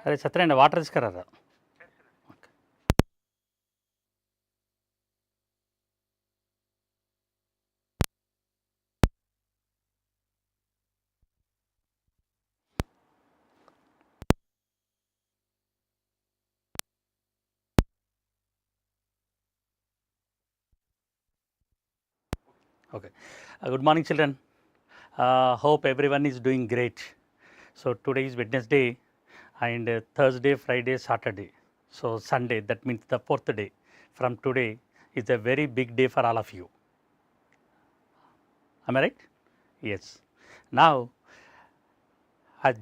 अरे सत्य वाटर इसका Okay. Good morning, children. Hope everyone is doing great. So today is Wednesday and Thursday, Friday, Saturday. So Sunday, that means the fourth day from today is a very big day for all of you. Am I right? Yes. Now,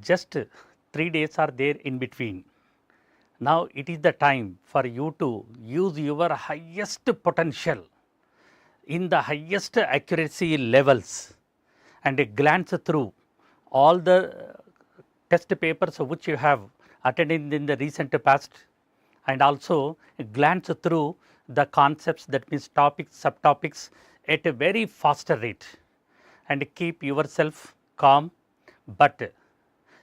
just 3 days are there in between. Now it is the time for you to use your highest potential in the highest accuracy levels and glance through all the test papers which you have attended in the recent past, and also glance through the concepts, that means topics, subtopics at a very faster rate, and keep yourself calm, but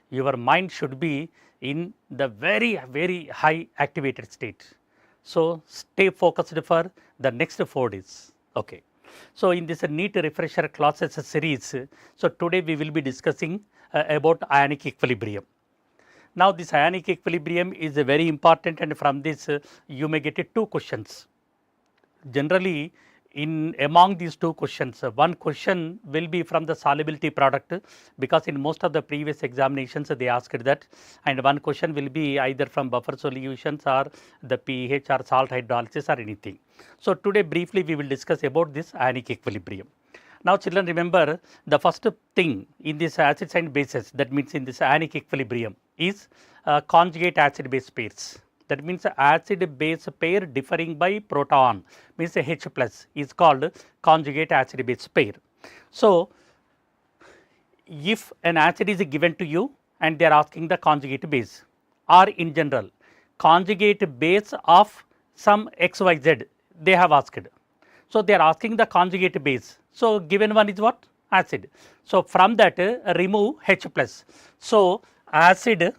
your mind should be in the very high activated state. So stay focused for the next 4 days. Okay. So in this NEET refresher classes series, so today we will be discussing about ionic equilibrium. Now this ionic equilibrium is very important, and from this you may get 2 questions. Generally, in among these 2 questions, one question will be from the solubility product, because in most of the previous examinations they asked that, and one question will be either from buffer solutions or the pH or salt hydrolysis or anything. So today briefly we will discuss about this ionic equilibrium. Now children, remember the first thing in this acids and bases, that means in this ionic equilibrium, is conjugate acid base pairs. That means acid base pair differing by proton, means H plus, is called conjugate acid base pair. So if an acid is given to you and they are asking the conjugate base, or in general conjugate base of some XYZ they have asked. So they are asking the conjugate base. So given one is what? Acid. So from that remove H plus. So acid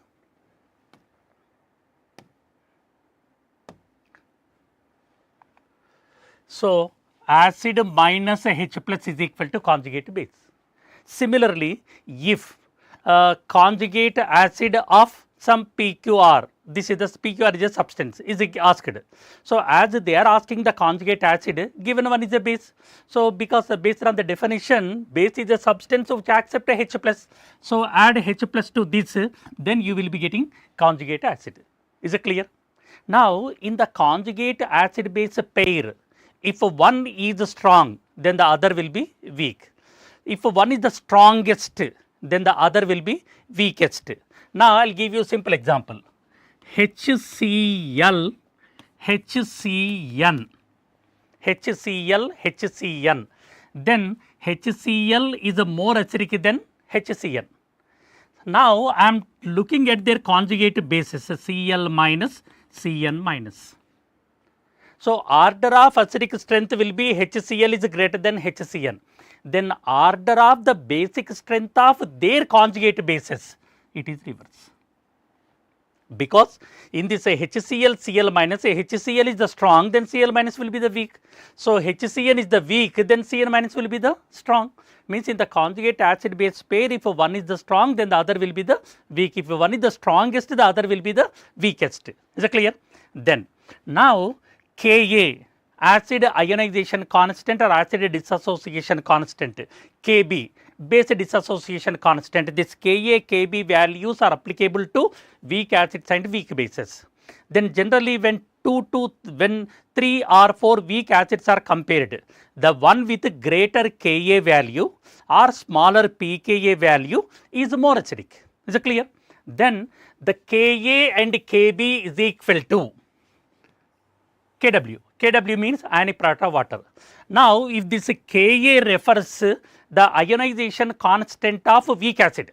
minus H plus is equal to conjugate base. Similarly, if conjugate acid of some PQR, this is the PQR is a substance, is asked. So as they are asking the conjugate acid, given one is a base. So because based on the definition, base is a substance which accepts H plus. So add H plus to this, then you will be getting conjugate acid. Is it clear? Now in the conjugate acid base pair, if one is strong, then the other will be weak. If one is the strongest, then the other will be weakest. Now I will give you a simple example. HCl, HCN, HCl, HCN. Then HCl is more acidic than HCN. Now I am looking at their conjugate bases, Cl minus, Cn minus. So order of acidic strength will be HCl is greater than HCN. Then order of the basic strength of their conjugate bases, it is reverse. Because in this HCl, Cl minus, HCl is the strong, then Cl minus will be the weak. So HCN is the weak, then Cn minus will be the strong. Means in the conjugate acid base pair, if one is the strong, then the other will be the weak. If one is the strongest, the other will be the weakest. Is it clear? Then now Ka, acid ionization constant or acid dissociation constant, Kb, base dissociation constant. This Ka, Kb values are applicable to weak acids and weak bases. Then generally when 3 or 4 weak acids are compared, the one with greater Ka value or smaller pKa value is more acidic. Is it clear? then the Ka and Kb is equal to Kw. Kw means ionic product of water. Now, if this Ka refers the ionization constant of weak acid,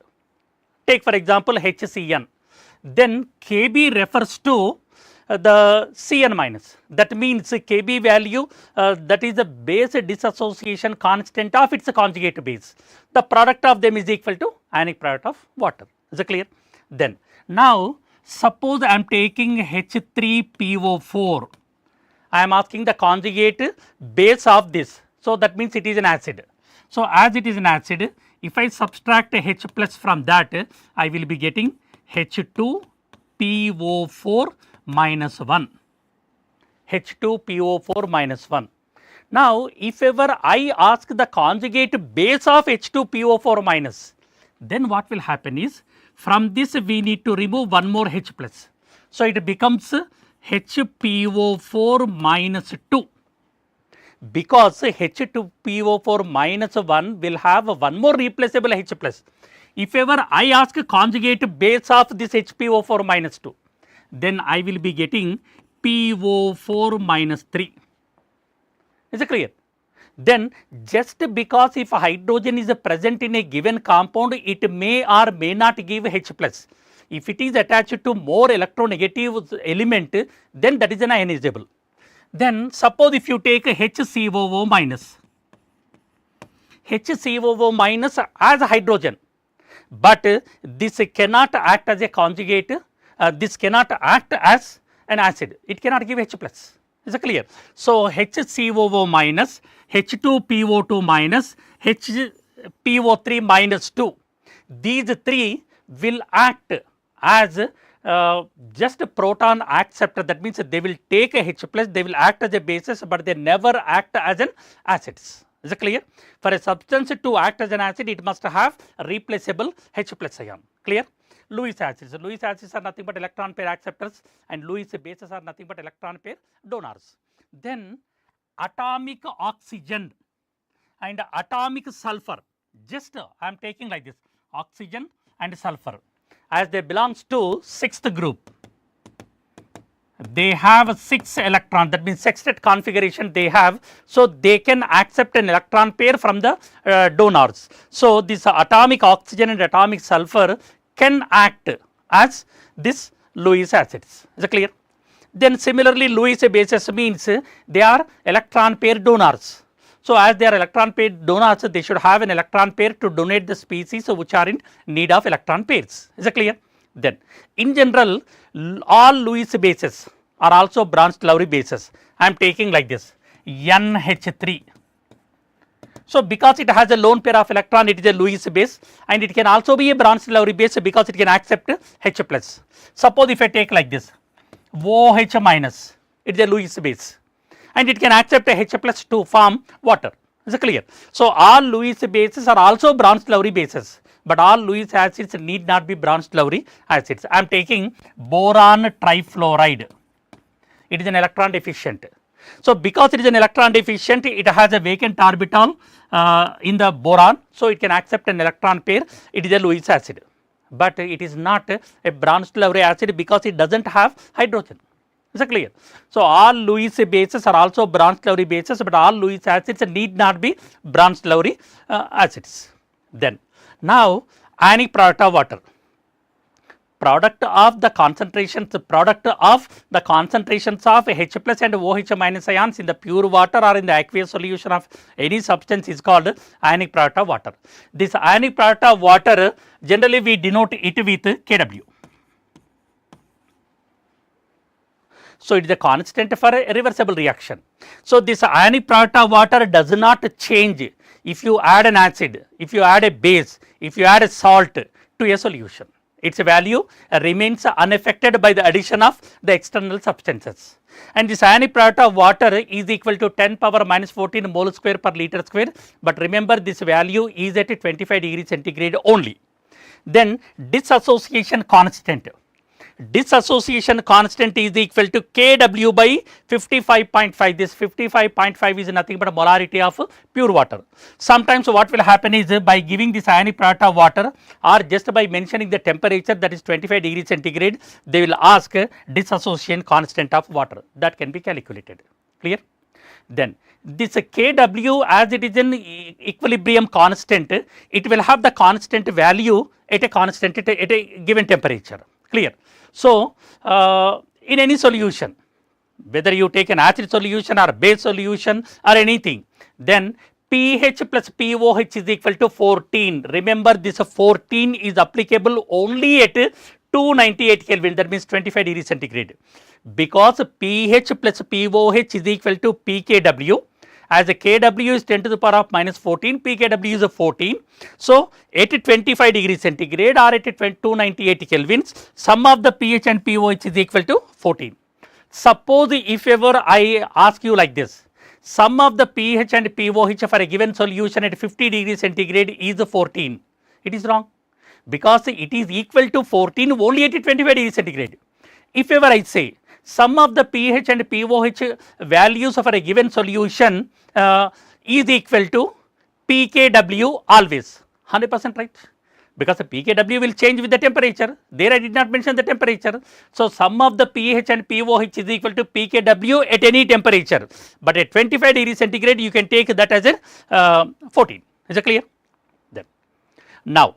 take for example HCN, then Kb refers to the Cn minus, that means Kb value that is the base dissociation constant of its conjugate base. The product of them is equal to ionic product of water. Is it clear? Then now suppose I am taking H3PO4, I am asking the conjugate base of this. So that means it is an acid. So as it is an acid, if I subtract H plus from that, I will be getting H2PO4 minus 1, H2PO4 minus 1. Now, if ever I ask the conjugate base of H2PO4 minus, then what will happen is, from this we need to remove one more H plus. So, it becomes HPO4 minus 2, because H2PO4 minus 1 will have one more replaceable H plus. If ever I ask conjugate base of this HPO4 minus 2, then I will be getting PO4 minus 3. Is it clear? Then just because if hydrogen is present in a given compound, it may or may not give H plus. If it is attached to more electronegative element, then that is an ionizable. Then suppose if you take HCOO minus, HCOO minus as hydrogen, but this cannot act as a conjugate, this cannot act as an acid, it cannot give H plus. Is it clear? So HCOO minus, H2PO2 minus, HPO3 minus 2, these three will act as just a proton acceptor. That means they will take a H plus, they will act as a basis, but they never act as an acids. Is it clear? For a substance to act as an acid, it must have a replaceable H plus ion. Clear? Lewis acids. Lewis acids are nothing but electron pair acceptors, and Lewis bases are nothing but electron pair donors. Then atomic oxygen and atomic sulfur, just I am taking like this, oxygen and sulfur, as they belongs to sixth group. They have 6 electrons, that means sextet configuration they have, so they can accept an electron pair from the donors. So this atomic oxygen and atomic sulfur can act as this Lewis acids. Is it clear? Then similarly Lewis bases means they are electron pair donors. So as they are electron pair donors, they should have an electron pair to donate the species which are in need of electron pairs. Is it clear? Then in general all Lewis bases are also branched Lowry bases. I am taking like this NH3. So because it has a lone pair of electron, it is a Lewis base, and it can also be a branched Lowry base because it can accept H plus. Suppose if I take like this OH minus, it is a Lewis base, and it can accept a H plus to form water. Is it clear? So all Lewis bases are also branched Lowry bases, but all Lewis acids need not be branched Lowry acids. I am taking boron trifluoride. It is an electron deficient. So because it is an electron deficient, it has a vacant orbital in the boron, so it can accept an electron pair. It is a Lewis acid, but it is not a branched Lowry acid because it does not have hydrogen. Is it clear? So all Lewis bases are also branched Lowry bases, but all Lewis acids need not be branched Lowry acids. Then now ionic product of water, product of the concentrations, product of the concentrations of H plus and OH minus ions in the pure water or in the aqueous solution of any substance is called ionic product of water. This ionic product of water, generally we denote it with Kw. So it is a constant for a reversible reaction. So this ionic product of water does not change if you add an acid, if you add a base, if you add a salt to a solution. Its value remains unaffected by the addition of the external substances. And this ionic product of water is equal to 10 power minus 14 mole square per liter square, but remember this value is at 25 degree centigrade only. Then dissociation constant. dissociation constant is equal to Kw by 55.5. This 55.5 is nothing but a molarity of pure water. Sometimes what will happen is by giving this ionic product of water or just by mentioning the temperature, that is 25 degrees centigrade, they will ask dissociation constant of water, that can be calculated. Clear? Then this Kw, as it is an equilibrium constant, it will have the constant value at a constant at a given temperature. Clear? So, in any solution, whether you take an acid solution or base solution or anything, then pH plus pOH is equal to 14. Remember, this 14 is applicable only at 298 Kelvin, that means 25 degrees centigrade, because pH plus pOH is equal to pKw, as a Kw is 10 to the power of minus 14, pKw is a 14. So, at 25 degrees centigrade or at 298 Kelvins, sum of the pH and pOH is equal to 14. Suppose if ever I ask you like this, sum of the pH and pOH for a given solution at 50 degrees centigrade is 14, it is wrong, because it is equal to 14 only at 25 degrees centigrade. If ever I say sum of the pH and pOH values for a given solution is equal to pKw always, 100% right, because the pKw will change with the temperature. There I did not mention the temperature. So, sum of the pH and pOH is equal to pKw at any temperature, but at 25 degrees centigrade you can take that as a 14. Is it clear? Then now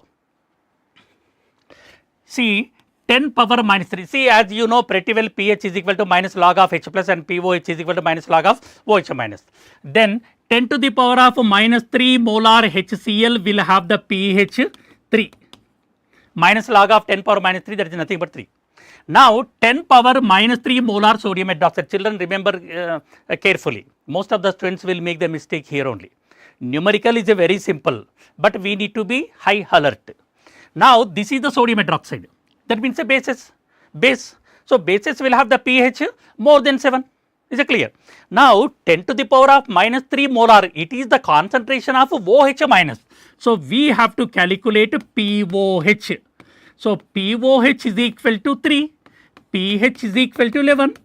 see 10 power minus 3. See, as you know pretty well, pH is equal to minus log of H plus and pOH is equal to minus log of OH minus. Then 10 to the power of minus 3 molar HCl will have the pH 3, minus log of 10 power minus 3, that is nothing but 3. Now 10 power minus 3 molar sodium hydroxide. Children, remember carefully, most of the students will make the mistake here only. Numerical is a very simple, but we need to be high alert. Now this is the sodium hydroxide, that means a base. So, bases will have the pH more than 7. Is it clear? Now 10 to the power of minus 3 molar, it is the concentration of OH minus. So, we have to calculate pOH. So, pOH is equal to 3, pH is equal to 11.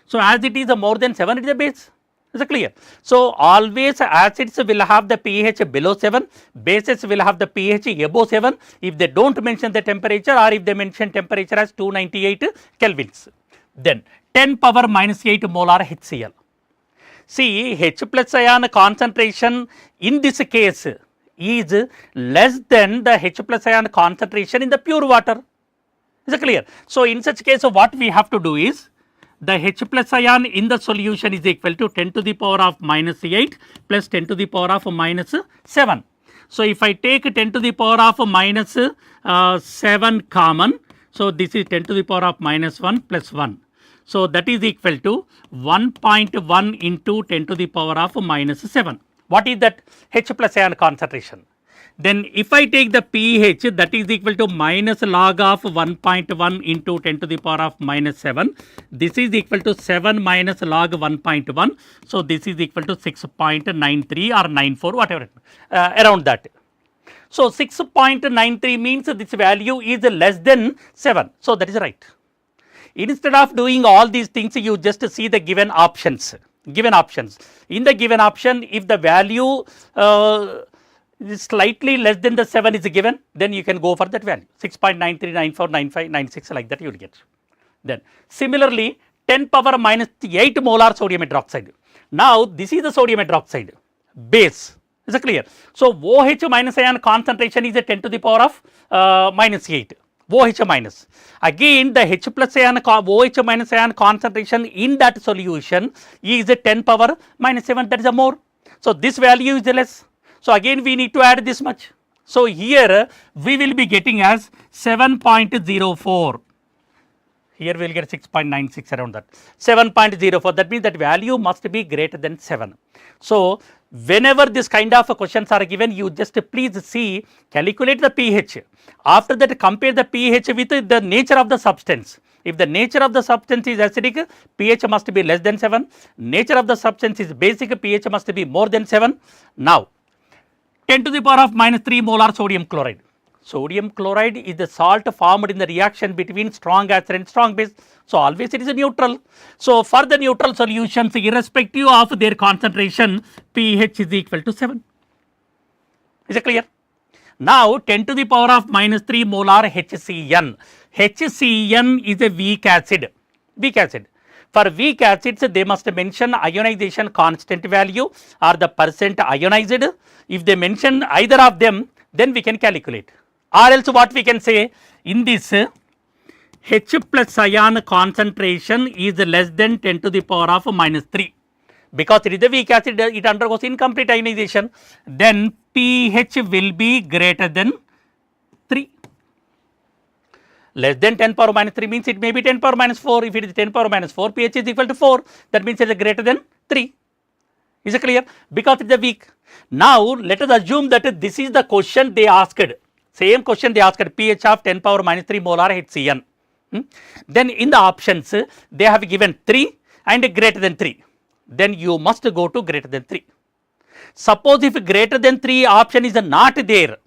So, as it is a more than 7, it is a base. Is it clear? So, always acids will have the pH below 7, bases will have the pH above 7 if they do not mention the temperature, or if they mention temperature as 298 Kelvins. Then 10 power minus 8 molar HCl. See, H plus ion concentration in this case is less than the H plus ion concentration in the pure water. Is it clear? So, in such case what we have to do is, the H plus ion in the solution is equal to 10 to the power of minus 8 plus 10 to the power of minus 7. So, if I take 10 to the power of minus 7 common, so this is 10 to the power of minus 1 plus 1. So, that is equal to 1.1 into 10 to the power of minus 7. What is that H plus ion concentration? Then if I take the pH, that is equal to minus log of 1.1 into 10 to the power of minus 7. This is equal to 7 minus log 1.1. So, this is equal to 6.93 or 94, whatever, around that. So, 6.93 means this value is less than 7. So, that is right. Instead of doing all these things, you just see the given options. In the given option, if the value is slightly less than the 7 is given, then you can go for that value, 6.93, 94, 95, 96, like that you will get. Then similarly 10 power minus 8 molar sodium hydroxide. Now this is the sodium hydroxide base. Is it clear? So, OH minus ion concentration is a 10 to the power of minus 8. OH minus. Again the H plus ion OH minus ion concentration in that solution is a 10 power minus 7, that is a more. So, this value is less. So, again we need to add this much. So, here we will be getting as 7.04. Here we will get 6.96 around that. 7.04, that means that value must be greater than 7. So, whenever this kind of questions are given, you just please see, calculate the pH. After that compare the pH with the nature of the substance. If the nature of the substance is acidic, pH must be less than 7. Nature of the substance is basic, pH must be more than 7. Now, 10 to the power of minus 3 molar sodium chloride. Sodium chloride is the salt formed in the reaction between strong acid and strong base. So, always it is a neutral. So, for the neutral solutions, irrespective of their concentration, pH is equal to 7. Is it clear? Now, 10 to the power of minus 3 molar HCN. HCN is a weak acid. Weak acid. For weak acids, they must mention ionization constant value or the percent ionized. If they mention either of them, then we can calculate. Or else what we can say, in this H plus ion concentration is less than 10 to the power of minus 3. Because it is a weak acid, it undergoes incomplete ionization, then pH will be greater than 3. Less than 10 power minus 3 means it may be 10 power minus 4. If it is 10 power minus 4, pH is equal to 4. That means it is greater than 3. Is it clear? Because it is a weak. Now, let us assume that this is the question they asked. Same question they asked, pH of 10 power minus 3 molar HCN. Then in the options, they have given 3 and greater than 3. Then you must go to greater than 3. Suppose if greater than 3 option is not there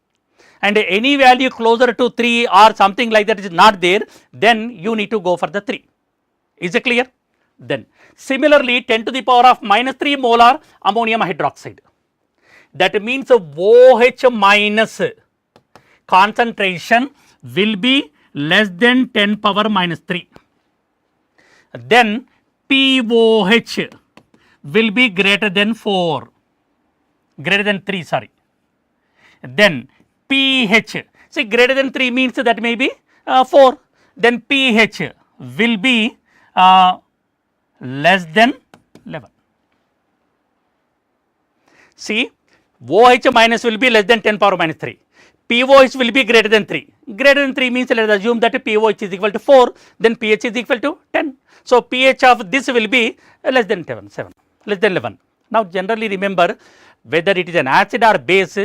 and any value closer to 3 or something like that is not there, then you need to go for the 3. Is it clear? Then similarly, 10 to the power of minus 3 molar ammonium hydroxide. That means OH minus concentration will be less than 10 power minus 3. Then POH will be greater than 4, greater than 3, sorry. Then pH, see greater than 3 means that may be 4, then pH will be less than 11. See, OH minus will be less than 10 power minus 3. POH will be greater than 3. Greater than 3 means let us assume that POH is equal to 4, then pH is equal to 10. So, pH of this will be less than 7, less than 11. Now, generally remember, whether it is an acid or base,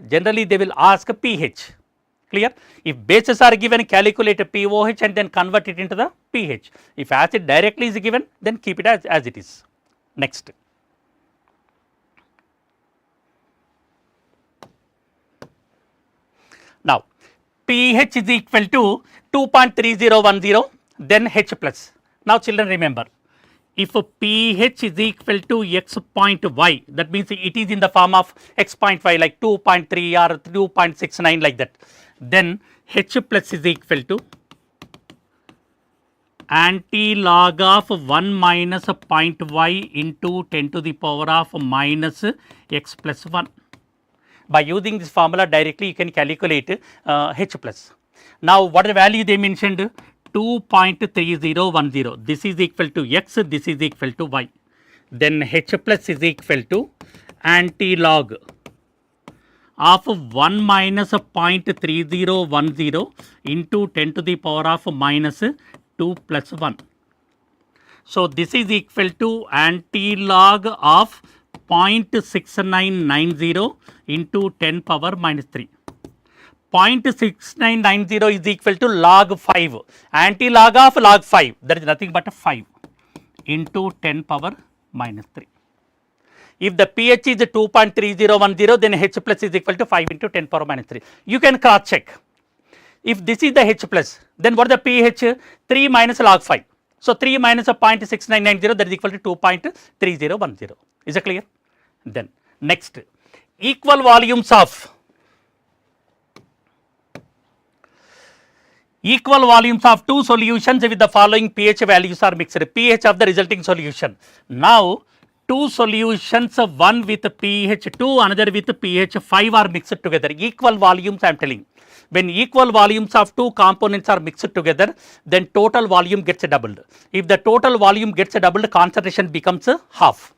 generally they will ask pH. Clear? If bases are given, calculate a POH and then convert it into the pH. If acid directly is given, then keep it as it is. Next. Now, pH is equal to 2.3010, then H plus. Now, children remember, if pH is equal to x point y, that means it is in the form of x point y like 2.3 or 2.69 like that, then H plus is equal to anti-log of 1 minus point y into 10 to the power of minus x plus 1. By using this formula directly you can calculate H plus. Now, what the value they mentioned? 2.3010. This is equal to x, this is equal to y. Then H plus is equal to anti-log of 1 minus 0.3010 into 10 to the power of minus 2 plus 1. So, this is equal to anti-log of 0.6990 into 10 power minus 3. 0.6990 is equal to log 5, anti-log of log 5, that is nothing but 5 into 10 power minus 3. If the pH is 2.3010, then H plus is equal to 5 into 10 power minus 3. You can cross check. If this is the H plus, then what is the pH? 3 minus log 5. So, 3 minus 0.6990, that is equal to 2.3010. Is it clear? Then next, equal volumes of two solutions with the following pH values are mixed. pH of the resulting solution. Now, two solutions, one with pH 2, another with pH 5 are mixed together. Equal volumes I am telling. When equal volumes of two components are mixed together, then total volume gets doubled. If the total volume gets doubled, concentration becomes half.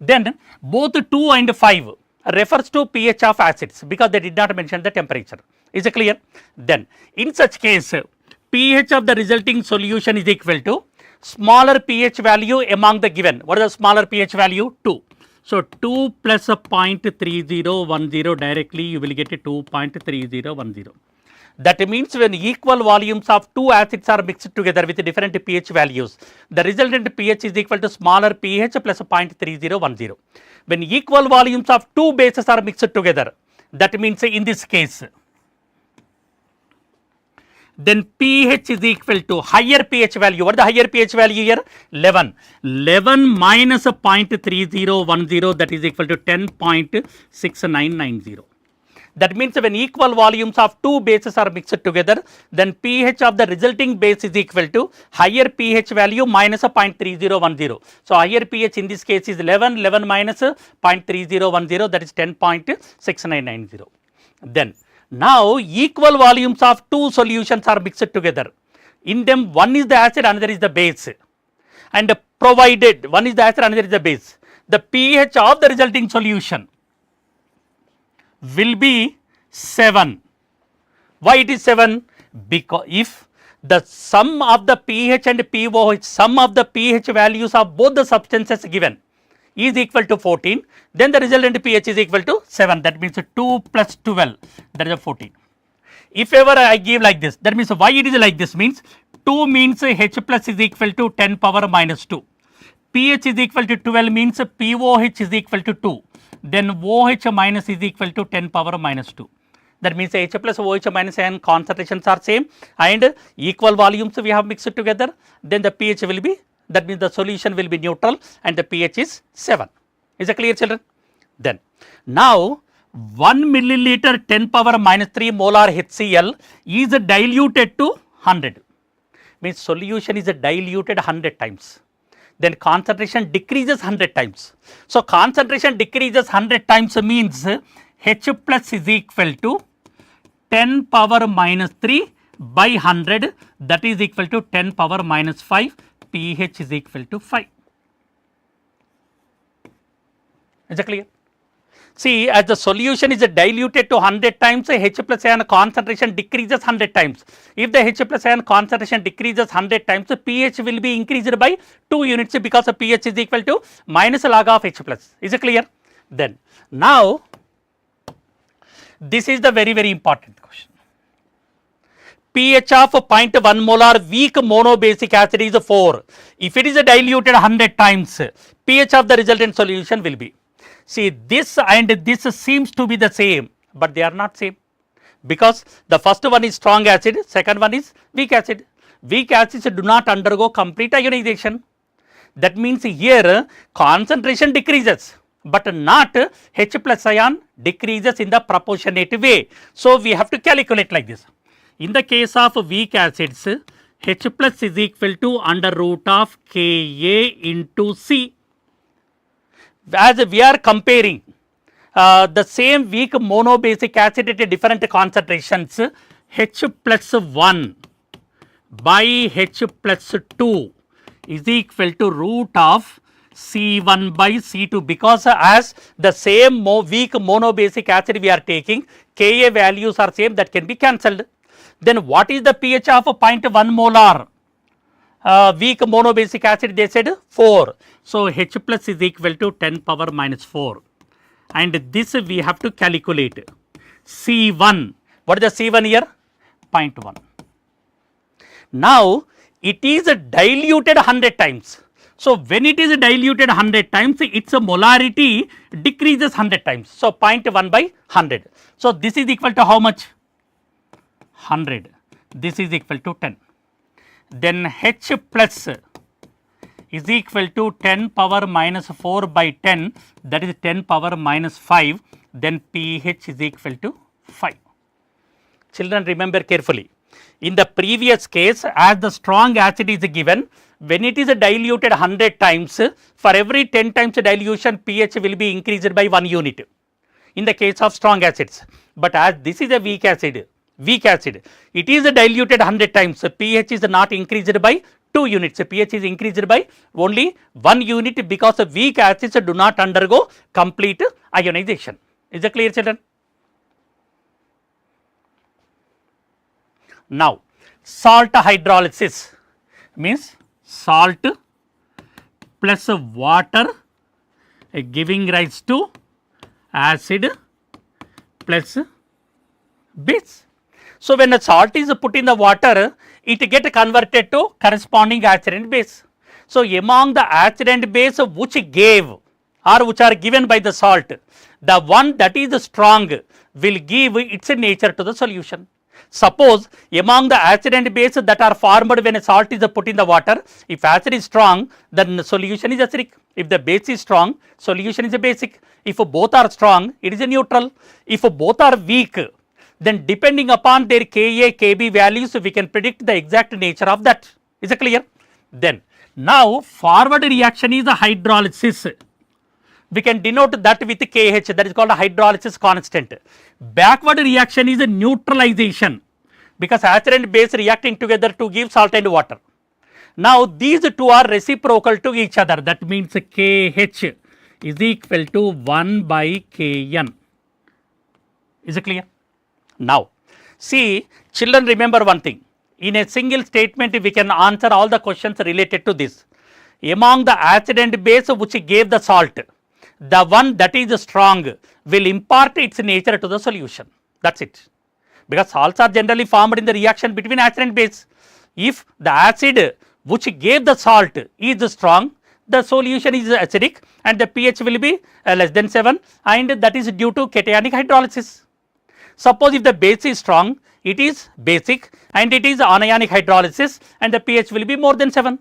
Then both 2 and 5 refers to pH of acids because they did not mention the temperature. Is it clear? Then in such case, pH of the resulting solution is equal to smaller pH value among the given. What is the smaller pH value? 2. So, 2 plus 0.3010 directly you will get a 2.3010. That means when equal volumes of two acids are mixed together with different pH values, the resultant pH is equal to smaller pH plus 0.3010. When equal volumes of two bases are mixed together, that means in this case, then pH is equal to higher pH value. What is the higher pH value here? 11. 11 minus 0.3010, that is equal to 10.6990. That means when equal volumes of two bases are mixed together, then pH of the resulting base is equal to higher pH value minus 0.3010. So, higher pH in this case is 11, 11 minus 0.3010, that is 10.6990. Then now equal volumes of two solutions are mixed together. In them one is the acid, another is the base, and provided one is the acid, another is the base, the pH of the resulting solution will be 7. Why it is 7? Because if the sum of the pH and pOH, sum of the pH values of both the substances given is equal to 14, then the resultant pH is equal to 7. That means 2 plus 12, that is 14. If ever I give like this, that means why it is like this means 2 means H plus is equal to 10 power minus 2. pH is equal to 12 means pOH is equal to 2. Then OH minus is equal to 10 power minus 2. That means H plus OH minus and concentrations are same and equal volumes we have mixed together, then the pH will be, that means the solution will be neutral and the pH is 7. Is it clear, children? Then now 1 milliliter 10 power minus 3 molar HCl is diluted to 100, means solution is diluted 100 times. Then concentration decreases 100 times. So, concentration decreases 100 times means H plus is equal to 10 power minus 3 by 100, that is equal to 10 power minus 5, pH is equal to 5. Is it clear? See, as the solution is diluted to 100 times, H plus ion concentration decreases 100 times. If the H plus ion concentration decreases 100 times, pH will be increased by 2 units because the pH is equal to minus log of H plus. Is it clear? Then now this is the very important question. pH of 0.1 molar weak monobasic acid is 4. If it is diluted 100 times, pH of the resultant solution will be. See, this and this seems to be the same, but they are not same, because the first one is strong acid, second one is weak acid. Weak acids do not undergo complete ionization. That means here concentration decreases, but not H plus ion decreases in the proportionate way. So, we have to calculate like this. In the case of weak acids, H plus is equal to under root of Ka into C. As we are comparing the same weak monobasic acid at different concentrations, H plus 1 by H plus 2 is equal to root of C1 by C2, because as the same weak monobasic acid we are taking, Ka values are same, that can be cancelled. Then what is the pH of 0.1 molar weak monobasic acid? They said 4. So, H plus is equal to 10 power minus 4, and this we have to calculate. C1, what is the C1 here? 0.1. Now, it is diluted 100 times. So, when it is diluted 100 times, its molarity decreases 100 times. So, 0.1 by 100. So, this is equal to how much? 100. This is equal to 10. Then H plus is equal to 10 power minus 4 by 10, that is 10 power minus 5, then pH is equal to 5. Children, remember carefully, in the previous case, as the strong acid is given, when it is diluted 100 times, for every 10 times dilution, pH will be increased by 1 unit in the case of strong acids. But as this is a weak acid, it is diluted 100 times, pH is not increased by 2 units, pH is increased by only 1 unit, because weak acids do not undergo complete ionization. Is it clear, children? Now, salt hydrolysis means salt plus water giving rise to acid plus base. So, when a salt is put in the water, it gets converted to corresponding acid and base. So, among the acid and base which gave or which are given by the salt, the one that is strong will give its nature to the solution. Suppose among the acid and base that are formed when a salt is put in the water, if acid is strong, then the solution is acidic. If the base is strong, solution is a basic. If both are strong, it is a neutral. If both are weak, then depending upon their Ka, Kb values, we can predict the exact nature of that. Is it clear? Then, now forward reaction is a hydrolysis. We can denote that with Kh, that is called a hydrolysis constant. Backward reaction is a neutralization, because acid and base reacting together to give salt and water. Now these two are reciprocal to each other, that means Kh is equal to 1 by Kn. Is it clear? Now see, children, remember one thing, in a single statement we can answer all the questions related to this. Among the acid and base which gave the salt, the one that is strong will impart its nature to the solution. That is it. Because salts are generally formed in the reaction between acid and base. If the acid which gave the salt is strong, the solution is acidic and the pH will be less than 7, and that is due to cationic hydrolysis. Suppose if the base is strong, it is basic and it is anionic hydrolysis and the pH will be more than 7.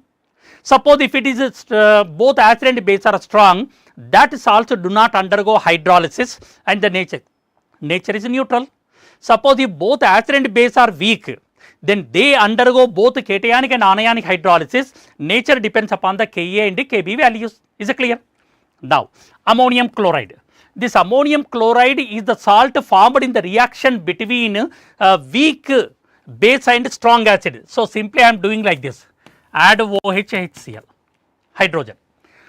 Suppose if it is both acid and base are strong, that salts do not undergo hydrolysis and the nature is neutral. Suppose if both acid and base are weak, then they undergo both cationic and anionic hydrolysis. Nature depends upon the Ka and Kb values. Is it clear? Now ammonium chloride. This ammonium chloride is the salt formed in the reaction between weak base and strong acid. So simply I am doing like this, add OH HCl, hydrogen.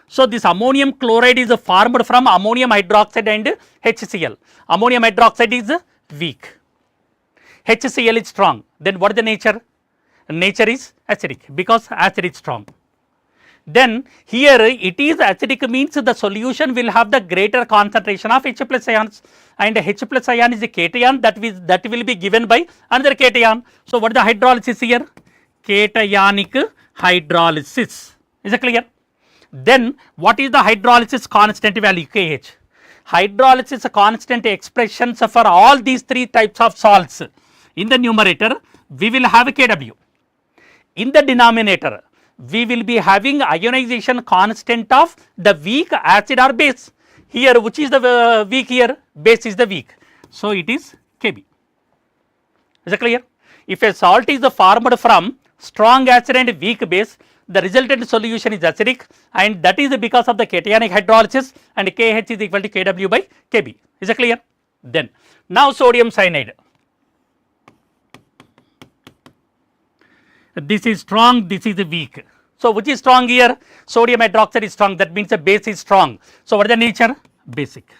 So this ammonium chloride is formed from ammonium hydroxide and HCl. Ammonium hydroxide is weak, HCl is strong. Then what is the nature? Nature is acidic, because acid is strong. Then here it is acidic, means the solution will have the greater concentration of H plus ions, and H plus ion is a cation that will be given by another cation. So what is the hydrolysis here? Cationic hydrolysis. Is it clear? Then what is the hydrolysis constant value? Kh. Hydrolysis constant expressions for all these three types of salts. In the numerator we will have Kw. In the denominator we will be having ionization constant of the weak acid or base. Here which is the weak here? Base is the weak. So it is Kb. Is it clear? If a salt is formed from strong acid and weak base, the resultant solution is acidic, and that is because of the cationic hydrolysis, and Kh is equal to Kw by Kb. Is it clear? Then now sodium cyanide. This is strong, this is weak. So which is strong here? Sodium hydroxide is strong, that means the base is strong. So what is the nature? Basic.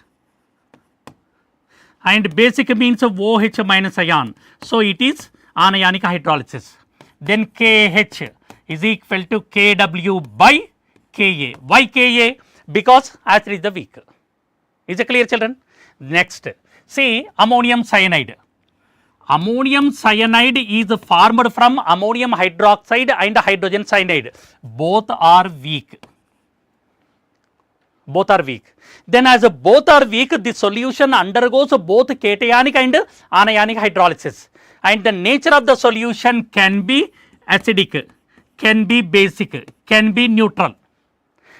And basic means OH minus ion. So it is anionic hydrolysis. Then Kh is equal to Kw by Ka. Why Ka? Because acid is the weak. Is it clear, children? Next, see ammonium cyanide. Ammonium cyanide is formed from ammonium hydroxide and hydrogen cyanide. Both are weak. Both are weak. Then as both are weak, the solution undergoes both cationic and anionic hydrolysis. And the nature of the solution can be acidic, can be basic, can be neutral.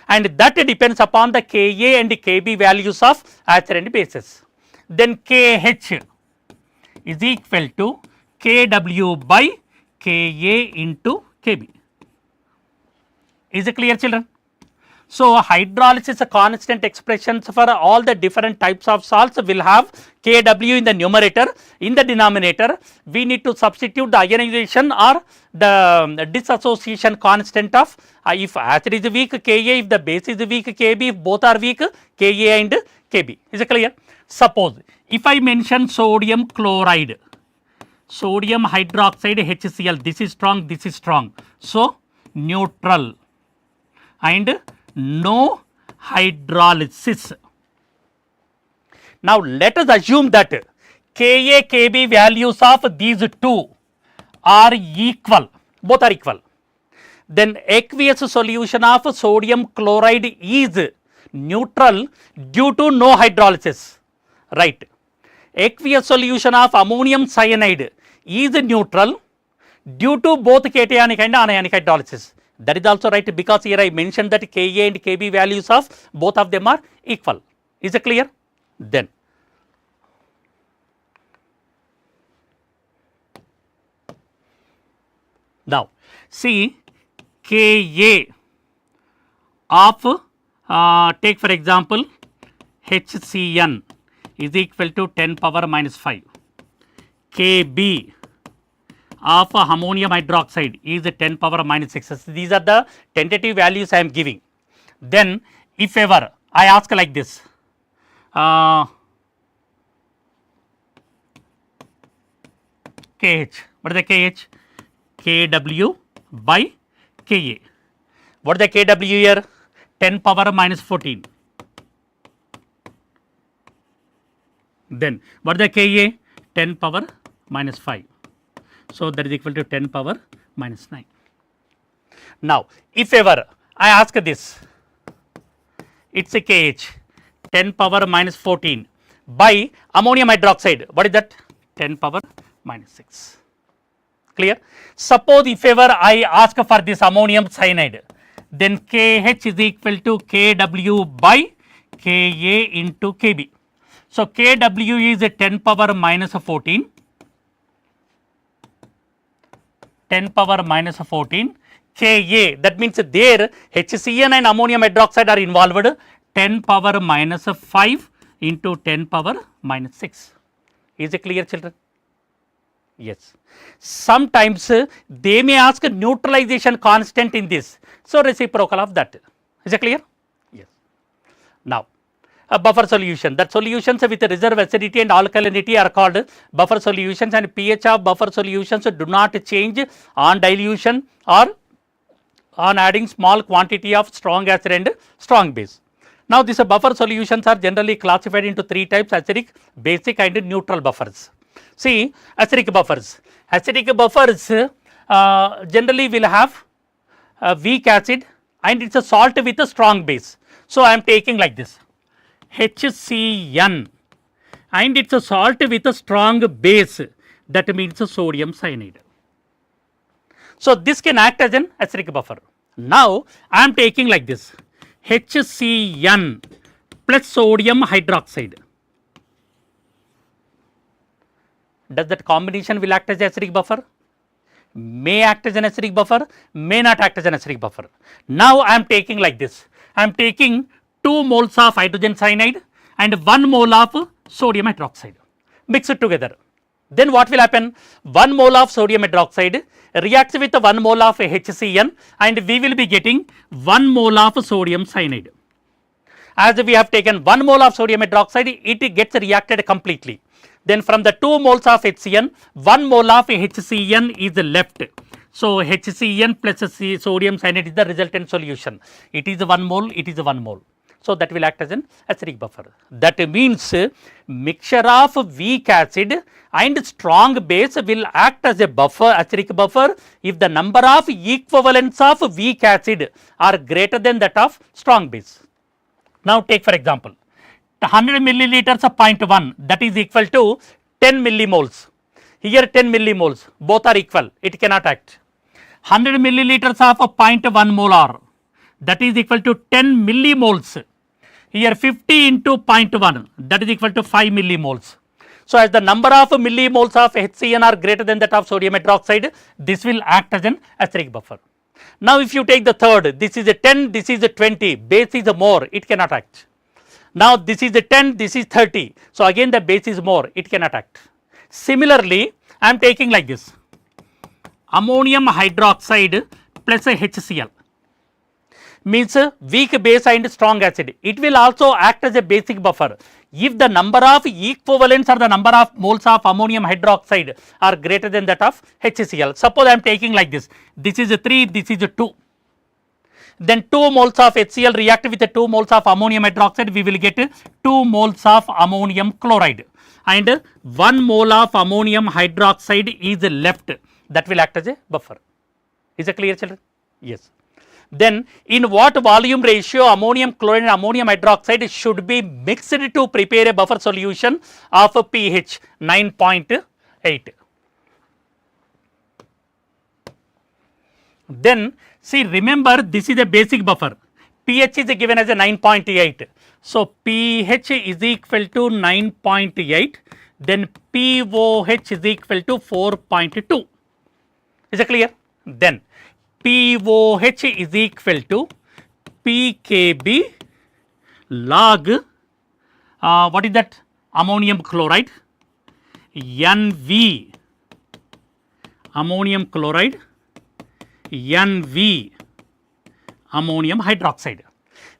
And that depends upon the Ka and Kb values of acid and bases. Then Kh is equal to Kw by Ka into Kb. Is it clear, children? So hydrolysis constant expressions for all the different types of salts will have Kw in the numerator. In the denominator we need to substitute the ionization or the dissociation constant of if acid is weak Ka, if the base is weak Kb, if both are weak Ka and Kb. Is it clear? Suppose if I mention sodium chloride, sodium hydroxide HCl, this is strong, this is strong. So neutral and no hydrolysis. Now let us assume that Ka, Kb values of these two are equal, both are equal. Then aqueous solution of sodium chloride is neutral due to no hydrolysis, right? Aqueous solution of ammonium cyanide is neutral due to both cationic and anionic hydrolysis. That is also right, because here I mentioned that Ka and Kb values of both of them are equal. Is it clear? Then now see Ka of take for example HCN is equal to 10 power minus 5. Kb of ammonium hydroxide is 10 power minus 6. These are the tentative values I am giving. Then if ever I ask like this, KH, what is the KH? Kw by Ka. What is the Kw here? 10 power minus 14. Then what is the Ka? 10 power minus 5. So that is equal to 10 power minus 9. Now if ever I ask this, it is a KH 10 power minus 14 by ammonium hydroxide, what is that? 10 power minus 6. Clear? Suppose if ever I ask for this ammonium cyanide, then KH is equal to Kw by Ka into Kb. So Kw is 10 power minus 14, 10 power minus 14, Ka, that means there HCN and ammonium hydroxide are involved, 10 power minus 5 into 10 power minus 6. Is it clear, children? Yes. Sometimes they may ask neutralization constant in this, so reciprocal of that. Is it clear? Yes. Now a buffer solution, that solutions with reserve acidity and alkalinity are called buffer solutions, and pH of buffer solutions do not change on dilution or on adding small quantity of strong acid and strong base. Now these buffer solutions are generally classified into 3 types: acidic, basic and neutral buffers. See, acidic buffers. Acidic buffers generally will have weak acid and it is a salt with a strong base. So I am taking like this HCN and it is a salt with a strong base, that means a sodium cyanide. So this can act as an acidic buffer. Now I am taking like this HCN plus sodium hydroxide. Does that combination will act as an acidic buffer? May act as an acidic buffer, may not act as an acidic buffer. Now I am taking like this, I am taking 2 moles of hydrogen cyanide and 1 mole of sodium hydroxide, mix it together. Then what will happen? 1 mole of sodium hydroxide reacts with 1 mole of HCN and we will be getting 1 mole of sodium cyanide. As we have taken 1 mole of sodium hydroxide, it gets reacted completely. Then from the 2 moles of HCN, 1 mole of HCN is left. So HCN plus sodium cyanide is the resultant solution. It is 1 mole, it is 1 mole. So that will act as an acidic buffer. That means mixture of weak acid and strong base will act as a buffer, acidic buffer, if the number of equivalents of weak acid are greater than that of strong base. Now take for example 100 milliliters of 0.1, that is equal to 10 millimoles. Here 10 millimoles, both are equal, it cannot act. 100 milliliters of 0.1 molar, that is equal to 10 millimoles. Here 50 into 0.1, that is equal to 5 millimoles. So as the number of millimoles of HCN are greater than that of sodium hydroxide, this will act as an acidic buffer. Now if you take the third, this is a 10, this is a 20, base is a more, it cannot act. Now this is a 10, this is 30, so again the base is more, it cannot act. Similarly, I am taking like this ammonium hydroxide plus a HCl, means a weak base and strong acid. It will also act as a basic buffer if the number of equivalents or the number of moles of ammonium hydroxide are greater than that of HCl. Suppose I am taking like this, this is a 3, this is a 2. Then 2 moles of HCl react with the 2 moles of ammonium hydroxide, we will get 2 moles of ammonium chloride and 1 mole of ammonium hydroxide is left, that will act as a buffer. Is it clear, children? Yes. Then in what volume ratio ammonium chloride and ammonium hydroxide should be mixed to prepare a buffer solution of a pH 9.8? Then see, remember this is a basic buffer, pH is given as a 9.8. So, pH is equal to 9.8, then pOH is equal to 4.2. Is it clear? Then pOH is equal to pKb log what is that, ammonium chloride, NV ammonium chloride, NV ammonium hydroxide.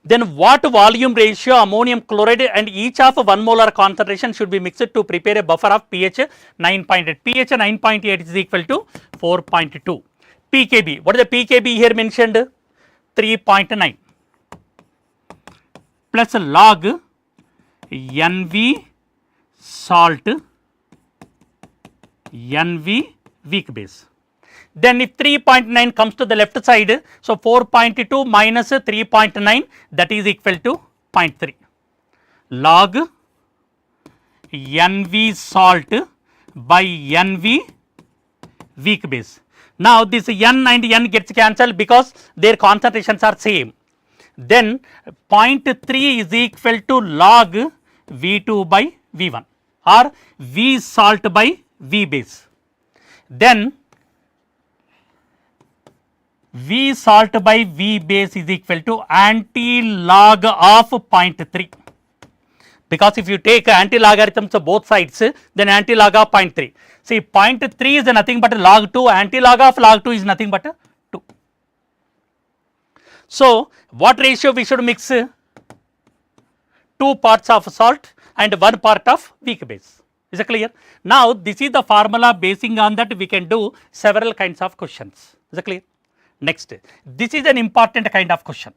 Then what volume ratio ammonium chloride and each of 1 molar concentration should be mixed to prepare a buffer of pH 9.8. pH 9.8 is equal to 4.2. pKb, what is the pKb here mentioned? 3.9 plus log NV salt, NV weak base. Then if 3.9 comes to the left side, so 4.2 minus 3.9, that is equal to 0.3. Log NV salt by NV weak base. Now this N and N gets cancelled because their concentrations are same. Then 0.3 is equal to log V2 by V1 or V salt by V base. Then V salt by V base is equal to anti-log of 0.3, because if you take anti-logarithms of both sides, then anti-log of 0.3. See, 0.3 is nothing but log 2, anti-log of log 2 is nothing but 2. So, what ratio we should mix? 2 parts of salt and 1 part of weak base. Is it clear? Now, this is the formula, basing on that we can do several kinds of questions. Is it clear? Next, this is an important kind of question.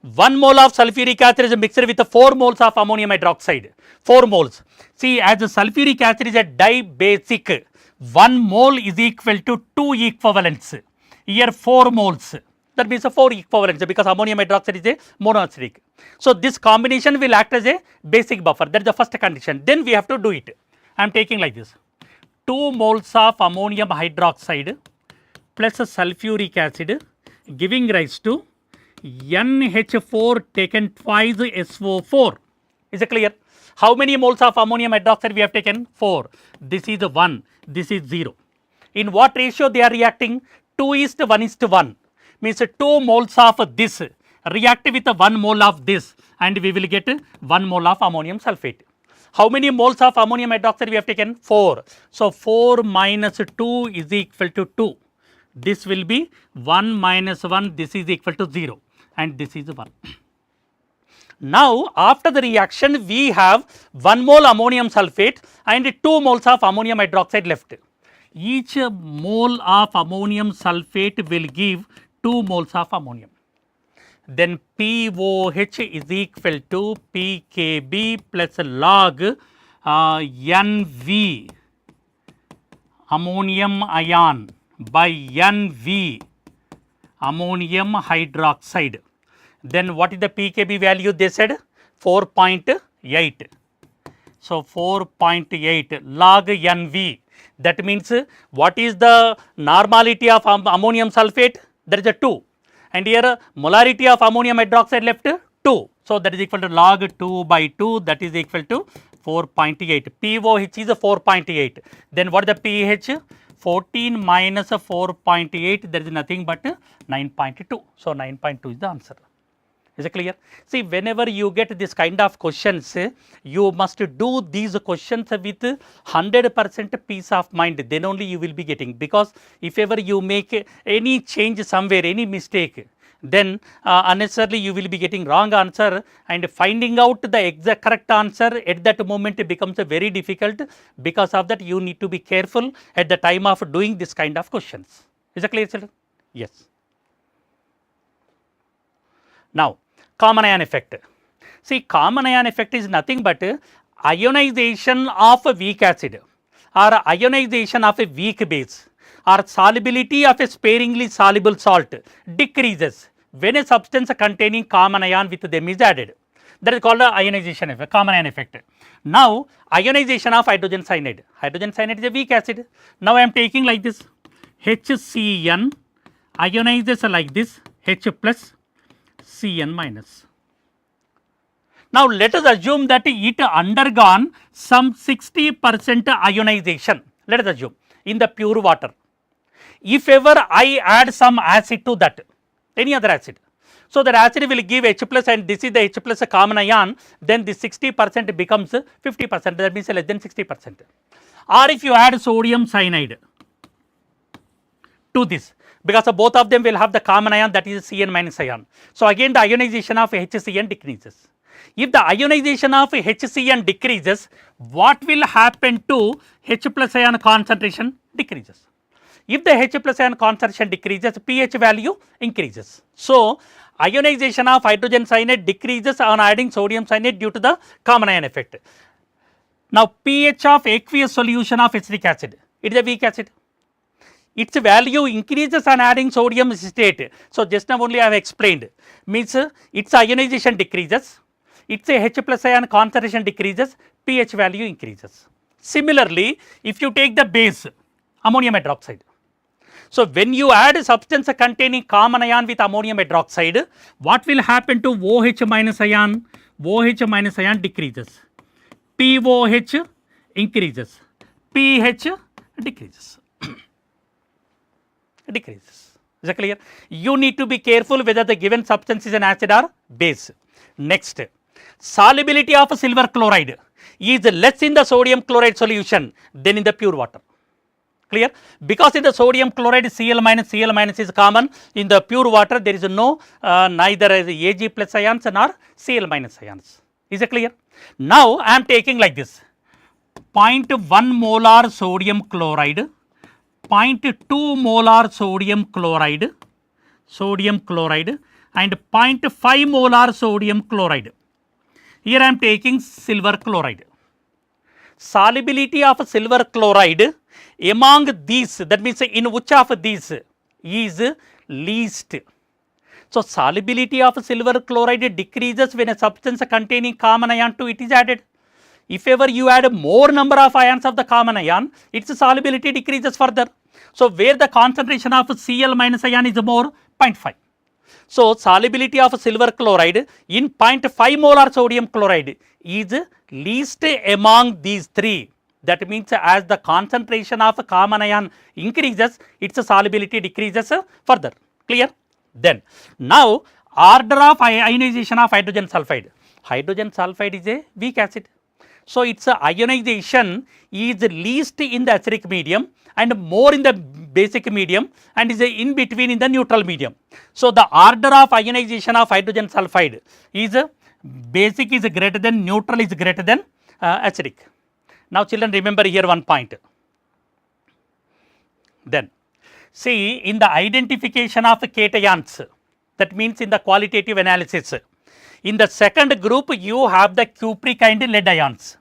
1 mole of sulfuric acid is mixed with 4 moles of ammonium hydroxide. 4 moles. See, as the sulfuric acid is a dibasic, 1 mole is equal to 2 equivalents. Here 4 moles. That means 4 equivalents, because ammonium hydroxide is a monoacidic. So, this combination will act as a basic buffer. That is the first condition. Then we have to do it. I am taking like this: 2 moles of ammonium hydroxide plus sulfuric acid giving rise to NH4 taken twice SO4. Is it clear? How many moles of ammonium hydroxide we have taken? 4. This is 1, this is 0. In what ratio they are reacting? 2:1:1. Means 2 moles of this react with 1 mole of this, and we will get 1 mole of ammonium sulfate. How many moles of ammonium hydroxide we have taken? 4. So, 4 minus 2 is equal to 2. This will be 1 minus 1, this is equal to 0, and this is 1. Now, after the reaction, we have 1 mole ammonium sulfate and 2 moles of ammonium hydroxide left. Each mole of ammonium sulfate will give 2 moles of ammonium. Then pOH is equal to pKb plus log NV ammonium ion by NV ammonium hydroxide. Then what is the pKb value? They said 4.8. So, 4.8 log NV. That means what is the normality of ammonium sulfate? That is a 2. And here molarity of ammonium hydroxide left 2. So, that is equal to log 2 by 2, that is equal to 4.8. pOH is 4.8. Then what is the pH? 14 minus 4.8, there is nothing but 9.2. So, 9.2 is the answer. Is it clear? See, whenever you get this kind of questions, you must do these questions with 100% peace of mind, then only you will be getting. Because if ever you make any change somewhere, any mistake, then unnecessarily you will be getting wrong answer, and finding out the exact correct answer at that moment becomes very difficult. Because of that, you need to be careful at the time of doing this kind of questions. Is it clear, children? Yes. Now, common ion effect. See, common ion effect is nothing but ionization of a weak acid or ionization of a weak base or solubility of a sparingly soluble salt decreases when a substance containing common ion with them is added. that is called the ionization effect, common ion effect. Now ionization of hydrogen cyanide is a weak acid. Now I am taking like this, HCN ionizes like this, H plus Cn minus. Now let us assume that it undergone some 60% ionization, let us assume, in the pure water. If ever I add some acid to that, any other acid, so that acid will give H plus and this is the H plus common ion, then the 60% becomes 50%, that means less than 60%. Or if you add sodium cyanide to this, because both of them will have the common ion, that is Cn minus ion. So again the ionization of HCN decreases. If the ionization of HCN decreases, what will happen to H plus ion concentration? Decreases. If the H plus ion concentration decreases, pH value increases. So ionization of hydrogen cyanide decreases on adding sodium cyanide due to the common ion effect. Now pH of aqueous solution of acetic acid, it is a weak acid. Its value increases on adding sodium acetate. So just now only I have explained, means its ionization decreases, its H plus ion concentration decreases, pH value increases. Similarly, if you take the base, ammonium hydroxide. So when you add a substance containing common ion with ammonium hydroxide, what will happen to OH minus ion? OH minus ion decreases, POH increases, pH decreases. Decreases. Is that clear? You need to be careful whether the given substance is an acid or base. Next, solubility of silver chloride is less in the sodium chloride solution than in the pure water. Clear? Because in the sodium chloride Cl minus is common, in the pure water there is no neither Ag plus ions nor Cl minus ions. Is it clear? Now I am taking like this, 0.1 molar sodium chloride, 0.2 molar sodium chloride and 0.5 molar sodium chloride. Here I am taking silver chloride. Solubility of silver chloride among these, that means in which of these is least. So solubility of silver chloride decreases when a substance containing common ion to it is added. If ever you add more number of ions of the common ion, its solubility decreases further. So where the concentration of Cl minus ion is more, 0.5. So solubility of silver chloride in 0.5 molar sodium chloride is least among these three. That means as the concentration of common ion increases, its solubility decreases further. Clear? Then now order of ionization of hydrogen sulfide. Hydrogen sulfide is a weak acid. So its ionization is least in the acidic medium and more in the basic medium and is in between in the neutral medium. So the order of ionization of hydrogen sulfide is basic is greater than, neutral is greater than acidic. Now children, remember here one point. Then see, in the identification of cations, that means in the qualitative analysis, in the second group you have the cupric and lead ions.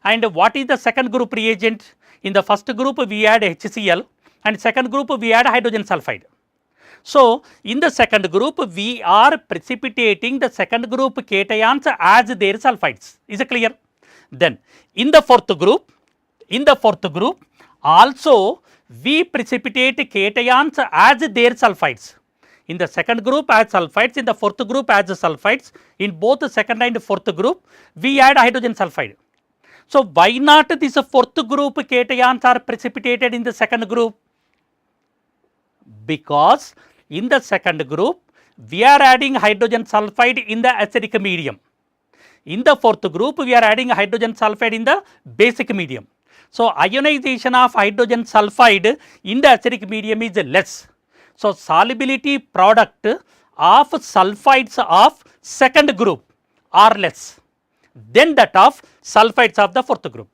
And what is the second group reagent? In the first group we add HCl and second group we add hydrogen sulfide. So in the second group we are precipitating the second group cations as their sulfides. Is it clear? Then in the fourth group also we precipitate cations as their sulfides. In the second group as sulfides, in the fourth group as sulfides, in both the second and fourth group we add hydrogen sulfide. So why not this fourth group cations are precipitated in the second group? Because in the second group we are adding hydrogen sulfide in the acidic medium. In the fourth group we are adding hydrogen sulfide in the basic medium. So ionization of hydrogen sulfide in the acidic medium is less. So solubility product of sulfides of second group are less than that of sulfides of the fourth group.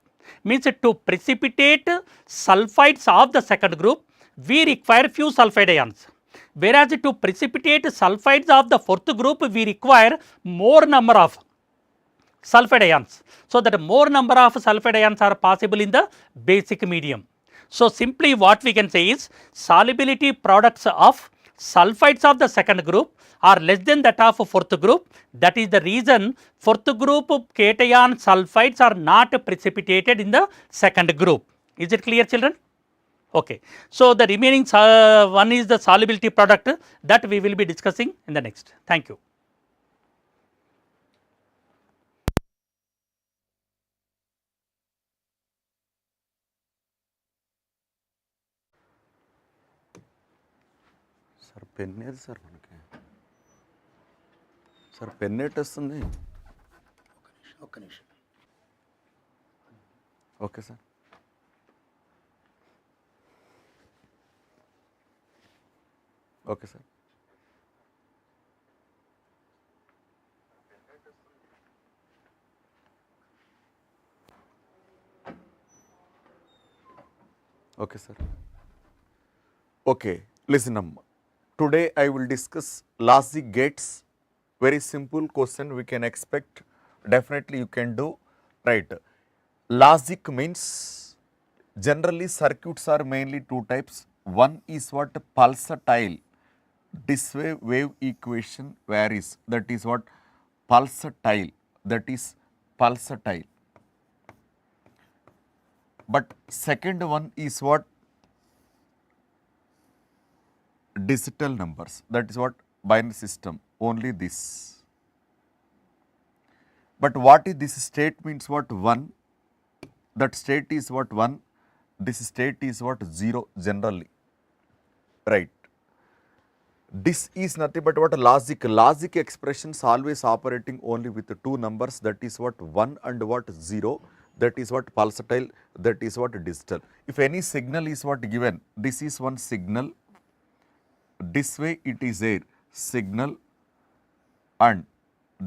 Means to precipitate sulfides of the second group we require few sulfide ions, whereas to precipitate sulfides of the fourth group we require more number of sulfide ions. So that more number of sulfide ions are possible in the basic medium. So simply what we can say is solubility products of sulfides of the second group are less than that of fourth group. That is the reason fourth group cation sulfides are not precipitated in the second group. Is it clear, children? Okay. So, the remaining one is the solubility product that we will be discussing in the next. Thank you. Sir pen ఏది sir మనకి sir pen ఏటి వస్తుంది ఒక్క నిమిషం okay sir okay sir okay sir okay listen అమ్మ today I will discuss logic gates. Very simple question we can expect, definitely you can do, right. Logic means generally circuits are mainly two types. One is what pulsatile, this way wave equation varies, that is what pulsatile, that is pulsatile. But second one is what digital numbers, that is what binary system, only this. But what is this state means what 1, that state is what 1, this state is what 0 generally, right. This is nothing but what logic expressions always operating only with two numbers, that is what 1 and what 0, that is what pulsatile, that is what digital. If any signal is what given, this is one signal, this way it is a signal, and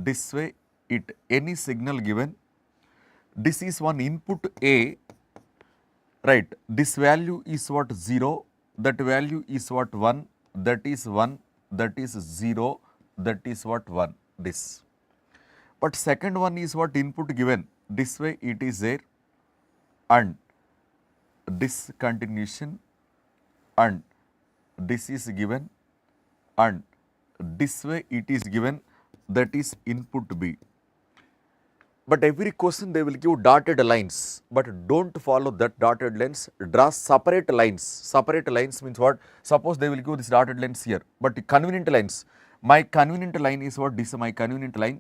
this way it any signal given, this is one input A, right, this value is what 0, that value is what 1, that is 1, that is 0, that is what 1, this. But second one is what input given, this way it is there, and this continuation, and this is given, and this way it is given, that is input B. But every question they will give dotted lines, but don't follow that dotted lines, draw separate lines. Separate lines means what? Suppose they will give this dotted lines here, but convenient lines. My convenient line is what? This is my convenient line.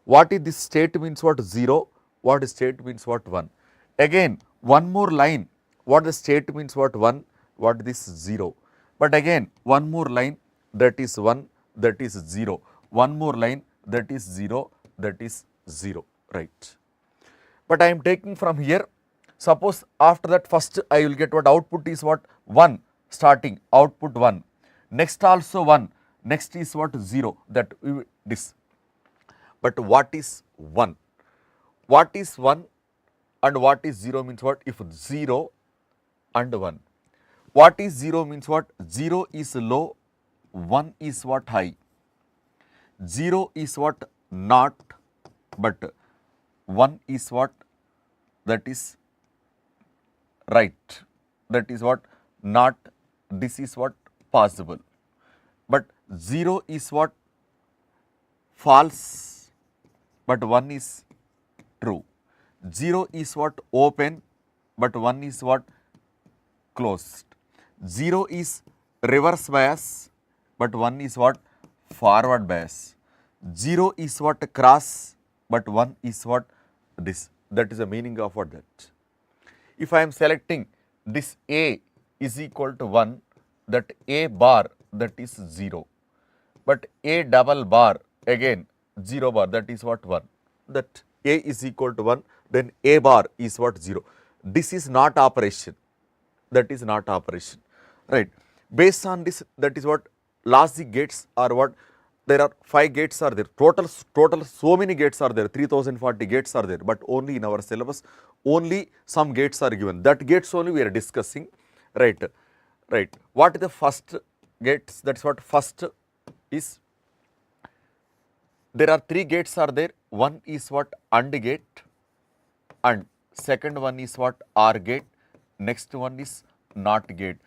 What is this state means what? 0. What is state means what? 1. Again one more line. What the state means what? 1. What this 0. But again one more line, that is 1, that is 0. One more line, that is 0, that is 0, right. But I am taking from here, suppose after that first I will get what output is what 1, starting output 1, next also 1, next is what 0, that this. But what is 1? What is 1 and what is 0 means what? If 0 and 1. What is 0 means what? 0 is low, 1 is what? High. 0 is what? Not, but 1 is what? That is right. That is what? Not, this is what? Possible. But 0 is what? False, but 1 is true. 0 is what? Open, but 1 is what? Closed. 0 is reverse bias, but 1 is what? Forward bias. 0 is what? Cross, but 1 is what? This. That is the meaning of what that. If I am selecting this A is equal to 1, that A bar, that is 0. But A double bar, again 0 bar, that is what? 1. That A is equal to 1, then A bar is what? 0. This is not operation. That is not operation, right. Based on this, that is what logic gates are what? There are 5 gates are there, total so many gates are there, 3040 gates are there, but only in our syllabus only some gates are given, that gates only we are discussing, right, right. What is the first gates? That is what first is, there are 3 gates are there, one is what? AND gate, and second one is what? OR gate, next one is NOT gate.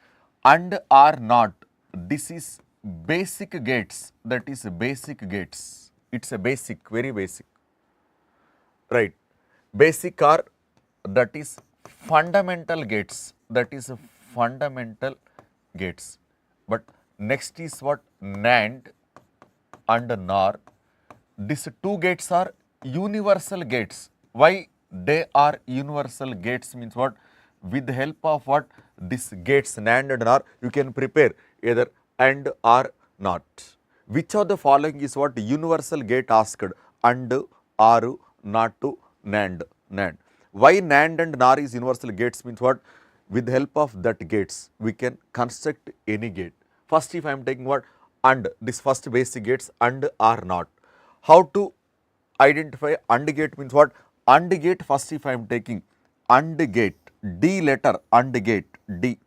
AND or NOT, this is basic gates, that is basic gates. It's a basic, very basic, right? Basic are, that is fundamental gates, that is fundamental gates. But next is what? NAND and NOR. These two gates are universal gates. Why they are universal gates means what? With the help of what? These gates NAND and NOR, you can prepare either AND or NOT. Which of the following is what? Universal gate asked? AND, OR, NOT, NAND, NAND. Why NAND and NOR is universal gates means what? With the help of that gates, we can construct any gate. First, if I am taking what? AND, this first basic gates AND or NOT. How to identify AND gate means what? AND gate, first if I am taking AND gate, D letter, AND gate, D.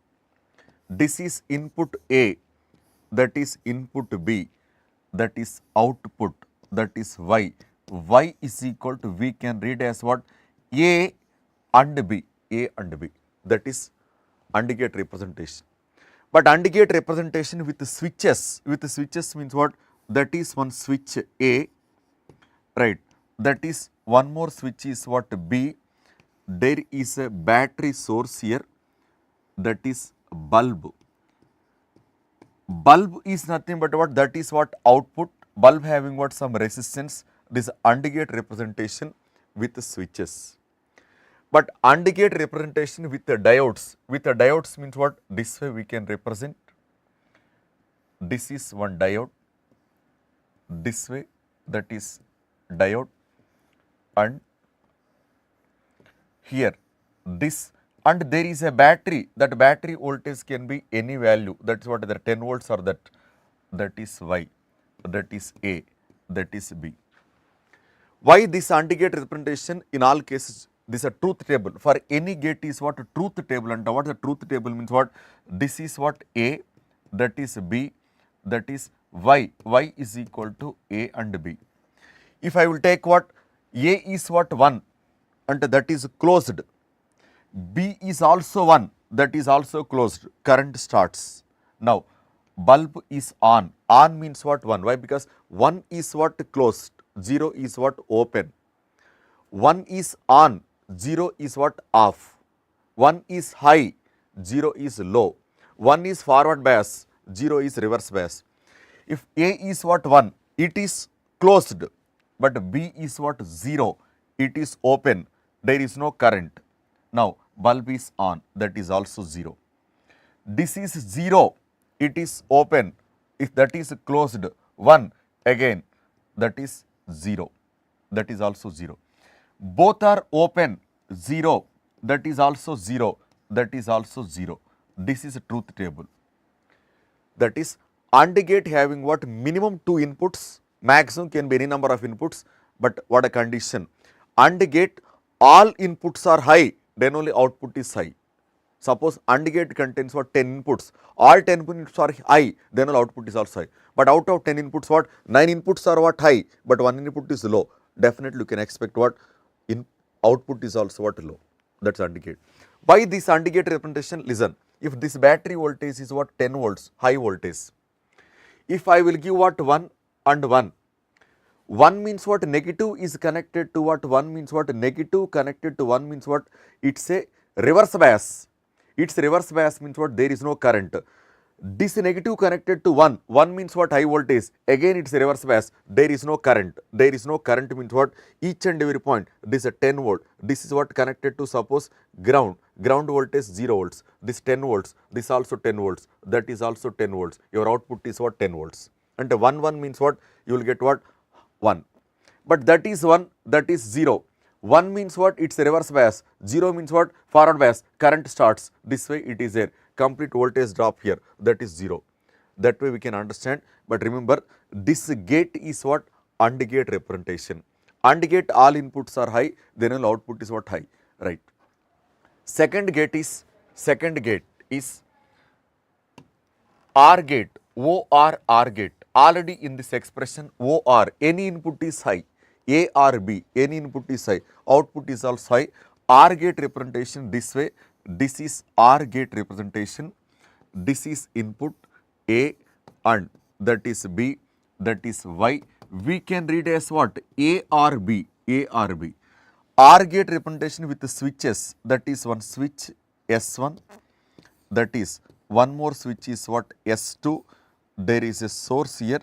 This is input A, that is input B, that is output, that is Y. Y is equal to, we can read as what? A and B, A and B, that is AND gate representation. But AND gate representation with switches means what? That is one switch A, right? That is one more switch is what? B. There is a battery source here, that is bulb. Bulb is nothing but what? That is what? Output. Bulb having what? Some resistance. This AND gate representation with the switches. But AND gate representation with the diodes. With the diodes means what? This way we can represent. This is one diode. This way, that is diode, and here this, and there is a battery. That battery voltage can be any value. That is what? The 10 volts or that. That is Y, that is A, that is B. Why this AND gate representation? In all cases, this is a truth table. For any gate is what? A truth table. And what the truth table means what? This is what? A, that is B, that is Y. Y is equal to A and B. If I will take what? A is what? 1, and that is closed. B is also 1, that is also closed. Current starts. Now, bulb is on. On means what? 1. Why? Because 1 is what? Closed. 0 is what? Open. 1 is on. 0 is what? Off. 1 is high. 0 is low. 1 is forward bias. 0 is reverse bias. If A is what? 1, it is closed. But B is what? 0, it is open. There is no current. Now, bulb is on, that is also 0. This is 0, it is open. If that is closed, 1 again, that is 0, that is also 0. Both are open, 0, that is also 0, that is also 0. This is a truth table. That is AND gate having what? Minimum 2 inputs, maximum can be any number of inputs, but what a condition? AND gate, all inputs are high, then only output is high. Suppose AND gate contains what? 10 inputs, all 10 inputs are high, then all output is also high. But out of 10 inputs what? 9 inputs are what? High, but 1 input is low. Definitely you can expect what? Output is also what? Low. That's AND gate. Why this AND gate representation? Listen, if this battery voltage is what? 10 volts, high voltage. If I will give what? 1 and 1. 1 means what? Negative is connected to what? 1 means what? Negative connected to 1 means what? It's a reverse bias. Its reverse bias means what? There is no current. This negative connected to 1. 1 means what? High voltage. Again it's reverse bias. There is no current. There is no current means what? Each and every point. This is a 10 volt. This is what? Connected to suppose ground. Ground voltage 0 volts. This 10 volts. This also 10 volts. That is also 10 volts. Your output is what? 10 volts. And 1 1 means what? You will get what? 1. But that is 1, that is 0. 1 means what? It's a reverse bias. 0 means what? Forward bias. Current starts. This way it is there. Complete voltage drop here. That is 0. That way we can understand. But remember, this gate is what? AND gate representation. AND gate, all inputs are high, then all output is what? High. Right. Second gate is OR gate. OR gate. Already in this expression OR, any input is high. A or B, any input is high, output is also high. OR gate representation this way, this is OR gate representation, this is input A and that is B, that is Y. We can read as what? A or B, A or B. OR gate representation with the switches, that is one switch S1, that is one more switch is what? S2. There is a source here,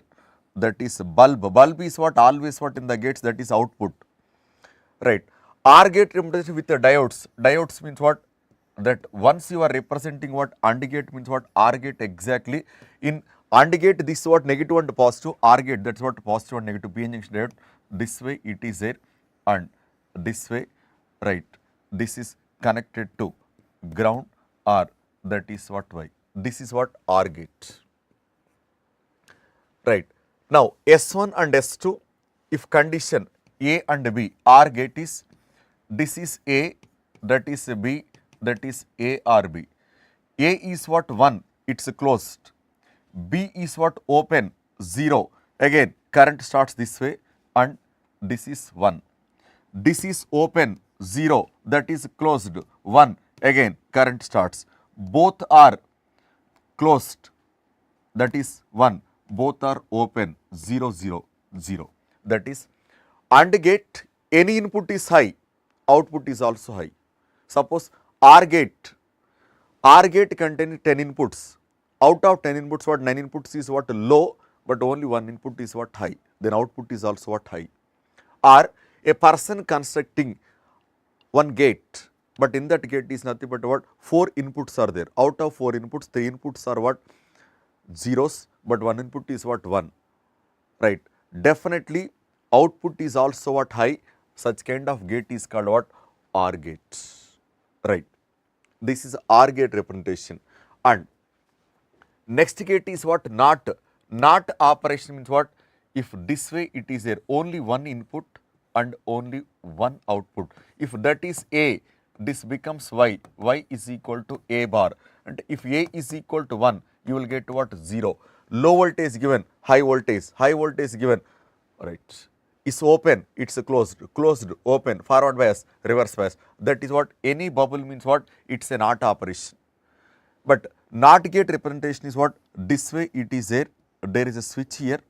that is bulb. Bulb is what? Always what in the gates, that is output, right. OR gate representation with the diodes. Diodes means what? That once you are representing what? AND gate means what? OR gate exactly. In AND gate, this is what? Negative and positive. OR gate, that's what? Positive and negative. PN junction diode. This way it is there, and this way, right. This is connected to ground, or that is what? Y. This is what? OR gate, right. Now S1 and S2, if condition A and B, OR gate is, this is A, that is B, that is A or B. A is what? 1, it is closed. B is what? Open, 0. Again current starts this way, and this is 1. This is open, 0, that is closed, 1. Again current starts. Both are closed, that is 1. Both are open, 0, 0, 0. That is AND gate, any input is high, output is also high. Suppose OR gate containing 10 inputs. Out of 10 inputs, what? 9 inputs is what? Low, but only 1 input is what? High. Then output is also what? High. Or a person constructing one gate, but in that gate is nothing but what? 4 inputs are there. Out of 4 inputs, 3 inputs are what? Zeros, but 1 input is what? 1, right. Definitely output is also what? High. Such kind of gate is called what? OR gate, right. This is OR gate representation. And next gate is what? NOT. NOT operation means what? If this way it is there, only one input and only one output. If that is A, this becomes Y. Y is equal to A bar. And if A is equal to 1, you will get what? 0. Low voltage given, high voltage given, right. Is open, it's closed, open, forward bias, reverse bias. That is what? Any bubble means what? It's a NOT operation. But NOT gate representation is what? This way it is there. There is a switch here,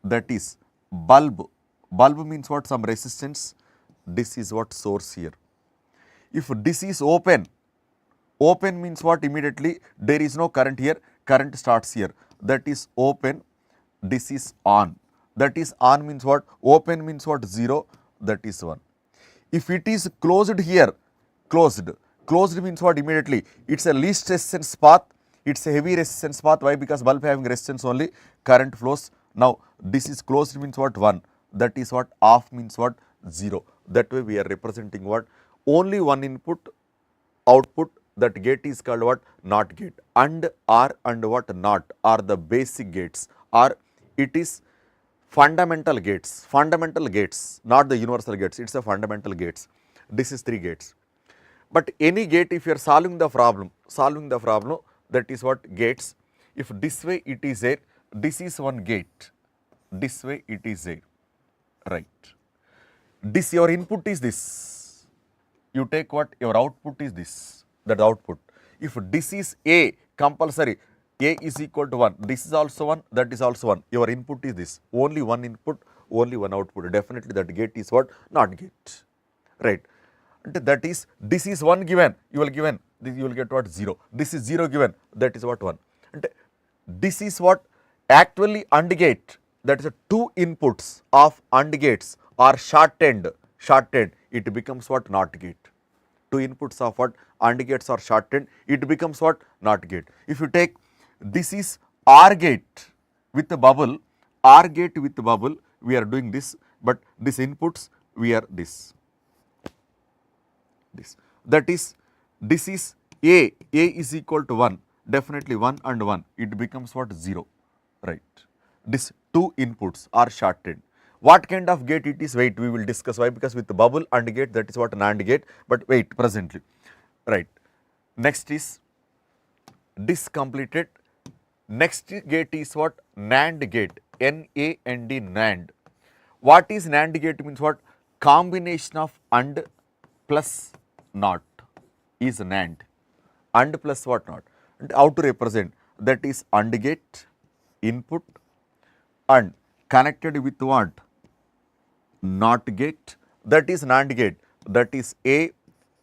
that is bulb. Bulb means what? Some resistance. This is what? Source here. If this is open, open means what? Immediately there is no current here, current starts here. That is open. This is on. That is on means what? Open means what? 0, that is 1. If it is closed here, closed means what? Immediately it's a least resistance path, it's a heavy resistance path. Why? Because bulb having resistance only, current flows. Now this is closed means what? 1, that is what? Off means what? 0. That way we are representing what? Only one input, output. That gate is called what? NOT gate. And OR and what? NOT are the basic gates, or it is fundamental gates, not the universal gates, it's a fundamental gates. This is 3 gates. But any gate, if you are solving the problem, that is what? Gates. If this way it is there, this is one gate, this way it is there, right. This your input is this, you take what? Your output is this, that output. If this is A, compulsory, A is equal to 1, this is also 1, that is also 1, your input is this, only one input, only one output. Definitely that gate is what? NOT gate, right. And that is, this is 1 given, you will get what? 0. This is 0 given, that is what? 1. And this is what? Actually AND gate, that is 2 inputs of AND gates are shortened, it becomes what? NOT gate. 2 inputs of what? AND gates are shortened, it becomes what? NOT gate. If you take, this is OR gate with the bubble, we are doing this, but this inputs, we are this. That is, this is A is equal to 1, definitely 1 and 1, it becomes what? 0, right. This 2 inputs are shorted. What kind of gate it is? Wait, we will discuss. Why? Because with the bubble AND gate, that is what? NAND gate, but wait, presently, right. Next is this completed. Next gate is what? NAND gate, N-A-N-D, NAND. What is NAND gate means what? Combination of AND plus NOT is NAND. AND plus what? NOT. And how to represent? That is AND gate, input, and connected with what? NOT gate, that is NAND gate, that is A,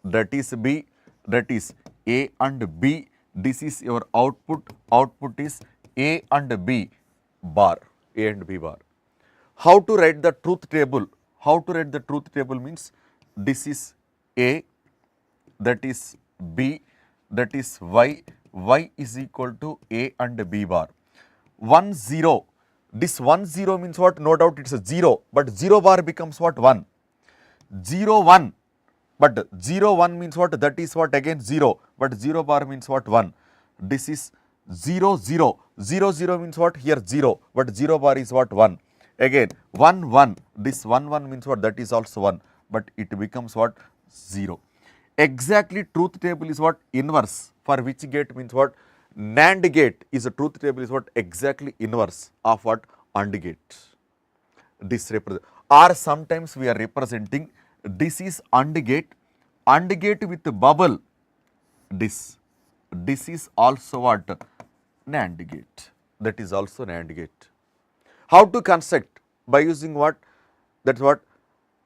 that is B, that is A and B. This is your output, output is A and B bar, A and B bar. How to write the truth table? How to write the truth table means this is A, that is B, that is Y, Y is equal to A and B bar. 1 0, this 1 0 means what? No doubt it is a 0, but 0 bar becomes what? 1. 0 1, but 0 1 means what? That is what? Again 0, but 0 bar means what? 1. This is 0 0, 0 0 means what? Here 0, but 0 bar is what? 1. Again 1 1, this 1 1 means what? That is also 1, but it becomes what? 0. Exactly truth table is what? Inverse. For which gate means what? NAND gate is a truth table is what? Exactly inverse of what? AND gate. This represent, or sometimes we are representing this is AND gate with bubble, this is also what? NAND gate, that is also NAND gate. How to construct? By using what? That is what?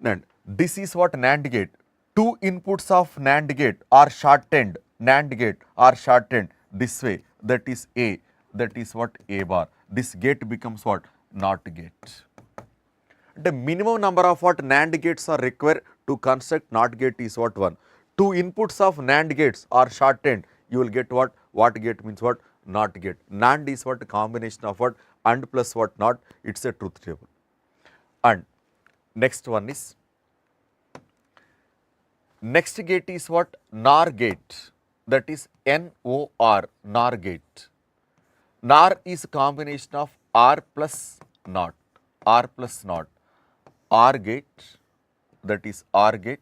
NAND. This is what? NAND gate. Two inputs of NAND gate are shortened, NAND gate are shortened this way, that is A, that is what? A bar. This gate becomes what? NOT gate. The minimum number of what? NAND gates are required to construct NOT gate is what? 1. Two inputs of NAND gates are shortened, you will get what? What gate means what? NOT gate. NAND is what? Combination of what? AND plus what? NOT, it is a truth table. And next one is, next gate is what? NOR gate, that is NOR, NOR gate. NOR is a combination of R plus NOT, R plus NOT. OR gate, that is OR gate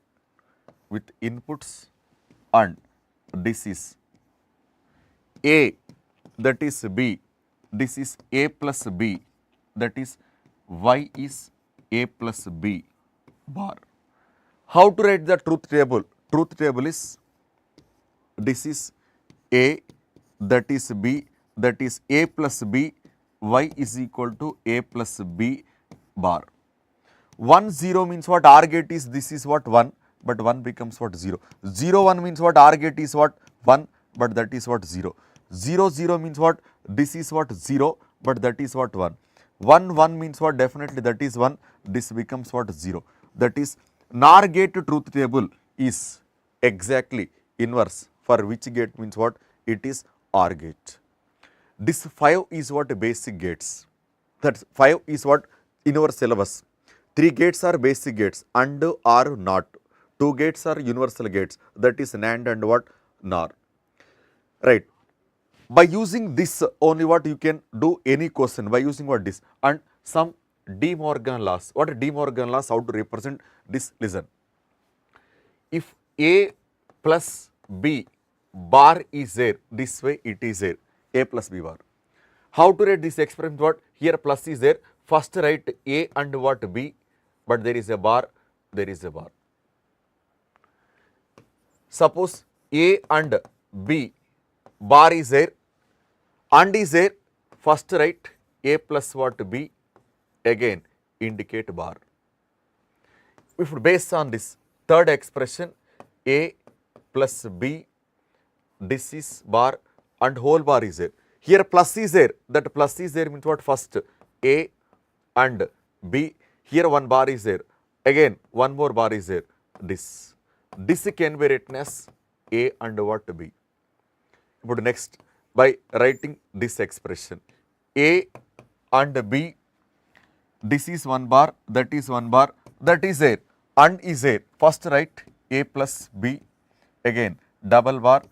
with inputs, and this is A, that is B, this is A plus B, that is Y is A plus B bar. How to write the truth table? Truth table is, this is A, that is B, that is A plus B, Y is equal to A plus B bar. 1 0 means what? OR gate is, this is what? 1, but 1 becomes what? 0. 0 1 means what? OR gate is what? 1, but that is what? 0. 0 0 means what? This is what? 0, but that is what? 1. 1 1 means what? Definitely that is 1, this becomes what? 0. That is NOR gate truth table is exactly inverse for which gate means what? It is OR gate. This 5 is what? Basic gates. That 5 is what? In our syllabus. 3 gates are basic gates, AND or NOT. 2 gates are universal gates, that is NAND and what? NOR. Right. By using this only what you can do any question, by using what? This and some De Morgan laws. What are De Morgan laws? How to represent this? Listen. If A plus B bar is there, this way it is there, A plus B bar. How to write this experiment? What? Here plus is there, first write A and what? B, but there is a bar, there is a bar. Suppose A and B bar is there, and is there, first write A plus what? B, again indicate bar. If based on this third expression, A plus B, this is bar and whole bar is there. Here plus is there, that plus is there means what? First A and B, here one bar is there, again one more bar is there, this can be written as A and what? B. But next, by writing this expression, A and B, this is one bar, that is one bar, that is there, and is there, first write A plus B, again double bar,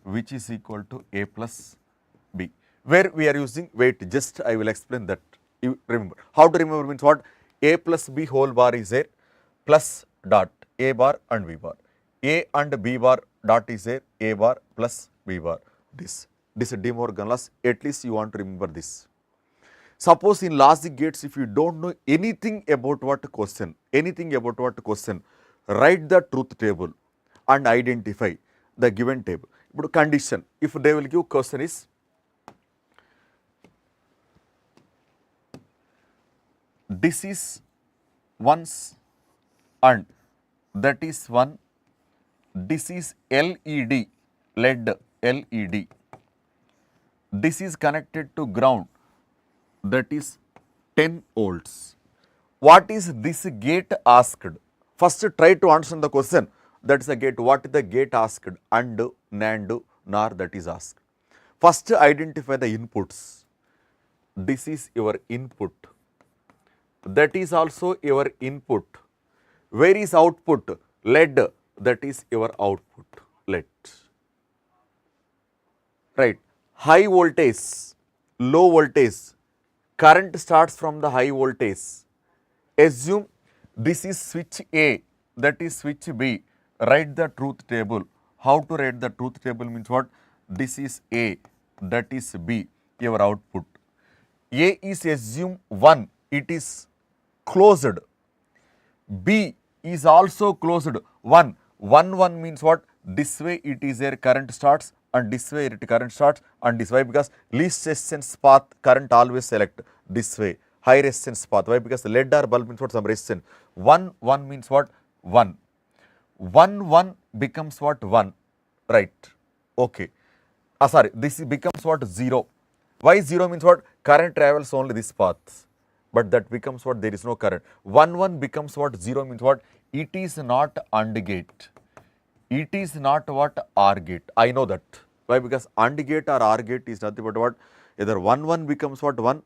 which is equal to A plus B. Where we are using weight, just I will explain that. You remember. How to remember means what? A plus B whole bar is there, plus dot A bar and B bar. A and B bar dot is there, A bar plus B bar. This is De Morgan laws, at least you want to remember this. Suppose in logic gates, if you don't know anything about what question, write the truth table and identify the given table. But condition, if they will give question is, this is ones and that is 1, this is LED, LED, LED. This is connected to ground, that is 10 volts. What is this gate asked? First try to understand the question, that is the gate. What is the gate asked? AND, NAND, NOR, that is asked. First identify the inputs. This is your input. That is also your input. Where is output? LED, that is your output, LED. Right. High voltage, low voltage, current starts from the high voltage. Assume this is switch A, that is switch B. Write the truth table. How to write the truth table means what? This is A, that is B, your output. A is assume 1, it is closed. B is also closed 1. 1, 1 means what? This way it is there current starts and this way it current starts and this way, because least resistance path current always select this way. High resistance path. Why? Because the lead or bulb means what? Some resistance. 1, 1 means what? 1. 1, 1 becomes what? 1. Right. Okay. Sorry, this becomes what? 0. Why 0 means what? Current travels only this path. But that becomes what? There is no current. 1, 1 becomes what? 0 means what? It is not AND gate. It is not what? OR gate. I know that. Why? Because AND gate or OR gate is nothing but what? Either 1, 1 becomes what? 1.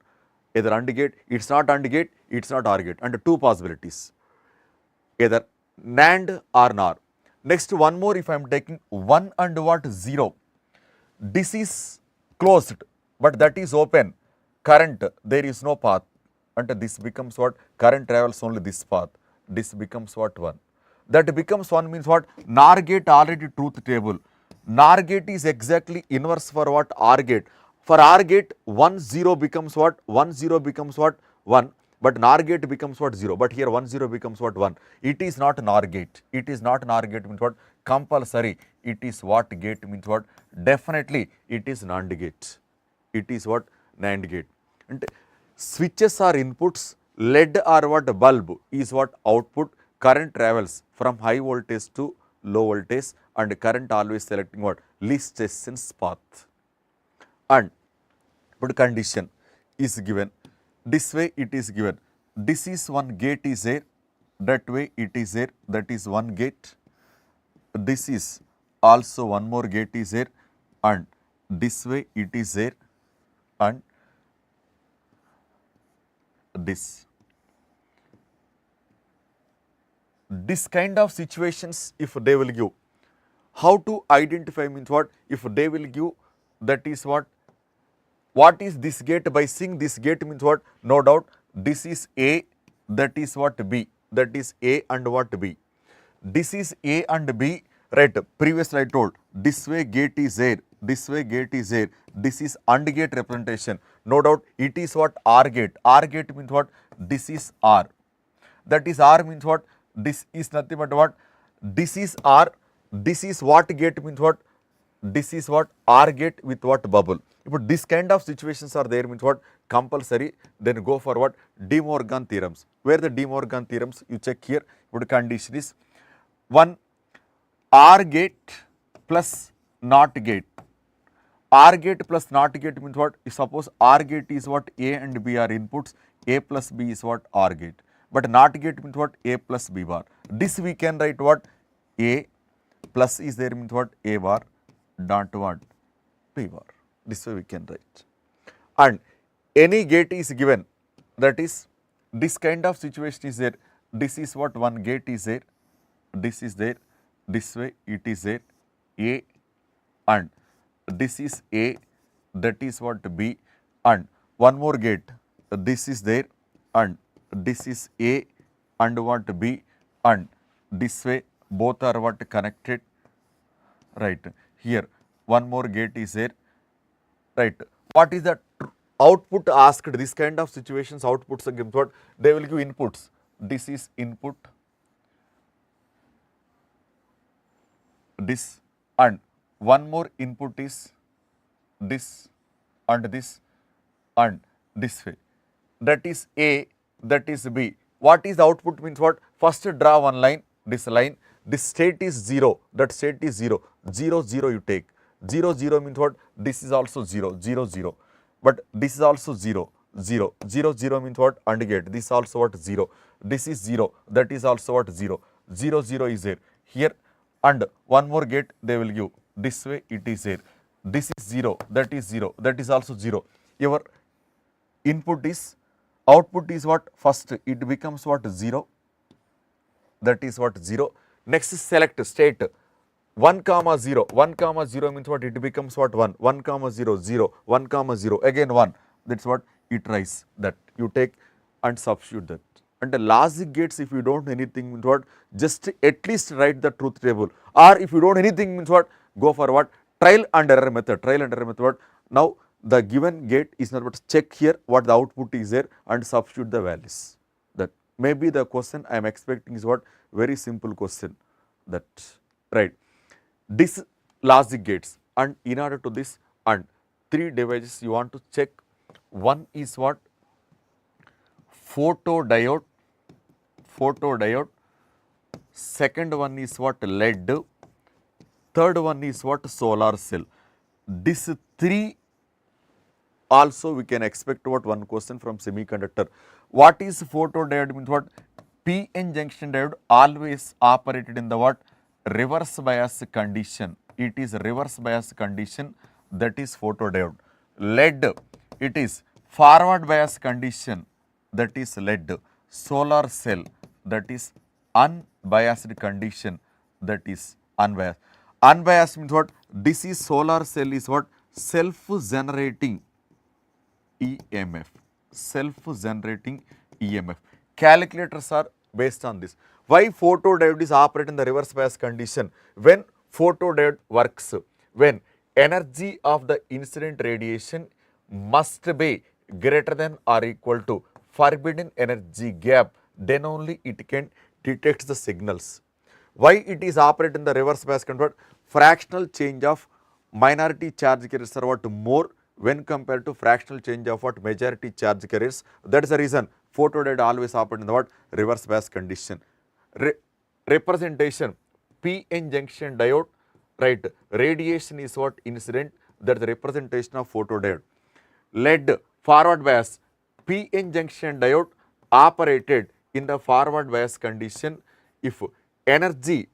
Either AND gate, it's not AND gate, it's not OR gate. And two possibilities. Either NAND or NOR. Next one more, if I am taking 1 and what? 0. This is closed, but that is open. Current, there is no path. And this becomes what? Current travels only this path. This becomes what? 1. That becomes 1 means what? NOR gate already truth table. NOR gate is exactly inverse for what? OR gate. For OR gate, 1, 0 becomes what? 1, 0 becomes what? 1. But NOR gate becomes what? 0. But here 1, 0 becomes what? 1. It is not NOR gate. It is not NOR gate means what? Compulsory. It is what gate means what? Definitely it is NAND gate. It is what? NAND gate. And switches are inputs, LED or what? Bulb is what? Output. Current travels from high voltage to low voltage and current always selecting what? Least resistance path. And put condition is given. This way it is given. This is one gate is there. That way it is there. That is one gate. This is also one more gate is there. And this way it is there. And this. This kind of situations, if they will give, how to identify means what? If they will give, that is what? What is this gate? By seeing this gate means what? No doubt this is A, that is what? B. That is A and what? B. This is A and B, right? Previously I told, this way gate is there, this way gate is there. This is AND gate representation. No doubt it is what? OR gate. OR gate means what? This is R. That is R means what? This is nothing but what? This is R. This is what gate means what? This is what? OR gate with what? Bubble. If this kind of situations are there means what? Compulsory. Then go for what? De Morgan theorems. Where the De Morgan theorems? You check here. What condition is? 1 OR gate plus NOT gate. OR gate plus NOT gate means what? If suppose OR gate is what? A and B are inputs. A plus B is what? OR gate. But NOT gate means what? A plus B bar. This we can write what? A plus is there means what? A bar dot what? B bar. This way we can write. And any gate is given, that is this kind of situation is there. This is what? One gate is there. This is there. This way it is there. A and this is A, that is what? B, and one more gate. This is there and this is A and what? B, and this way both are what? Connected, right? Here one more gate is there, right? What is the output asked? This kind of situations outputs are given what? They will give inputs. This is input, this, and one more input is this and this and this way. That is A, that is B. What is the output means what? First draw one line, this state is 0, that state is 0, 0, 0 you take. 0, 0 means what? This is also 0, 0, 0. But this is also 0, 0, 0, 0 means what? AND gate. This is also what? 0. This is 0, that is also what? 0, 0, 0 is there. Here and one more gate they will give. This way it is there. This is 0, that is 0, that is also 0. Your input is, output is what? First it becomes what? 0, that is what? 0. Next is select state 1 comma 0, 1 comma 0 means what? It becomes what? 1, 1 comma 0, 0, 1 comma 0, again 1, that is what? It rise, that you take and substitute that. And the logic gates, if you don't know anything means what? Just at least write the truth table, or if you don't know anything means what? Go for what? Trial and error method, trial and error method. Now the given gate is not what? Check here what the output is there and substitute the values. That maybe the question I am expecting is what? Very simple question, that right. This logic gates, and in order to this, and 3 devices you want to check. One is what? Photodiode, second one is what? LED, third one is what? Solar cell. This 3 also we can expect what? One question from semiconductor. What is photodiode means what? PN junction diode always operated in the what? Reverse bias condition. It is reverse bias condition, that is photodiode. LED, it is forward bias condition, that is LED. Solar cell, that is unbiased condition, that is unbiased. Unbiased means what? This is solar cell is what? Self-generating EMF, self-generating EMF. Calculators are based on this. Why photodiode is operating in the reverse bias condition? When photodiode works, when energy of the incident radiation must be greater than or equal to forbidden energy gap, then only it can detect the signals. Why it is operating in the reverse bias condition? Fractional change of minority charge carriers are what? More when compared to fractional change of what? Majority charge carriers. That is the reason photodiode always operate in the what? Reverse bias condition. Representation, PN junction diode, right? Radiation is what? Incident, that is the representation of photodiode. LED, forward bias, PN junction diode operated in the forward bias condition. If energy,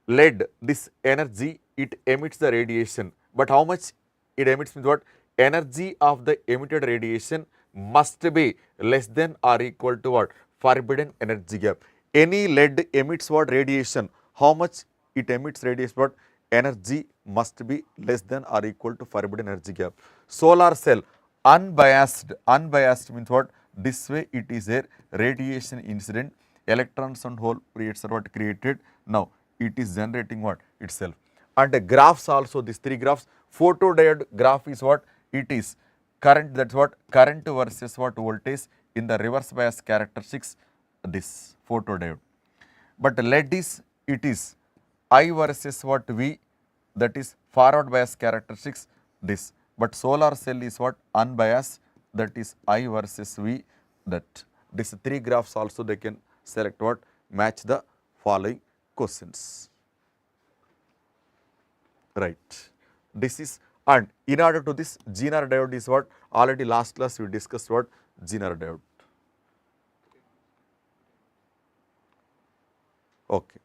LED, this energy, it emits the radiation, but how much it emits means what? Energy of the emitted radiation must be less than or equal to what? Forbidden energy gap. Any LED emits what? Radiation. How much it emits radiation? What? Energy must be less than or equal to forbidden energy gap. Solar cell, unbiased. Unbiased means what? This way it is a radiation incident. Electrons and hole periods are what? Created. Now it is generating what? Itself. And the graphs also, these 3 graphs. Photodiode graph is what? It is current, that's what? Current versus what? Voltage in the reverse bias characteristics, this photodiode. But LED is, it is I versus what? V, that is forward bias characteristics, this. But solar cell is what? Unbiased, that is I versus V, that. These 3 graphs also they can select what? Match the following questions. Right. This is, and in order to this, Zener diode is what? Already last class we discussed what? Zener diode. Okay.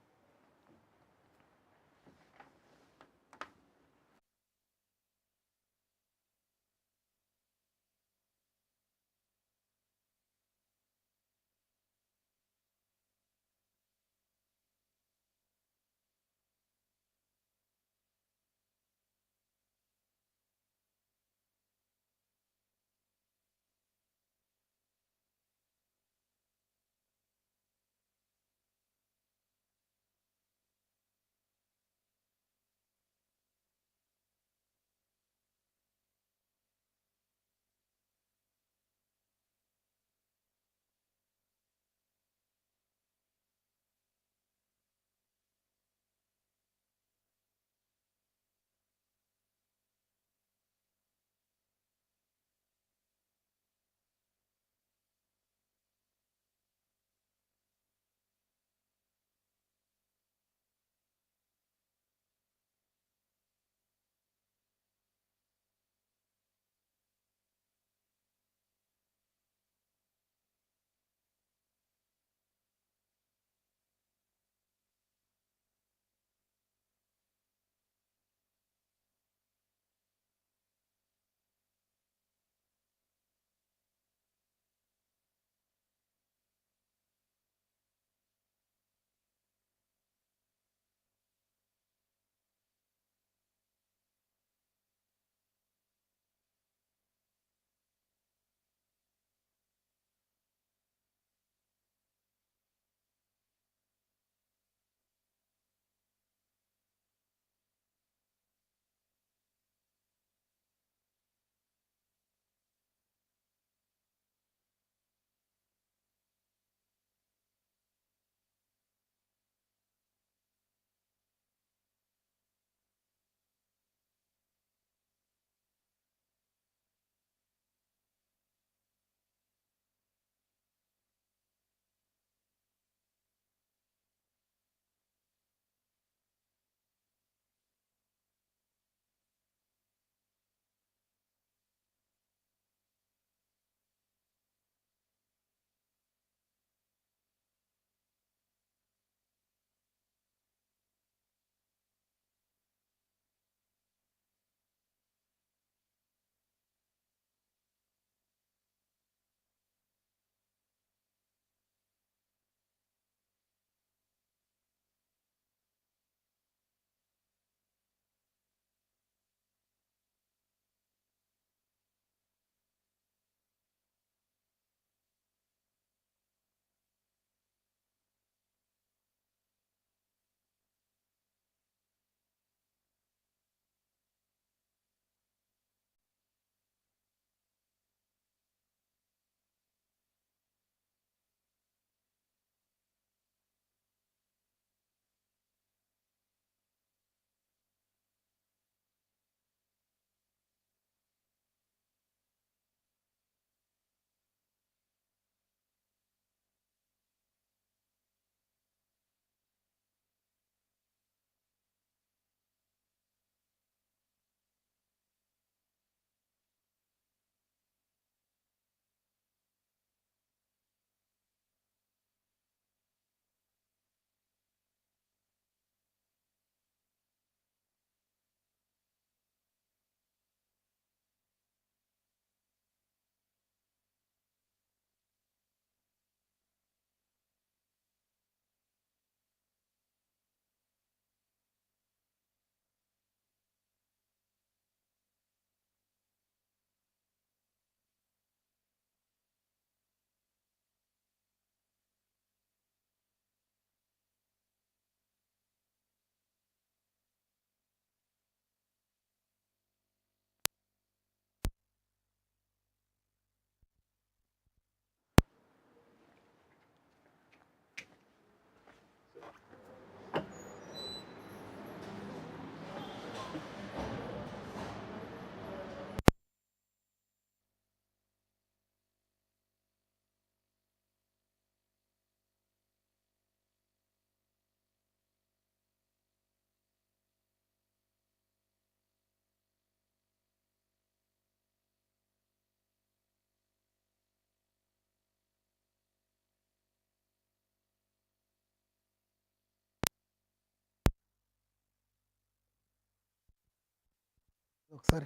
Sorry.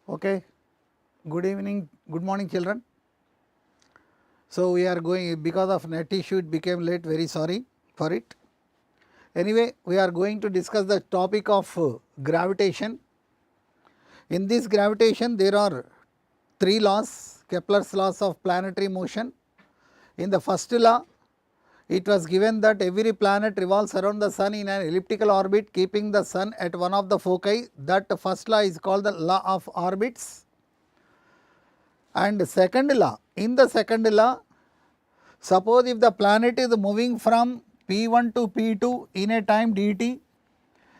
Okay. Good evening, good morning children. So, we are going, because of net issue it became late, very sorry for it. Anyway, we are going to discuss the topic of gravitation. In this gravitation there are 3 laws, Kepler's laws of planetary motion. In the first law, it was given that every planet revolves around the sun in an elliptical orbit, keeping the sun at one of the foci. That first law is called the law of orbits. And second law, in the second law, suppose if the planet is moving from P1 to P2 in a time dt,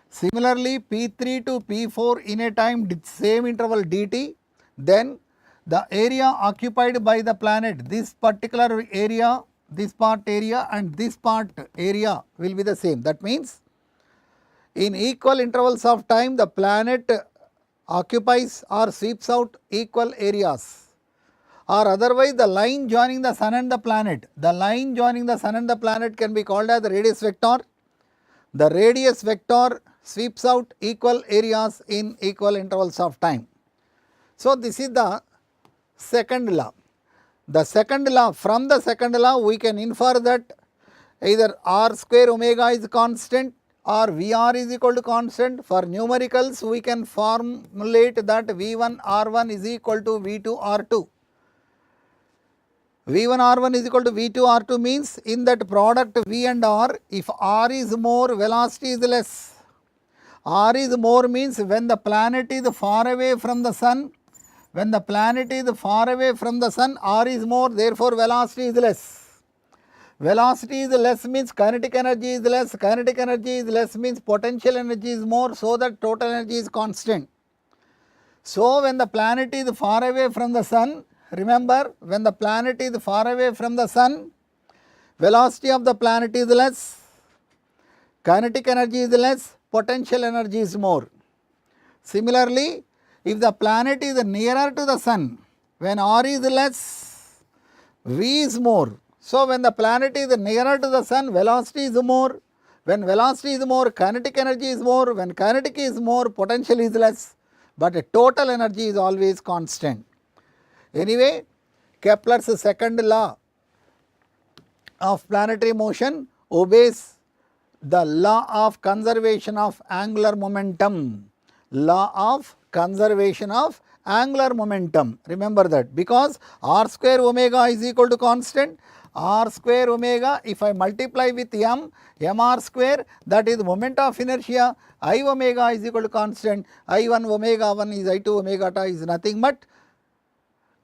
similarly P3 to P4 in a time same interval dt, then the area occupied by the planet, this particular area, this part area and this part area will be the same. That means, in equal intervals of time the planet occupies or sweeps out equal areas, or otherwise the line joining the sun and the planet, the line joining the sun and the planet can be called as the radius vector. The radius vector sweeps out equal areas in equal intervals of time. So, this is the second law. The second law, from the second law we can infer that either r square omega is constant or Vr is equal to constant. For numericals we can formulate that V1 R1 is equal to V2 R2. V1 R1 is equal to V2 R2 means in that product V and R, if R is more, velocity is less. R is more means when the planet is far away from the sun, when the planet is far away from the sun, R is more, therefore velocity is less. Velocity is less means kinetic energy is less, kinetic energy is less means potential energy is more, so that total energy is constant. So, when the planet is far away from the sun, remember, when the planet is far away from the sun, velocity of the planet is less, kinetic energy is less, potential energy is more. Similarly, if the planet is nearer to the sun, when R is less, V is more. So, when the planet is nearer to the sun, velocity is more. When velocity is more, kinetic energy is more. When kinetic is more, potential is less, but total energy is always constant. Anyway, Kepler's second law of planetary motion obeys the law of conservation of angular momentum. Law of conservation of angular momentum. Remember that, because r square omega is equal to constant, r square omega if I multiply with m, mr square, that is moment of inertia, I omega is equal to constant, I1 omega 1 is I2 omega ta is nothing but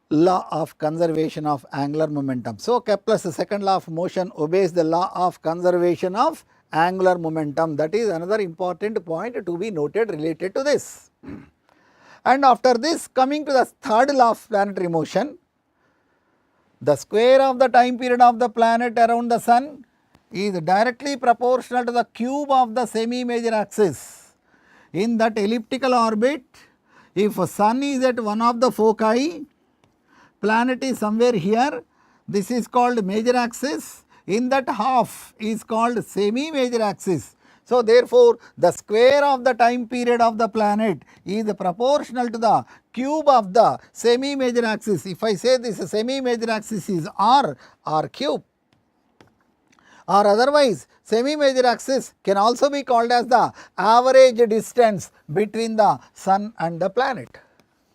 law of conservation of angular momentum. So, Kepler's second law of motion obeys the law of conservation of angular momentum. That is another important point to be noted related to this. And after this, coming to the third law of planetary motion, the square of the time period of the planet around the sun is directly proportional to the cube of the semi-major axis. In that elliptical orbit, if sun is at one of the foci, planet is somewhere here, this is called major axis, in that half is called semi-major axis. So, therefore, the square of the time period of the planet is proportional to the cube of the semi-major axis. If I say this semi-major axis is r cube, or otherwise semi-major axis can also be called as the average distance between the sun and the planet.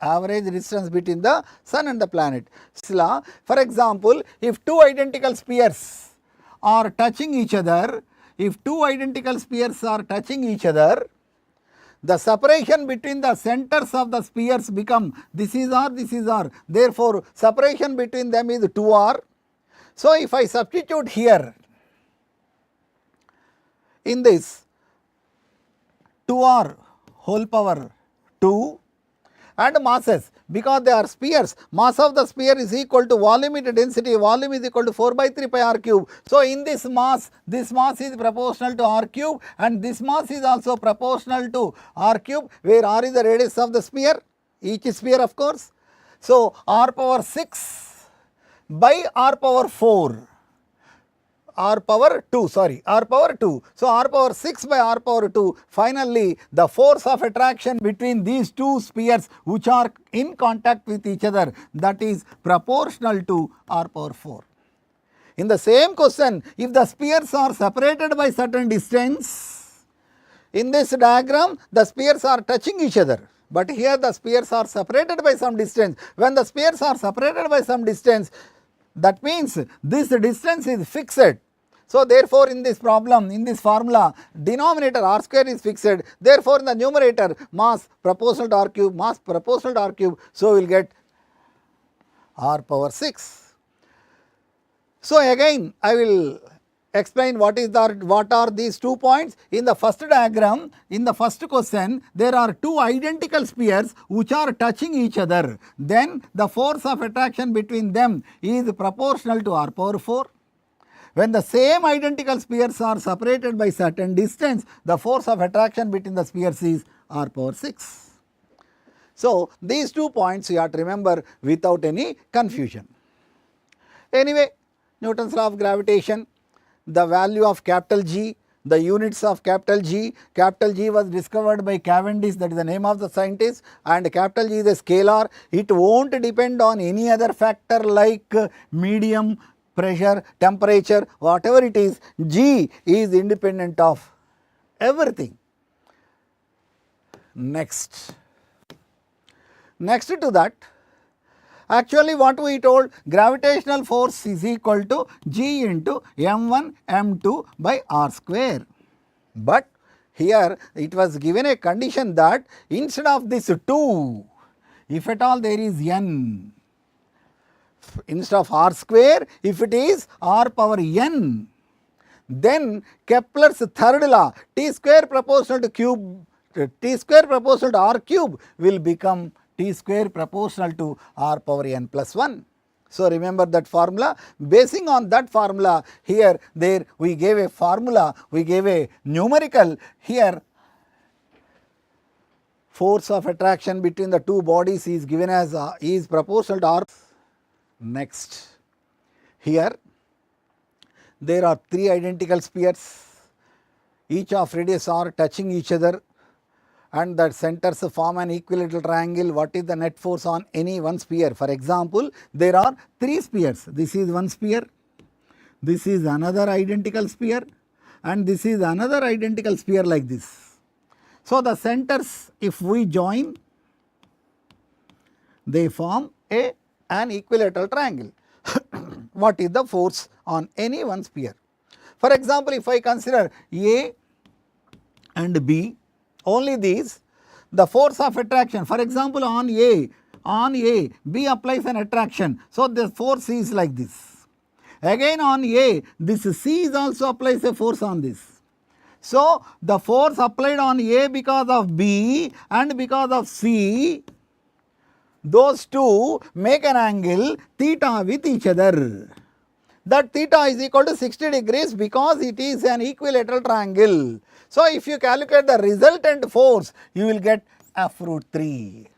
Average distance between the sun and the planet. For example, if two identical spheres are touching each other, if two identical spheres are touching each other, the separation between the centers of the spheres become this is r, this is r. Therefore, separation between them is 2r. So, if I substitute here in this 2r whole power 2 and masses, because they are spheres, mass of the sphere is equal to volume into density, volume is equal to 4 by 3 pi r cube. So, in this mass is proportional to r cube and this mass is also proportional to r cube, where r is the radius of the sphere, each sphere of course. So, r power 6 by r power 4. r power 2, sorry, r power 2. So, r power 6 by r power 2. Finally, the force of attraction between these two spheres which are in contact with each other, that is proportional to r power 4. In the same question, if the spheres are separated by certain distance, in this diagram the spheres are touching each other, but here the spheres are separated by some distance. When the spheres are separated by some distance, that means this distance is fixed. So, therefore, in this problem, in this formula, denominator r square is fixed. Therefore, in the numerator, mass proportional to r cube, mass proportional to r cube. So, we will get r power 6. So, again I will explain what are these 2 points. In the first diagram, in the first question, there are two identical spheres which are touching each other. Then the force of attraction between them is proportional to r power 4. When the same identical spheres are separated by certain distance, the force of attraction between the spheres is r power 6. So, these 2 points you have to remember without any confusion. Anyway, Newton's law of gravitation, the value of capital G, the units of capital G was discovered by Cavendish, that is the name of the scientist, and capital G is a scalar. It won't depend on any other factor like medium, pressure, temperature, whatever it is. G is independent of everything. Next to that, actually what we told, gravitational force is equal to G into m1 m2 by r square. But here it was given a condition that instead of this 2, if at all there is n, instead of r square, if it is r power n, then Kepler's third law, T square proportional to r cube will become T square proportional to r power n plus 1. So, remember that formula. Basing on that formula, here we gave a formula, we gave a numerical. Here force of attraction between the two bodies is given as is proportional to r. Next, here there are 3 identical spheres, each of radius r touching each other, and the centers form an equilateral triangle. What is the net force on any one sphere? For example, there are 3 spheres. This is one sphere, this is another identical sphere, and this is another identical sphere like this. So, the centers, if we join, they form an equilateral triangle. What is the force on any one sphere? For example, if I consider A and B, only these, the force of attraction, for example, on A, B applies an attraction. So, the force is like this. Again on A, this C is also applies a force on this. So, the force applied on A because of B and because of C, those two make an angle theta with each other. That theta is equal to 60 degrees because it is an equilateral triangle. So, if you calculate the resultant force, you will get F root 3.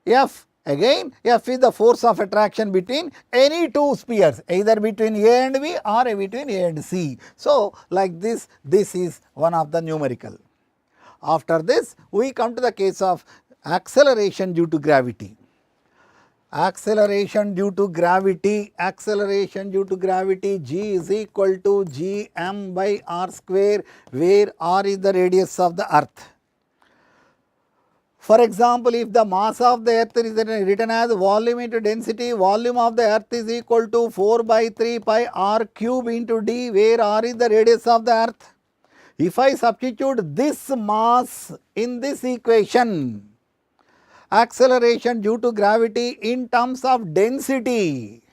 F, again, F is the force of attraction between any two spheres, either between A and B or between A and C. So, like this is one of the numerical. After this, we come to the case of acceleration due to gravity. Acceleration due to gravity, G is equal to Gm by r square, where r is the radius of the earth. For example, if the mass of the earth is written as volume into density, volume of the earth is equal to 4 by 3 pi r cube into d, where r is the radius of the earth. If I substitute this mass in this equation, acceleration due to gravity in terms of density,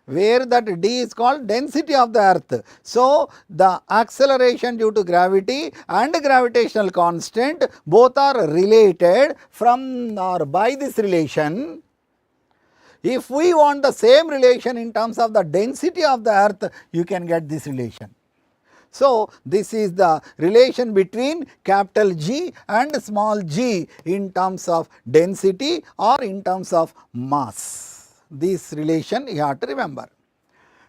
where that d is called density of the earth. So, the acceleration due to gravity and gravitational constant both are related from or by this relation. If we want the same relation in terms of the density of the earth, you can get this relation. So, this is the relation between capital G and small g in terms of density or in terms of mass. This relation you have to remember.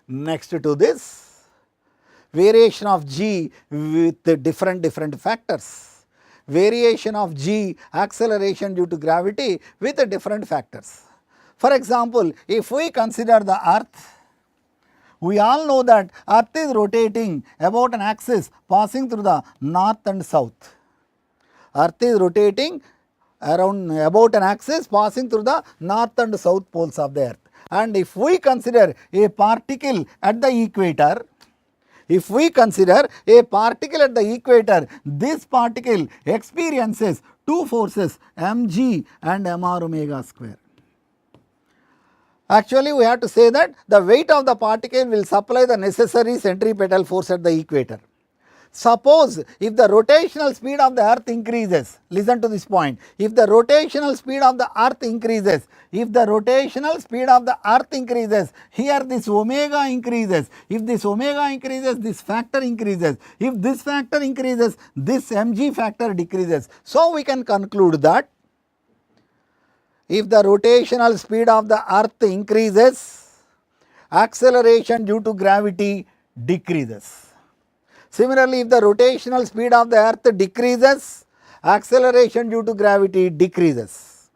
Next to this, variation of g with different factors. Variation of g, acceleration due to gravity with different factors. For example, if we consider the earth, we all know that earth is rotating about an axis passing through the north and south. Earth is rotating about an axis passing through the north and south poles of the earth. And if we consider a particle at the equator, this particle experiences two forces mg and mr omega square. Actually, we have to say that the weight of the particle will supply the necessary centripetal force at the equator. Suppose if the rotational speed of the earth increases, listen to this point, if the rotational speed of the earth increases, here this omega increases, if this omega increases, this factor increases, if this factor increases, this mg factor decreases. So, we can conclude that if the rotational speed of the earth increases, acceleration due to gravity decreases. Similarly, if the rotational speed of the earth decreases, acceleration due to gravity decreases.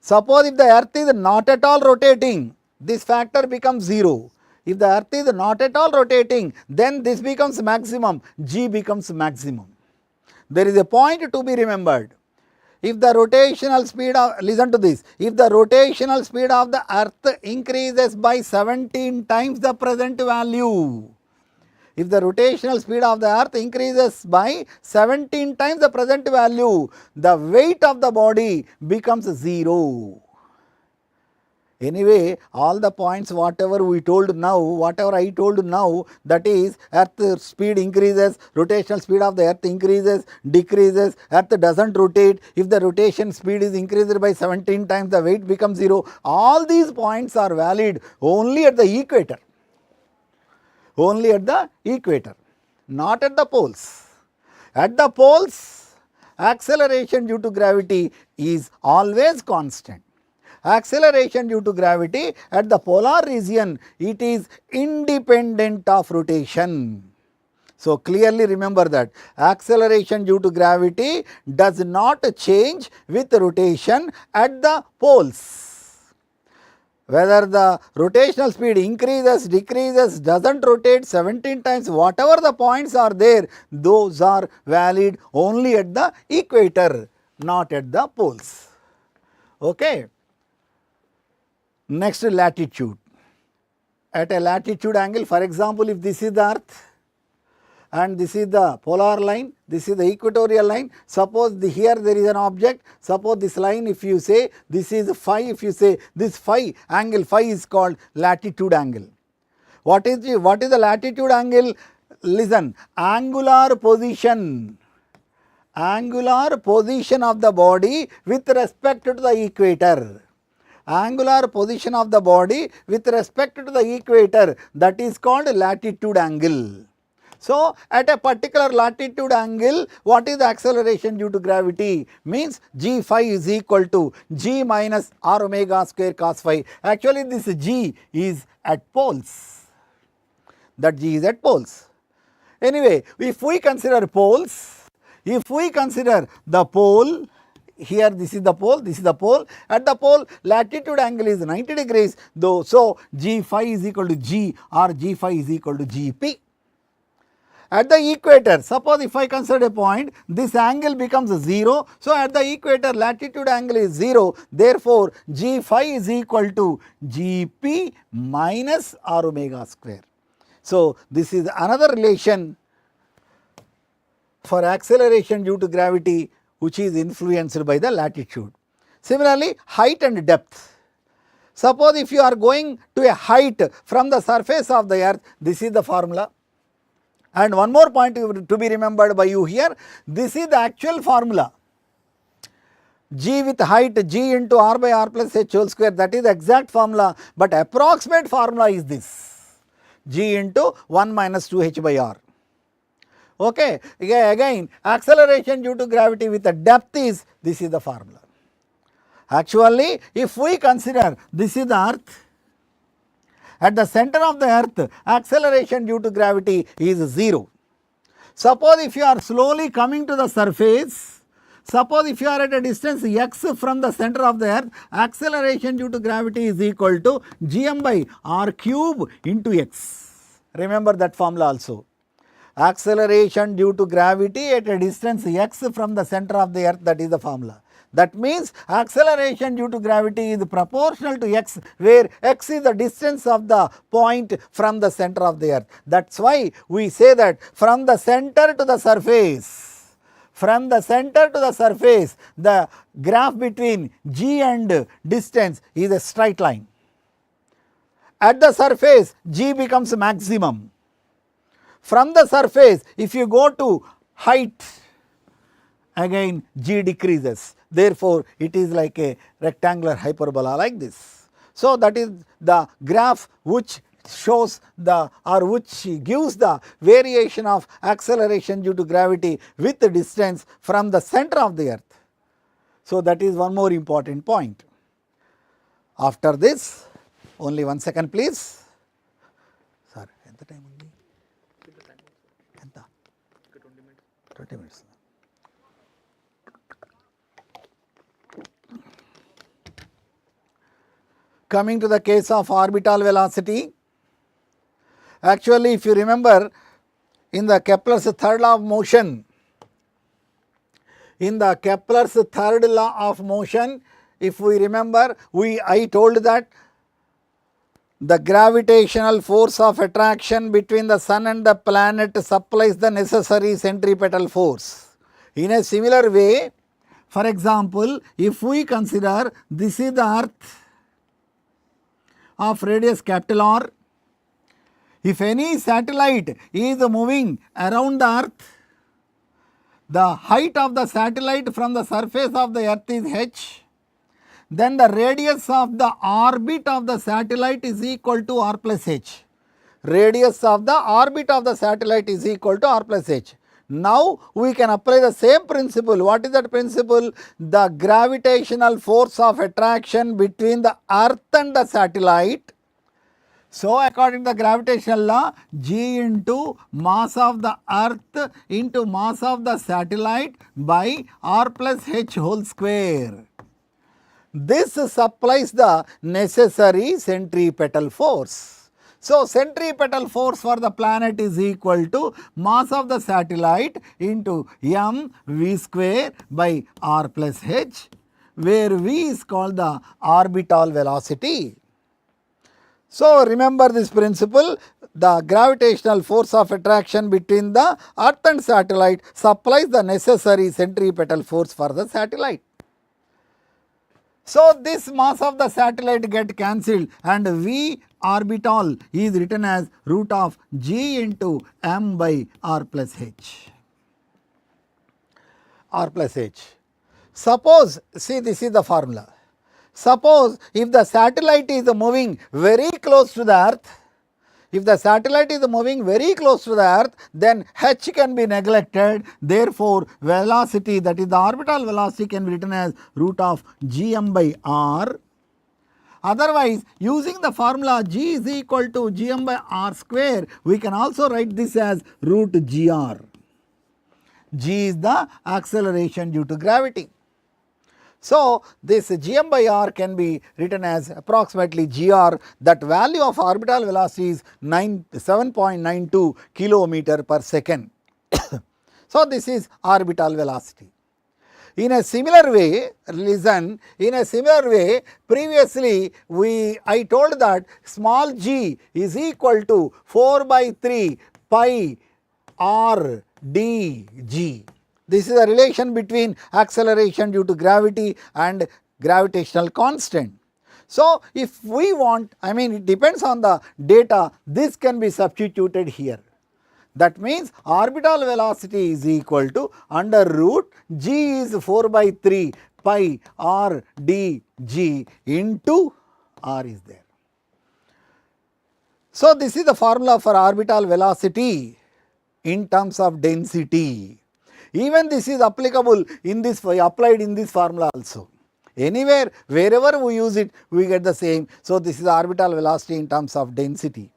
Suppose if the earth is not at all rotating, this factor becomes 0. If the earth is not at all rotating, then this becomes maximum, g becomes maximum. There is a point to be remembered. If the rotational speed of, listen to this, if the rotational speed of the earth increases by 17 times the present value, if the rotational speed of the earth increases by 17 times the present value, the weight of the body becomes 0. Anyway, all the points whatever I told now, that is earth speed increases, rotational speed of the earth increases, decreases, earth does not rotate, if the rotation speed is increased by 17 times the weight becomes 0. All these points are valid only at the equator. Not at the poles. At the poles, acceleration due to gravity is always constant. Acceleration due to gravity at the polar region, it is independent of rotation. So, clearly remember that acceleration due to gravity does not change with rotation at the poles. Whether the rotational speed increases, decreases, does not rotate 17 times, whatever the points are there, those are valid only at the equator, not at the poles. Okay. Next, latitude. At a latitude angle, for example, if this is the earth and this is the polar line, this is the equatorial line, suppose here there is an object, suppose this line, if you say this is phi, if you say this phi, angle phi is called latitude angle. What is the latitude angle? Listen, angular position of the body with respect to the equator. Angular position of the body with respect to the equator, that is called latitude angle. So, at a particular latitude angle, what is the acceleration due to gravity? Means g phi is equal to g minus r omega square cos phi. Actually, this g is at poles. That g is at poles. Anyway, if we consider poles, if we consider the pole, here this is the pole, this is the pole. At the pole, latitude angle is 90 degrees, though. So, g phi is equal to g or g phi is equal to gp. At the equator, suppose if I consider a point, this angle becomes 0. So, at the equator, latitude angle is 0. Therefore, g phi is equal to gp minus r omega square. So, this is another relation for acceleration due to gravity, which is influenced by the latitude. Similarly, height and depth. Suppose if you are going to a height from the surface of the earth, this is the formula. And one more point to be remembered by you here, this is the actual formula. G with height, g into r by r plus h whole square, that is the exact formula, but approximate formula is this, g into 1 minus 2h by r. Okay. Again, acceleration due to gravity with the depth is, this is the formula. Actually, if we consider this is the earth At the center of the earth, acceleration due to gravity is 0. Suppose if you are slowly coming to the surface, suppose if you are at a distance x from the center of the earth, acceleration due to gravity is equal to gm by r cube into x. Remember that formula also. Acceleration due to gravity at a distance x from the center of the earth, that is the formula. That means acceleration due to gravity is proportional to x, where x is the distance of the point from the center of the earth. That is why we say that from the center to the surface, the graph between g and distance is a straight line. At the surface, g becomes maximum. From the surface, if you go to height, again g decreases. Therefore, it is like a rectangular hyperbola like this. So, that is the graph which shows the or which gives the variation of acceleration due to gravity with the distance from the center of the earth. So, that is one more important point. After this, only 1 second please. Sir, at the time only? 20 minutes. Coming to the case of orbital velocity, actually if you remember in the Kepler's third law of motion, if we remember, I told that the gravitational force of attraction between the sun and the planet supplies the necessary centripetal force. In a similar way, for example, if we consider this is the earth of radius capital R, if any satellite is moving around the earth, the height of the satellite from the surface of the earth is h, then the radius of the orbit of the satellite is equal to r plus h. Radius of the orbit of the satellite is equal to r plus h. Now, we can apply the same principle. What is that principle? The gravitational force of attraction between the earth and the satellite. So, according to the gravitational law, g into mass of the earth into mass of the satellite by r plus h whole square. This supplies the necessary centripetal force. So, centripetal force for the planet is equal to mass of the satellite into m v square by r plus h, where v is called the orbital velocity. So, remember this principle, the gravitational force of attraction between the earth and satellite supplies the necessary centripetal force for the satellite. So, this mass of the satellite get cancelled and v orbital is written as root of g into m by r plus h. R plus h. Suppose, see this is the formula. Suppose if the satellite is moving very close to the earth, then h can be neglected. Therefore, velocity, that is the orbital velocity, can be written as root of gm by r. Otherwise, using the formula g is equal to gm by r square, we can also write this as root gr. G is the acceleration due to gravity. So, this gm by r can be written as approximately gr. That value of orbital velocity is 7.92 kilometer per second. So, this is orbital velocity. In a similar way, listen, previously I told that small g is equal to 4 by 3 pi r dg. This is a relation between acceleration due to gravity and gravitational constant. So, if we want, it depends on the data, this can be substituted here. That means orbital velocity is equal to under root g is 4 by 3 pi r dg into r is there. So, this is the formula for orbital velocity in terms of density. Even this is applicable in this, applied in this formula also. Anywhere, wherever we use it, we get the same. So, this is orbital velocity in terms of density.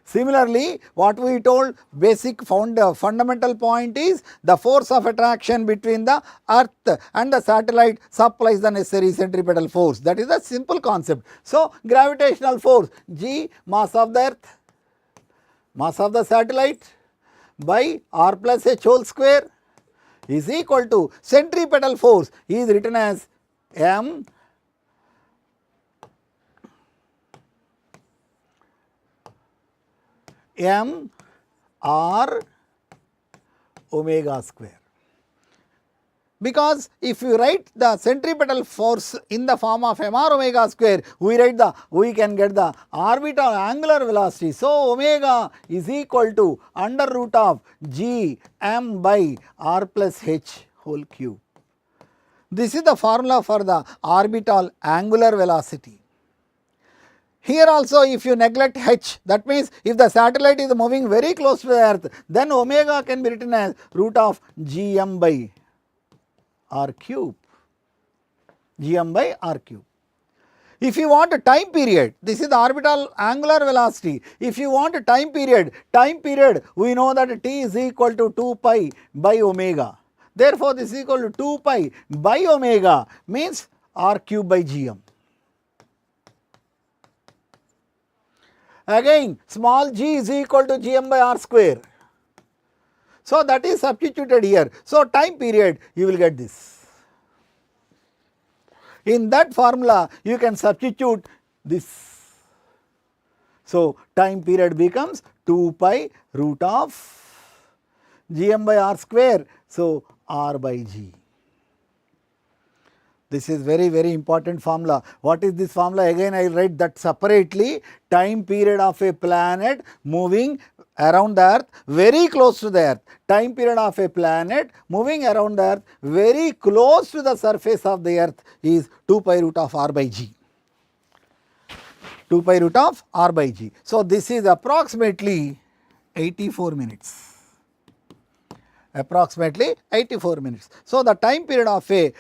Similarly, what we told basic fundamental point is the force of attraction between the earth and the satellite supplies the necessary centripetal force. That is the simple concept. So, gravitational force G, mass of the earth, mass of the satellite by r plus h whole square is equal to centripetal force is written as m r omega square. Because if you write the centripetal force in the form of mr omega square, we can get the orbital angular velocity. So, omega is equal to under root of g m by r plus h whole cube. This is the formula for the orbital angular velocity. Here also if you neglect h, that means if the satellite is moving very close to the earth, then omega can be written as root of gm by r cube, gm by r cube. If you want a time period, this is the orbital angular velocity. If you want a time period, we know that t is equal to 2 pi by omega. Therefore, this is equal to 2 pi by omega means r cube by gm. Again small g is equal to gm by r square. So, that is substituted here. So, time period you will get this. In that formula you can substitute this. So, time period becomes 2 pi root of gm by r square. So, r by g. This is very important formula. What is this formula? Again I will write that separately. Time period of a planet moving around the earth very close to the earth. Time period of a planet moving around the earth very close to the surface of the earth is 2 pi root of r by g. 2 pi root of r by g. So, this is approximately 84 minutes. Approximately 84 minutes. So, the time period of a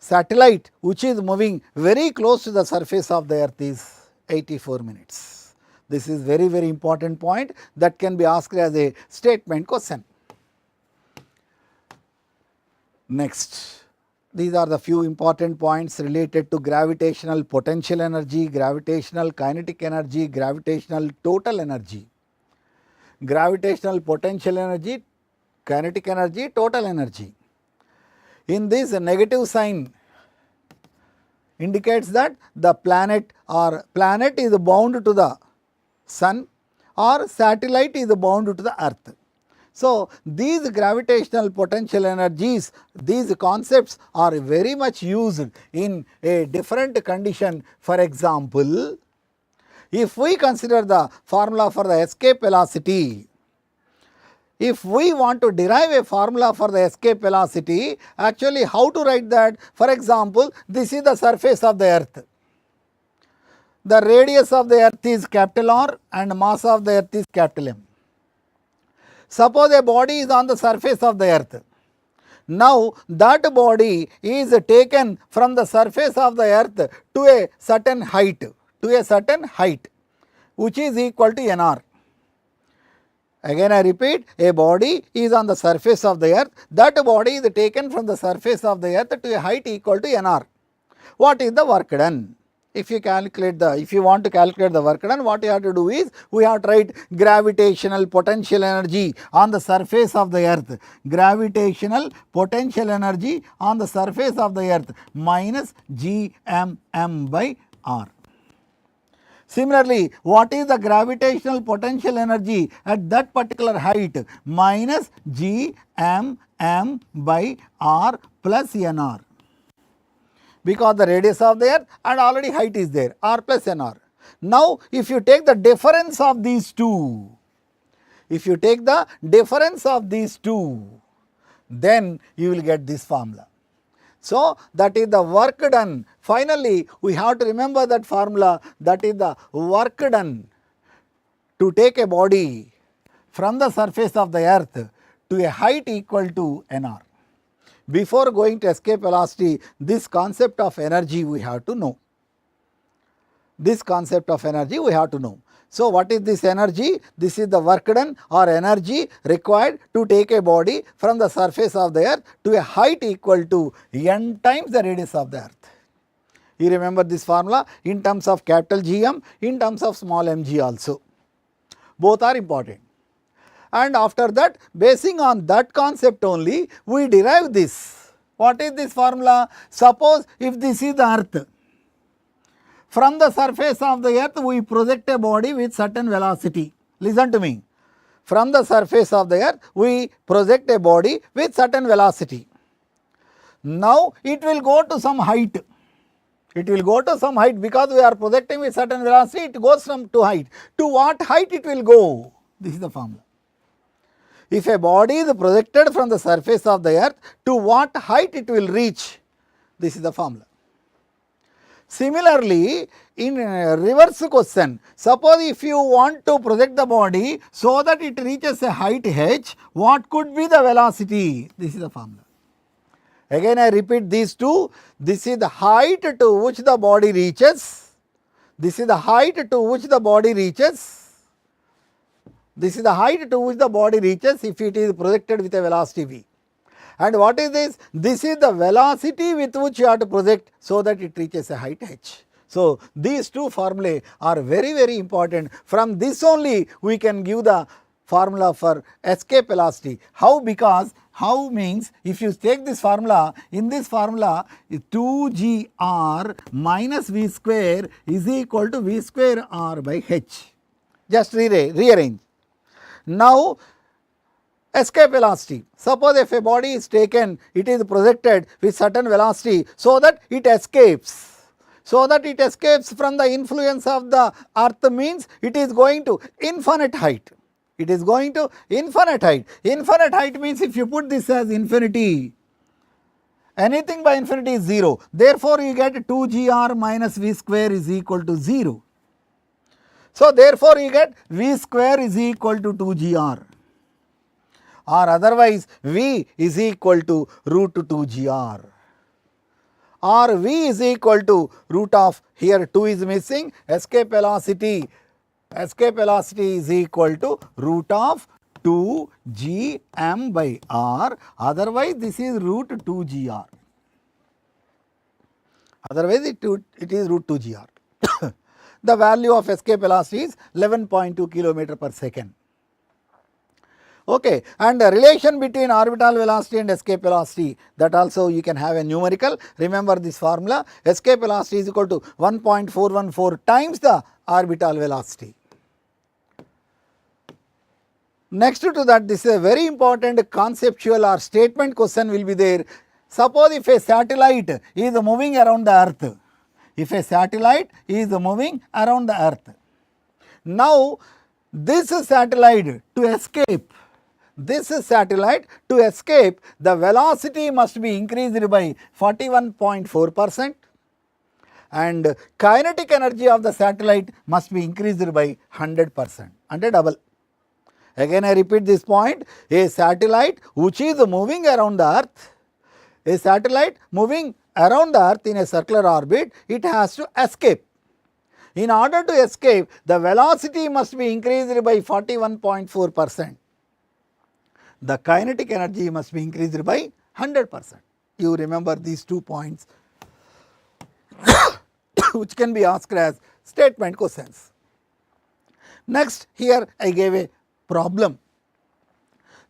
satellite which is moving very close to the surface of the earth is 84 minutes. This is very important point that can be asked as a statement question. Next, these are the few important points related to gravitational potential energy, gravitational kinetic energy, gravitational total energy. Gravitational potential energy, kinetic energy, total energy. In this, a negative sign indicates that the planet is bound to the sun or satellite is bound to the earth. So, these gravitational potential energies, these concepts are very much used in a different condition. For example, if we consider the formula for the escape velocity, if we want to derive a formula for the escape velocity, actually how to write that? For example, this is the surface of the earth. The radius of the earth is capital R and mass of the earth is capital M. Suppose a body is on the surface of the earth. Now, that body is taken from the surface of the earth to a certain height, which is equal to nr. Again I repeat, a body is on the surface of the earth, that body is taken from the surface of the earth to a height equal to nr. What is the work done? If you want to calculate the work done, what you have to do is, we have to write gravitational potential energy on the surface of the earth, gravitational potential energy on the surface of the earth minus gmm by r. Similarly, what is the gravitational potential energy at that particular height? Minus g m by r plus nr. Because the radius of the earth and already height is there, r plus nr. Now, if you take the difference of these two, then you will get this formula. So, that is the work done. Finally, we have to remember that formula, that is the work done to take a body from the surface of the earth to a height equal to nr. before going to escape velocity, this concept of energy we have to know. This concept of energy we have to know. So, what is this energy? This is the work done or energy required to take a body from the surface of the earth to a height equal to n times the radius of the earth. You remember this formula in terms of capital Gm, in terms of small mg also. Both are important. And after that, basing on that concept only, we derive this. What is this formula? Suppose if this is the earth, from the surface of the earth we project a body with certain velocity. Listen to me. From the surface of the earth we project a body with certain velocity. Now it will go to some height. It will go to some height because we are projecting with certain velocity, it goes to height. To what height it will go? This is the formula. If a body is projected from the surface of the earth, to what height it will reach? This is the formula. Similarly, in reverse question, suppose if you want to project the body so that it reaches a height h, what could be the velocity? This is the formula. Again I repeat these two, this is the height to which the body reaches, this is the height to which the body reaches, this is the height to which the body reaches if it is projected with a velocity v. And what is this? This is the velocity with which you have to project so that it reaches a height h. So, these two formulae are very important. From this only we can give the formula for escape velocity. How? Because how means if you take this formula, in this formula 2gr minus v square is equal to v square r by h. Just rearrange. Now, escape velocity. Suppose if a body is taken, it is projected with certain velocity so that it escapes. So that it escapes from the influence of the earth means it is going to infinite height. It is going to infinite height. Infinite height means if you put this as infinity, anything by infinity is 0. Therefore, you get 2gr minus v square is equal to 0. So, therefore, you get v square is equal to 2gr. Or otherwise v is equal to root 2gr, or v is equal to root of, here 2 is missing, escape velocity is equal to root of 2gm by r, otherwise this is root 2gr, otherwise it is root 2gr. The value of escape velocity is 11.2 km per second. Okay, and the relation between orbital velocity and escape velocity, that also you can have a numerical. Remember this formula, escape velocity is equal to 1.414 times the orbital velocity. Next to that, this is a very important conceptual or statement question will be there. Suppose if a satellite is moving around the earth, if a satellite is moving around the earth, now this satellite to escape, the velocity must be increased by 41.4% and kinetic energy of the satellite must be increased by 100%, and a double. Again I repeat this point, a satellite which is moving around the earth, a satellite moving around the earth in a circular orbit, it has to escape. In order to escape, the velocity must be increased by 41.4%. The kinetic energy must be increased by 100%. You remember these 2 points which can be asked as statement questions. Next, here I gave a problem.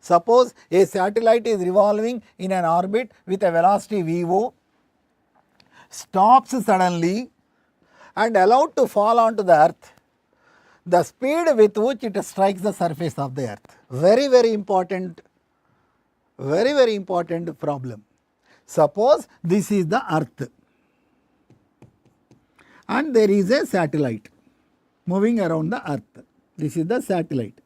Suppose a satellite is revolving in an orbit with a velocity VO, stops suddenly and allowed to fall onto the earth, the speed with which it strikes the surface of the earth. Very important problem. Suppose this is the earth and there is a satellite moving around the earth. This is the satellite.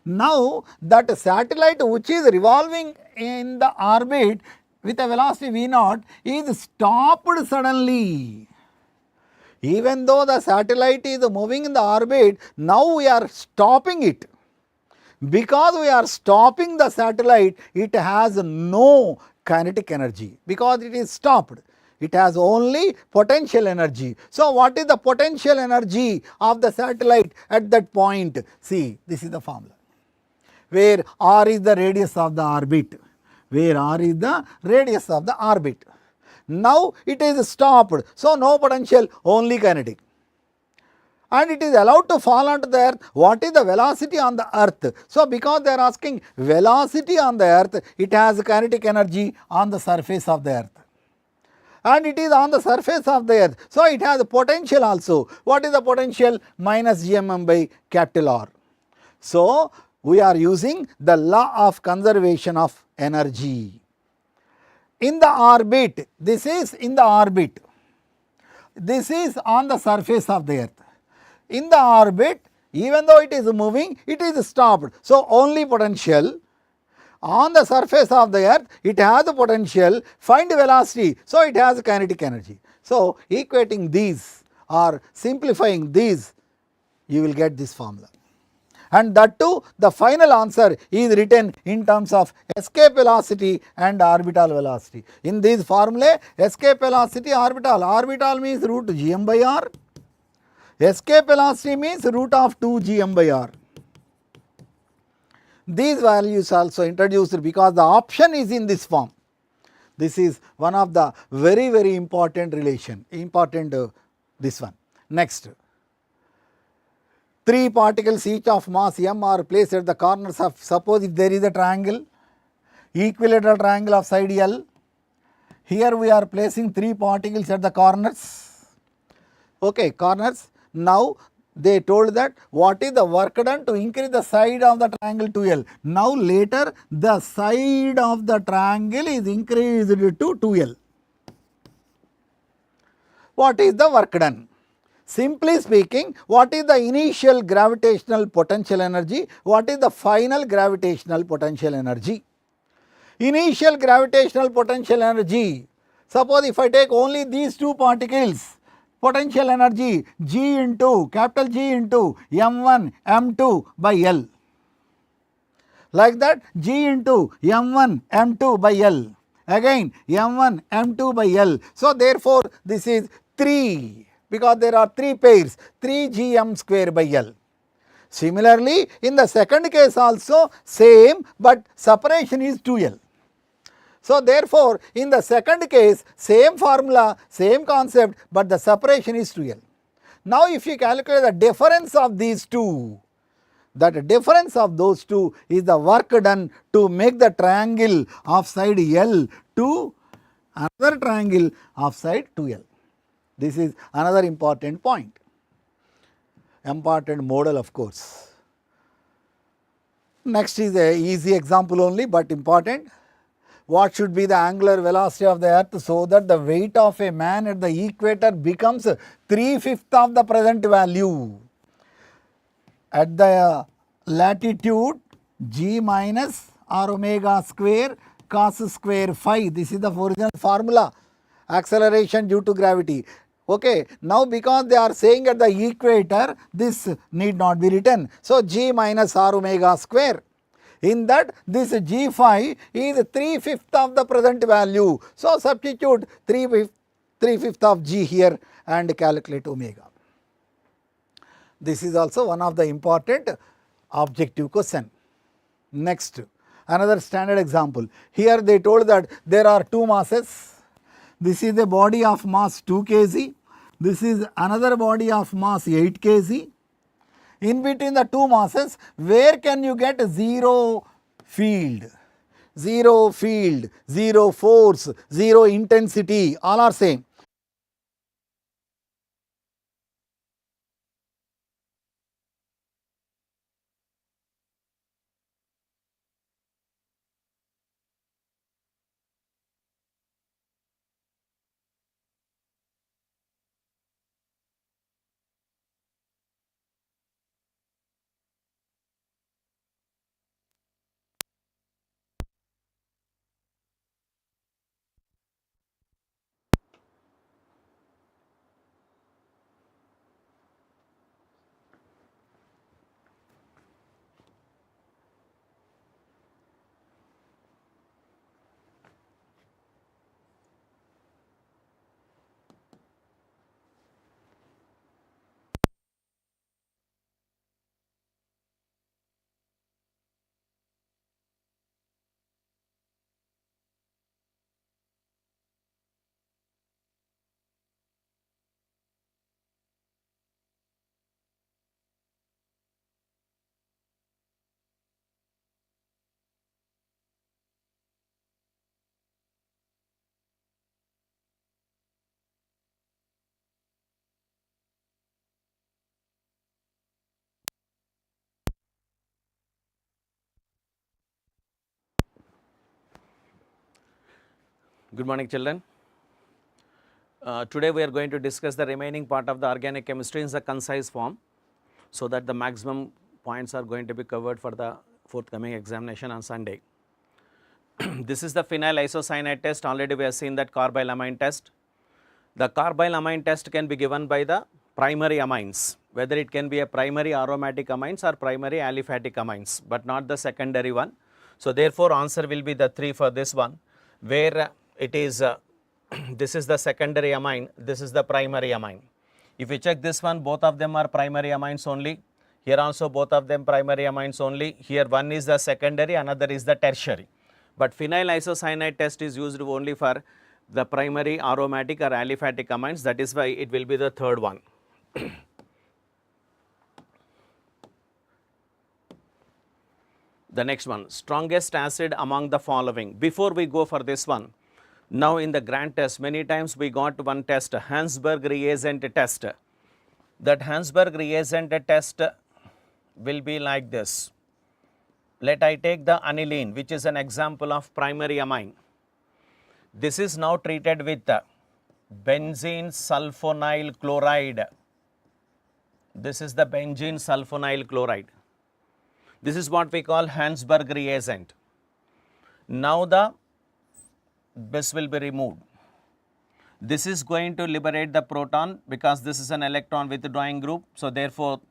Now that satellite which is revolving in the orbit with a velocity v0 is stopped suddenly. Even though the satellite is moving in the orbit, now we are stopping it. Because we are stopping the satellite, it has no kinetic energy because it is stopped. It has only potential energy. So, what is the potential energy of the satellite at that point? See, this is the formula, where r is the radius of the orbit, where r is the radius of the orbit. Now, it is stopped. So, no potential, only kinetic, and it is allowed to fall onto the earth. What is the velocity on the earth? So, because they are asking velocity on the earth, it has kinetic energy on the surface of the earth, and it is on the surface of the earth. So, it has potential also. What is the potential? Minus gmm by capital R. So, we are using the law of conservation of energy. In the orbit, this is in the orbit, this is on the surface of the earth. In the orbit, even though it is moving, it is stopped. So, only potential. On the surface of the earth, it has a potential, find velocity. So, it has kinetic energy. So, equating these or simplifying these, you will get this formula. And that too, the final answer is written in terms of escape velocity and orbital velocity. In these formulae, escape velocity, orbital means root gm by r, escape velocity means root of 2 gm by r. These values also introduced because the option is in this form. This is one of the very important relation, this one. Next, 3 particles each of mass m are placed at the corners of, suppose if there is a triangle, equilateral triangle of side L, here we are placing 3 particles at the corners, okay, corners. Now, they told that what is the work done to increase the side of the triangle to L. Now, later the side of the triangle is increased to 2L. What is the work done? Simply speaking, what is the initial gravitational potential energy? What is the final gravitational potential energy? Initial gravitational potential energy, suppose if I take only these 2 particles, potential energy G into capital G into m1 m2 by L, like that G into m1 m2 by L, again m1 m2 by L. So, therefore, this is 3 because there are 3 pairs, 3 gm square by L. Similarly, in the second case also same, but separation is 2L. So, therefore, in the second case same formula, same concept, but the separation is 2L. Now, if you calculate the difference of these two, that difference of those two is the work done to make the triangle of side L to another triangle of side 2L. This is another important point, important model of course. Next is a easy example only, but important. What should be the angular velocity of the earth so that the weight of a man at the equator becomes 3/5 of the present value? At the latitude, g minus r omega square cos square phi, this is the original formula, acceleration due to gravity. Okay. Now, because they are saying at the equator, this need not be written. So, g minus r omega square. In that, this g phi is 3/5 of the present value. So, substitute 3/5 of g here and calculate omega. This is also one of the important objective question. Next, another standard example. Here they told that there are 2 masses. This is a body of mass 2 kg. This is another body of mass 8 kg. In between the 2 masses, where can you get 0 field? 0 field, 0 force, 0 intensity, all are same. Good morning, children. Today we are going to discuss the remaining part of the organic chemistry in the concise form, so that the maximum points are going to be covered for the forthcoming examination on Sunday. This is the phenyl isocyanide test. Already we have seen that carbylamine test. The carbylamine test can be given by the primary amines, whether it can be a primary aromatic amines or primary aliphatic amines, but not the secondary one. So therefore answer will be the 3 for this one, where it is this is the secondary amine, this is the primary amine. If you check this one, both of them are primary amines only. Here also both of them primary amines only. Here one is the secondary, another is the tertiary. But phenyl isocyanide test is used only for the primary aromatic or aliphatic amines. That is why it will be the third one. The next one, strongest acid among the following. Before we go for this one, now in the grand test, many times we got one test, Hansberg reagent test. That Hansberg reagent test will be like this. Let I take the aniline, which is an example of primary amine. This is now treated with benzene sulfonyl chloride. This is the benzene sulfonyl chloride. This is what we call Hansberg reagent. Now this will be removed. This is going to liberate the proton because this is an electron withdrawing group. So therefore,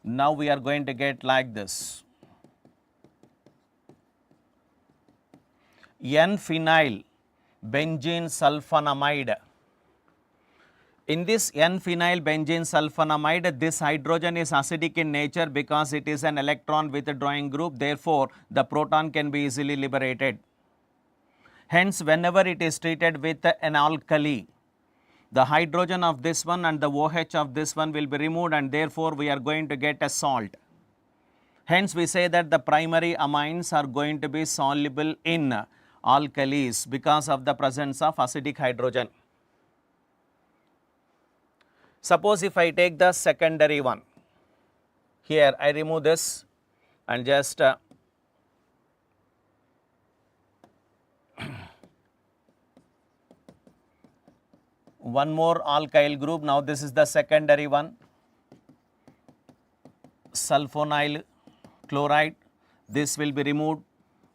now we are going to get like this. N-phenyl benzene sulfonamide. In this N-phenyl benzene sulfonamide, this hydrogen is acidic in nature because it is an electron withdrawing group. Therefore, the proton can be easily liberated. Hence, whenever it is treated with an alkali, the hydrogen of this one and the OH of this one will be removed, and therefore we are going to get a salt. Hence, we say that the primary amines are going to be soluble in alkalis because of the presence of acidic hydrogen. Suppose if I take the secondary one, here I remove this and just one more alkyl group. Now this is the secondary one, sulfonyl chloride. This will be removed.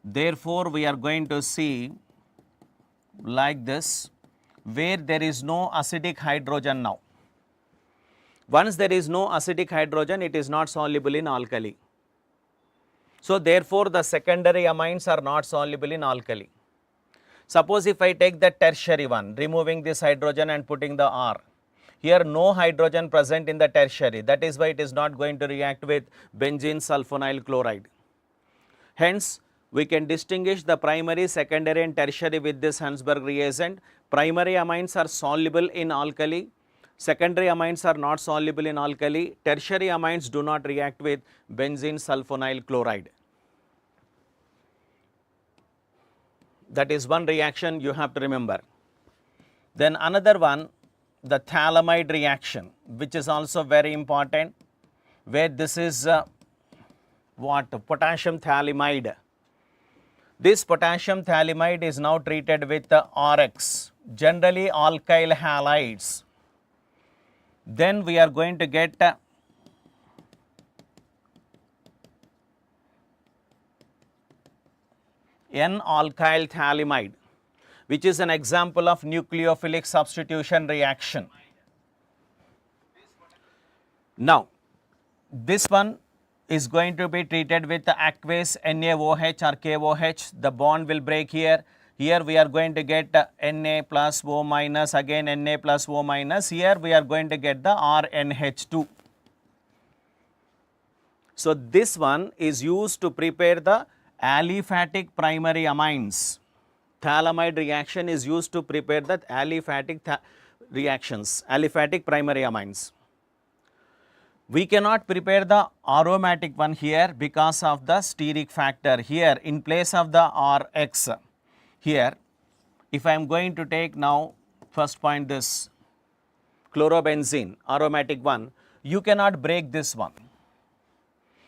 Therefore, we are going to see like this, where there is no acidic hydrogen now. Once there is no acidic hydrogen, it is not soluble in alkali. So therefore, the secondary amines are not soluble in alkali. Suppose if I take the tertiary one, removing this hydrogen and putting the R. Here no hydrogen present in the tertiary. That is why it is not going to react with benzene sulfonyl chloride. Hence, we can distinguish the primary, secondary and tertiary with this Hansberg reagent. Primary amines are soluble in alkali. Secondary amines are not soluble in alkali. Tertiary amines do not react with benzene sulfonyl chloride. That is one reaction you have to remember. Then another one, the phthalimide reaction, which is also very important, where this is potassium phthalimide. This potassium phthalimide is now treated with RX, generally alkyl halides. Then we are going to get N-alkyl phthalimide, which is an example of nucleophilic substitution reaction. Now, this one is going to be treated with the aqueous NaOH or KOH. The bond will break here. Here we are going to get Na plus O minus, again Na plus O minus. Here we are going to get the RNH2. So this one is used to prepare the aliphatic primary amines. Phthalimide reaction is used to prepare the aliphatic reactions, aliphatic primary amines. We cannot prepare the aromatic one here because of the steric factor. Here in place of the Rx, here if I am going to take now first point this chlorobenzene aromatic one, you cannot break this one.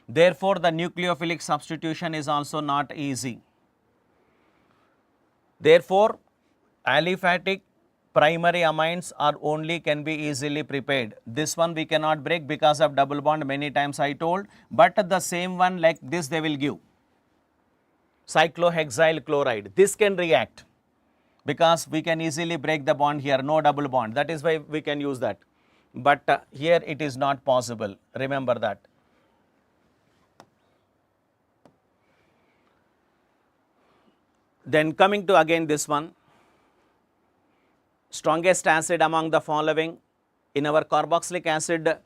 Therefore, the nucleophilic substitution is also not easy. Therefore, aliphatic primary amines are only can be easily prepared. This one we cannot break because of double bond, many times I told, but the same one like this they will give. Cyclohexyl chloride, this can react because we can easily break the bond here, no double bond, that is why we can use that. But here it is not possible, remember that. Then coming to again this one, strongest acid among the following. In our carboxylic acid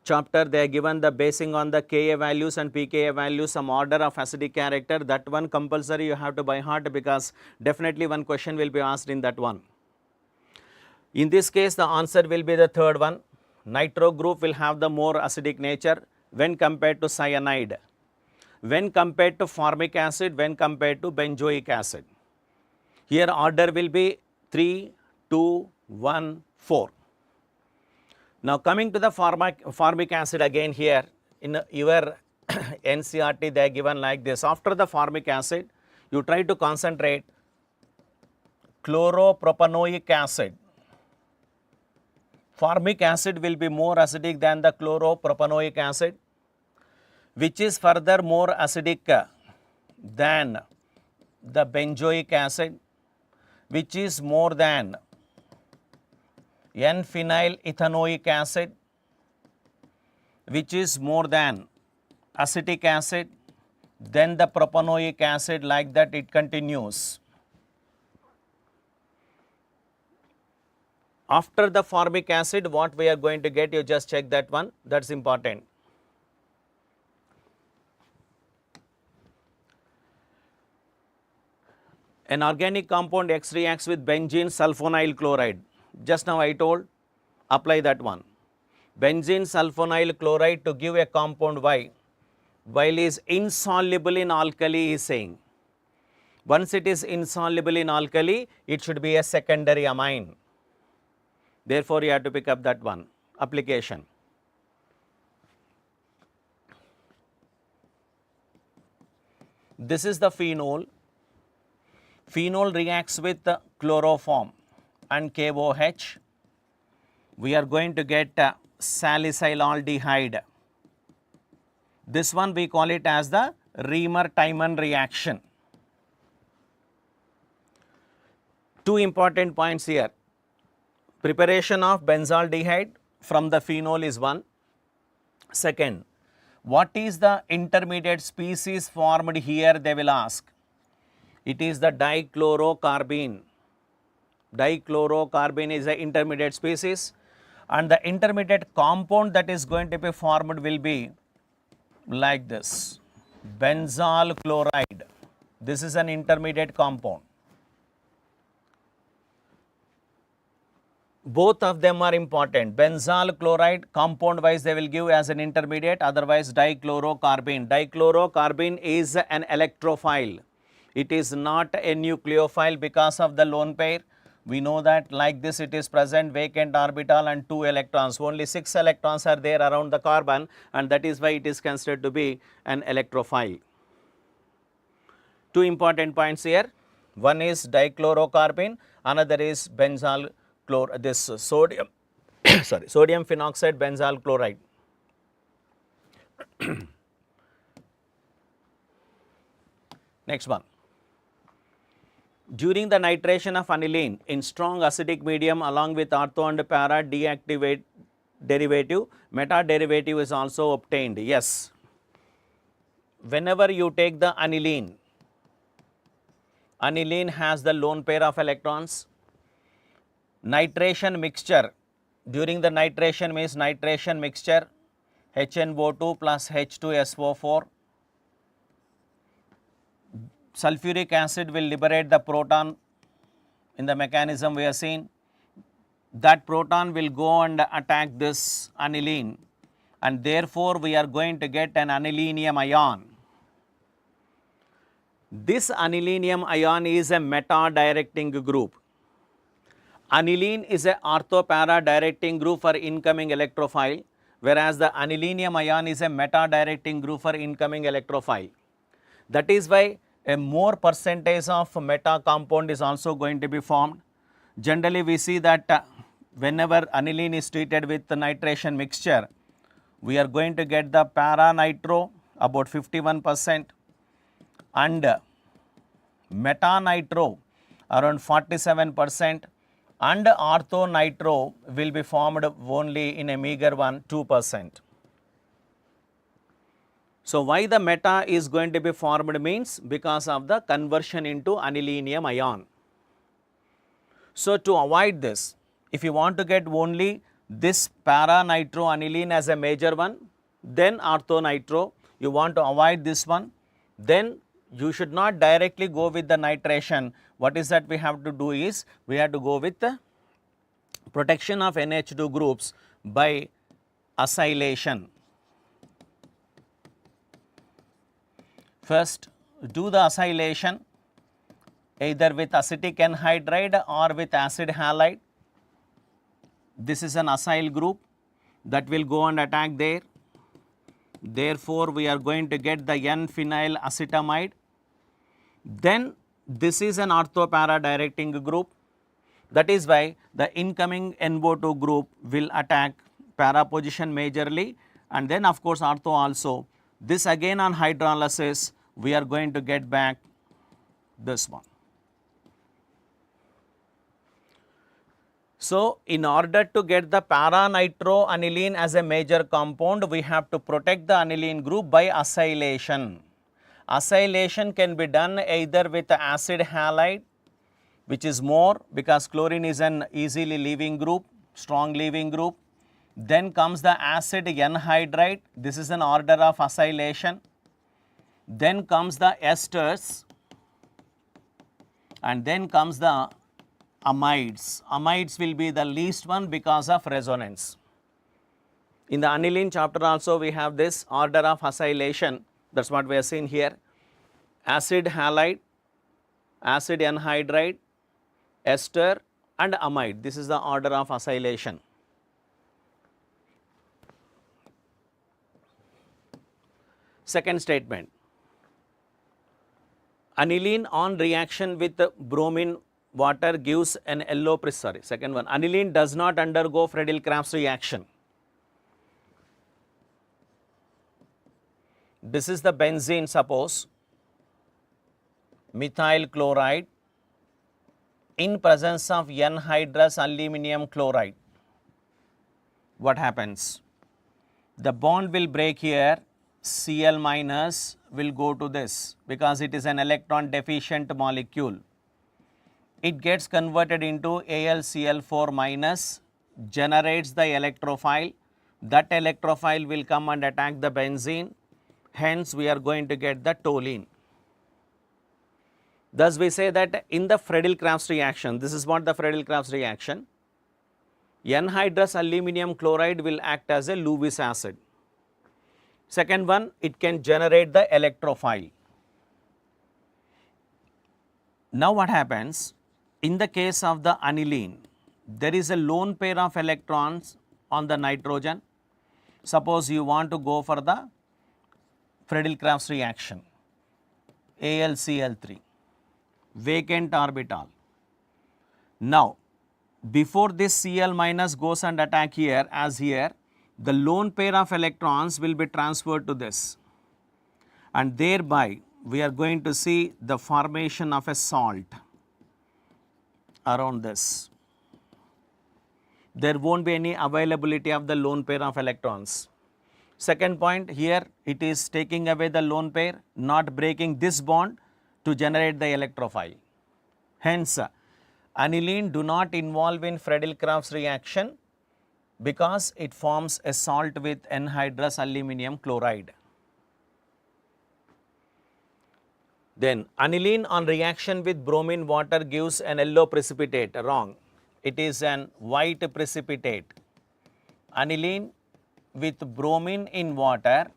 chapter, they are given the basing on the Ka values and pKa values, some order of acidic character. That one compulsory you have to by heart because definitely one question will be asked in that one. In this case, the answer will be the third one. Nitro group will have the more acidic nature when compared to cyanide, when compared to formic acid, when compared to benzoic acid. Here order will be 3, 2, 1, 4. Now coming to the formic acid again here in your NCRT they are given like this. After the formic acid, you try to concentrate chloropropanoic acid. Formic acid will be more acidic than the chloropropanoic acid, which is further more acidic than the benzoic acid, which is more than N-phenyl ethanoic acid, which is more than acetic acid, then the propanoic acid, like that it continues. After the formic acid, what we are going to get, you just check that one, that's important. An organic compound X reacts with benzene sulfonyl chloride. Just now I told, apply that one. Benzene sulfonyl chloride to give a compound Y, while is insoluble in alkali, he is saying. Once it is insoluble in alkali, it should be a secondary amine. Therefore, you have to pick up that one. Application. This is the phenol. Phenol reacts with the chloroform and KOH. We are going to get salicylaldehyde. This one we call it as the Reimer-Tiemann reaction. Two important points here. Preparation of benzaldehyde from the phenol is one. Second, what is the intermediate species formed here, they will ask. It is the dichlorocarbene. Dichlorocarbene is the intermediate species, and the intermediate compound that is going to be formed will be like this, benzyl chloride. This is an intermediate compound. Both of them are important. Benzyl chloride, compound wise they will give as an intermediate, otherwise dichlorocarbene. Dichlorocarbene is an electrophile. It is not a nucleophile because of the lone pair. We know that like this it is present vacant orbital and 2 electrons. Only 6 electrons are there around the carbon, and that is why it is considered to be an electrophile. Two important points here. One is dichlorocarbene, another is benzyl chloride, this sodium sodium phenoxide benzyl chloride. Next one. During the nitration of aniline in strong acidic medium along with ortho and para deactivate derivative, meta derivative is also obtained. Yes. Whenever you take the aniline, aniline has the lone pair of electrons. Nitration mixture, during the nitration means nitration mixture, HNO2 plus H2SO4. Sulfuric acid will liberate the proton in the mechanism we have seen. That proton will go and attack this aniline, and therefore we are going to get an anilinium ion. This anilinium ion is a meta directing group. Aniline is a ortho-para directing group for incoming electrophile, whereas the anilinium ion is a meta directing group for incoming electrophile. That is why a more percentage of meta compound is also going to be formed. Generally we see that whenever aniline is treated with the nitration mixture, we are going to get the para nitro about 51% and meta nitro around 47% and ortho nitro will be formed only in a meager 2%. So why the meta is going to be formed means because of the conversion into anilinium ion. So to avoid this, if you want to get only this para nitro aniline as a major one, then ortho nitro, you want to avoid this one, then you should not directly go with the nitration. What is that we have to do is, we have to go with the protection of NH2 groups by acylation. First, do the acylation either with acetic anhydride or with acid halide. This is an acyl group that will go and attack there. Therefore, we are going to get the N-phenyl acetamide. Then this is an ortho-para directing group. That is why the incoming NO2 group will attack para position majorly, and then of course ortho also. This again on hydrolysis we are going to get back this one. So in order to get the para nitro aniline as a major compound, we have to protect the aniline group by acylation. Acylation can be done either with acid halide, which is more because chlorine is an easily leaving group, strong leaving group. Then comes the acid anhydride, this is an order of acylation. Then comes the esters, and then comes the amides. Amides will be the least one because of resonance. In the aniline chapter also we have this order of acylation, that is what we are seeing here. Acid halide, acid anhydride, ester and amide, this is the order of acylation. Second statement, aniline on reaction with bromine water gives an yellow sorry, second one, aniline does not undergo Friedel-Crafts reaction. This is the benzene, suppose, methyl chloride in presence of anhydrous aluminum chloride. What happens? The bond will break here, Cl minus will go to this because it is an electron deficient molecule. It gets converted into AlCl4 minus, generates the electrophile. That electrophile will come and attack the benzene. Hence, we are going to get the toluene. Thus, we say that in the Friedel-Crafts reaction, this is what the Friedel-Crafts reaction, anhydrous aluminum chloride will act as a Lewis acid. Second one, it can generate the electrophile. Now what happens? In the case of the aniline, there is a lone pair of electrons on the nitrogen. Suppose you want to go for the Friedel-Crafts reaction, AlCl3, vacant orbital. Now, before this Cl minus goes and attack here, as here, the lone pair of electrons will be transferred to this, and thereby we are going to see the formation of a salt around this. There won't be any availability of the lone pair of electrons. Second point, here it is taking away the lone pair, not breaking this bond to generate the electrophile. Hence, aniline do not involve in Friedel-Crafts reaction because it forms a salt with anhydrous aluminum chloride. Then aniline on reaction with bromine water gives an yellow precipitate. Wrong. It is an white precipitate. Aniline with bromine in water,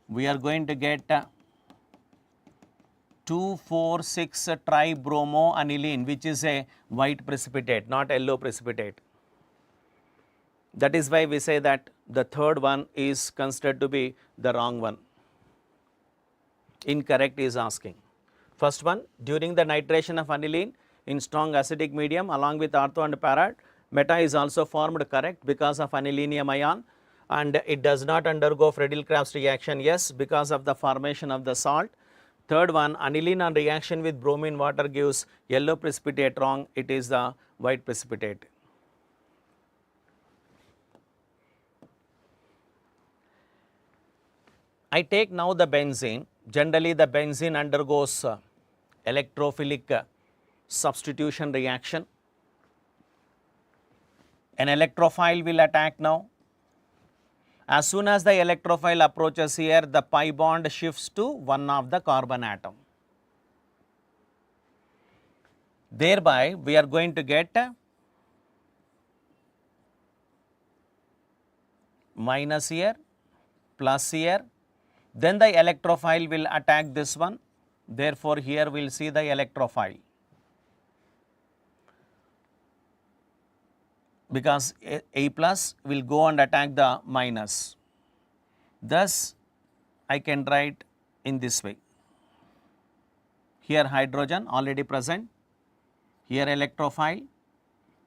we are going to get 2,4,6 tribromoaniline, which is a white precipitate, not yellow precipitate. That is why we say that the third one is considered to be the wrong one. Incorrect is asking. First one, during the nitration of aniline in strong acidic medium along with ortho and para, meta is also formed, correct, because of anilinium ion, and it does not undergo Friedel-Crafts reaction, yes, because of the formation of the salt. Third one, aniline on reaction with bromine water gives yellow precipitate, wrong, it is the white precipitate. I take now the benzene. Generally the benzene undergoes electrophilic substitution reaction. An electrophile will attack now. As soon as the electrophile approaches here, the pi bond shifts to one of the carbon atom. Thereby we are going to get minus here, plus here, then the electrophile will attack this one, therefore here we will see the electrophile, because A plus will go and attack the minus. Thus I can write in this way, here hydrogen already present, here electrophile,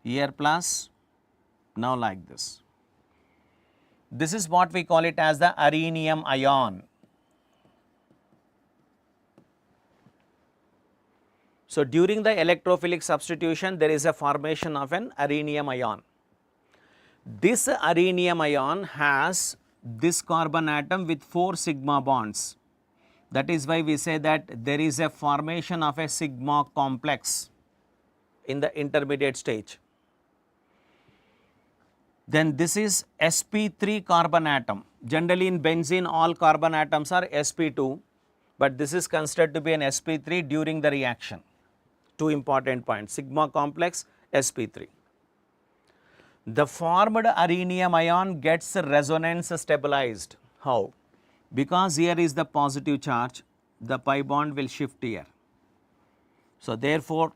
here plus, now like this. This is what we call it as the arenium ion. So during the electrophilic substitution, there is a formation of an arenium ion. This arenium ion has this carbon atom with 4 sigma bonds. That is why we say that there is a formation of a sigma complex in the intermediate stage. Then this is sp3 carbon atom. Generally in benzene all carbon atoms are sp2, but this is considered to be an sp3 during the reaction. Two important points, sigma complex, sp3. The formed arenium ion gets resonance stabilized. How? Because here is the positive charge, the pi bond will shift here. So therefore,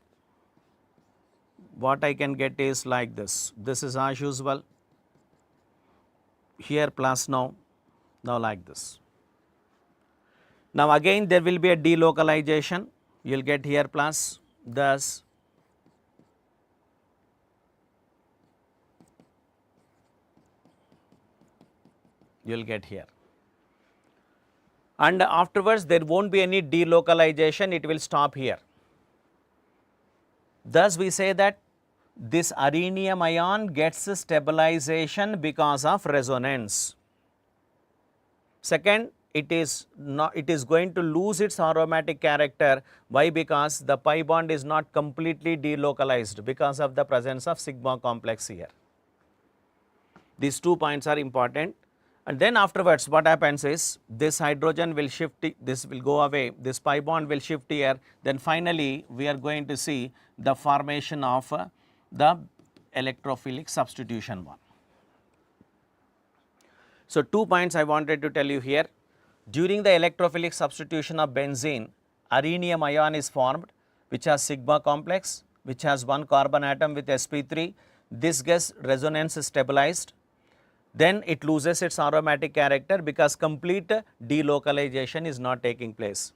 what I can get is like this. This is as usual. Here plus now like this. Now again there will be a delocalization. You will get here plus, thus you will get here. And afterwards there won't be any delocalization, it will stop here. Thus we say that this arenium ion gets stabilization because of resonance. Second, it is going to lose its aromatic character. Why? Because the pi bond is not completely delocalized because of the presence of sigma complex here. These 2 points are important. And then afterwards what happens is this hydrogen will shift, this will go away, this pi bond will shift here, then finally we are going to see the formation of the electrophilic substitution one. So 2 points I wanted to tell you here. During the electrophilic substitution of benzene, arenium ion is formed which has sigma complex, which has 1 carbon atom with sp3. This gets resonance stabilized. Then it loses its aromatic character because complete delocalization is not taking place.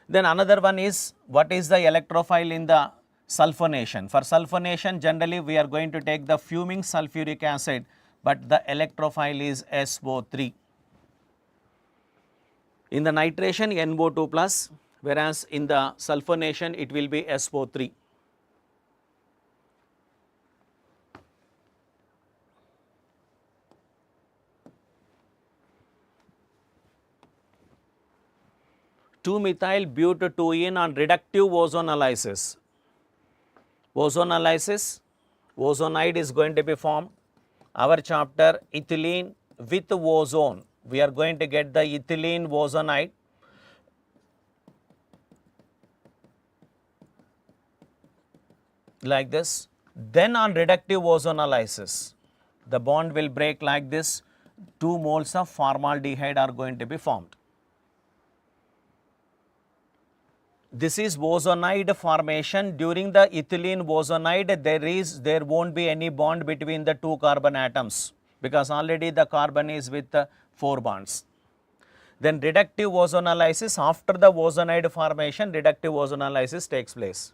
Then another one is, what is the electrophile in the sulfonation? For sulfonation generally we are going to take the fuming sulfuric acid, but the electrophile is SO3. In the nitration NO2 plus, whereas in the sulfonation it will be SO3. Two-methyl butadiene on reductive ozonolysis. Ozonolysis, ozonide is going to be formed. Our chapter ethylene with ozone, we are going to get the ethylene ozonide. Like this. Then on reductive ozonolysis, the bond will break like this. 2 moles of formaldehyde are going to be formed. This is ozonide formation. During the ethylene ozonide, there won't be any bond between the 2 carbon atoms because already the carbon is with 4 bonds. Then reductive ozonolysis, after the ozonide formation, reductive ozonolysis takes place.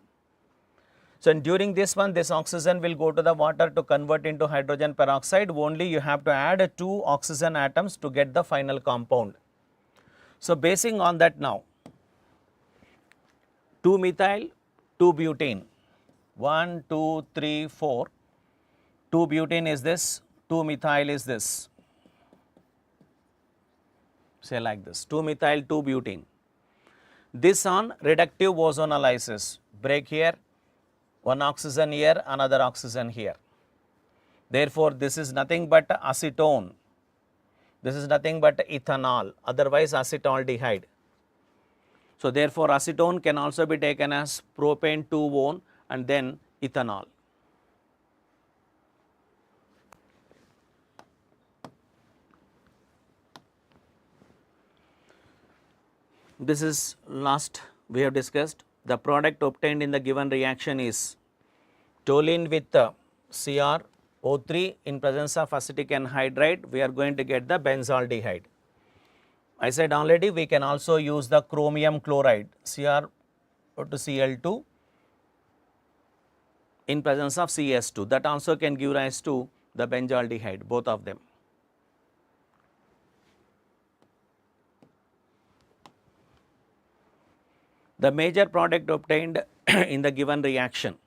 So, and during this one, this oxygen will go to the water to convert into hydrogen peroxide. Only you have to add 2 oxygen atoms to get the final compound. So, basing on that now, 2 methyl, 2 butane, 1, 2, 3, 4, 2 butane is this, 2 methyl is this, say like this, 2 methyl, 2 butane. This on reductive ozonolysis, break here, 1 oxygen here, another oxygen here. Therefore, this is nothing but acetone, this is nothing but ethanol, otherwise acetaldehyde. So, therefore, acetone can also be taken as propane 2-one and then ethanol. This is last we have discussed. The product obtained in the given reaction is toluene with CrO3 in presence of acetic anhydride. We are going to get the benzaldehyde. I said already we can also use the chromium chloride Cr to Cl2 in presence of CS2, that also can give rise to the benzaldehyde, both of them. The major product obtained in the given reaction,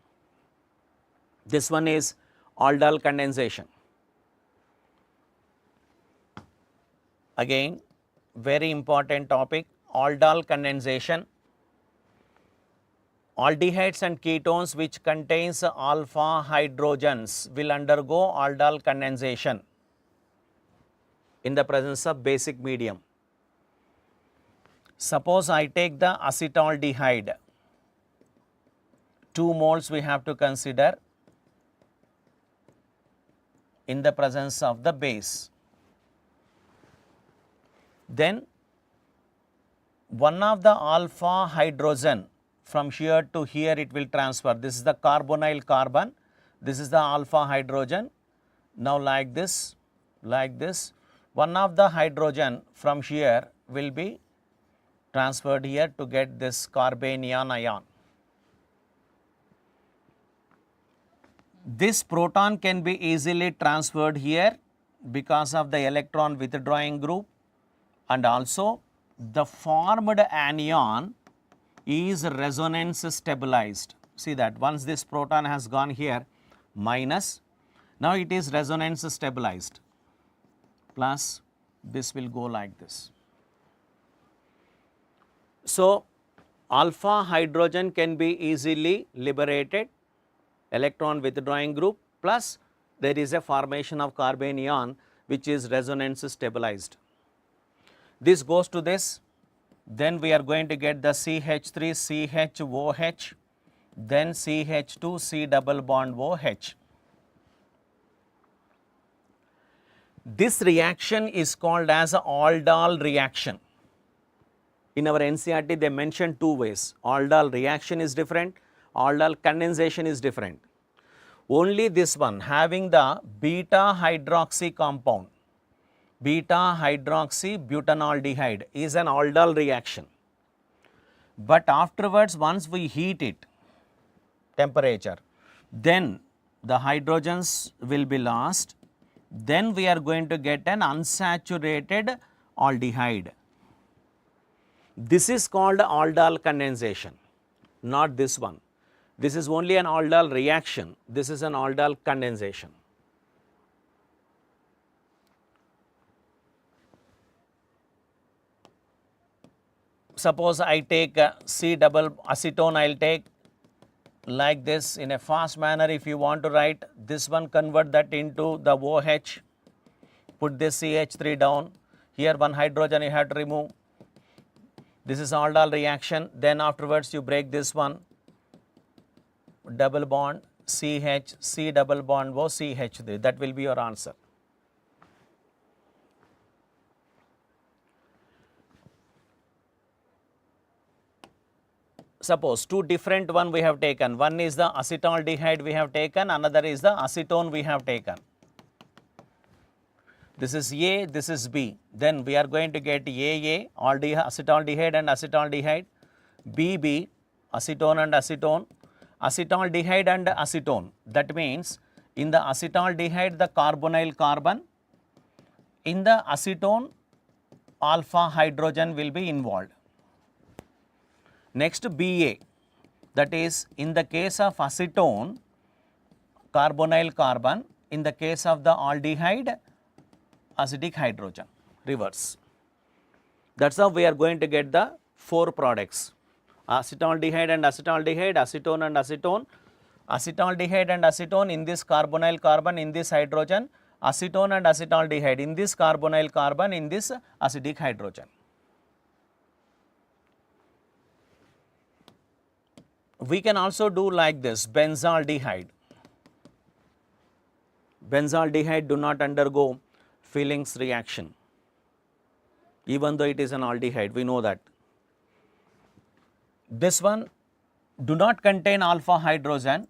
this one is aldol condensation. Again, very important topic, aldol condensation. Aldehydes and ketones which contains alpha hydrogens will undergo aldol condensation in the presence of basic medium. Suppose I take the acetaldehyde, 2 moles we have to consider in the presence of the base. Then one of the alpha hydrogen from here to here it will transfer. This is the carbonyl carbon, this is the alpha hydrogen. Now like this, one of the hydrogen from here will be transferred here to get this carbanion ion. This proton can be easily transferred here because of the electron withdrawing group, and also the formed anion is resonance stabilized. See that once this proton has gone here minus, now it is resonance stabilized, plus this will go like this. So, alpha hydrogen can be easily liberated, electron withdrawing group, plus there is a formation of carbanion which is resonance stabilized. This goes to this, then we are going to get the CH3 CHOH, then CH2 C double bond OH. This reaction is called as Aldol reaction. In our NCERT they mentioned 2 ways, Aldol reaction is different, Aldol condensation is different. Only this one having the beta hydroxy compound, beta hydroxy butanaldehyde is an aldol reaction. But afterwards once we heat it, temperature, then the hydrogens will be lost, then we are going to get an unsaturated aldehyde. This is called aldol condensation, not this one. This is only an aldol reaction, this is an aldol condensation. Suppose I take C double acetone, I will take like this in a fast manner. If you want to write this one, convert that into the OH, put this CH3 down, here one hydrogen you have to remove. This is aldol reaction, then afterwards you break this one, double bond CH, C double bond O, CH3, that will be your answer. Suppose 2 different one we have taken, one is the acetaldehyde we have taken, another is the acetone we have taken. This is A, this is B. Then we are going to get AA, acetaldehyde and acetaldehyde, BB, acetone and acetone, acetaldehyde and acetone. That means in the acetaldehyde the carbonyl carbon, in the acetone alpha hydrogen will be involved. Next BA, that is in the case of acetone carbonyl carbon, in the case of the aldehyde acidic hydrogen, reverse. That's how we are going to get the 4 products: acetaldehyde and acetaldehyde, acetone and acetone, acetaldehyde and acetone in this carbonyl carbon, in this hydrogen, acetone and acetaldehyde in this carbonyl carbon, in this acidic hydrogen. We can also do like this: benzaldehyde. Benzaldehyde do not undergo Fillings reaction, even though it is an aldehyde, we know that. This one do not contain alpha hydrogen,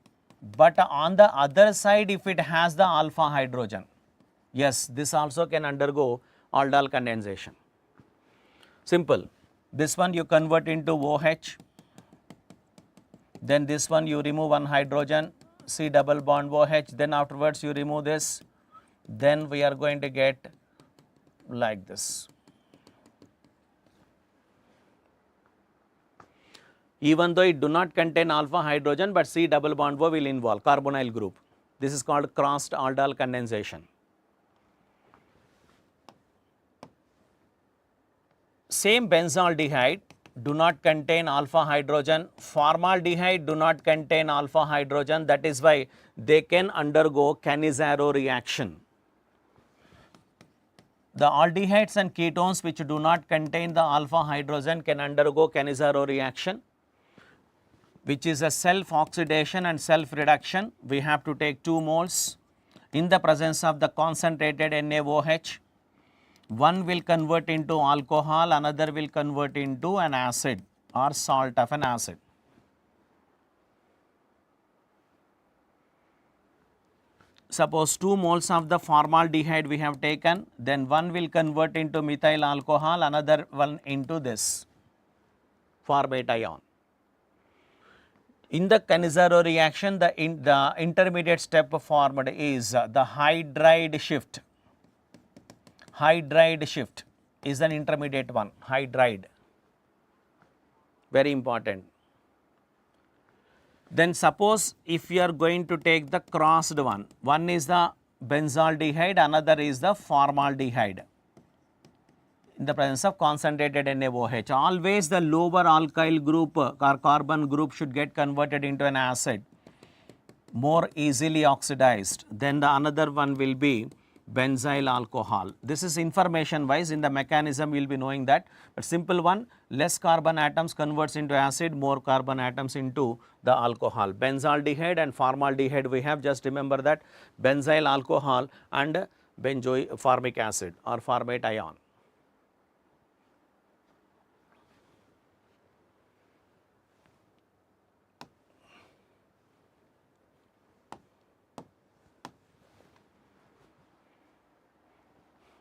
but on the other side if it has the alpha hydrogen, yes, this also can undergo Aldol condensation. Simple. This one you convert into OH, then this one you remove one hydrogen, C double bond OH, then afterwards you remove this, then we are going to get like this. Even though it do not contain alpha hydrogen, but C double bond O will involve carbonyl group. This is called crossed Aldol condensation. Same benzaldehyde do not contain alpha hydrogen, formaldehyde do not contain alpha hydrogen, that is why they can undergo Cannizzaro reaction. The aldehydes and ketones which do not contain the alpha hydrogen can undergo Cannizzaro reaction, which is a self oxidation and self reduction. We have to take 2 moles in the presence of the concentrated NaOH. One will convert into alcohol, another will convert into an acid or salt of an acid. Suppose 2 moles of the formaldehyde we have taken, then one will convert into methyl alcohol, another one into this formate ion. In the Cannizzaro reaction, the intermediate step formed is the hydride shift. Hydride shift is an intermediate one, hydride, very important. Then suppose if you are going to take the crossed one, one is the benzaldehyde, another is the formaldehyde in the presence of concentrated NaOH. Always the lower alkyl group or carbon group should get converted into an acid, more easily oxidized. Then the another one will be benzyl alcohol. This is information wise, in the mechanism you will be knowing that, but simple one, less carbon atoms converts into acid, more carbon atoms into the alcohol. Benzaldehyde and formaldehyde we have, just remember that benzyl alcohol and benzoiformic acid or formate ion.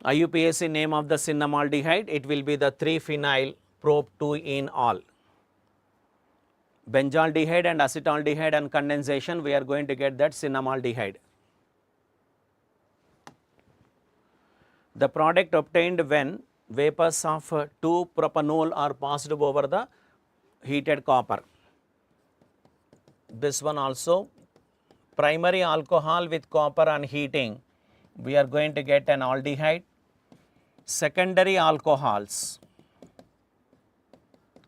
IUPAC name of the cinnamaldehyde, it will be the 3-phenyl prop 2-enol. Benzaldehyde and acetaldehyde and condensation, we are going to get that cinnamaldehyde. The product obtained when vapors of 2-propanol are passed over the heated copper. This one also, primary alcohol with copper on heating, we are going to get an aldehyde. Secondary alcohols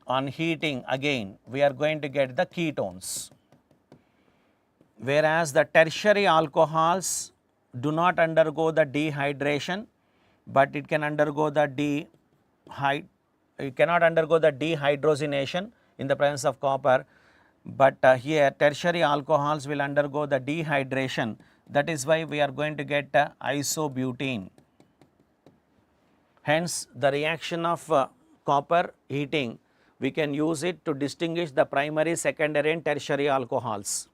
on heating, again we are going to get the ketones, whereas the tertiary alcohols do not undergo the dehydration, but it can undergo the dehydrogenation in the presence of copper, but here tertiary alcohols will undergo the dehydration. That is why we are going to get isobutene. Hence, the reaction of copper heating, we can use it to distinguish the primary, secondary and tertiary alcohols.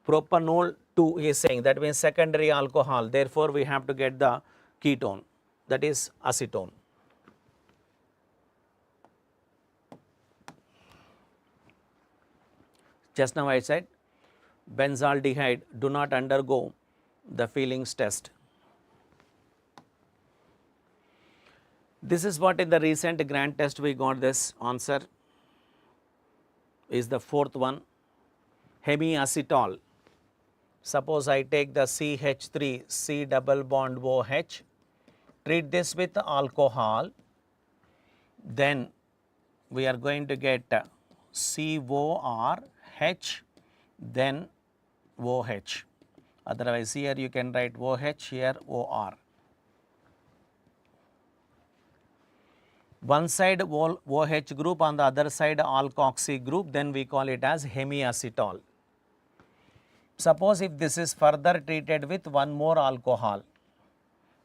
Propanol 2 he is saying, that means secondary alcohol, therefore we have to get the ketone, that is acetone. Just now I said benzaldehyde do not undergo the Fehling's test. This is what in the recent grant test we got this answer is the fourth one, hemiacetol. Suppose I take the CH3 C double bond OH, treat this with alcohol, then we are going to get COR H, then OH. Otherwise, here you can write OH, here OR. One side OH group, on the other side alkoxy group, then we call it as hemiacetol. Suppose if this is further treated with one more alcohol,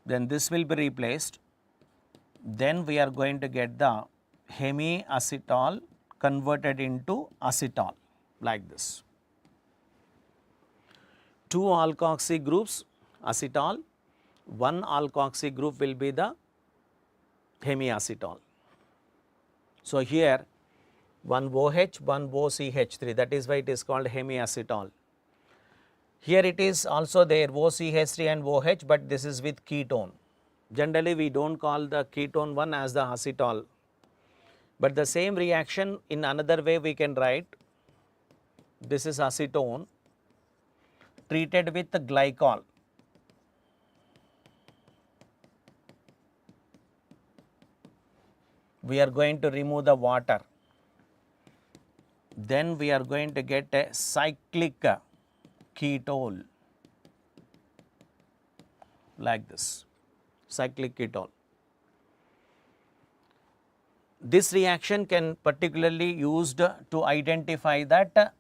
then this will be replaced. Then we are going to get the hemiacetol converted into acetol like this. Two alkoxy groups acetol, one alkoxy group will be the hemiacetol. So, here one OH, one OCH3, that is why it is called hemiacetol. Here it is also there OCH3 and OH, but this is with ketone. Generally we do not call the ketone one as the acetol, but the same reaction in another way we can write, this is acetone treated with the glycol. We are going to remove the water, then we are going to get a cyclic ketol like this, cyclic ketol. This reaction can particularly used to identify that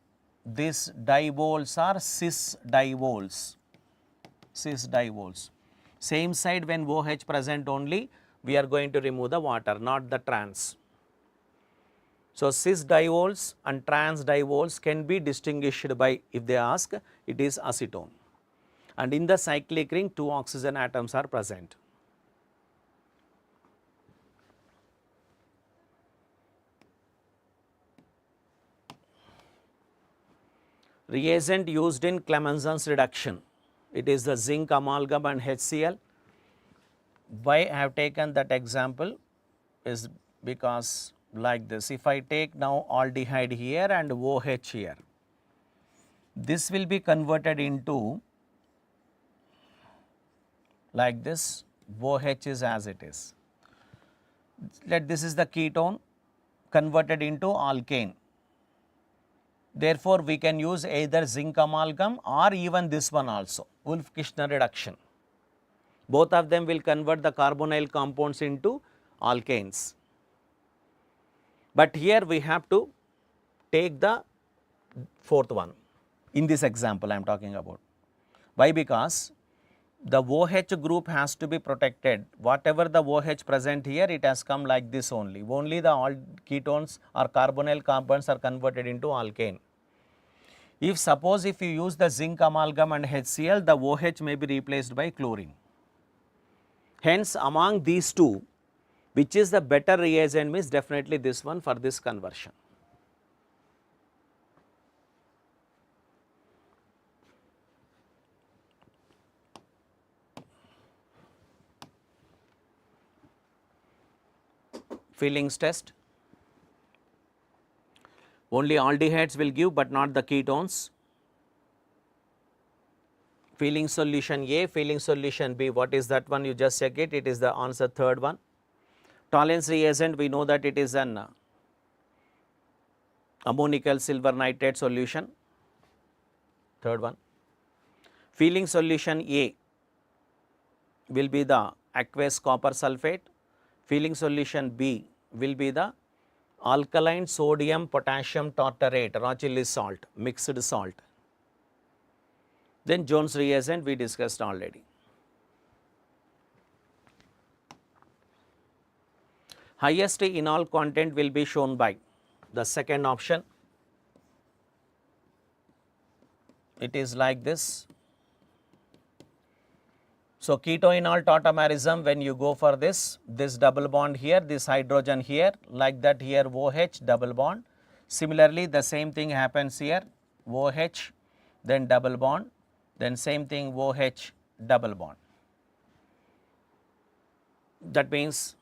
these divols are cis divols, Same side when OH present only, we are going to remove the water, not the trans. So, cis divols and trans divols can be distinguished by, if they ask, it is acetone. And in the cyclic ring, two oxygen atoms are present. Reagent used in Clemenson's reduction, it is the zinc amalgam and HCl. Why I have taken that example is because like this, if I take now aldehyde here and OH here, this will be converted into like this, OH is as it is. Let this is the ketone converted into alkane. Therefore, we can use either zinc amalgam or even this one also, Wolff-Kishner reduction. Both of them will convert the carbonyl compounds into alkanes. But here we have to take the fourth one in this example I am talking about. Why? Because the OH group has to be protected. Whatever the OH present here, it has come like this only. Only the all ketones or carbonyl compounds are converted into alkane. If suppose if you use the zinc amalgam and HCl, the OH may be replaced by chlorine. Hence, among these two, which is the better reagent means definitely this one for this conversion. Fehling's test. Only aldehydes will give, but not the ketones. Fehling's solution A, Fehling's solution B, what is that one? You just check it, it is the answer third one. Tollens reagent, we know that it is an ammonical silver nitrate solution, third one. Fehling's solution A will be the aqueous copper sulfate. Fehling's solution B will be the alkaline sodium potassium tartarate, Rauchillis salt, mixed salt. Then Jones reagent we discussed already. Highest enol content will be shown by the second option. it is like this. So, keto-enol tautomerism, when you go for this double bond here, this hydrogen here, like that here OH double bond. Similarly, the same thing happens here, OH, then double bond, then same thing OH double bond. That means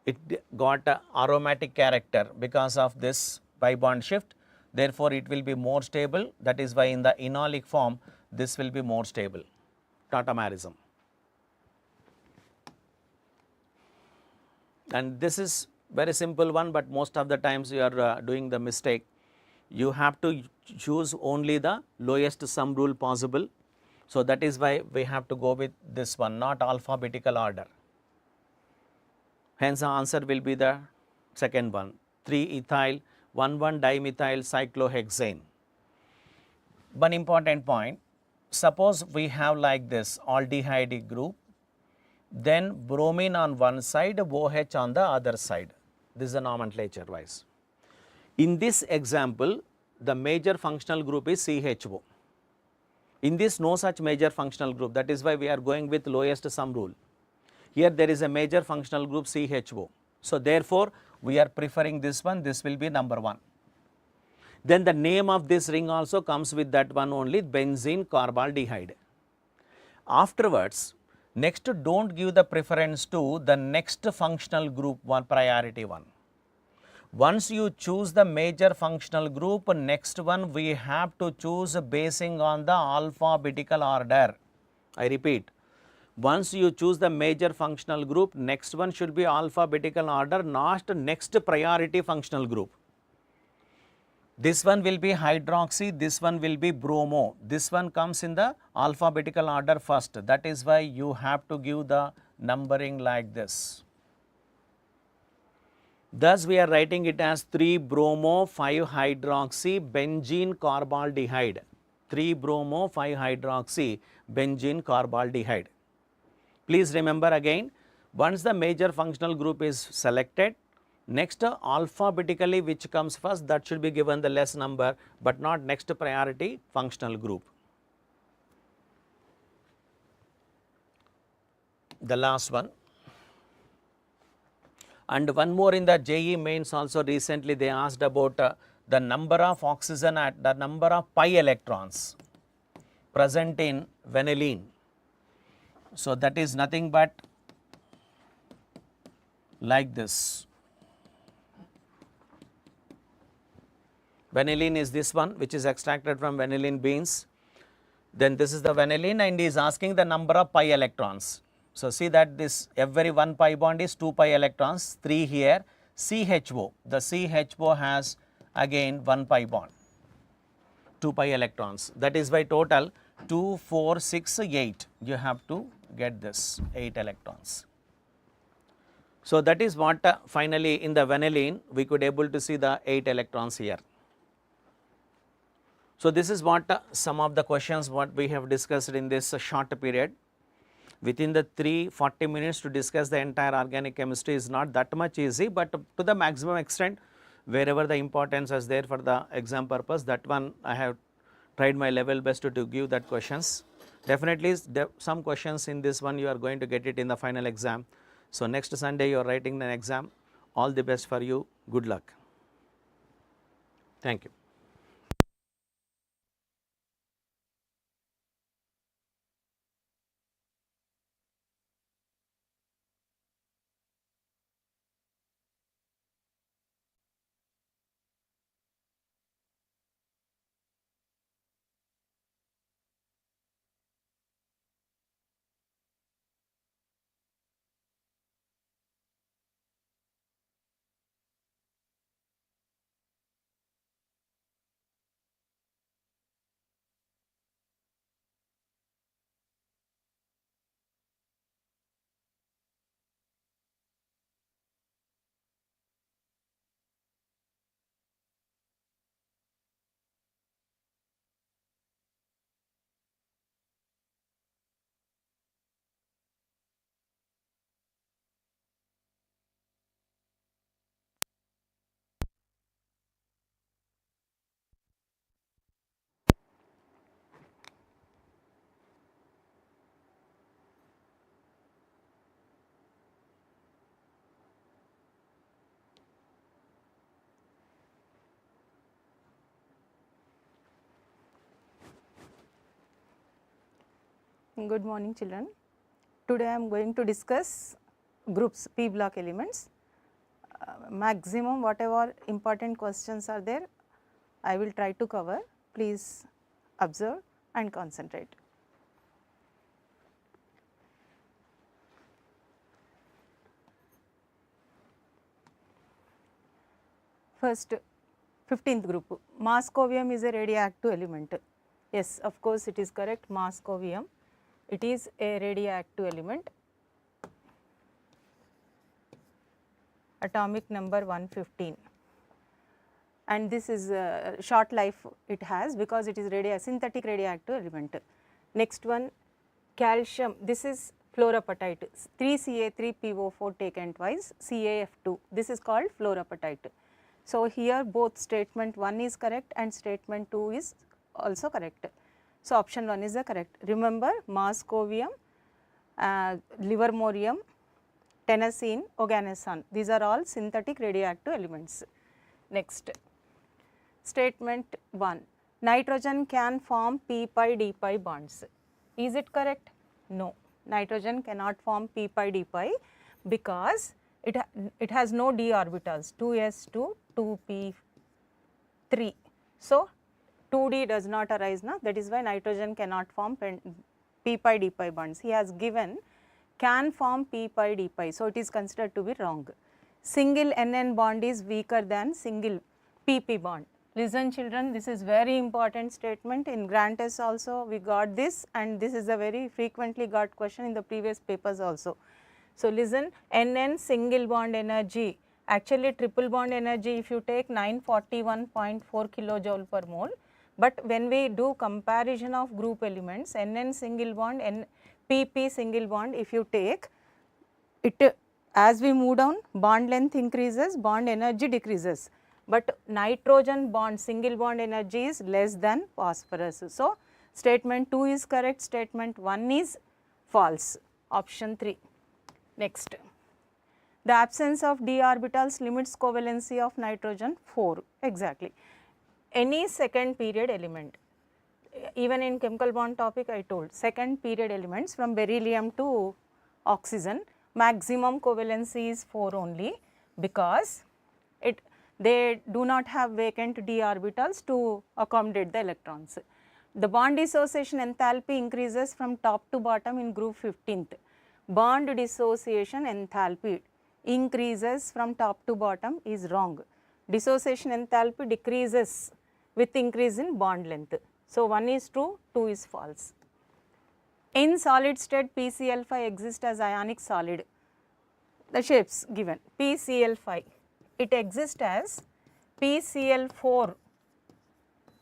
it got a aromatic character because of this pi bond shift. Therefore, it will be more stable. That is why in the enolic form, this will be more stable, tautomerism. And this is very simple one, but most of the times you are doing the mistake. You have to choose only the lowest sum rule possible. So, that is why we have to go with this one, not alphabetical order. Hence, the answer will be the second one, 3-ethyl 1,1-dimethyl cyclohexane. One important point, suppose we have like this aldehyde group, then bromine on one side, OH on the other side. This is the nomenclature wise. In this example, the major functional group is CHO. In this, no such major functional group. That is why we are going with lowest sum rule. Here there is a major functional group CHO. So, therefore, we are preferring this one. This will be number 1. Then the name of this ring also comes with that one only, benzene carbaldehyde. Afterwards, next, do not give the preference to the next functional group one, priority one. Once you choose the major functional group, next one we have to choose basing on the alphabetical order. I repeat, once you choose the major functional group, next one should be alphabetical order, not next priority functional group. This one will be hydroxy, this one will be bromo. This one comes in the alphabetical order first. That is why you have to give the numbering like this. Thus, we are writing it as 3-bromo-5-hydroxy benzene carbaldehyde. 3-bromo-5-hydroxy benzene carbaldehyde. Please remember again, once the major functional group is selected, next alphabetically which comes first, that should be given the less number, but not next priority functional group. The last one. And one more in the JEE mains also recently they asked about the number of oxygen at the number of pi electrons present in vanillin. So, that is nothing but like this. Vanillin is this one which is extracted from vanillin beans. Then this is the vanillin and he is asking the number of pi electrons. So, see that this every 1 pi bond is 2 pi electrons, 3 here. CHO, the CHO has again 1 pi bond, 2 pi electrons. That is why total 2, 4, 6, 8. You have to get this 8 electrons. So, that is what finally in the vanillin we could able to see the 8 electrons here. So, this is what some of the questions what we have discussed in this short period. Within the 40 minutes to discuss the entire organic chemistry is not that much easy, but to the maximum extent wherever the importance is there for the exam purpose, that one I have tried my level best to give that questions. Definitely some questions in this one you are going to get it in the final exam. So, next Sunday you are writing an exam. All the best for you. Good luck. Thank you. Good morning children. Today I am going to discuss groups P block elements. Maximum whatever important questions are there I will try to cover. Please observe and concentrate. First 15th group, Moscovium is a radioactive element. Yes, of course it is correct, Moscovium, it is a radioactive element, atomic number 115, and this is a short life it has because it is synthetic radioactive element. Next one, calcium, this is fluorapatite, 3Ca3PO4 taken twice, CaF2, this is called fluorapatite. So, here both statement 1 is correct and statement 2 is also correct. So, option 1 is the correct. Remember Moscovium, livermorium, tennessine, oganesson, these are all synthetic radioactive elements. Next, statement 1, nitrogen can form p pi d pi bonds. Is it correct? No, nitrogen cannot form p pi d pi because it has no d orbitals, 2s2, 2p3. So, 2d does not arise now, that is why nitrogen cannot form p pi d pi bonds. He has given can form p pi d pi, so it is considered to be wrong. Single NN bond is weaker than single pp bond. Listen children, this is very important statement. In grant test also we got this, and this is a very frequently got question in the previous papers also. So, listen, NN single bond energy, actually triple bond energy if you take 941.4 kilojoule per mole, but when we do comparison of group elements, NN single bond and PP single bond, if you take it, as we move down bond length increases, bond energy decreases, but nitrogen bond single bond energy is less than phosphorus. So, statement 2 is correct, statement 1 is false, option 3. Next, the absence of d orbitals limits covalency of nitrogen 4, exactly. Any second period element, even in chemical bond topic I told, second period elements from beryllium to oxygen, maximum covalency is 4 only because they do not have vacant d orbitals to accommodate the electrons. The bond dissociation enthalpy increases from top to bottom in group 15th. Bond dissociation enthalpy increases from top to bottom is wrong. Dissociation enthalpy decreases with increase in bond length. So, 1 is true, 2 is false. In solid state PCl5 exists as ionic solid. The shapes given PCl5, it exists as PCl4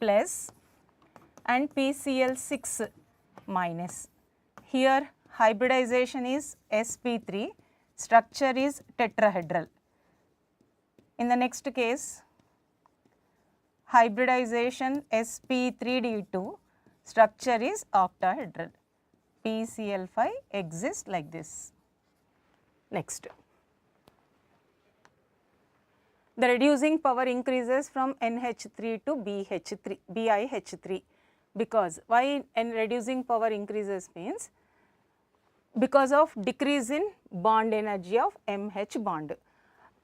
plus and PCl6 minus. Here hybridization is sp3, structure is tetrahedral. In the next case, hybridization sp3d2, structure is octahedral. PCl5 exists like this. Next, the reducing power increases from NH3 to BiH3 because why reducing power increases means because of decrease in bond energy of MH bond.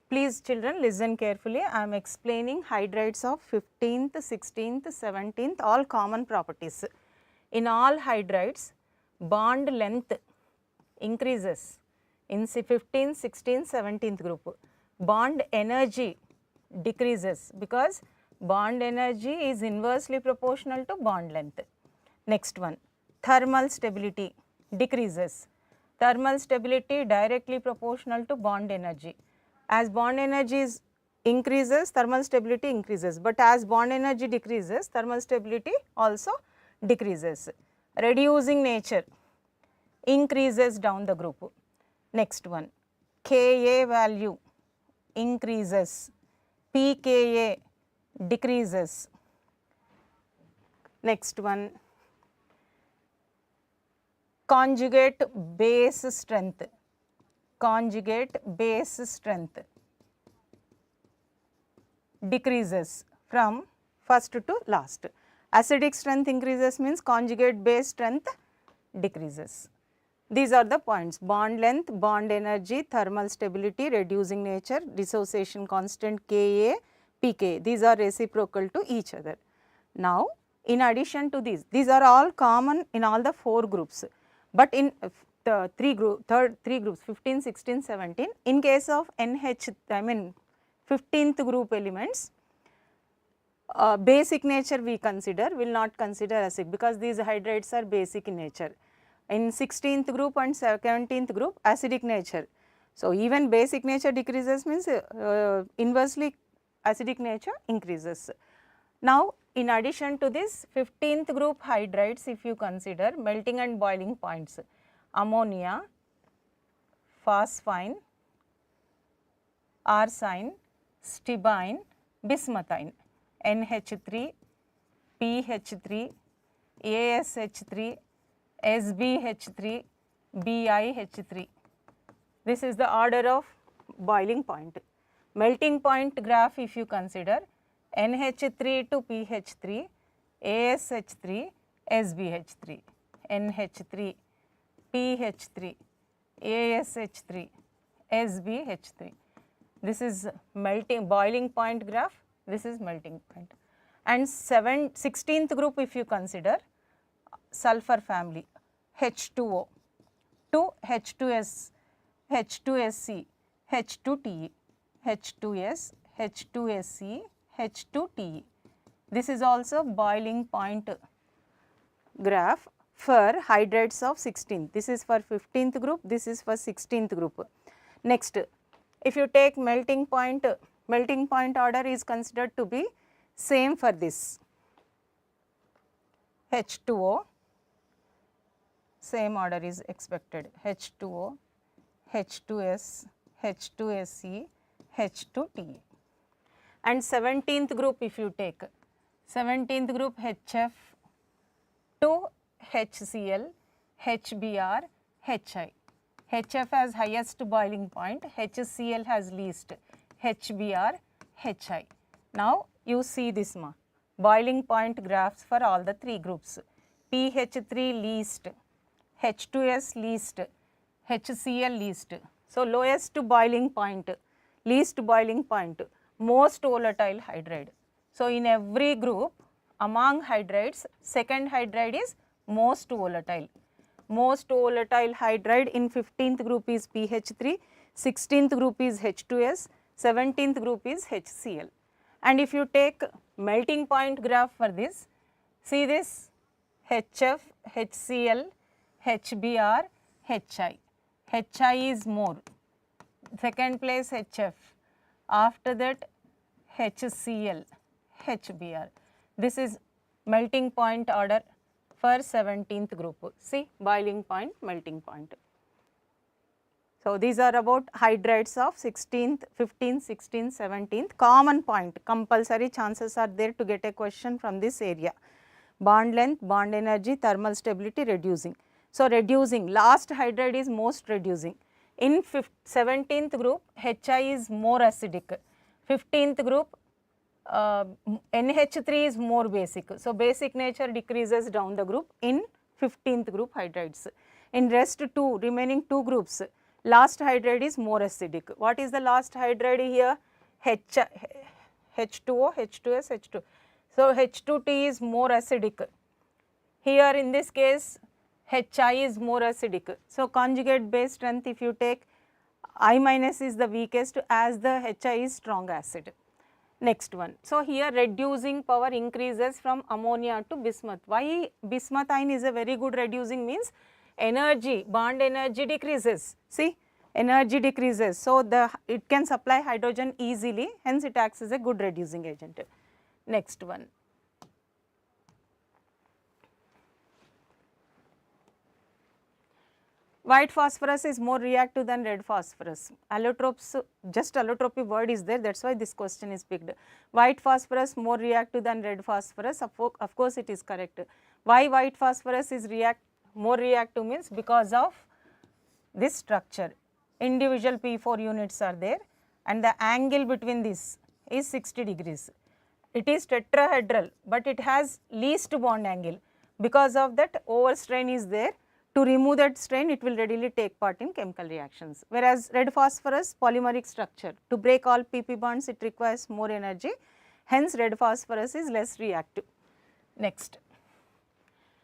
Please children listen carefully, I am explaining hydrides of 15th, 16th, 17th, all common properties. In all hydrides, bond length increases in 15th, 16th, 17th group. Bond energy decreases because bond energy is inversely proportional to bond length. Next one, thermal stability decreases. Thermal stability directly proportional to bond energy. As bond energy increases, thermal stability increases, but as bond energy decreases, thermal stability also decreases. Reducing nature increases down the group. Next one, Ka value increases, pKa decreases. Next one, conjugate base strength, decreases from first to last. Acidic strength increases means conjugate base strength decreases. These are the points: bond length, bond energy, thermal stability, reducing nature, dissociation constant Ka, pK. These are reciprocal to each other. Now, in addition to these are all common in all the 4 groups, but in the three groups 15, 16, 17, in case of NH, I mean 15th group elements, basic nature we consider, will not consider acidic, because these hydrides are basic in nature. In 16th group and 17th group, acidic nature. So, even basic nature decreases means inversely acidic nature increases. Now, in addition to this 15th group hydrides, if you consider melting and boiling points: ammonia, phosphine, arsine, stibine, bismuthine, NH3, PH3, ASH3, SbH3, BiH3. This is the order of boiling point. Melting point graph, if you consider NH3 to PH3, ASH3, SbH3, NH3, PH3, ASH3, SbH3. This is boiling point graph, this is melting point. And 16th group, if you consider sulfur family, H2O, 2 H2S, H2SC, H2TE, H2S, H2SC, H2TE. This is also boiling point graph for hydrides of 16th. This is for 15th group, this is for 16th group. Next, if you take melting point order is considered to be same for this H2O, same order is expected: H2O, H2S, H2SE, H2TE. And 17th group, if you take 17th group, HF, 2 HCl, HBr, HI. HF has highest boiling point, HCl has least, HBr, HI. Now, you see this boiling point graphs for all the 3 groups: PH3 least, H2S least, HCl least. So, lowest boiling point, least boiling point, most volatile hydride. So, in every group among hydrides, second hydride is most volatile. Most volatile hydride in 15th group is PH3, 16th group is H2S, 17th group is HCl. And if you take melting point graph for this, see this HF, HCl, HBr, HI. HI is more, second place HF, after that HCl, HBr. This is melting point order for 17th group. See, boiling point, melting point. So, these are about hydrides of 16th, 15th, 16th, 17th. Common point, compulsory chances are there to get a question from this area. Bond length, bond energy, thermal stability, reducing. So, reducing, last hydride is most reducing. In 17th group, HI is more acidic. 15th group, NH3 is more basic. So, basic nature decreases down the group in 15th group hydrides. In rest 2, remaining 2 groups, last hydride is more acidic. What is the last hydride here? H2O, H2S, H2. So, H2T is more acidic. Here in this case, HI is more acidic. So, conjugate base strength, if you take I minus is the weakest, as the HI is strong acid. Next one. So, here reducing power increases from ammonia to bismuth. Why bismuthine is a very good reducing means energy, bond energy decreases. See, energy decreases. So, it can supply hydrogen easily, hence it acts as a good reducing agent. Next one. White phosphorus is more reactive than red phosphorus. Allotropes, just allotropy word is there, that is why this question is picked. White phosphorus more reactive than red phosphorus, of course it is correct. Why white phosphorus is more reactive means because of this structure. Individual P4 units are there and the angle between this is 60 degrees. It is tetrahedral, but it has least bond angle. Because of that, overstrain is there. To remove that strain, it will readily take part in chemical reactions. Whereas red phosphorus, polymeric structure, to break all PP bonds it requires more energy, hence red phosphorus is less reactive. Next,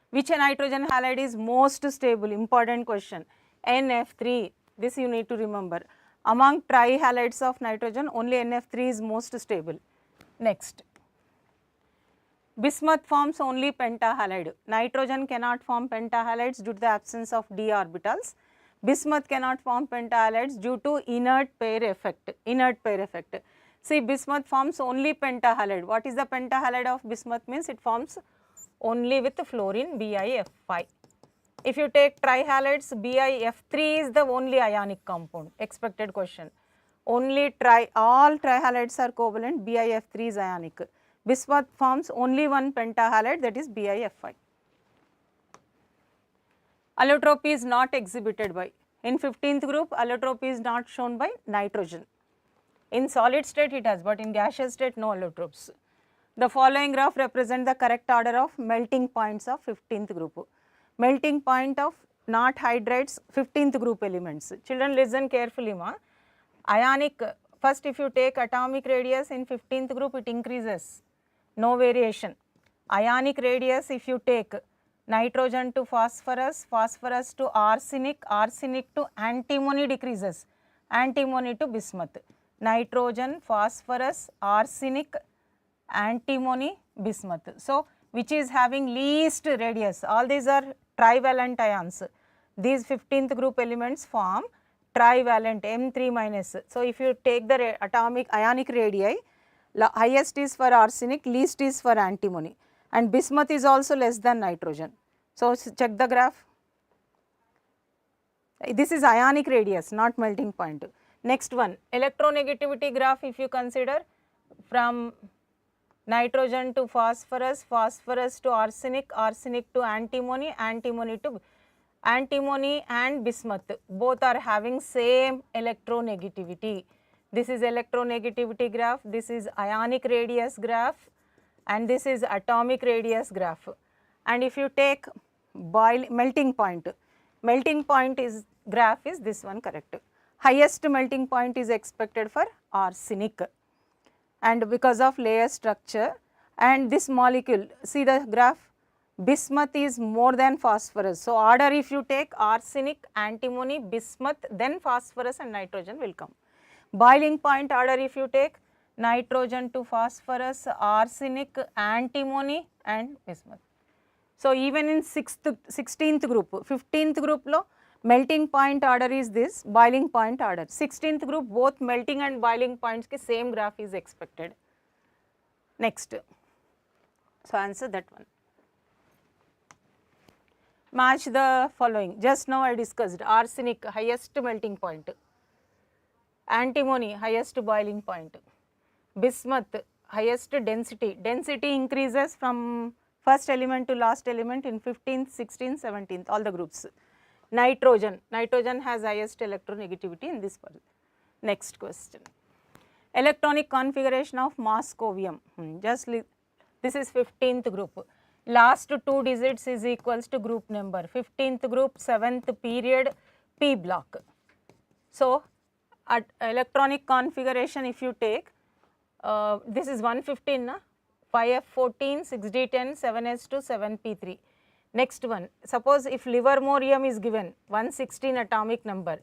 which nitrogen halide is most stable? Important question. NF3, this you need to remember. Among trihalides of nitrogen, only NF3 is most stable. Next, bismuth forms only pentahalide. Nitrogen cannot form pentahalides due to the absence of d orbitals. Bismuth cannot form pentahalides due to inert pair effect. See, bismuth forms only pentahalide. What is the pentahalide of bismuth? Means it forms only with fluorine BiF5. If you take trihalides, BiF3 is the only ionic compound. Expected question. Only all trihalides are covalent, BiF3 is ionic. Bismuth forms only one pentahalide, that is BiF5. Allotropy is not exhibited by. In 15th group, allotropy is not shown by nitrogen. In solid state it has, but in gaseous state no allotropes. The following graph represent the correct order of melting points of 15th group. Melting point of not hydrides 15th group elements. Children listen carefully ma. Ionic, first if you take atomic radius in 15th group it increases, no variation. Ionic radius if you take nitrogen to phosphorus, phosphorus to arsenic, arsenic to antimony decreases, antimony to bismuth. Nitrogen, phosphorus, arsenic, antimony, bismuth. So, which is having least radius, all these are trivalent ions. These 15th group elements form trivalent M3 minus. So, if you take the atomic ionic radii, highest is for arsenic, least is for antimony, and bismuth is also less than nitrogen. So, check the graph. This is ionic radius, not melting point. Next one, electronegativity graph if you consider from nitrogen to phosphorus, phosphorus to arsenic, arsenic to antimony, antimony to antimony and bismuth, both are having same electronegativity. This is electronegativity graph, this is ionic radius graph, and this is atomic radius graph. And if you take melting point is graph is this one correct. Highest melting point is expected for arsenic, and because of layer structure, and this molecule, see the graph, bismuth is more than phosphorus. So, order if you take arsenic, antimony, bismuth, then phosphorus and nitrogen will come. Boiling point order if you take nitrogen to phosphorus, arsenic, antimony and bismuth. So, even in 16th group, 15th group lo melting point order is this, boiling point order. 16th group both melting and boiling points ki same graph is expected. Next, so answer that one. Match the following. Just now I discussed arsenic highest melting point, antimony highest boiling point, bismuth highest density. Density increases from first element to last element in 15th, 16th, 17th, all the groups. Nitrogen has highest electronegativity in this part. Next question. Electronic configuration of Moscovium. This is 15th group. Last 2 digits is equals to group number. 15th group, 7th period, P block. So, at electronic configuration if you take, this is 115, na? 5F14, 6D10, 7S2, 7P3. Next one, suppose if livermorium is given 116 atomic number,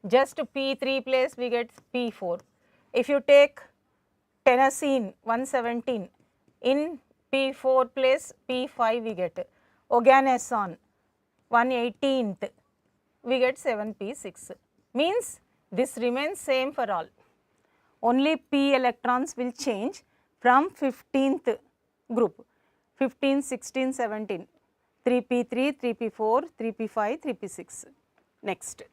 just P3 place we get P4. If you take tennessine 117, in P4 place P5 we get. Oganesson 118th we get 7P6. Means this remains same for all. Only P electrons will change from 15th group, 15, 16, 17. 3p3, 3p4, 3p5, 3p6. Next,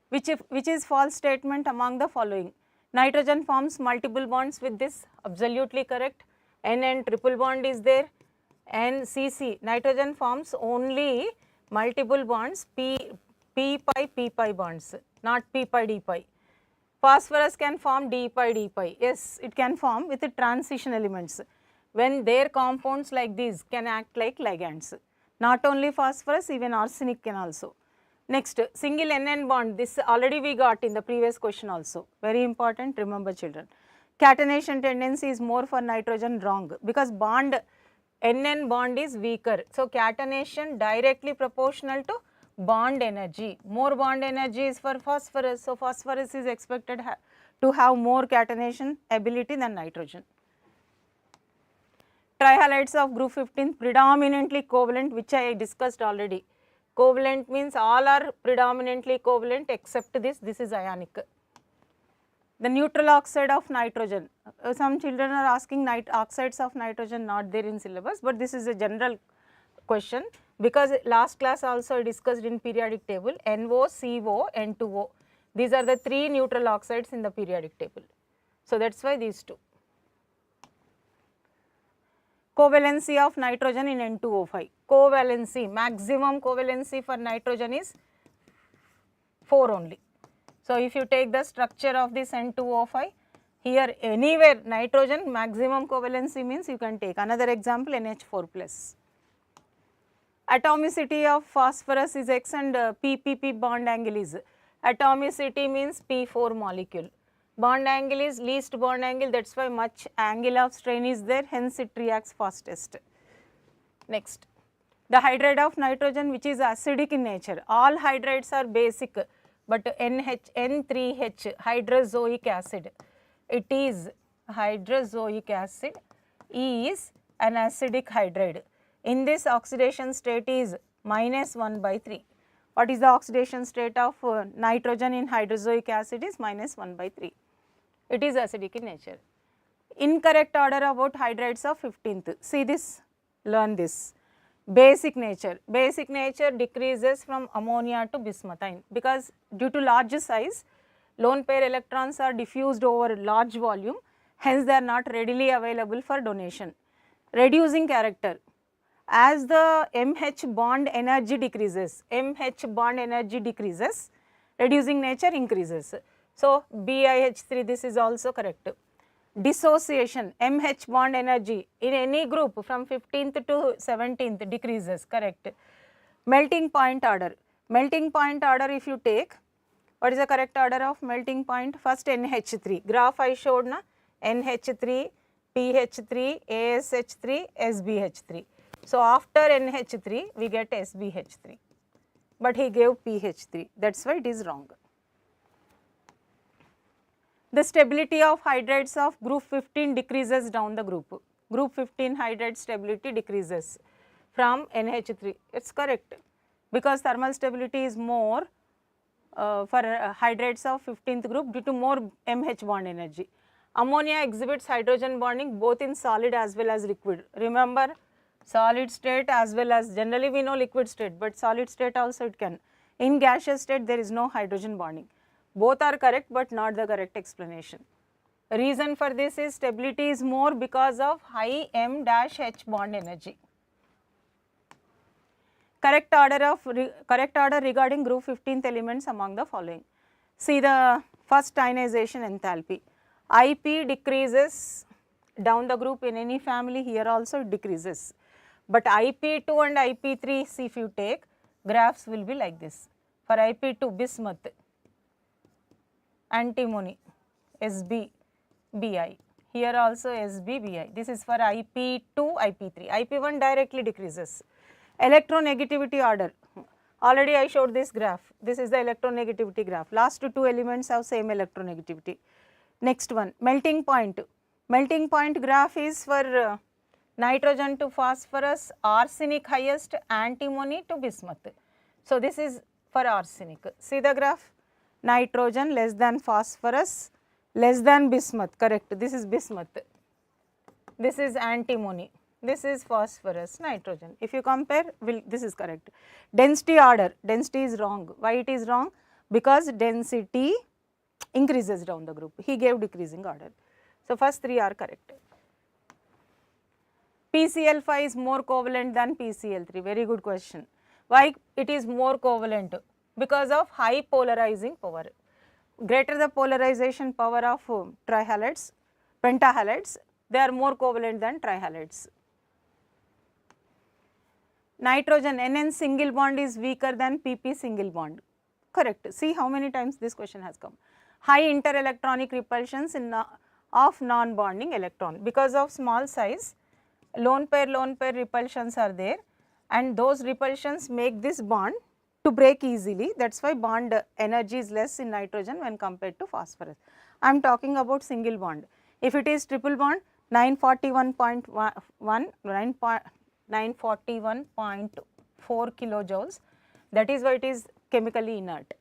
which is false statement among the following? Nitrogen forms multiple bonds with this, absolutely correct. N and triple bond is there. And CC, nitrogen forms only multiple bonds, P pi, P pi bonds, not P pi, D pi. Phosphorus can form D pi, D pi. Yes, it can form with the transition elements. When their compounds like these can act like ligands. Not only phosphorus, even arsenic can also. Next, single NN bond, this already we got in the previous question also, very important, remember children. Catenation tendency is more for nitrogen, wrong, because bond NN bond is weaker. So, catenation directly proportional to bond energy. More bond energy is for phosphorus. So, phosphorus is expected to have more catenation ability than nitrogen. Trihalides of group 15 predominantly covalent, which I discussed already. Covalent means all are predominantly covalent except this is ionic. The neutral oxide of nitrogen, some children are asking oxides of nitrogen, not there in syllabus, but this is a general question because last class also discussed in periodic table NO, CO, N2O. These are the 3 neutral oxides in the periodic table. So, that is why these 2. Covalency of nitrogen in N2O5. Covalency, maximum covalency for nitrogen is 4 only. So, if you take the structure of this N2O5, here anywhere nitrogen maximum covalency means you can take another example NH4 plus. Atomicity of phosphorus is X and PPP bond angle is. Atomicity means P4 molecule. Bond angle is least bond angle, that is why much angle of strain is there, hence it reacts fastest. Next, the hydride of nitrogen which is acidic in nature. All hydrides are basic, but N3H hydrozoic acid, it is hydrozoic acid is an acidic hydride. In this oxidation state is -1/3. What is the oxidation state of nitrogen in hydrozoic acid is -1/3. It is acidic in nature. Incorrect order about hydrides of 15th. See this, learn this. Basic nature. Basic nature decreases from ammonia to bismuthine because due to large size, lone pair electrons are diffused over large volume, hence they are not readily available for donation. Reducing character. As the MH bond energy decreases, reducing nature increases. So, BiH3, this is also correct. Dissociation, MH bond energy in any group from 15th to 17th decreases, correct. Melting point order. Melting point order if you take, what is the correct order of melting point? First NH3, graph I showed na, NH3, PH3, ASH3, SBH3. So, after NH3 we get SBH3, but he gave PH3, that is why it is wrong. The stability of hydrides of group 15 decreases down the group. Group 15 hydride stability decreases from NH3, it is correct because thermal stability is more for hydrides of 15th group due to more MH bond energy. Ammonia exhibits hydrogen bonding both in solid as well as liquid. Remember, solid state as well as, generally we know liquid state, but solid state also it can. In gaseous state there is no hydrogen bonding. Both are correct but not the correct explanation. Reason for this is stability is more because of high M-H bond energy. Correct order regarding group 15th elements among the following. See the first ionization enthalpy. IP decreases down the group in any family, here also it decreases. But IP2 and IP3, see if you take, graphs will be like this. For IP2, bismuth, antimony, SB, Bi. Here also SB, Bi. This is for IP2, IP3. IP1 directly decreases. Electronegativity order. Already I showed this graph. This is the electronegativity graph. Last two elements have same electronegativity. Next one, melting point. Melting point graph is for nitrogen to phosphorus, arsenic highest, antimony to bismuth. So, this is for arsenic. See the graph, nitrogen less than phosphorus, less than bismuth, correct. This is bismuth, this is antimony, this is phosphorus, nitrogen. If you compare, this is correct. Density order, density is wrong. Why it is wrong? Because density increases down the group. He gave decreasing order. So, first three are correct. PCl5 is more covalent than PCl3, very good question. Why it is more covalent? Because of high polarizing power. Greater the polarization power of trihalides, pentahalides, they are more covalent than trihalides. Nitrogen NN single bond is weaker than PP single bond. Correct. See how many times this question has come. High interelectronic repulsions of non-bonding electron. Because of small size, lone pair repulsions are there, and those repulsions make this bond to break easily. That is why bond energy is less in nitrogen when compared to phosphorus. I am talking about single bond. If it is triple bond, 941.4 kilojoules, that is why it is chemically inert.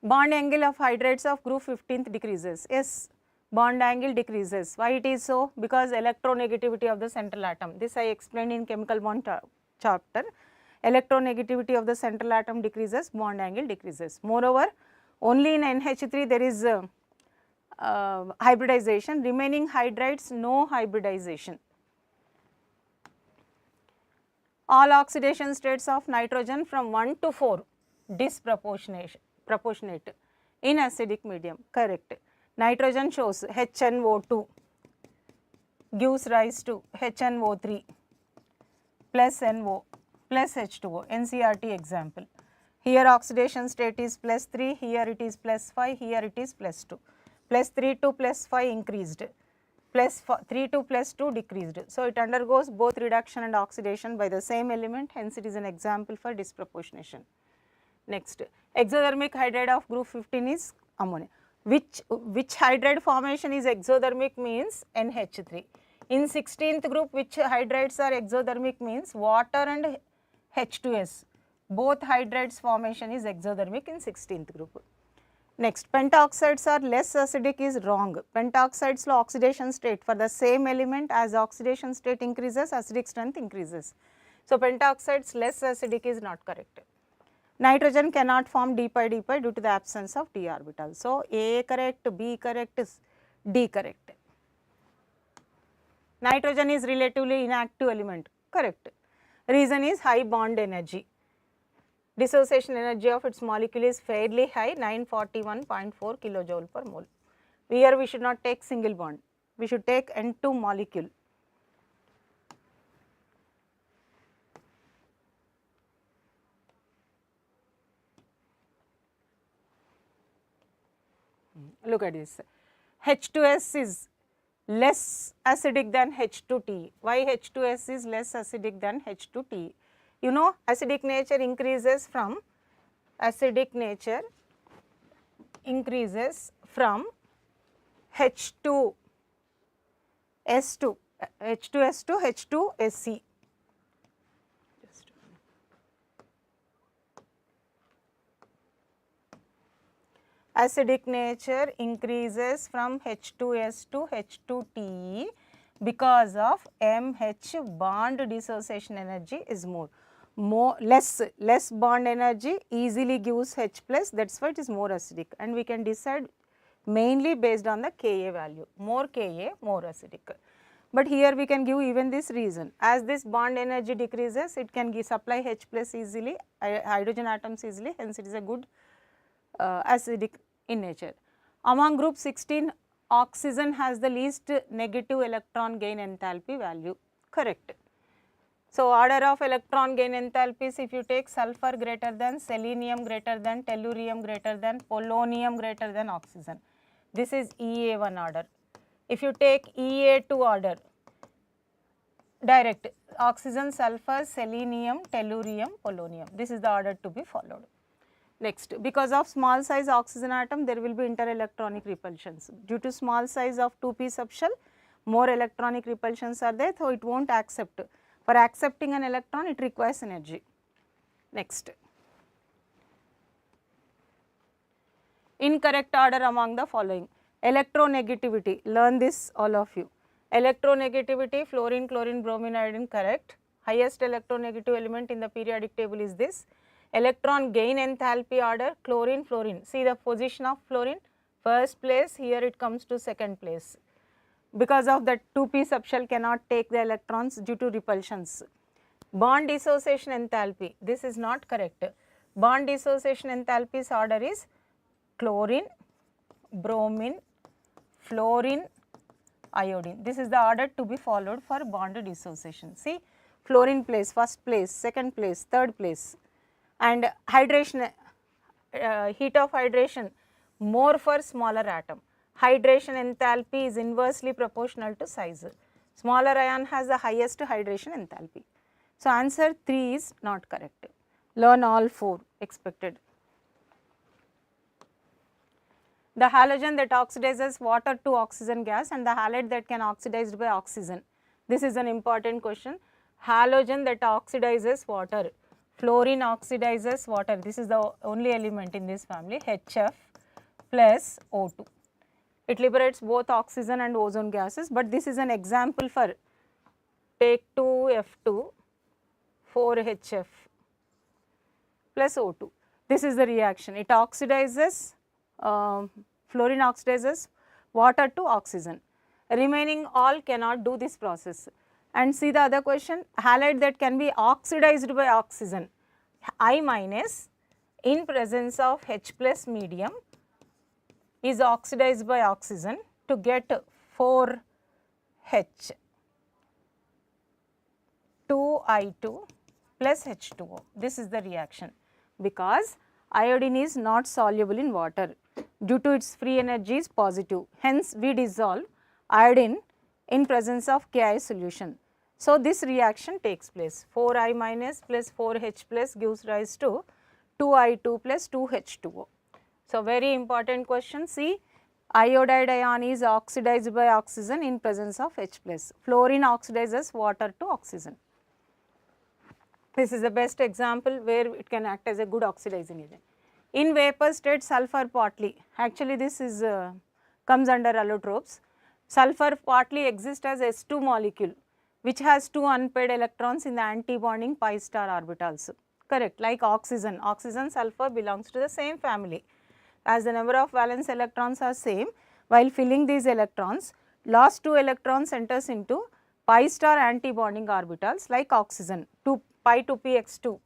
Bond angle of hydrates of group 15th decreases. Yes, bond angle decreases. Why it is so? Because electronegativity of the central atom. This I explained in chemical bond chapter. Electronegativity of the central atom decreases, bond angle decreases. Moreover, only in NH3 there is hybridization, remaining hydrides no hybridization. All oxidation states of nitrogen from 1 to 4 disproportionate in acidic medium. Correct. Nitrogen shows HNO2 gives rise to HNO3 plus NO plus H2O, NCRT example. Here oxidation state is plus 3, here it is plus 5, here it is plus 2. Plus 3 to plus 5 increased, plus 3 to plus 2 decreased. So, it undergoes both reduction and oxidation by the same element, hence it is an example for disproportionation. Next, exothermic hydride of group 15 is ammonia. Which hydride formation is exothermic means NH3. In 16th group, which hydrides are exothermic means water and H2S. Both hydrides formation is exothermic in 16th group. Next, pentoxides are less acidic is wrong. Pentoxides lo oxidation state for the same element, as oxidation state increases, acidic strength increases. So, pentoxides less acidic is not correct. Nitrogen cannot form d pi due to the absence of d orbital. So, A correct, B correct, D correct. Nitrogen is relatively inactive element, correct. Reason is high bond energy. Dissociation energy of its molecule is fairly high, 941.4 kilojoule per mole. Here we should not take single bond, we should take N2 molecule. Look at this, H2S is less acidic than H2T. Why H2S is less acidic than H2T? You know, acidic nature increases from H2S to H2SC. Acidic nature increases from H2S to H2T because of MH bond dissociation energy is less bond energy easily gives H plus, that is why it is more acidic, and we can decide mainly based on the Ka value, more Ka more acidic. But here we can give even this reason, as this bond energy decreases it can supply H plus easily, hydrogen atoms easily, hence it is a good acidic in nature. Among group 16, oxygen has the least negative electron gain enthalpy value, correct. So, order of electron gain enthalpies, if you take sulfur greater than, selenium greater than, tellurium greater than, polonium greater than oxygen, this is EA1 order. If you take EA2 order, direct oxygen, sulfur, selenium, tellurium, polonium, this is the order to be followed. Next, because of small size oxygen atom, there will be interelectronic repulsions. Due to small size of 2p subshell, more electronic repulsions are there, so it will not accept. For accepting an electron, it requires energy. Next, incorrect order among the following. Electronegativity, learn this all of you. Electronegativity, fluorine, chlorine, bromine, iodine, correct. Highest electronegative element in the periodic table is this. Electron gain enthalpy order, chlorine, fluorine. See the position of fluorine, first place, here it comes to second place. Because of that 2p subshell cannot take the electrons due to repulsions. Bond dissociation enthalpy, this is not correct. Bond dissociation enthalpy's order is chlorine, bromine, fluorine, iodine. This is the order to be followed for bond dissociation. See, fluorine place, first place, second place, third place, and hydration, heat of hydration more for smaller atom. Hydration enthalpy is inversely proportional to size. Smaller ion has the highest hydration enthalpy. So, answer 3 is not correct. Learn all 4 expected. The halogen that oxidizes water to oxygen gas and the halide that can oxidized by oxygen. This is an important question. Halogen that oxidizes water. Fluorine oxidizes water. This is the only element in this family, HF plus O2. It liberates both oxygen and ozone gases, but this is an example for take 2F2, 4HF plus O2. This is the reaction. It oxidizes, fluorine oxidizes water to oxygen. Remaining all cannot do this process. And see the other question, halide that can be oxidized by oxygen, I minus in presence of H plus medium is oxidized by oxygen to get 4H, 2I2 plus H2O. This is the reaction because iodine is not soluble in water due to its free energy is positive. Hence, we dissolve iodine in presence of Ki solution. So, this reaction takes place. 4I minus plus 4H plus gives rise to 2I2 plus 2H2O. So, very important question. See, iodide ion is oxidized by oxygen in presence of H plus. Fluorine oxidizes water to oxygen. This is the best example where it can act as a good oxidizing agent. In vapor state, sulfur partly, actually this is comes under allotropes. Sulfur partly exists as S2 molecule which has 2 unpaired electrons in the anti-bonding pi star orbitals. Correct, like oxygen. Oxygen sulfur belongs to the same family. As the number of valence electrons are same, while filling these electrons, last 2 electrons enters into pi star anti-bonding orbitals like oxygen, 2 pi 2px2,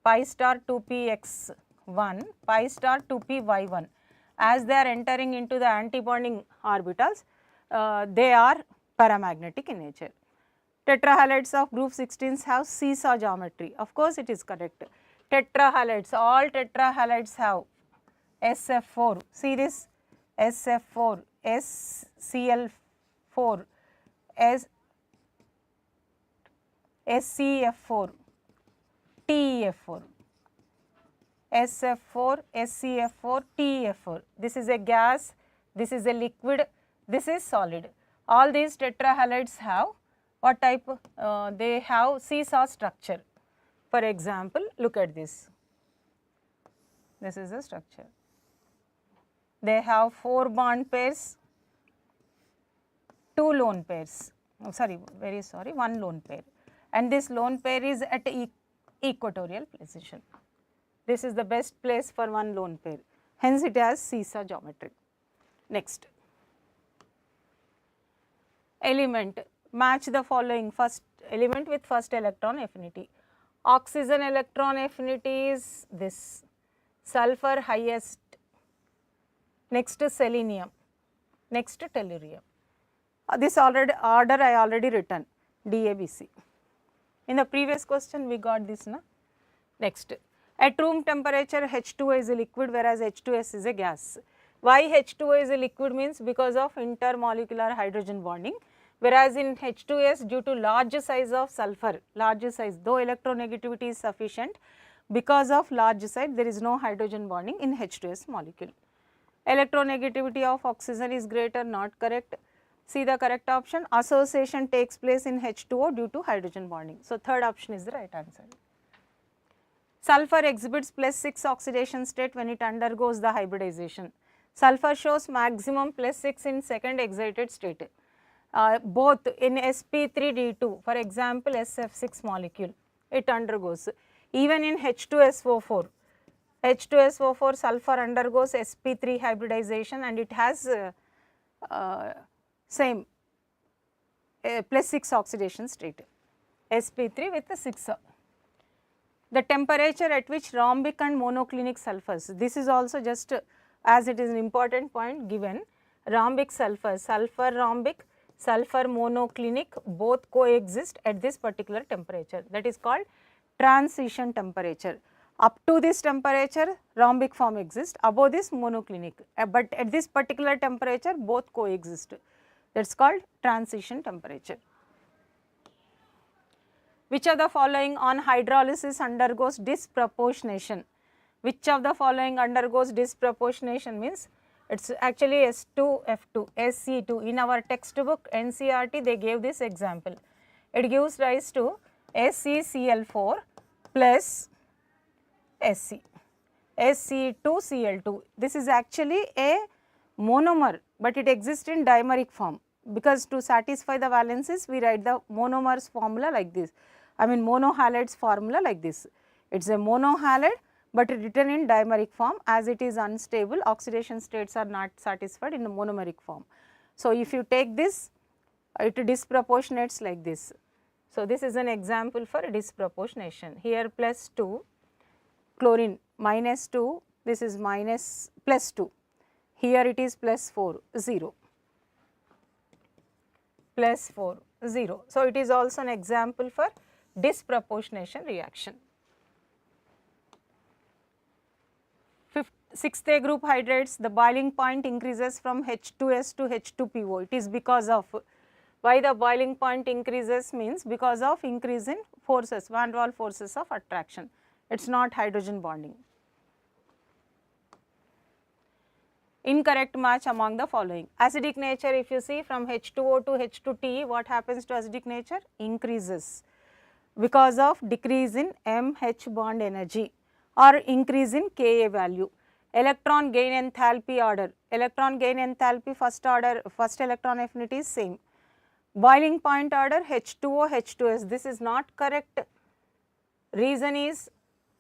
pi star 2px1, pi star 2py1. As they are entering into the anti-bonding orbitals, they are paramagnetic in nature. Tetrahalides of group 16s have seesaw geometry. Of course, it is correct. Tetrahalides, all tetrahalides have SF4, see this SF4, SCl4, SCF4, TEF4, SF4, SCF4, TEF4. This is a gas, this is a liquid, this is solid. All these tetrahalides have what type? They have seesaw structure. For example, look at this. This is the structure. They have 4 bond pairs, 2 lone pairs, oh, sorry, very sorry, 1 lone pair, and this lone pair is at equatorial position. This is the best place for 1 lone pair, hence it has seesaw geometry. Next, element, match the following first element with first electron affinity. Oxygen electron affinity is this, sulfur highest, next selenium, next tellurium. This order I already written, DABC. In the previous question we got this, na? Next, at room temperature H2O is a liquid whereas H2S is a gas. Why H2O is a liquid means because of intermolecular hydrogen bonding, whereas in H2S due to large size of sulfur, large size, though electronegativity is sufficient, because of large size there is no hydrogen bonding in H2S molecule. Electronegativity of oxygen is greater, not correct. See the correct option, association takes place in H2O due to hydrogen bonding. So, third option is the right answer. Sulfur exhibits +6 oxidation state when it undergoes the hybridization. Sulfur shows maximum +6 in second excited state. Both in sp3d2, for example SF6 molecule, it undergoes. Even in H2SO4, H2SO4 sulfur undergoes sp3 hybridization and it has same +6 oxidation state, sp3 with the 6. The temperature at which rhombic and monoclinic sulfurs, this is also just as it is an important point given, rhombic sulfur, sulfur rhombic, sulfur monoclinic, both coexist at this particular temperature. That is called transition temperature. Up to this temperature, rhombic form exists, above this monoclinic, but at this particular temperature both coexist. That is called transition temperature. Which of the following on hydrolysis undergoes disproportionation? Which of the following undergoes disproportionation means it is actually S2F2, SC2. In our textbook NCERT they gave this example. It gives rise to SeCl4 plus Sc, Sc2Cl2. This is actually a monomer, but it exists in dimeric form, because to satisfy the valencies we write the monomers formula like this. I mean monohalides formula like this. It is a monohalide but written in dimeric form, as it is unstable, oxidation states are not satisfied in the monomeric form. So, if you take this, it disproportionates like this. So, this is an example for disproportionation. Here plus 2, chlorine minus 2, this is minus plus 2, here it is plus 4, 0, plus 4, 0. So, it is also an example for disproportionation reaction. 6th group hydrates, the boiling point increases from H2S to H2PO. It is because of, why the boiling point increases means because of increase in forces, van der Waals forces of attraction. It is not hydrogen bonding. Incorrect match among the following. Acidic nature, if you see from H2O to H2TE, what happens to acidic nature? Increases because of decrease in MH bond energy or increase in Ka value. Electron gain enthalpy order, electron gain enthalpy first order, first electron affinity is same. Boiling point order H2O, H2S, this is not correct. Reason is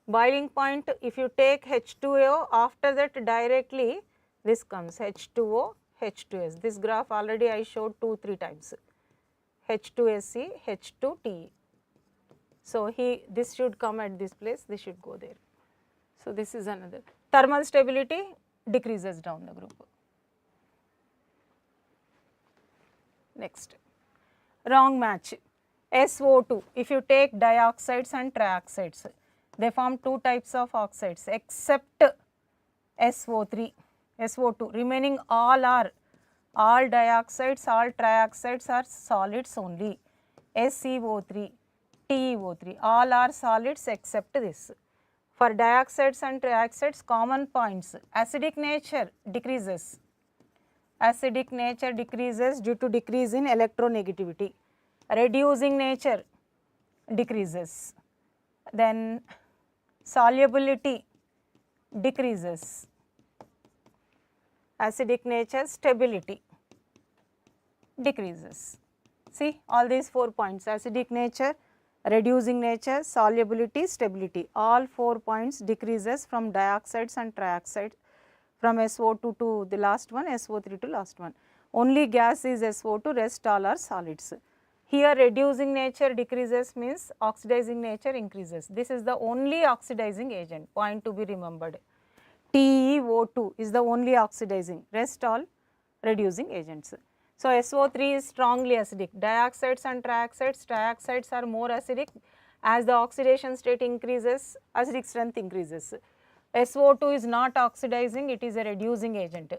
boiling point, if you take H2O, after that directly this comes H2O, H2S. This graph already I showed 2-3 times. H2SE, H2TE. So, this should come at this place, this should go there. So, this is another. Thermal stability decreases down the group. Next, wrong match. SO2, if you take dioxides and trioxides, they form 2 types of oxides except SO3, SO2, remaining all are, all dioxides, all trioxides are solids only. SeO3, TeO3, all are solids except this. For dioxides and trioxides, common points, acidic nature decreases. Acidic nature decreases due to decrease in electronegativity. Reducing nature decreases. Then solubility decreases. Acidic nature stability decreases. See all these 4 points, acidic nature, reducing nature, solubility, stability, all 4 points decreases from dioxides and trioxides, from SO2 to the last one, SO3 to last one. Only gas is SO2, rest all are solids. Here reducing nature decreases means oxidizing nature increases. This is the only oxidizing agent, point to be remembered. TeO2 is the only oxidizing, rest all reducing agents. So, SO3 is strongly acidic, dioxides and trioxides, trioxides are more acidic, as the oxidation state increases, acidic strength increases. SO2 is not oxidizing, it is a reducing agent.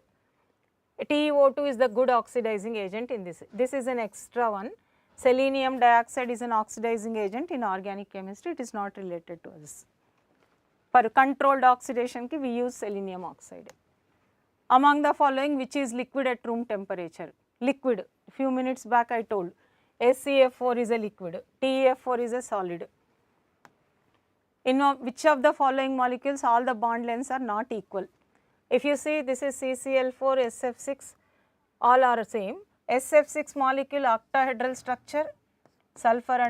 TeO2 is the good oxidizing agent in this. This is an extra one. Selenium dioxide is an oxidizing agent in organic chemistry, it is not related to us. For controlled oxidation we use selenium oxide. Among the following, which is liquid at room temperature? Liquid, few minutes back I told, SCF4 is a liquid, TEF4 is a solid. In which of the following molecules all the bond lengths are not equal? If you see, this is CCl4, SF6, all are same. SF6 molecule octahedral structure, sulfur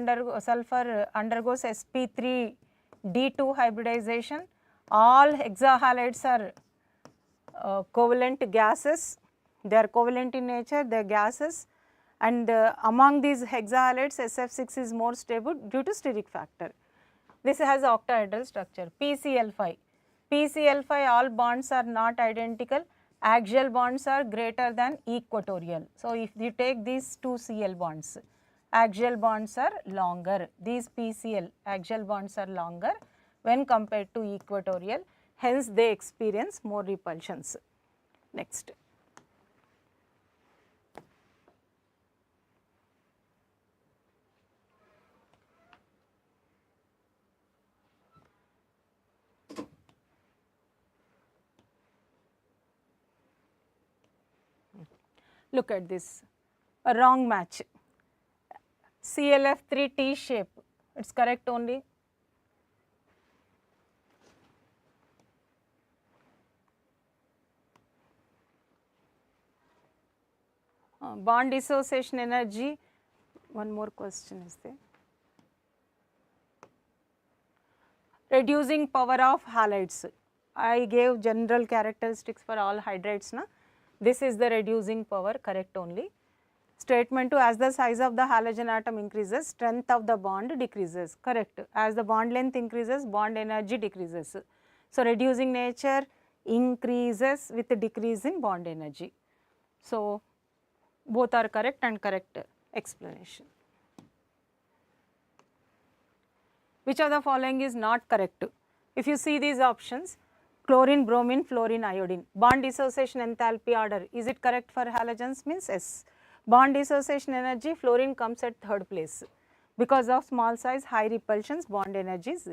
undergoes sp3d2 hybridization, all hexahalides are covalent gases, they are covalent in nature, they are gases, and among these hexahalides SF6 is more stable due to steric factor. This has octahedral structure. PCl5, PCl5 all bonds are not identical, axial bonds are greater than equatorial. So, if you take these two Cl bonds, axial bonds are longer, these PCl axial bonds are longer when compared to equatorial, hence they experience more repulsions. Next. Look at this, a wrong match. ClF3 T shape, it is correct only. Bond dissociation energy, one more question is there. Reducing power of halides. I gave general characteristics for all hydrides. Na? This is the reducing power, correct only. Statement 2, as the size of the halogen atom increases, strength of the bond decreases, correct. As the bond length increases, bond energy decreases. So, reducing nature increases with decrease in bond energy. So, both are correct and correct explanation. Which of the following is not correct? If you see these options, chlorine, bromine, fluorine, iodine, bond dissociation enthalpy order, is it correct for halogens? Means yes. Bond dissociation energy, fluorine comes at third place because of small size, high repulsions, bond energies.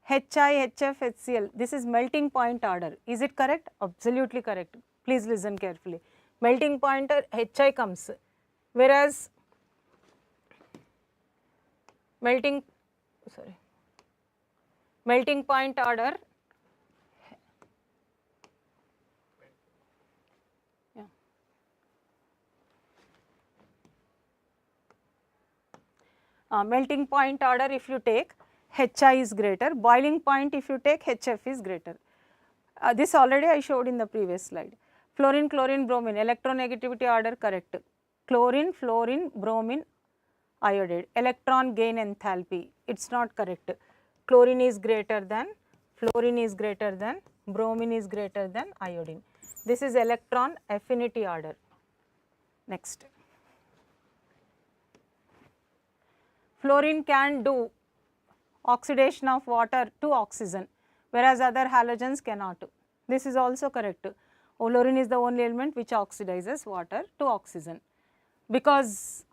Hi, HF, HCl, this is melting point order, is it correct? Absolutely correct, please listen carefully. Melting point Hi comes, whereas melting point order, melting point order if you take Hi is greater, boiling point if you take HF is greater. This already I showed in the previous slide. Fluorine, chlorine, bromine, electronegativity order correct. Chlorine, fluorine, bromine, iodide, electron gain enthalpy, it is not correct. Chlorine is greater than, fluorine is greater than, bromine is greater than iodine. This is electron affinity order. Next. Fluorine can do oxidation of water to oxygen, whereas other halogens cannot. This is also correct. Fluorine is the only element which oxidizes water to oxygen. Because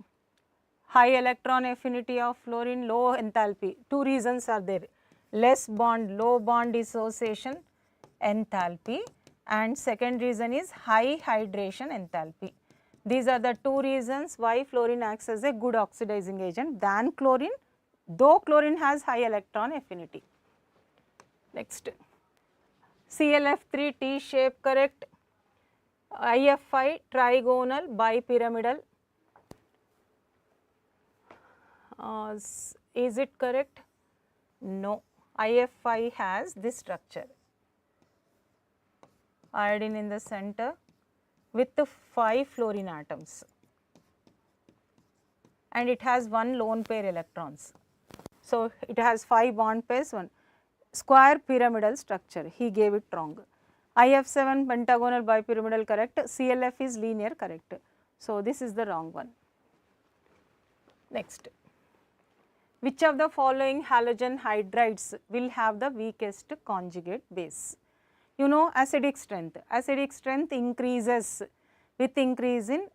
high electron affinity of fluorine, low enthalpy, two reasons are there, less bond, low bond dissociation enthalpy, and second reason is high hydration enthalpy. These are the two reasons why fluorine acts as a good oxidizing agent than chlorine, though chlorine has high electron affinity. Next, ClF3 T shape correct, IFI trigonal bipyramidal, is it correct? No, IFI has this structure, iodine in the center with the 5 fluorine atoms, and it has one lone pair electrons. So, it has 5 bond pairs, one square pyramidal structure, he gave it wrong. IF7 pentagonal bipyramidal correct, CLF is linear correct. So, this is the wrong one. Next, which of the following halogen hydrides will have the weakest conjugate base? You know acidic strength increases with increase in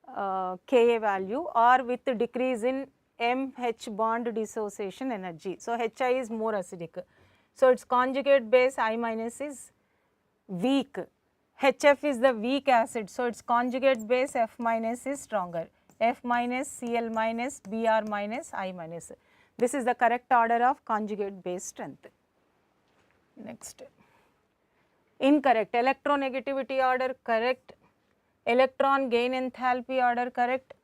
Ka value or with decrease in MH bond dissociation energy. So, Hi is more acidic. So, its conjugate base I minus is weak, HF is the weak acid. So, its conjugate base F minus is stronger, F minus, Cl minus, Br minus, I minus. This is the correct order of conjugate base strength. Next. Incorrect, electronegativity order correct, electron gain enthalpy order correct,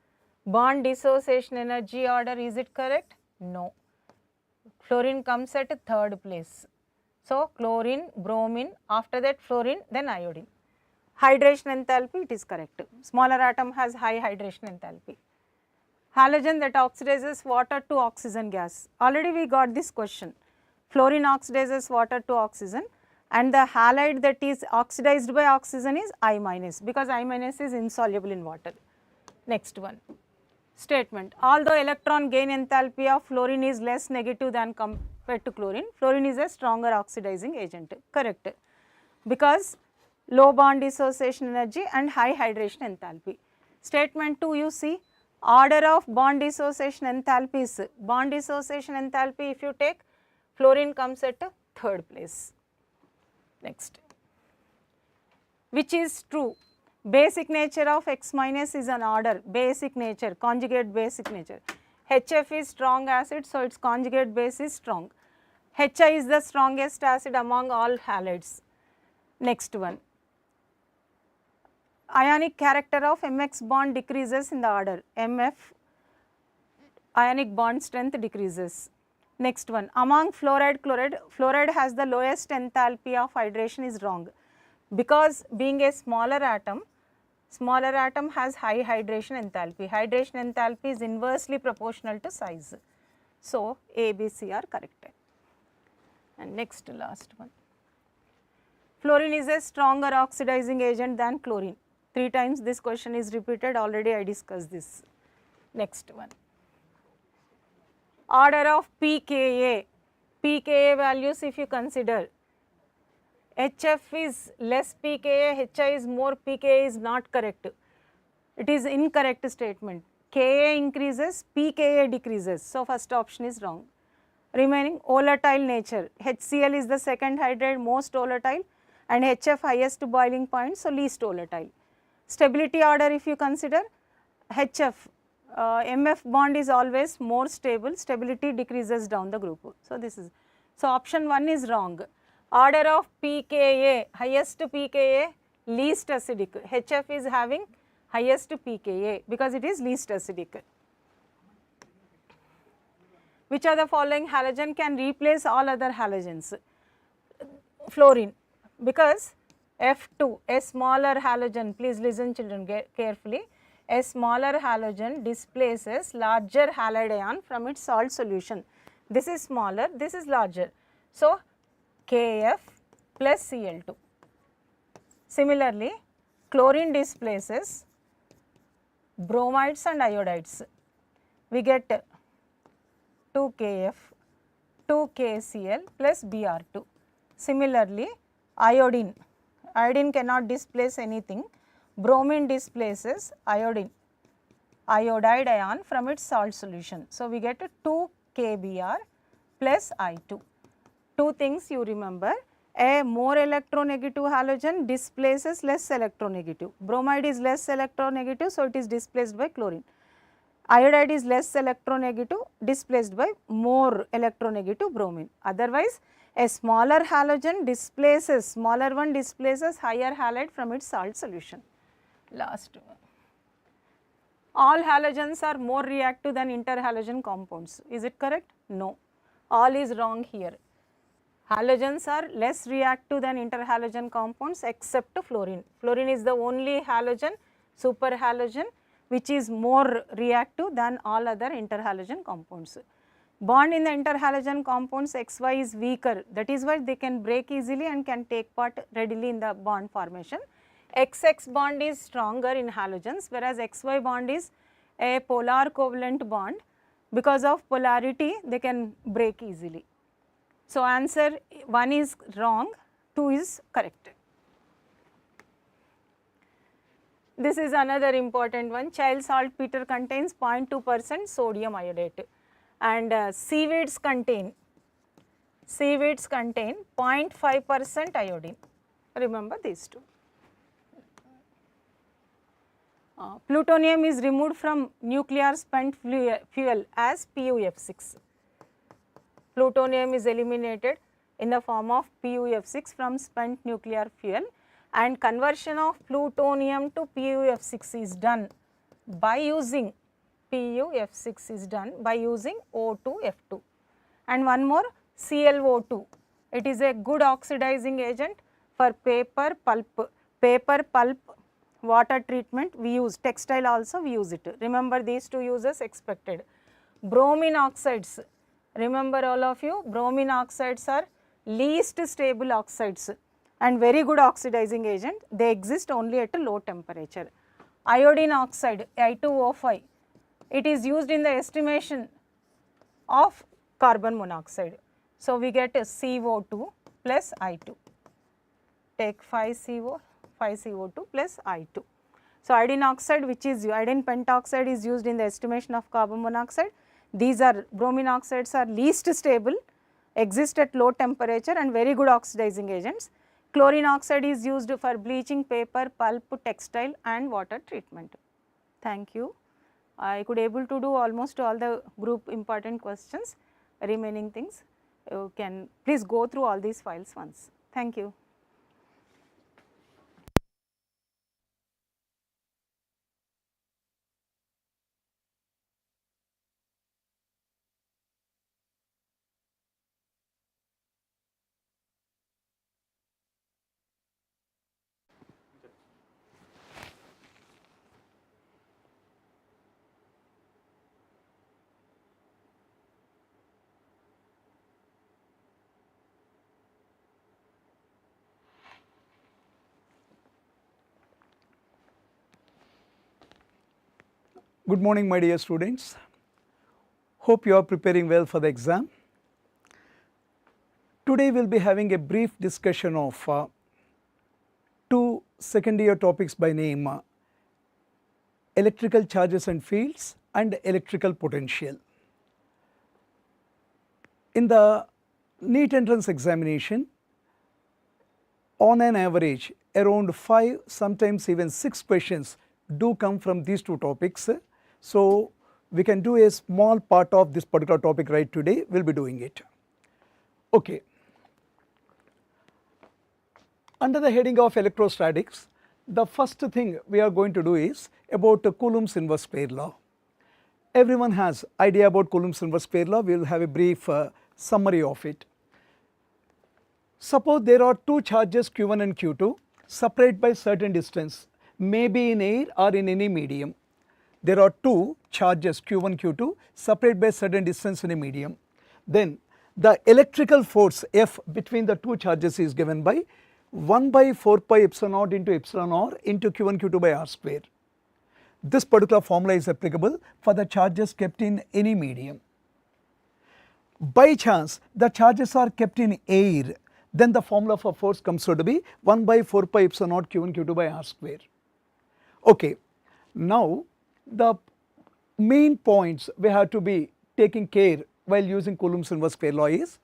bond dissociation energy order, is it correct? No. Fluorine comes at third place. So, chlorine, bromine, after that fluorine, then iodine. Hydration enthalpy, it is correct. Smaller atom has high hydration enthalpy. Halogen that oxidizes water to oxygen gas. Already we got this question. Fluorine oxidizes water to oxygen. and the halide that is oxidized by oxygen is I minus, because I minus is insoluble in water. Next one, statement, although electron gain enthalpy of fluorine is less negative than compared to chlorine, fluorine is a stronger oxidizing agent. Correct, because low bond dissociation energy and high hydration enthalpy. Statement 2, you see, order of bond dissociation enthalpies. Bond dissociation enthalpy, if you take, fluorine comes at 3rd place. Next, which is true? Basic nature of X minus is an order, basic nature, conjugate basic nature. HF is strong acid, so its conjugate base is strong. HI is the strongest acid among all halides. Next one, ionic character of MX bond decreases in the order, MF ionic bond strength decreases. Next one, among fluoride, chloride, fluoride has the lowest enthalpy of hydration is wrong, because being a smaller atom has high hydration enthalpy. Hydration enthalpy is inversely proportional to size. So, A, B, C are correct. And next, last one, fluorine is a stronger oxidizing agent than chlorine. 3 times this question is repeated, already I discussed this. Next one, order of pKa, pKa values if you consider, HF is less pKa, HI is more pKa is not correct. It is incorrect statement. Ka increases, pKa decreases. So, first option is wrong. Remaining volatile nature, HCl is the second hydride most volatile and HF highest boiling point, so least volatile. Stability order if you consider, HF, MF bond is always more stable, stability decreases down the group. So, this is, so option 1 is wrong. Order of pKa, highest pKa, least acidic. HF is having highest pKa because it is least acidic. Which of the following halogen can replace all other halogens? Fluorine, because F2, a smaller halogen, please listen children carefully, a smaller halogen displaces larger halide ion from its salt solution. This is smaller, this is larger. So, Kf plus Cl2. Similarly, chlorine displaces bromides and iodides. We get 2Kf, 2KCl plus Br2. Similarly, iodine cannot displace anything. Bromine displaces iodide ion from its salt solution. So, we get 2KBr plus I2. 2 things you remember, a more electronegative halogen displaces less electronegative. Bromide is less electronegative, so it is displaced by chlorine. Iodide is less electronegative, displaced by more electronegative bromine. Otherwise, a smaller halogen displaces, smaller one displaces higher halide from its salt solution. Last one. All halogens are more reactive than interhalogen compounds. Is it correct? No. All is wrong here. Halogens are less reactive than interhalogen compounds except fluorine. Fluorine is the only halogen, superhalogen, which is more reactive than all other interhalogen compounds. Bond in the interhalogen compounds XY is weaker, that is why they can break easily and can take part readily in the bond formation. XX bond is stronger in halogens, whereas XY bond is a polar covalent bond. Because of polarity, they can break easily. So, answer 1 is wrong, 2 is correct. This is another important one. Child saltpeter contains 0.2% sodium iodate, and seaweeds contain 0.5% iodine. Remember these two. Plutonium is removed from nuclear spent fuel as PuF6. Plutonium is eliminated in the form of PuF6 from spent nuclear fuel, and conversion of plutonium to PuF6 is done by using O2F2. And one more, ClO2. It is a good oxidizing agent for paper pulp. Water treatment we use, textile also we use it. Remember these 2 uses expected. Bromine oxides, remember all of you, bromine oxides are least stable oxides and very good oxidizing agent, they exist only at a low temperature. Iodine oxide I2O5, it is used in the estimation of carbon monoxide. So, we get a CO2 plus I2, take 5CO2 plus I2. So, iodine oxide, which is iodine pentoxide, is used in the estimation of carbon monoxide. These are bromine oxides are least stable, exist at low temperature and very good oxidizing agents. Chlorine oxide is used for bleaching paper, pulp, textile and water treatment. Thank you. I could able to do almost all the group important questions. Remaining things you can please go through all these files once. Thank you. Good morning, my dear students. Hope you are preparing well for the exam. Today we will be having a brief discussion of two second year topics by name electrical charges and fields and electrical potential. In the NEET entrance examination, on an average around 5, sometimes even 6 questions do come from these two topics. So, we can do a small part of this particular topic right today, we will be doing it. Okay. Under the heading of electrostatics, the first thing we are going to do is about Coulomb's inverse square law. Everyone has idea about Coulomb's inverse square law, we will have a brief summary of it. Suppose there are two charges Q1 and Q2 separate by certain distance, maybe in air or in any medium. There are two charges Q1, Q2 separate by certain distance in a medium. Then the electrical force F between the two charges is given by 1 by 4 pi epsilon naught into epsilon r into Q1, Q2 by r square. This particular formula is applicable for the charges kept in any medium. By chance the charges are kept in air, then the formula for force comes out to be 1 by 4 pi epsilon naught Q1, Q2 by r square. Okay. Now the main points we have to be taking care while using Coulomb's inverse square law is,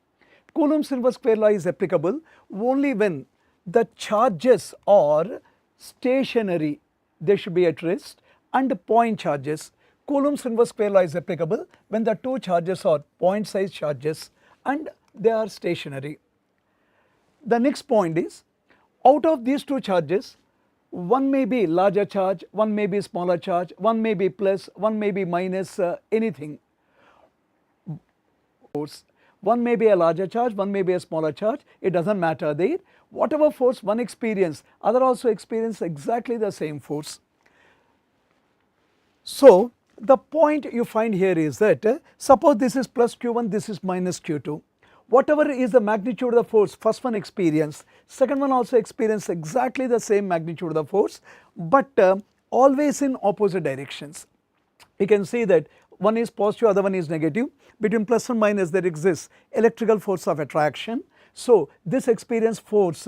Coulomb's inverse square law is applicable only when the charges are stationary, they should be at rest, and point charges. Coulomb's inverse square law is applicable when the two charges are point size charges and they are stationary. The next point is, out of these two charges, one may be larger charge, one may be smaller charge, one may be plus, one may be minus, anything. One may be a larger charge, one may be a smaller charge, it does not matter there. Whatever force one experience, other also experience exactly the same force. So, the point you find here is that suppose this is plus Q1, this is minus Q2. Whatever is the magnitude of the force, first one experience, second one also experience exactly the same magnitude of the force, but always in opposite directions. You can see that one is positive, other one is negative. Between plus and minus there exists electrical force of attraction. So, this experience force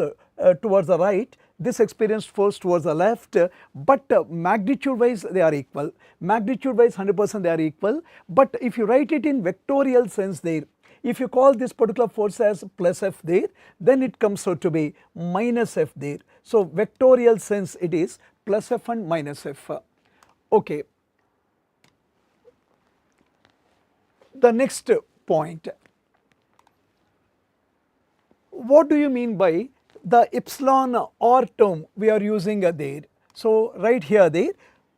towards the right, this experience force towards the left, but magnitude wise they are equal. Magnitude wise 100% they are equal, but if you write it in vectorial sense there, if you call this particular force as plus F there, then it comes out to be minus F there. So, vectorial sense it is plus F and minus F. Okay. The next point, what do you mean by the epsilon r term we are using there? So, right here there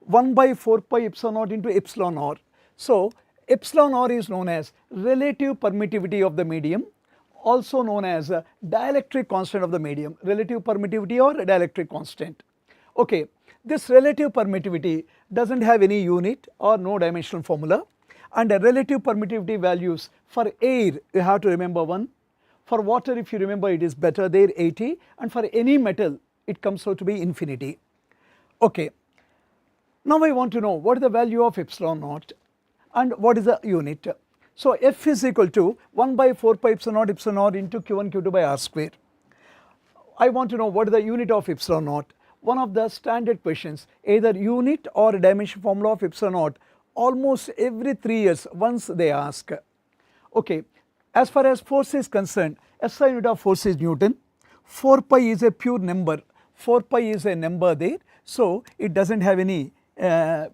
1 by 4 pi epsilon naught into epsilon r. So, epsilon r is known as relative permittivity of the medium, also known as dielectric constant of the medium, relative permittivity or dielectric constant. Okay, this relative permittivity does not have any unit or no dimensional formula, and relative permittivity values for air you have to remember one, For water, if you remember, it is better there 80, and for any metal it comes out to be infinity. Okay. Now I want to know what is the value of epsilon naught and what is the unit. So F is equal to 1 by 4 pi epsilon naught into Q1 Q2 by R square. I want to know what is the unit of epsilon naught. One of the standard questions, either unit or dimension formula of epsilon naught, almost every 3 years once they ask. Okay, as far as force is concerned, SI unit of force is Newton. 4 pi is a pure number, 4 pi is a number there, so it does not have any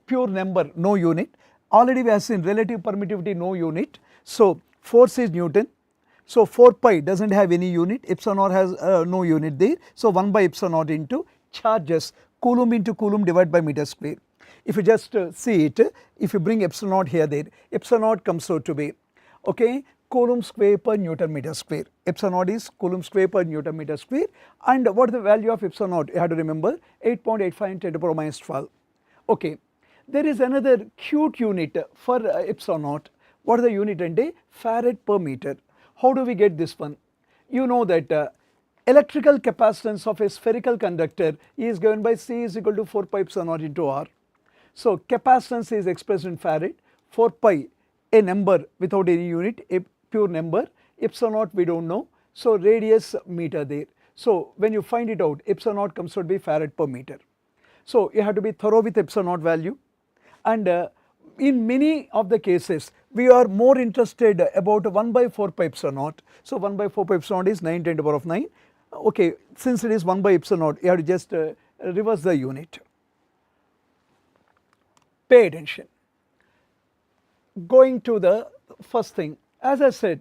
pure number, no unit. Already we have seen relative permittivity, no unit. So force is Newton. So 4 pi does not have any unit, epsilon naught has no unit there. So 1 by epsilon naught into charges, Coulomb into Coulomb divided by meter square. If you just see it, if you bring epsilon naught here there, epsilon naught comes out to be, okay, Coulomb square per Newton meter square. Epsilon naught is Coulomb square per Newton meter square. And what is the value of epsilon naught? You have to remember 8.85 into 10 to the power minus 12. Okay, there is another cute unit for epsilon naught. What is the unit? And farad per meter. How do we get this one? You know that electrical capacitance of a spherical conductor is given by C is equal to 4 pi epsilon naught into R. So capacitance is expressed in farad, 4 pi a number without any unit, a pure number, epsilon naught we do not know, so radius meter there. So when you find it out, epsilon naught comes out to be farad per meter. So you have to be thorough with epsilon naught value, and in many of the cases we are more interested about 1 by 4 pi epsilon naught. So 1 by 4 pi epsilon naught is 9 10 to the power of 9. Okay, since it is 1 by epsilon naught, you have to just reverse the unit. Pay attention. Going to the first thing, as I said,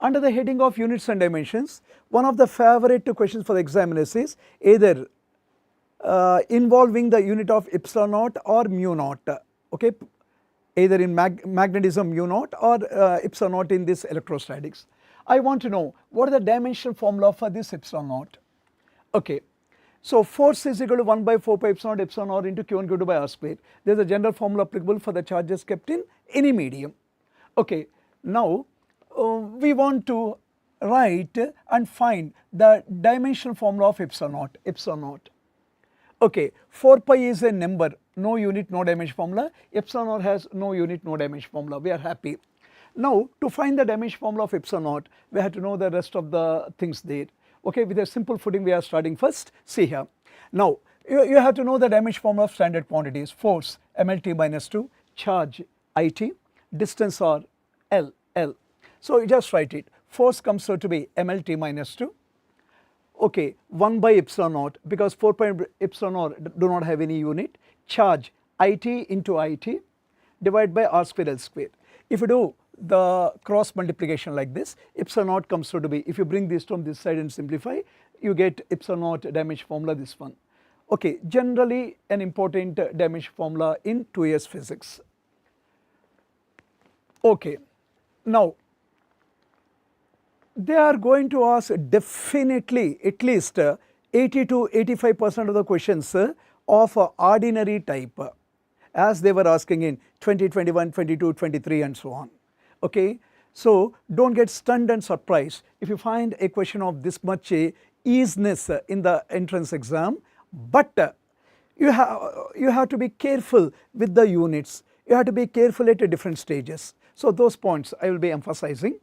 under the heading of units and dimensions, one of the favorite questions for the examiners is either involving the unit of epsilon naught or mu naught, okay, either in magnetism mu naught or epsilon naught in this electrostatics. I want to know what is the dimension formula for this epsilon naught. Okay, so force is equal to 1 by 4 pi epsilon naught into Q1 Q2 by R square. There is a general formula applicable for the charges kept in any medium. Okay, now we want to write and find the dimension formula of epsilon naught. Okay, 4 pi is a number, no unit, no dimension formula. Epsilon naught has no unit, no dimension formula. We are happy. Now to find the dimension formula of epsilon naught, we have to know the rest of the things there. Okay, with a simple footing we are starting first. See here. Now you have to know the dimension formula of standard quantities. Force mLT minus 2, charge IT, distance or L. So you just write it. Force comes out to be mLT minus 2. Okay, 1 by epsilon naught, because 4 pi epsilon naught do not have any unit. Charge IT into IT divided by R square L square. If you do the cross multiplication like this, epsilon naught comes out to be, if you bring this term this side and simplify, you get epsilon naught dimension formula, this one. Okay, generally an important dimension formula in 2 years physics. Okay, now they are going to ask definitely at least 80 to 85% of the questions of ordinary type, as they were asking in 2021, 22, 23 and so on. Okay, so do not get stunned and surprised if you find a question of this much easiness in the entrance exam, but you have to be careful with the units, you have to be careful at different stages. So those points I will be emphasizing.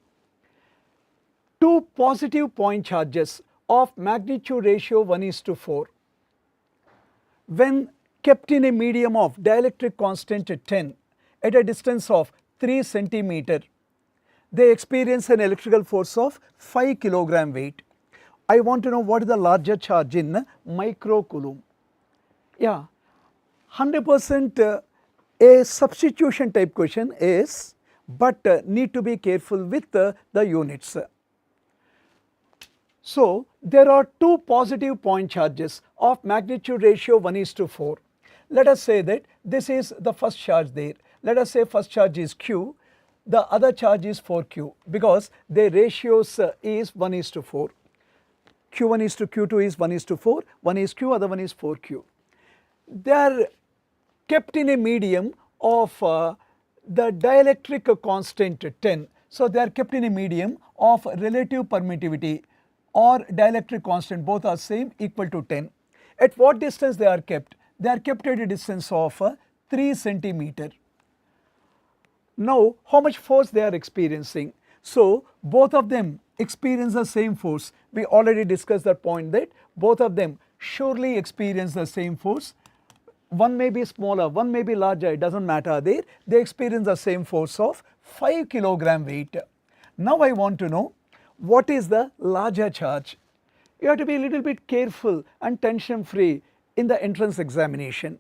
Two positive point charges of magnitude ratio 1:4 when kept in a medium of dielectric constant 10 at a distance of 3 centimeter, they experience an electrical force of 5 kilogram weight. I want to know what is the larger charge in micro coulomb. Yeah, 100% a substitution type question is, but need to be careful with the units. So there are two positive point charges of magnitude ratio 1:4. Let us say that this is the first charge there. Let us say first charge is Q, the other charge is 4Q, because their ratios is 1:4. Q1 is to Q2 is 1:4, one is Q, other one is 4Q. They are kept in a medium of the dielectric constant 10. So they are kept in a medium of relative permittivity or dielectric constant, both are same, equal to 10. At what distance they are kept? They are kept at a distance of 3 centimeter. Now how much force they are experiencing? So both of them experience the same force. We already discussed that point, that both of them surely experience the same force. One may be smaller, one may be larger, it does not matter there. They experience the same force of 5 kilogram weight. Now I want to know what is the larger charge. You have to be a little bit careful and tension free in the entrance examination.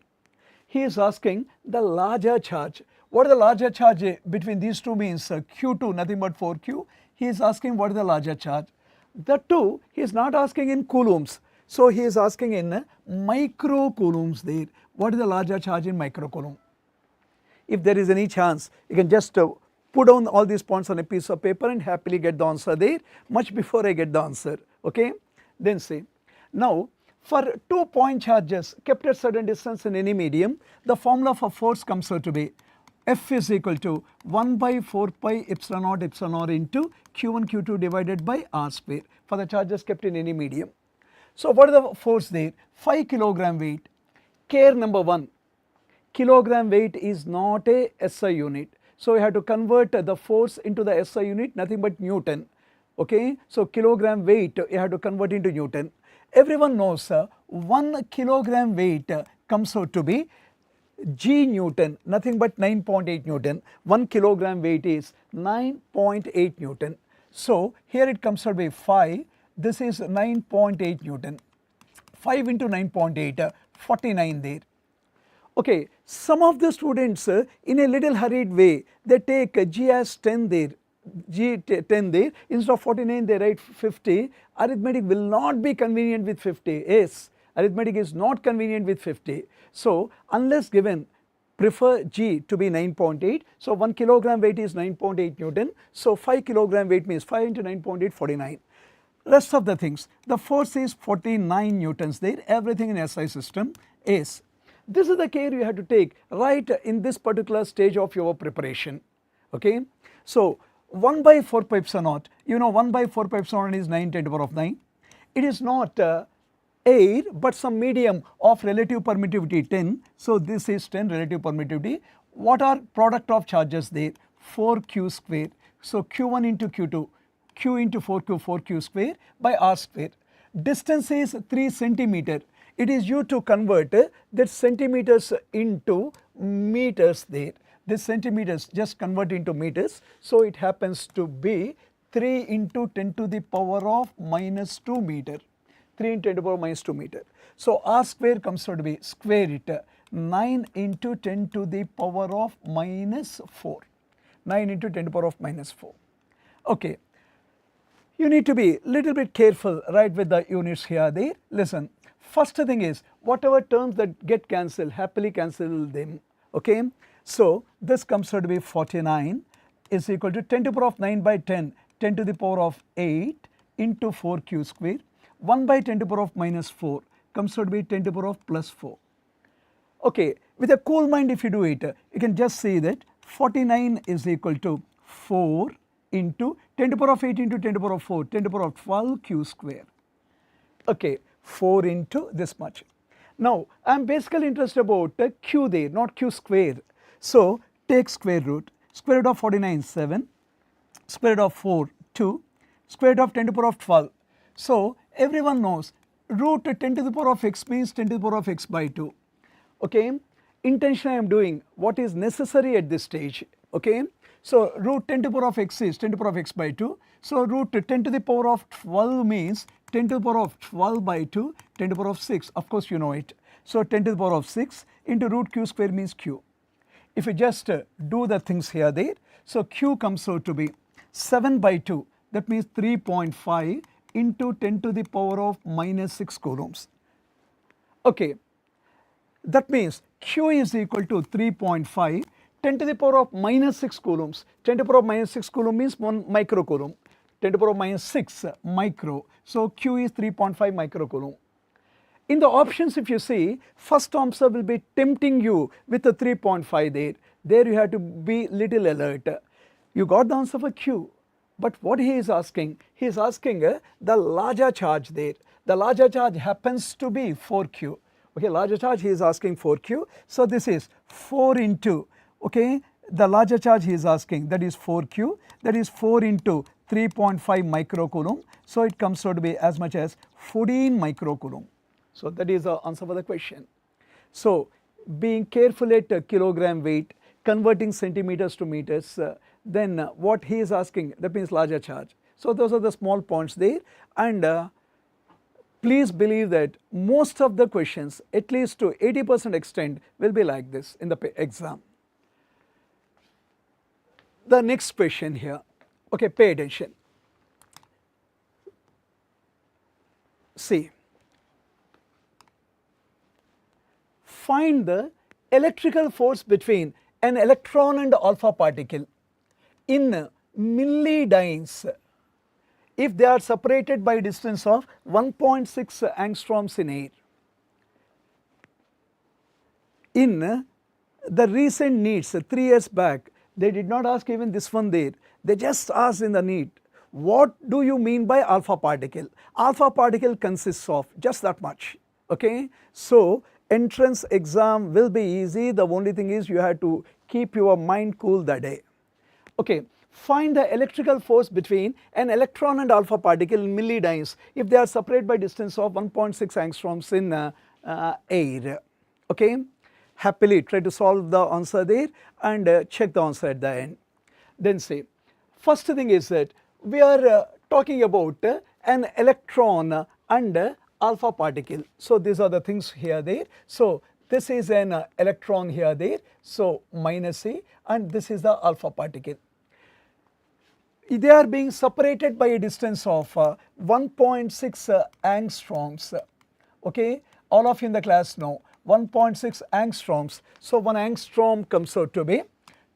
He is asking the larger charge. What is the larger charge between these two means Q2, nothing but 4Q. He is asking what is the larger charge. The two, he is not asking in coulombs. So he is asking in microcoulombs there. What is the larger charge in microcoulomb? If there is any chance, you can just put down all these points on a piece of paper and happily get the answer there much before I get the answer. Okay? Then say, now for 2 point charges kept at certain distance in any medium, the formula for force comes out to be F is equal to 1 by 4 pi epsilon naught into Q1 Q2 divided by R square for the charges kept in any medium. So what is the force there? 5 kilogram weight. Care number 1, kilogram weight is not a SI unit. So we have to convert the force into the SI unit, nothing but Newton. Okay, so kilogram weight you have to convert into Newton. Everyone knows 1 kilogram weight comes out to be G Newton, nothing but 9.8 Newton. 1 kilogram weight is 9.8 Newton. So here it comes out to be 5, this is 9.8 Newton. 5 into 9.8, 49 there. Okay, some of the students in a little hurried way, they take G as 10 there, G 10 there, instead of 49 they write 50. Arithmetic will not be convenient with 50. Yes, arithmetic is not convenient with 50. So unless given, prefer G to be 9.8. So 1 kilogram weight is 9.8 Newton. So 5 kilogram weight means 5 into 9.8, 49. Rest of the things, the force is 49 Newtons there, everything in SI system is. This is the care you have to take right in this particular stage of your preparation. Okay. So 1 by 4 pi epsilon naught, you know 1 by 4 pi epsilon naught is 9 10 to the power of 9. It is not air but some medium of relative permittivity 10. So this is 10 relative permittivity. What are product of charges there? 4q square. So q1 into q2, q into 4q, 4q square by r square. Distance is 3 centimeter. It is you to convert that centimeters into meters there. This centimeters just convert into meters. So it happens to be 3 into 10 to the power of minus 2 meter. 3 into 10 to the power minus 2 meter. So r square comes out to be square it 9 into 10 to the power of minus 4. 9 into 10 to the power of minus 4. Okay. You need to be little bit careful right with the units here there. Listen, first thing is whatever terms that get cancelled, happily cancel them. Okay. So this comes out to be 49 is equal to 10 to the power of 9 by 10, 10 to the power of 8 into 4q square. 1 by 10 to the power of minus 4 comes out to be 10 to the power of plus 4. Okay, with a cool mind if you do it, you can just say that 49 is equal to 4 into 10 to the power of 8 into 10 to the power of 4, 10 to the power of 12 q square. Okay, 4 into this much. Now I am basically interested about q there, not q square. So take square root. Square root of 49 7, square root of 4 2, square root of 10 to the power of 12. So everyone knows root 10 to the power of x means 10 to the power of x by 2. Okay, intention I am doing what is necessary at this stage. Okay, so root 10 to the power of x is 10 to the power of x by 2. So root 10 to the power of 12 means 10 to the power of 12 by 2, 10 to the power of 6, of course you know it. So 10 to the power of 6 into root q square means q. If you just do the things here there, so q comes out to be 7 by 2, that means 3.5 into 10 to the power of minus 6 coulombs. Okay, that means q is equal to 3.5, 10 to the power of minus 6 coulombs. 10 to the power of minus 6 coulomb means 1 microcoulomb. 10 to the power of minus 6 micro. So q is 3.5 microcoulomb. In the options if you see, first answer will be tempting you with the 3.5 there. There you have to be little alert. you got the answer for Q, but what he is asking the larger charge there. The larger charge happens to be 4Q. Okay, larger charge he is asking 4Q. So this is 4 into, okay, the larger charge he is asking, that is 4Q, that is 4 into 3.5 microcoulomb. So it comes out to be as much as 14 microcoulomb. So that is the answer for the question. So being careful at kilogram weight, converting centimeters to meters, then what he is asking, that means larger charge. So those are the small points there, and please believe that most of the questions, at least to 80% extent, will be like this in the exam. The next question here, okay, pay attention. See, find the electrical force between an electron and alpha particle in millidienes if they are separated by a distance of 1.6 angstroms in air. In the recent NEETs 3 years back, they did not ask even this one there, they just asked in the NEET, what do you mean by alpha particle? Alpha particle consists of just that much, okay. So entrance exam will be easy, the only thing is you have to keep your mind cool that day. Okay, find the electrical force between an electron and alpha particle in millidienes if they are separated by distance of 1.6 angstroms in air. Okay, happily try to solve the answer there and check the answer at the end. Then say, first thing is that we are talking about an electron and alpha particle. So these are the things here there. So this is an electron here there, so minus A, and this is the alpha particle. They are being separated by a distance of 1.6 angstroms. Okay, all of you in the class know 1.6 angstroms. So 1 angstrom comes out to be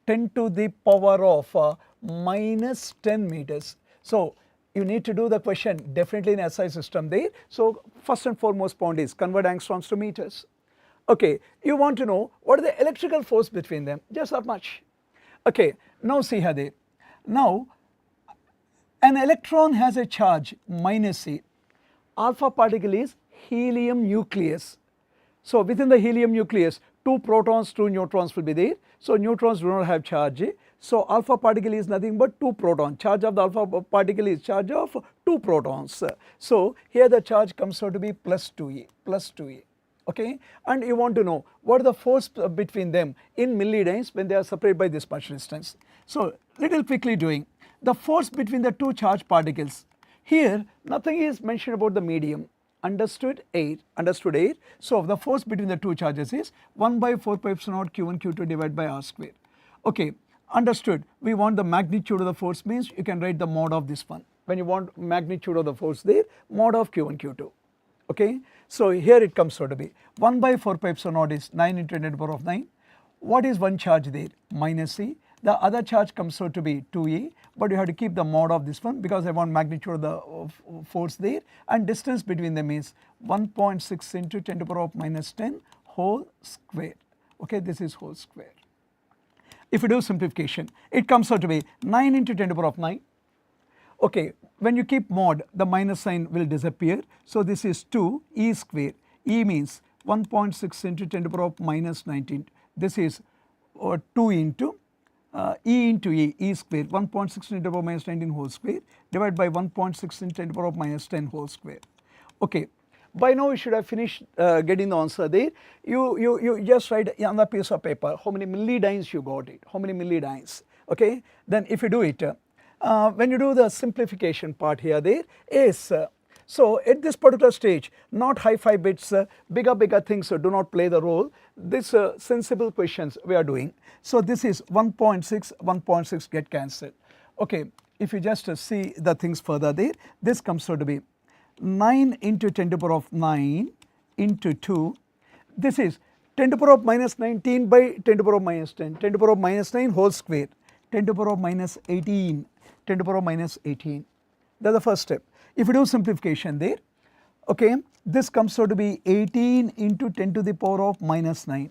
10 to the power of minus 10 meters. So you need to do the question definitely in SI system there. So first and foremost point is convert angstroms to meters. Okay, you want to know what is the electrical force between them, just that much. Okay, now see here there. Now an electron has a charge minus A. Alpha particle is helium nucleus. So within the helium nucleus, 2 protons, 2 neutrons will be there. So neutrons do not have charge. So alpha particle is nothing but 2 protons. Charge of the alpha particle is charge of 2 protons. So here the charge comes out to be plus 2A, plus 2A. Okay, and you want to know what is the force between them in millidienes when they are separated by this much distance. So little quickly doing the force between the 2 charged particles. Here nothing is mentioned about the medium. Understood air. So the force between the 2 charges is 1 by 4 pi epsilon naught q1 q2 divided by r square. Okay, understood. We want the magnitude of the force, means you can write the mod of this one. When you want magnitude of the force there, mod of q1 q2. Okay, so here it comes out to be 1 by 4 pi epsilon naught is 9 into 10 to the power of 9. What is one charge there? Minus C. The other charge comes out to be 2A, but you have to keep the mod of this one because I want magnitude of the force there, and distance between them is 1.6 into 10 to the power of minus 10 whole square. Okay, this is whole square. If you do simplification, it comes out to be 9 into 10 to the power of 9. Okay, when you keep mod, the minus sign will disappear. So this is 2 E square. E means 1.6 into 10 to the power of minus 19. This is 2 into E into E square, 1.6 into 10 to the power minus 19 whole square divided by 1.6 into 10 to the power of minus 10 whole square. Okay, by now you should have finished getting the answer there. You just write on the piece of paper how many millidienes you got it, how many millidienes. Okay, then if you do it, when you do the simplification part here there is, so at this particular stage, not high-fi bits, bigger things do not play the role. This sensible questions we are doing. So this is 1.6 get cancelled. Okay, if you just see the things further there, this comes out to be 9 into 10 to the power of 9 into 2. This is 10 to the power of minus 19 by 10 to the power of minus 10, 10 to the power of minus 9 whole square, 10 to the power of minus 18, 10 to the power of minus 18. That's the first step. If you do simplification there, okay, this comes out to be 18 into 10 to the power of minus 9.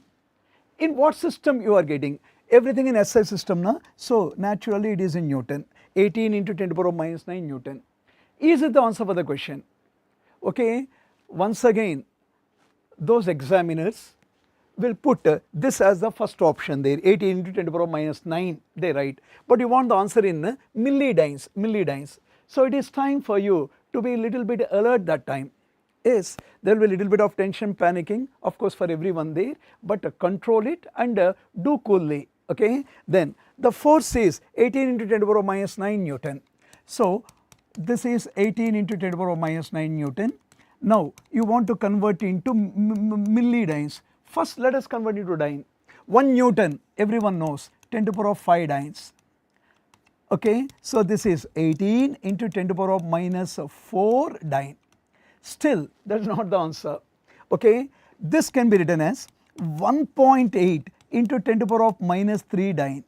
In what system you are getting? everything in SI system na, so naturally it is in Newton, 18 into 10 to the power of minus 9 Newton. Is it the answer for the question? Okay, once again those examiners will put this as the first option there, 18 into 10 to the power of minus 9 they write, but you want the answer in milli-dynes. So it is time for you to be a little bit alert that time. Yes, there will be a little bit of tension, panicking, of course for everyone there, but control it and do coolly, okay. Then the force is 18 into 10 to the power of minus 9 Newton. So this is 18 into 10 to the power of minus 9 Newton. Now you want to convert into millidynes. First let us convert into dyne. 1 Newton everyone knows, 10 to the power of 5 dynes. Okay, so this is 18 into 10 to the power of minus 4 dyne. Still that is not the answer. Okay, this can be written as 1.8 into 10 to the power of minus 3 dyne.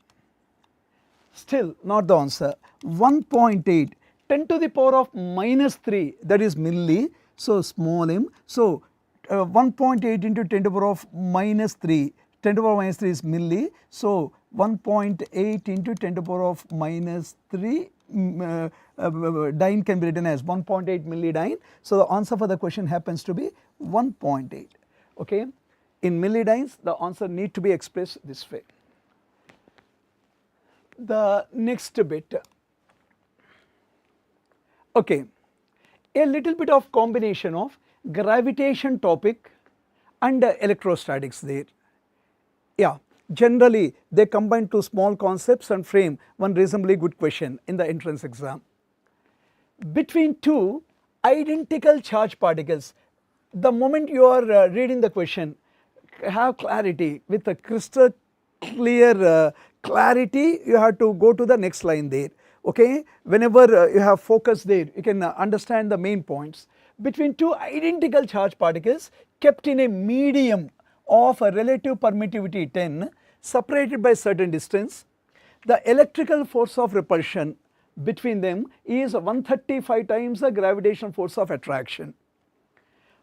Still not the answer. 1.8 10 to the power of minus 3, that is milli, so small m. So 1.8 into 10 to the power of minus 3, 10 to the power of minus 3 is milli, so 1.8 into 10 to the power of minus 3 dyne can be written as 1.8 millidyne. So the answer for the question happens to be 1.8. Okay, in millidynes the answer need to be expressed this way. The next bit, okay, a little bit of combination of gravitation topic and electrostatics there. Yeah, generally they combine two small concepts and frame one reasonably good question in the entrance exam. Between two identical charge particles, the moment you are reading the question, have clarity with a crystal clear clarity, you have to go to the next line there. Okay, whenever you have focus there, you can understand the main points. Between two identical charge particles kept in a medium of a relative permittivity 10, separated by certain distance, the electrical force of repulsion between them is 135 times the gravitational force of attraction.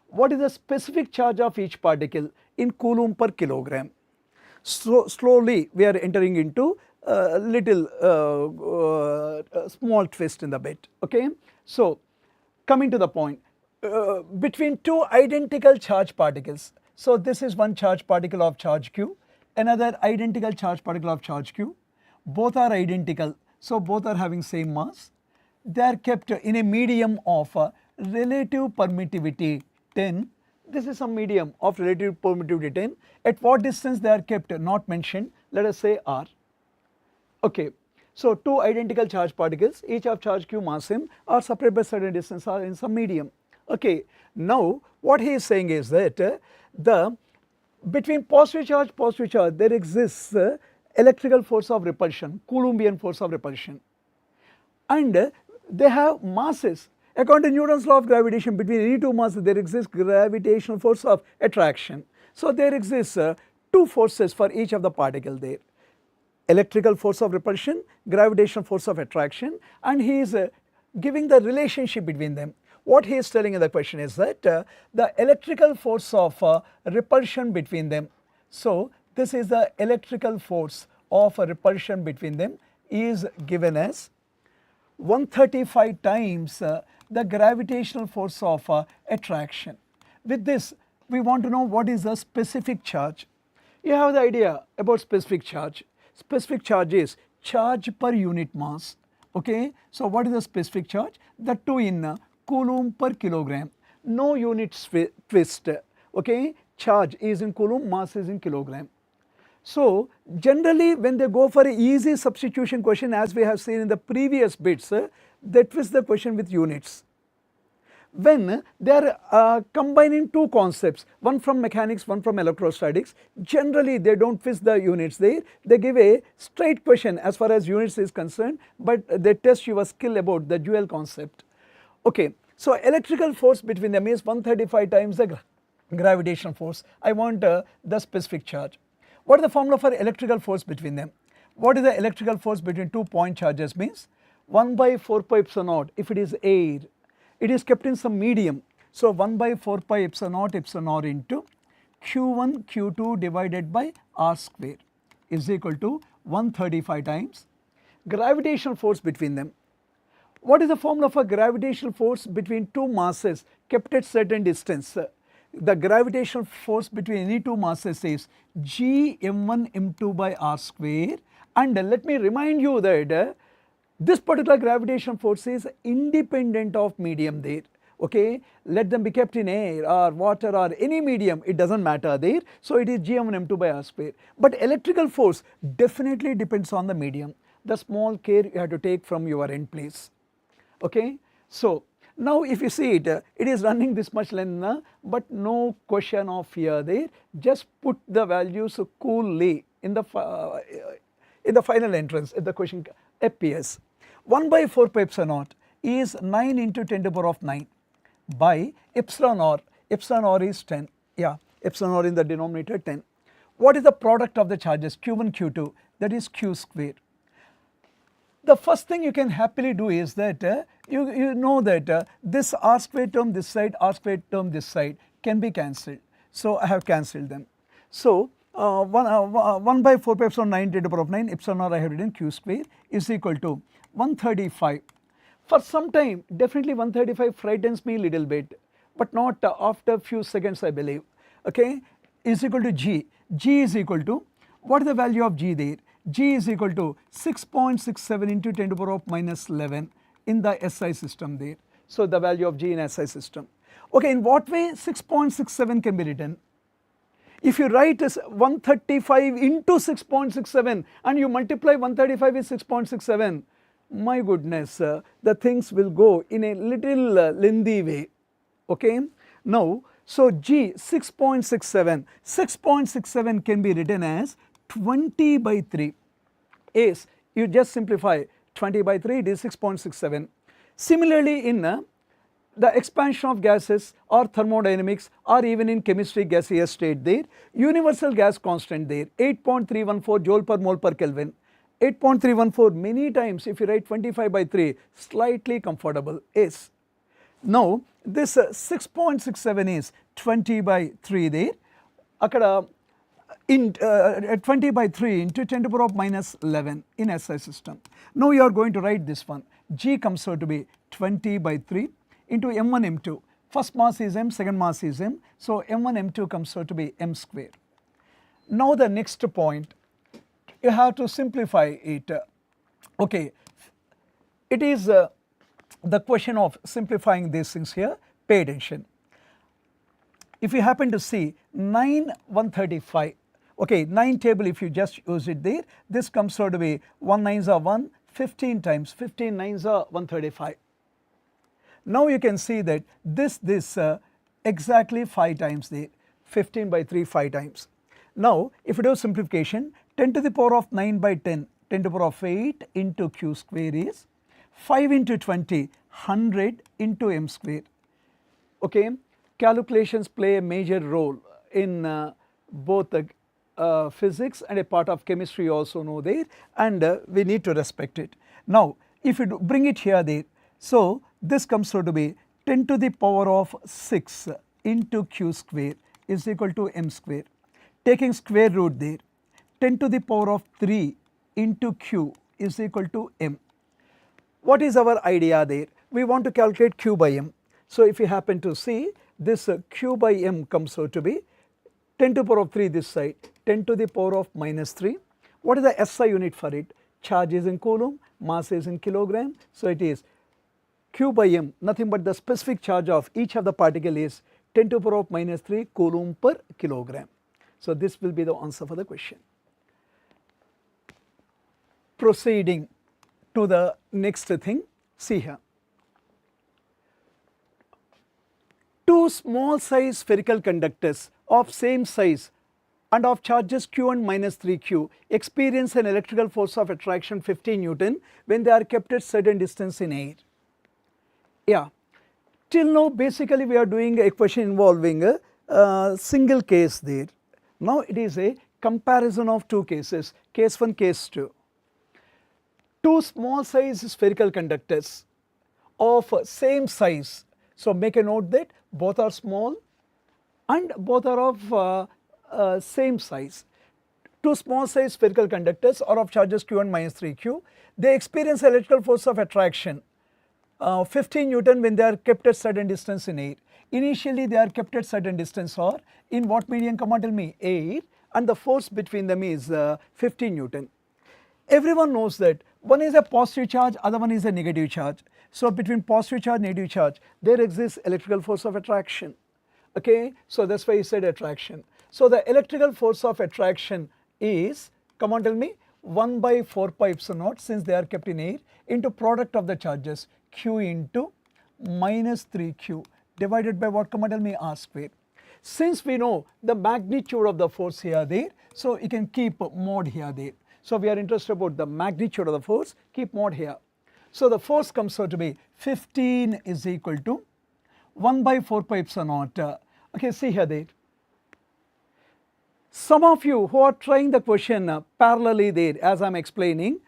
What is the specific charge of each particle in Coulomb per kilogram? So slowly we are entering into a little small twist in the bit. Okay, so coming to the point, between two identical charge particles, so this is one charge particle of charge q, another identical charge particle of charge q, both are identical, so both are having same mass, they are kept in a medium of relative permittivity 10. This is some medium of relative permittivity 10. At what distance they are kept not mentioned, let us say r. Okay, so two identical charge particles, each of charge q mass m, are separated by certain distance, are in some medium. Okay, now what he is saying is that between positive charge there exists electrical force of repulsion, Coulombian force of repulsion, and they have masses. According to Newton's law of gravitation, between any two masses there exists gravitational force of attraction. So there exists two forces for each of the particle there, electrical force of repulsion, gravitational force of attraction, and he is giving the relationship between them. What he is telling in the question is that the electrical force of repulsion between them, so this is the electrical force of repulsion between them, is given as 135 times the gravitational force of attraction. With this we want to know what is the specific charge. You have the idea about specific charge. Specific charge is charge per unit mass. Okay, so what is the specific charge? The two in Coulomb per kilogram, no unit twist. Okay, charge is in Coulomb, mass is in kilogram. So generally when they go for an easy substitution question, as we have seen in the previous bits, they twist the question with units. When they are combining two concepts, one from mechanics, one from electrostatics, generally they don't twist the units there, they give a straight question as far as units is concerned, but they test your skill about the dual concept. Okay, so electrical force between them is 135 times the gravitational force. I want the specific charge. What is the formula for electrical force between them? What is the electrical force between two point charges means? 1 by 4 pi epsilon naught if it is air, it is kept in some medium. So 1 by 4 pi epsilon naught into q1 q2 divided by r square is equal to 135 times. Gravitational force between them. What is the formula for gravitational force between two masses kept at certain distance? The gravitational force between any two masses is G m1 m2 by r square, and let me remind you that this particular gravitational force is independent of medium there. Okay, let them be kept in air or water or any medium, it does not matter there. So it is G m1 m2 by r square. But electrical force definitely depends on the medium. The small care you have to take from your end place. Okay, so now if you see it, it is running this much length, but no question of here there. Just put the values coolly in the final entrance if the question appears. 1 by 4 pi epsilon naught is 9 into 10 to the power of 9 by epsilon r. Epsilon r is 10. Yeah, epsilon r in the denominator 10. What is the product of the charges q1 q2? That is q square. The first thing you can happily do is that you know that this r square term this side, r square term this side can be cancelled. So I have cancelled them. So 1 by 4 pi epsilon 9 to the power of 9 epsilon r I have written q square is equal to 135. For some time definitely 135 frightens me a little bit, but not after few seconds I believe. Okay, is equal to g. G is equal to, what is the value of g there? G is equal to 6.67 into 10 to the power of minus 11 in the SI system there. So the value of G in SI system. Okay, in what way 6.67 can be written? If you write as 135 into 6.67 and you multiply 135 with 6.67, my goodness, the things will go in a little lengthy way. Okay, now so G 6.67, 6.67 can be written as 20 by 3 is, you just simplify 20 by 3, it is 6.67. Similarly in the expansion of gases or thermodynamics or even in chemistry gaseous state there, universal gas constant there 8.314 joule per mole per Kelvin. 8.314 many times if you write 25 by 3 slightly comfortable is. Now this 6.67 is 20 by 3 there. Akada in 20 by 3 into 10 to the power of minus 11 in SI system. Now you are going to write this one. G comes out to be 20 by 3 into m1 m2. First mass is m, second mass is m. So m1 m2 comes out to be m square. Now the next point, you have to simplify it. Okay, it is the question of simplifying these things here. Pay attention. If you happen to see 9 135, okay, 9 table if you just use it there, this comes out to be 1 9s are 1, 15 times 15 9s are 135. Now you can see that this exactly 5 times there, 15 by 3 5 times. Now if you do simplification, 10 to the power of 9 by 10, 10 to the power of 8 into q square is 5 into 20, 100 into m square. Okay, calculations play a major role in both the physics and a part of chemistry you also know there, and we need to respect it. Now if you bring it here there, so this comes out to be 10 to the power of 6 into q square is equal to m square. Taking square root there, 10 to the power of 3 into q is equal to m. What is our idea there? We want to calculate q by m. So if you happen to see this q by m comes out to be 10 to the power of 3 this side, 10 to the power of minus 3. What is the SI unit for it? Charge is in Coulomb, mass is in kilogram. So it is q by m, nothing but the specific charge of each of the particle is 10 to the power of minus 3 Coulomb per kilogram. So this will be the answer for the question. Proceeding to the next thing, see here. Two small size spherical conductors of same size and of charges q and minus 3q experience an electrical force of attraction 15 Newton when they are kept at certain distance in air. Yeah, till now basically we are doing a question involving a single case there. Now it is a comparison of two cases, case 1, case 2. Two small size spherical conductors of same size. So make a note that both are small and both are of same size. two small size spherical conductors are of charges q1 minus 3q. They experience electrical force of attraction 15 Newton when they are kept at certain distance in air. Initially they are kept at certain distance, or in what medium, come on tell me, air, and the force between them is 15 Newton. Everyone knows that one is a positive charge, other one is a negative charge. So between positive charge, negative charge, there exists electrical force of attraction. Okay, so that's why he said attraction. So the electrical force of attraction is, come on tell me, 1 by 4 pi epsilon naught, since they are kept in air, into product of the charges q into minus 3q divided by what, come on tell me, r square. Since we know the magnitude of the force here there, so you can keep mod here there. So we are interested about the magnitude of the force, keep mod here. So the force comes out to be 15 is equal to 1 by 4 pi epsilon naught. Okay, see here there. Some of you who are trying the question parallelly there as I am explaining,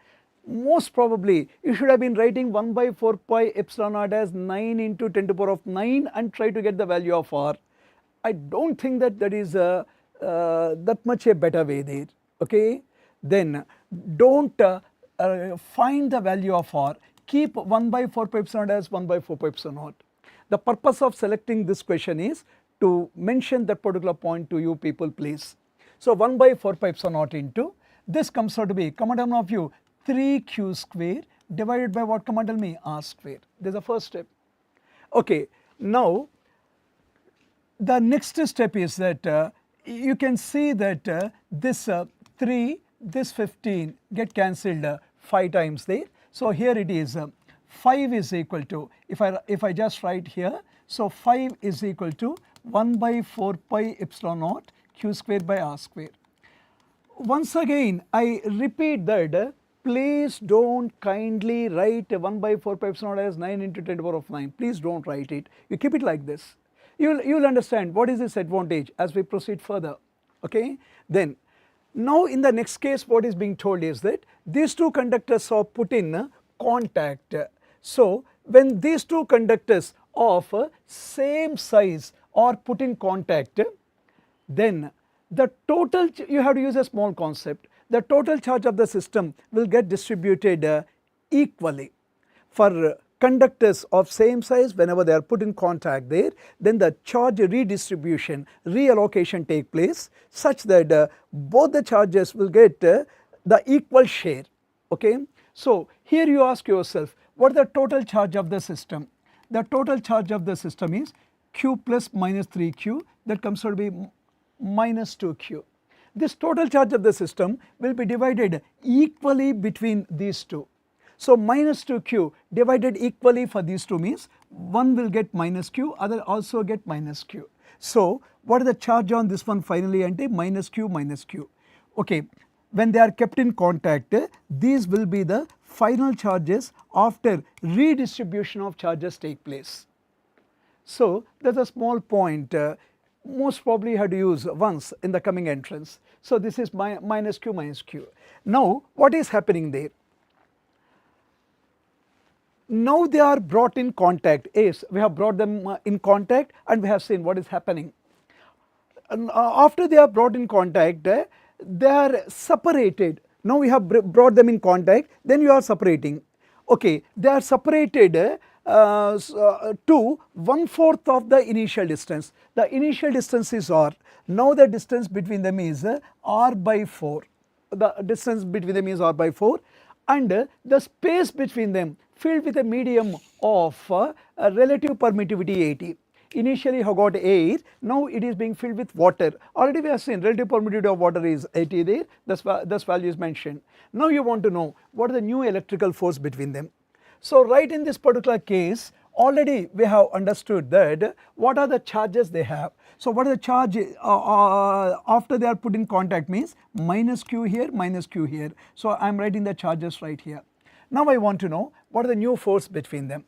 most probably you should have been writing 1 by 4 pi epsilon naught as 9 into 10 to the power of 9 and try to get the value of r. I do not think that that is that much a better way there. Okay, then do not find the value of r, keep 1 by 4 pi epsilon naught as 1 by 4 pi epsilon naught. The purpose of selecting this question is to mention that particular point to you people, please. So 1 by 4 pi epsilon naught into, this comes out to be, come on tell me of you, 3q square divided by what, come on tell me, r square. This is the first step. Okay, now the next step is that you can see that this 3, this 15 get cancelled 5 times there. So here it is 5 is equal to, if I just write here, so 5 is equal to 1 by 4 pi epsilon naught q square by r square. Once again I repeat that please do not kindly write 1 by 4 pi epsilon naught as 9 into 10 to the power of 9. Please do not write it. You keep it like this. You will understand what is this advantage as we proceed further. Okay. Then now in the next case what is being told is that these two conductors are put in contact. So when these two conductors of same size are put in contact, then the total, you have to use a small concept, the total charge of the system will get distributed equally. For conductors of same size, whenever they are put in contact there, then the charge redistribution, reallocation take place such that both the charges will get the equal share. Okay. So here you ask yourself, what is the total charge of the system? The total charge of the system is q plus minus 3q, that comes out to be minus 2q. This total charge of the system will be divided equally between these two. So minus 2q divided equally for these two means one will get minus q, other also get minus q. So what is the charge on this one finally, ante minus q minus q. Okay, when they are kept in contact, these will be the final charges after redistribution of charges take place. So that is a small point, most probably you have to use once in the coming entrance. So this is minus q minus q. Now what is happening there? Now they are brought in contact. Yes, we have brought them in contact and we have seen what is happening. And after they are brought in contact, they are separated. Now we have brought them in contact, then you are separating. Okay, they are separated to 1/4 of the initial distance. The initial distance is r. Now the distance between them is r by 4. The distance between them is r by 4, and the space between them filled with a medium of relative permittivity 80. Initially you have got air, now it is being filled with water. Already we have seen relative permittivity of water is 80 there, this value is mentioned. Now you want to know what is the new electrical force between them. So right in this particular case, already we have understood that what are the charges they have. So what is the charge after they are put in contact means minus q here, minus q here. So I am writing the charges right here. Now I want to know what is the new force between them.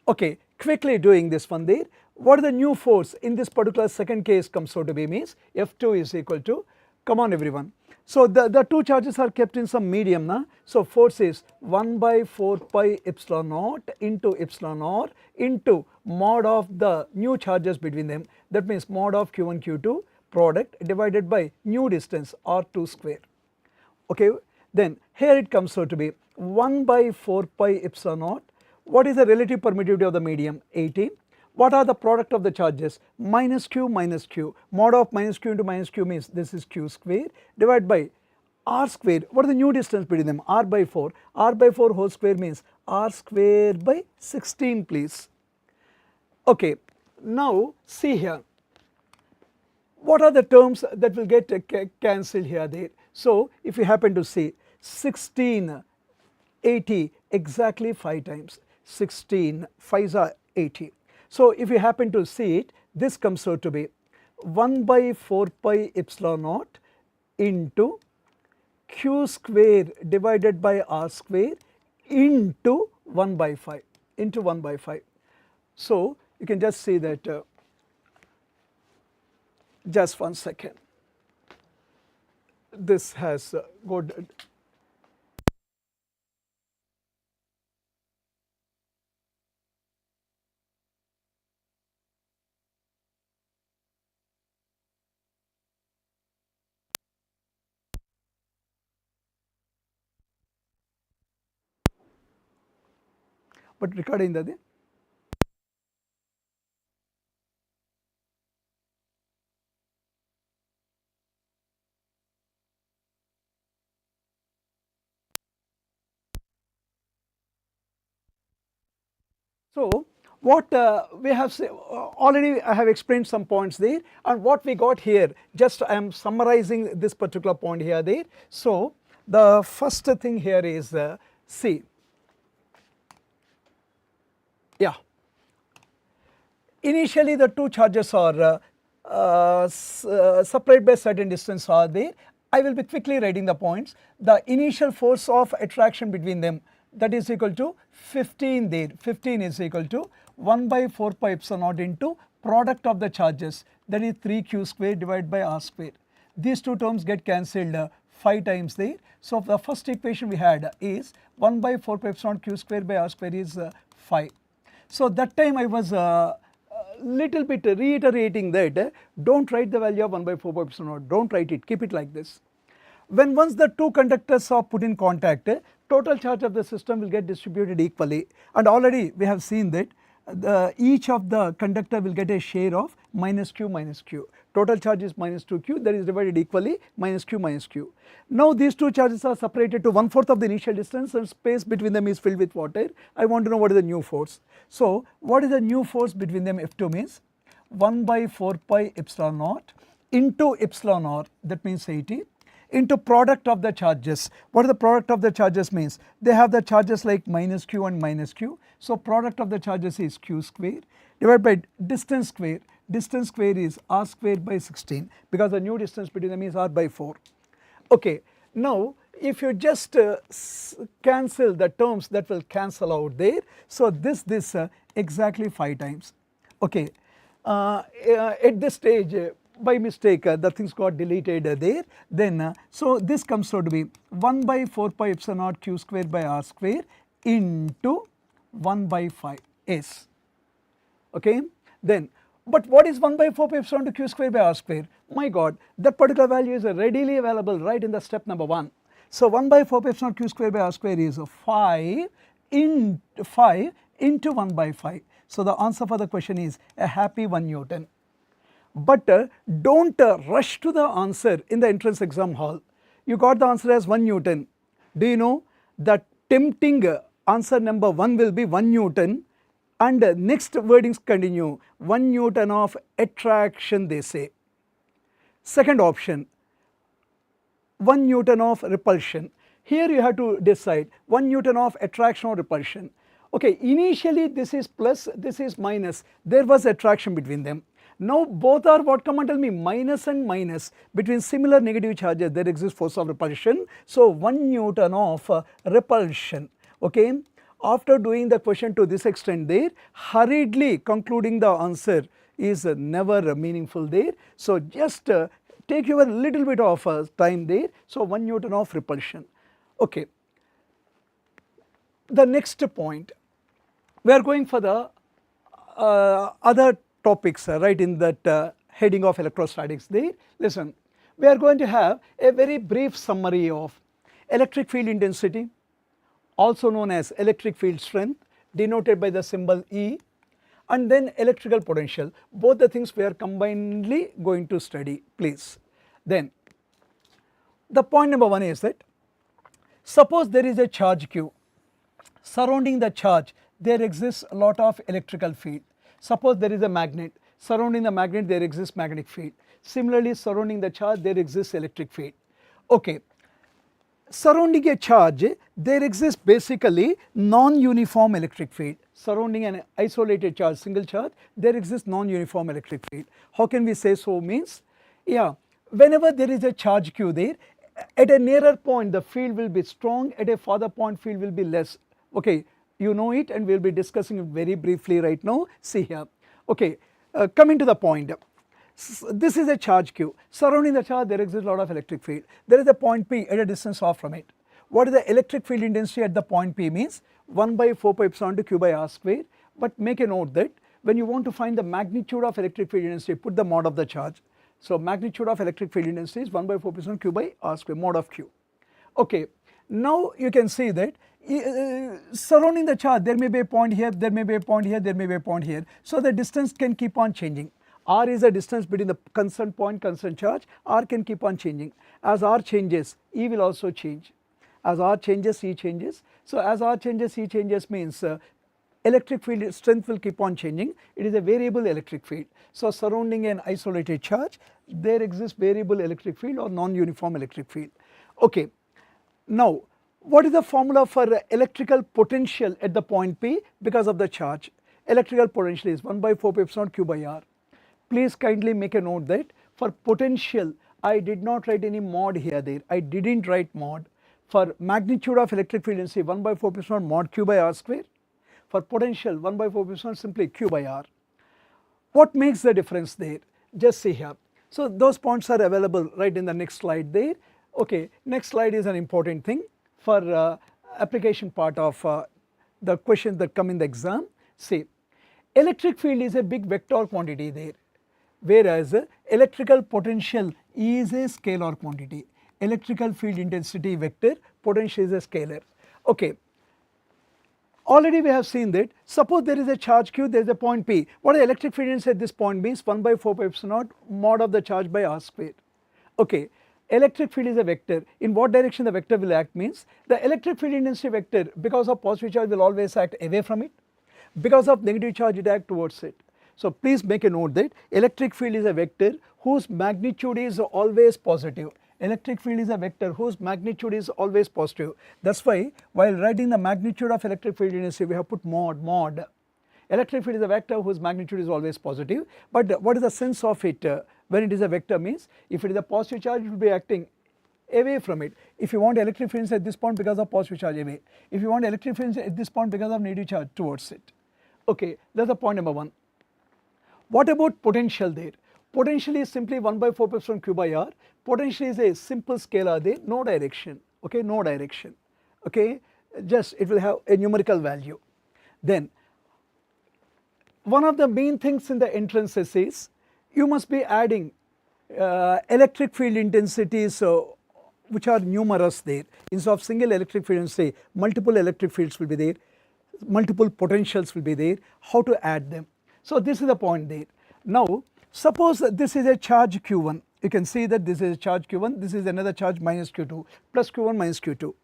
Okay, quickly doing this one there. What is the new force in this particular second case comes out to be means F2 is equal to, come on everyone. So the two charges are kept in some medium. Na? So force is 1 by 4 pi epsilon naught into epsilon r into mod of the new charges between them. That means mod of q1 q2 product divided by new distance r2 square. Okay, then here it comes out to be 1 by 4 pi epsilon naught. What is the relative permittivity of the medium? 18. What are the product of the charges? Minus q minus q. Mod of minus q into minus q means this is q square divided by r square. What is the new distance between them? R by 4. R by 4 whole square means r square by 16, please. Okay, now see here. What are the terms that will get cancelled here there? So if you happen to see 16, 80 exactly 5 times, 16 5s are 80. So if you happen to see it, this comes out to be 1 by 4 pi epsilon naught into q square divided by r square into 1 by 5 into 1 by 5. So you can just see that, just one second, this has got but recording that. So what we have already I have explained some points there, and what we got here, just I am summarizing this particular point here there. So the first thing here is see, yeah, initially the two charges are separated by certain distance are there. I will be quickly writing the points. The initial force of attraction between them, that is equal to 15 there. 15 is equal to 1 by 4 pi epsilon naught into product of the charges, that is 3q square divided by r square. These two terms get cancelled 5 times there. So the first equation we had is 1 by 4 pi epsilon naught q square by r square is 5. So that time I was little bit reiterating that don't write the value of 1 by 4 pi epsilon naught, don't write it, keep it like this. When once the two conductors are put in contact, total charge of the system will get distributed equally, and already we have seen that each of the conductor will get a share of minus q minus q. Total charge is minus 2q, that is divided equally minus q minus q. Now these two charges are separated to 1/4 of the initial distance and space between them is filled with water. I want to know what is the new force. So what is the new force between them? F2 means 1 by 4 pi epsilon naught into epsilon r, that means 80, into product of the charges. What is the product of the charges means? They have the charges like minus q and minus q. So product of the charges is q square divided by distance square. Distance square is r square by 16, because the new distance between them is r by 4. Okay, now if you just cancel the terms, that will cancel out there. So this exactly 5 times. Okay, at this stage by mistake the things got deleted there. Then so this comes out to be 1 by 4 pi epsilon naught q square by r square into 1 by 5 s. Okay, then but what is 1 by 4 pi epsilon to q square by r square? My god, that particular value is readily available right in the step number 1. So 1 by 4 pi epsilon q square by r square is 5 into 1 by 5. So the answer for the question is a happy 1 Newton. But don't rush to the answer in the entrance exam hall. You got the answer as 1 Newton. Do you know that tempting answer number 1 will be 1 Newton, and next wordings continue 1 Newton of attraction, they say. Second option, 1 Newton of repulsion. Here you have to decide 1 Newton of attraction or repulsion. Okay, initially this is plus, this is minus, there was attraction between them. Now both are what, come and tell me, minus and minus. Between similar negative charges there exists force of repulsion. So 1 Newton of repulsion. Okay, after doing the question to this extent there, hurriedly concluding the answer is never meaningful there. So just take your little bit of time there. So 1 Newton of repulsion. Okay, the next point, we are going for the other topics right in that heading of electrostatics there. Listen, we are going to have a very brief summary of electric field intensity, also known as electric field strength, denoted by the symbol E, and then electrical potential. Both the things we are combinedly going to study, please. Then the point number 1 is that suppose there is a charge Q. Surrounding the charge there exists a lot of electrical field. Suppose there is a magnet. Surrounding the magnet there exists magnetic field. Similarly, surrounding the charge there exists electric field. Okay. Surrounding a charge there exists basically non-uniform electric field. Surrounding an isolated charge, single charge, there exists non-uniform electric field. How can we say so? Means, yeah, whenever there is a charge Q there, at a nearer point the field will be strong, at a farther point field will be less. Okay, you know it and we will be discussing it very briefly right now. See here. Okay, coming to the point. This is a charge Q. Surrounding the charge there exists a lot of electric field. There is a point P at a distance off from it. What is the electric field intensity at the point P? Means 1 by 4 pi epsilon to Q by R square. But make a note that when you want to find the magnitude of electric field intensity, put the mod of the charge. So magnitude of electric field intensity is 1 by 4 pi epsilon Q by R square, mod of Q. Okay, now you can see that surrounding the charge there may be a point here, there may be a point here, there may be a point here. So the distance can keep on changing. R is the distance between the concerned point, concerned charge. R can keep on changing. As R changes, E will also change. As R changes, E changes. So as R changes, E changes means electric field strength will keep on changing. It is a variable electric field. So surrounding an isolated charge, there exists variable electric field or non-uniform electric field. Okay. Now, what is the formula for electrical potential at the point P because of the charge? Electrical potential is 1 by 4 pi epsilon Q by R. Please kindly make a note that for potential I did not write any mod here there. I didn't write mod. For magnitude of electric field intensity 1 by 4 pi epsilon mod Q by R square. For potential 1 by 4 pi epsilon simply Q by R. What makes the difference there? Just see here. So those points are available right in the next slide there. Okay, next slide is an important thing for application part of the questions that come in the exam. See, electric field is a big vector quantity there, whereas electrical potential is a scalar quantity. Electrical field intensity vector, potential is a scalar. Okay. Already we have seen that suppose there is a charge Q, there is a point P. What is electric field intensity at this point means 1 by 4 pi epsilon mod of the charge by R square. Okay. Electric field is a vector. In what direction the vector will act means the electric field intensity vector because of positive charge will always act away from it. Because of negative charge it acts towards it. So please make a note that electric field is a vector whose magnitude is always positive. Electric field is a vector whose magnitude is always positive. That's why while writing the magnitude of electric field intensity we have put mod. Electric field is a vector whose magnitude is always positive. But what is the sense of it when it is a vector means if it is a positive charge it will be acting away from it. If you want electric field at this point because of positive charge away. If you want electric field at this point because of negative charge towards it. Okay, that's the point number 1. What about potential there? Potential is simply 1 by 4 pi epsilon Q by R. Potential is a simple scalar there, no direction. Okay, no direction. Okay, just it will have a numerical value. Then one of the main things in the entrances is you must be adding electric field intensities which are numerous there. Instead of single electric field intensity, multiple electric fields will be there, multiple potentials will be there, how to add them. So this is the point there. Now suppose this is a charge Q1, you can see that this is a charge Q1, this is another charge minus Q2 plus Q1 minus Q2.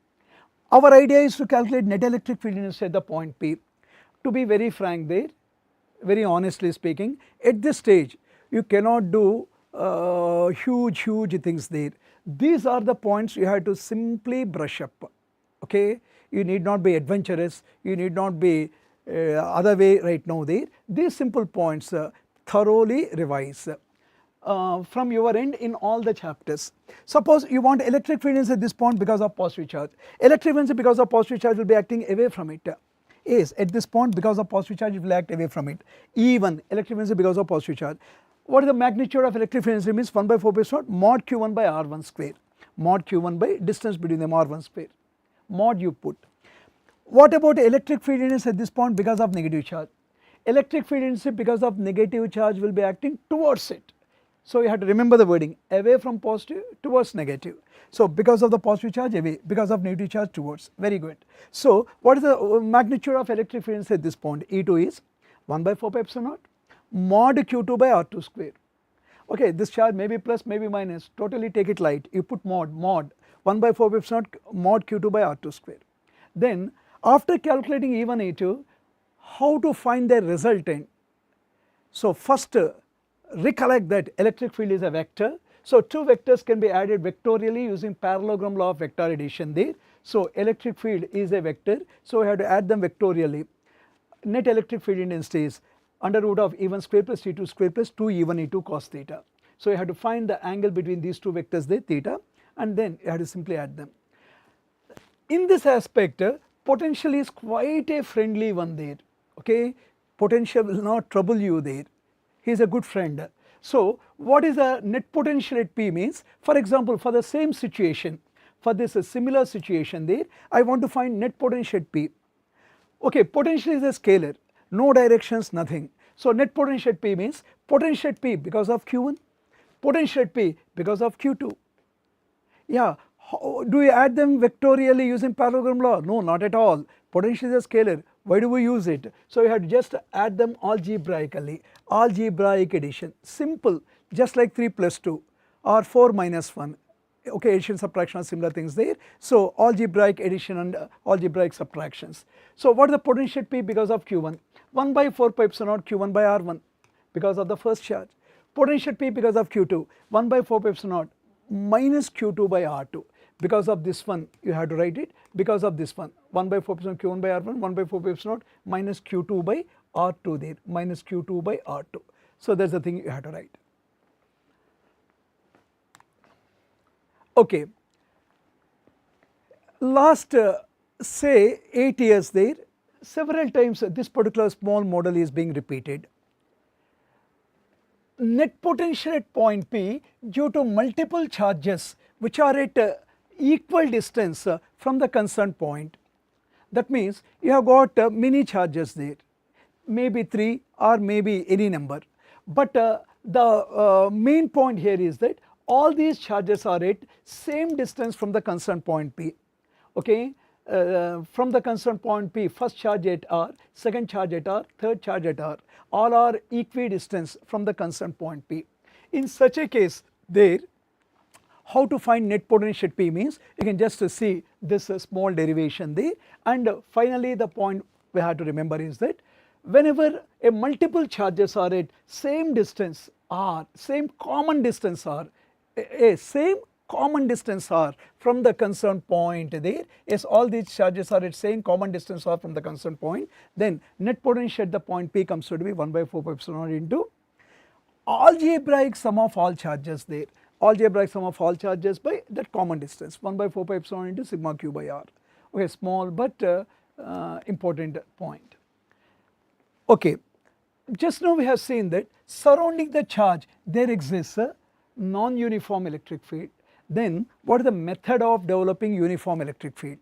Our idea is to calculate net electric field intensity at the point P. To be very frank there, very honestly speaking, at this stage you cannot do huge things there. These are the points you have to simply brush up. Okay, you need not be adventurous, you need not be other way right now there. These simple points thoroughly revise from your end in all the chapters. Suppose you want electric field intensity at this point because of positive charge. Electric field intensity because of positive charge will be acting away from it. Is at this point because of positive charge it will act away from it. Even electric field intensity because of positive charge. What is the magnitude of electric field intensity means 1 by 4 pi epsilon mod Q1 by R1 square. Mod Q1 by distance between them R1 square. Mod you put. What about electric field intensity at this point because of negative charge? Electric field intensity because of negative charge will be acting towards it. So you have to remember the wording, away from positive towards negative. So because of the positive charge away, because of negative charge towards, very good. So what is the magnitude of electric field at this point? E2 is 1 by 4 pi epsilon naught mod q2 by r2 square. Okay, this charge may be plus, may be minus, totally take it light, you put mod 1 by 4 pi epsilon naught mod q2 by r2 square. Then after calculating E1, E2, how to find the resultant? So first recollect that electric field is a vector. So two vectors can be added vectorially using parallelogram law of vector addition there. So electric field is a vector, so we have to add them vectorially. Net electric field intensity is under root of E1 square plus E2 square plus 2 E1 E2 cos theta. So you have to find the angle between these two vectors there, theta, and then you have to simply add them. In this aspect, potential is quite a friendly one there, okay. Potential will not trouble you there, he is a good friend. So what is the net potential at P means? For example, for the same situation, for this similar situation there, I want to find net potential at P. Okay, potential is a scalar, no directions, nothing. So net potential at P means potential at P because of Q1, potential at P because of Q2. Yeah, do we add them vectorially using parallelogram law? No, not at all. Potential is a scalar. Why do we use it? So you have to just add them algebraically, algebraic addition, simple, just like 3 plus 2 or 4 minus 1. Okay, addition, subtraction are similar things there. So algebraic addition and algebraic subtractions. So what is the potential P because of Q1? 1 by 4 pi epsilon naught Q1 by R1 because of the first charge. Potential P because of Q2, 1 by 4 pi epsilon naught minus Q2 by R2. Because of this one you have to write it, because of this one 1 by 4 pi epsilon Q1 by R1, 1 by 4 pi epsilon naught minus Q2 by R2 there, minus Q2 by R2. So that is the thing you have to write. Okay, last say 8 years there, several times this particular small model is being repeated. Net potential at point P due to multiple charges which are at equal distance from the concerned point. That means you have got many charges there, maybe 3 or maybe any number, but the main point here is that all these charges are at same distance from the concerned point P, okay. From the concerned point P, first charge at R, second charge at R, third charge at R, all are equidistant from the concerned point P. In such a case there, how to find net potential at P means you can just see this small derivation there, and finally the point we have to remember is that whenever a multiple charges are at same distance R, same common distance R, a same common distance R from the concerned point there, yes, all these charges are at same common distance R from the concerned point, then net potential at the point P comes to be 1 by 4 pi epsilon naught into algebraic sum of all charges there, algebraic sum of all charges by that common distance 1 by 4 pi epsilon into sigma q by r. Okay, small but important point. Okay, just now we have seen that surrounding the charge there exists a non-uniform electric field. Then what is the method of developing uniform electric field?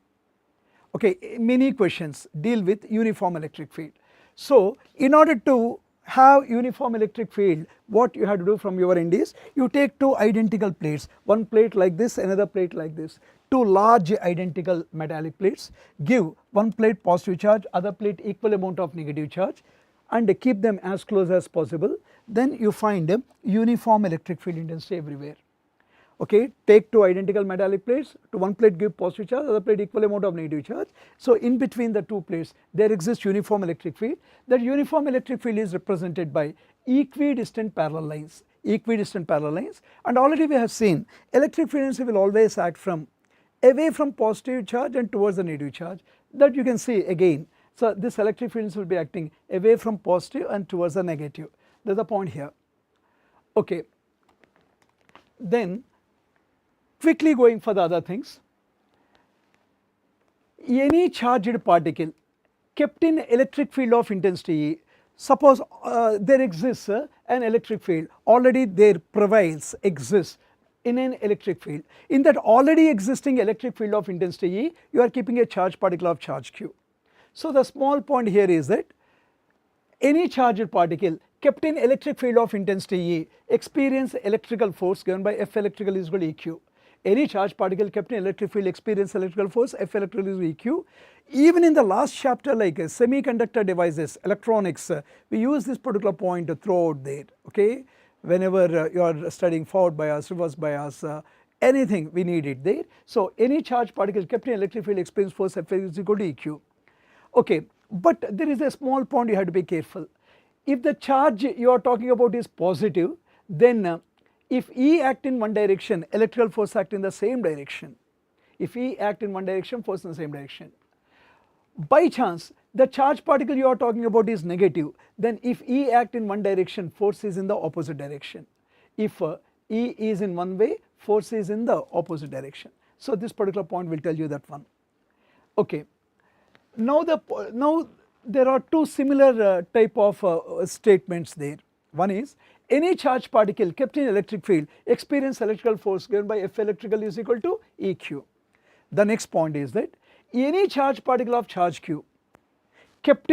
Okay, many questions deal with uniform electric field. So in order to have uniform electric field, what you have to do from your end is you take two identical plates, one plate like this, another plate like this, two large identical metallic plates, give one plate positive charge, other plate equal amount of negative charge, and keep them as close as possible. Then you find a uniform electric field intensity everywhere. Okay, take two identical metallic plates, to one plate give positive charge, other plate equal amount of negative charge. So in between the two plates there exists uniform electric field. That uniform electric field is represented by equidistant parallel lines, and already we have seen electric field intensity will always act from away from positive charge and towards the negative charge, that you can see again. So this electric field intensity will be acting away from positive and towards the negative, that is the point here. Okay, then quickly going for the other things, any charged particle kept in electric field of intensity E, suppose there exists an electric field, already there exists in an electric field. In that already existing electric field of intensity E, you are keeping a charged particle of charge q. So the small point here is that any charged particle kept in electric field of intensity E, experience electrical force given by F electrical is equal to EQ. Any charged particle kept in electric field experience electrical force, F electrical is equal to EQ. Even in the last chapter, like semiconductor devices, electronics, we use this particular point throughout there, okay. Whenever you are studying forward bias, reverse bias, anything we need it there. So any charged particle kept in electric field experience force, F is equal to EQ. Okay, but there is a small point you have to be careful. If the charge you are talking about is positive, then if E act in one direction, electrical force act in the same direction. If E act in one direction, force in the same direction. By chance, the charged particle you are talking about is negative, then if E act in one direction, force is in the opposite direction. If E is in one way, force is in the opposite direction. So this particular point will tell you that one. Okay. Now there are two similar type of statements there. One is any charged particle kept in electric field experience electrical force given by F electrical is equal to EQ. The next point is that any charged particle of charge Q kept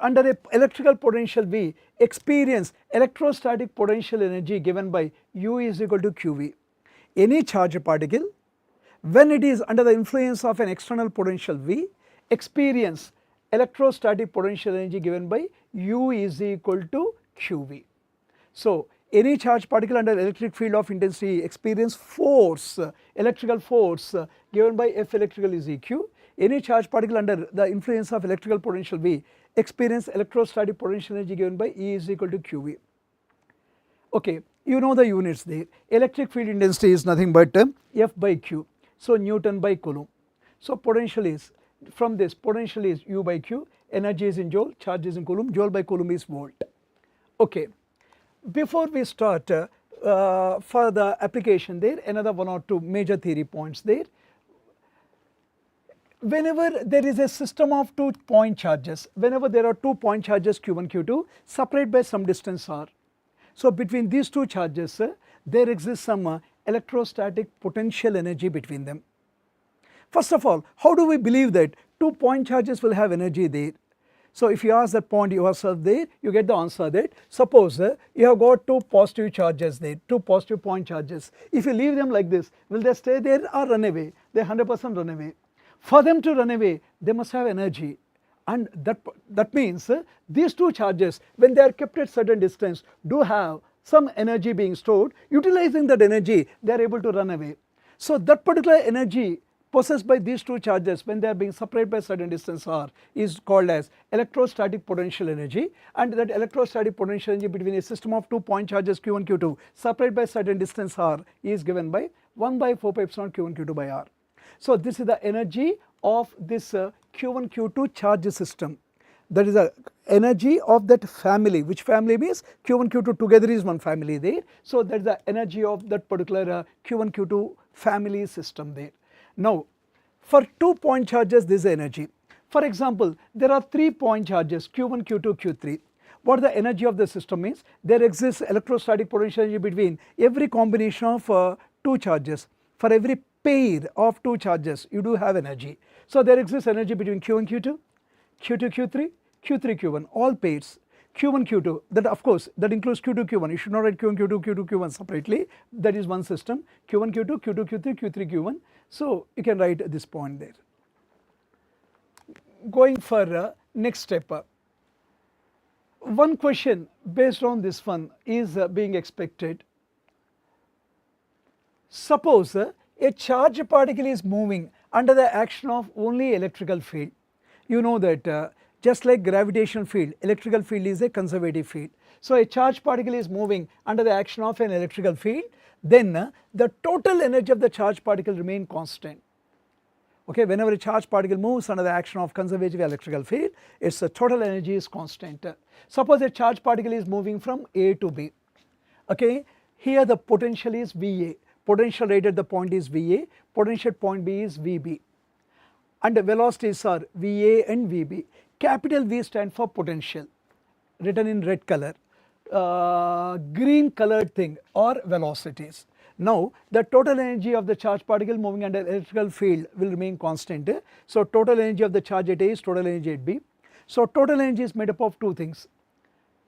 under a electrical potential V experience electrostatic potential energy given by U is equal to QV. Any charged particle when it is under the influence of an external potential V experience electrostatic potential energy given by U is equal to QV. So any charged particle under electric field of intensity experience force, electrical force given by F electrical is EQ. Any charged particle under the influence of electrical potential V experience electrostatic potential energy given by E is equal to QV. Okay, you know the units there. Electric field intensity is nothing but F by Q. So Newton by Coulomb. So potential is, from this potential is U by Q, energy is in joule, charge is in Coulomb, joule by Coulomb is volt. Okay, before we start for the application there, another one or two major theory points there. Whenever there is a system of 2 point charges, whenever there are 2 point charges Q1, Q2 separated by some distance r. So between these two charges there exists some electrostatic potential energy between them. First of all, how do we believe that 2 point charges will have energy there? So if you ask that point yourself there, you get the answer that suppose you have got 2 positive charges there, 2 positive point charges. If you leave them like this, will they stay there or run away? They 100% run away. For them to run away, they must have energy, and that means these 2 charges, when they are kept at certain distance, do have some energy being stored. Utilizing that energy, they are able to run away. So that particular energy possessed by these 2 charges when they are being separated by certain distance r is called as electrostatic potential energy, and that electrostatic potential energy between a system of 2 point charges Q1, Q2 separated by certain distance r is given by 1 by 4 pi epsilon Q1, Q2 by r. So this is the energy of this Q1, Q2 charge system. That is the energy of that family, which family means Q1, Q2 together is one family there. So that is the energy of that particular Q1, Q2 family system there. Now for 2 point charges this is energy. For example, there are 3 point charges Q1, Q2, Q3. What the energy of the system means? There exists electrostatic potential energy between every combination of 2 charges. For every pair of 2 charges you do have energy. So there exists energy between Q1, Q2, Q2, Q3, Q3, Q1, all pairs. Q1, Q2, that of course that includes Q2, Q1. You should not write Q1, Q2, Q2, Q1 separately. That is one system. Q1, Q2, Q2, Q3, Q3, Q1. So you can write this point there. Going for next step. One question based on this one is being expected. Suppose a charged particle is moving under the action of only electrical field. You know that just like gravitational field, electrical field is a conservative field. So a charged particle is moving under the action of an electrical field, then the total energy of the charged particle remain constant. Okay, whenever a charged particle moves under the action of conservative electrical field, its total energy is constant. Suppose a charged particle is moving from A to B. Okay, here the potential is VA. Potential rate at the point is VA, potential at point B is VB, and the velocities are VA and VB. Capital V stand for potential, written in red color, green colored thing or velocities. Now the total energy of the charged particle moving under electrical field will remain constant. So total energy of the charge at A is total energy at B. So total energy is made up of 2 things,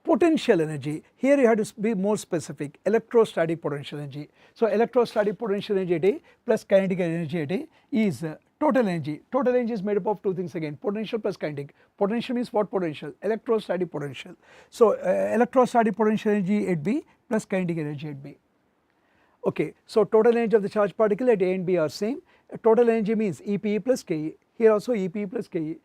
Potential energy, here you have to be more specific, electrostatic potential energy. So electrostatic potential energy at A plus kinetic energy at A is total energy. Total energy is made up of two things again, potential plus kinetic. Potential means what potential? Electrostatic potential. So electrostatic potential energy at B plus kinetic energy at B. Okay, so total energy of the charged particle at A and B are same. Total energy means EPE plus KE. Here also EPE plus KE.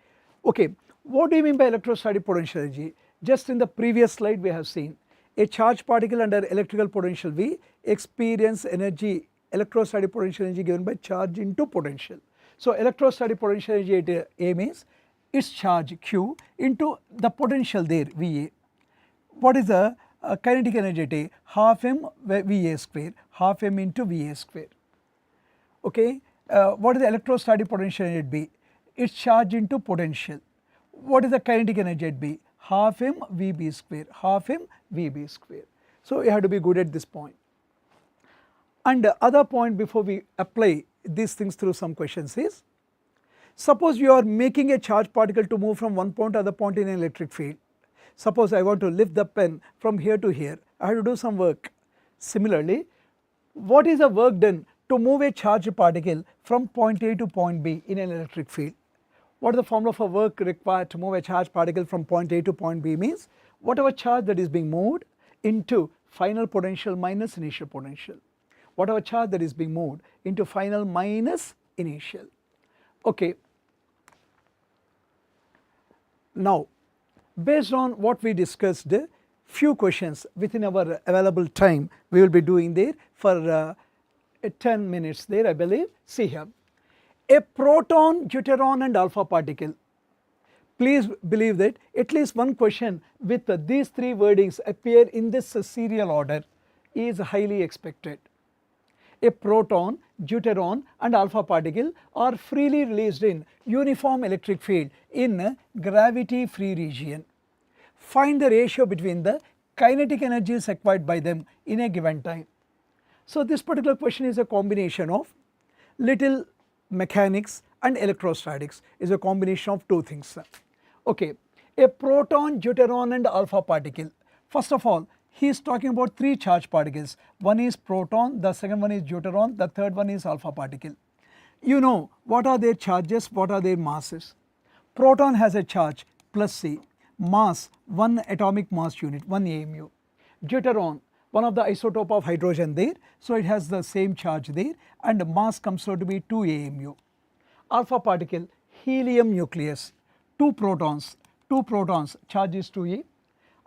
Okay, what do you mean by electrostatic potential energy? Just in the previous slide we have seen a charged particle under electrical potential V experience energy, electrostatic potential energy given by charge into potential. So electrostatic potential energy at A means its charge Q into the potential there VA. What is the kinetic energy at A? Half m VA square, half m into VA square. Okay, what is the electrostatic potential energy at B? Its charge into potential. What is the kinetic energy at B? Half m VB square, half m VB square. So you have to be good at this point. And the other point before we apply these things through some questions is, suppose you are making a charged particle to move from one point to other point in an electric field. Suppose I want to lift the pen from here to here, I have to do some work. Similarly, what is the work done to move a charged particle from point A to point B in an electric field? What is the formula for work required to move a charged particle from point A to point B means whatever charge that is being moved into final potential minus initial potential. Whatever charge that is being moved into final minus initial. Okay. Now, based on what we discussed, few questions within our available time we will be doing there for 10 minutes there I believe. See here. A proton, deuteron and alpha particle. Please believe that at least one question with these three wordings appear in this serial order is highly expected. A proton, deuteron and alpha particle are freely released in uniform electric field in gravity free region. Find the ratio between the kinetic energies acquired by them in a given time. So this particular question is a combination of little mechanics and electrostatics, is a combination of two things. Okay, a proton, deuteron and alpha particle. First of all, he is talking about three charged particles. One is proton, the second one is deuteron, the third one is alpha particle. You know what are their charges, what are their masses. Proton has a charge plus C, mass 1 atomic mass unit, 1 AMU. Deuteron, one of the isotope of hydrogen there, so it has the same charge there and mass comes out to be 2 AMU. Alpha particle, helium nucleus, 2 protons, charge is 2A,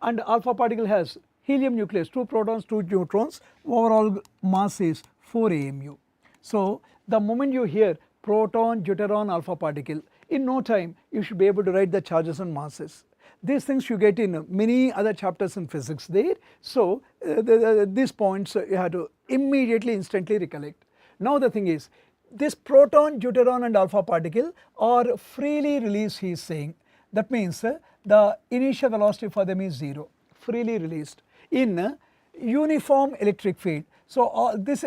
and alpha particle has helium nucleus, 2 protons, 2 neutrons, overall mass is 4 AMU. So the moment you hear proton, deuteron, alpha particle, in no time you should be able to write the charges and masses. These things you get in many other chapters in physics there. So these points you have to immediately instantly recollect. Now the thing is, this proton, deuteron and alpha particle are freely released, he is saying. That means the initial velocity for them is 0, freely released in uniform electric field. So this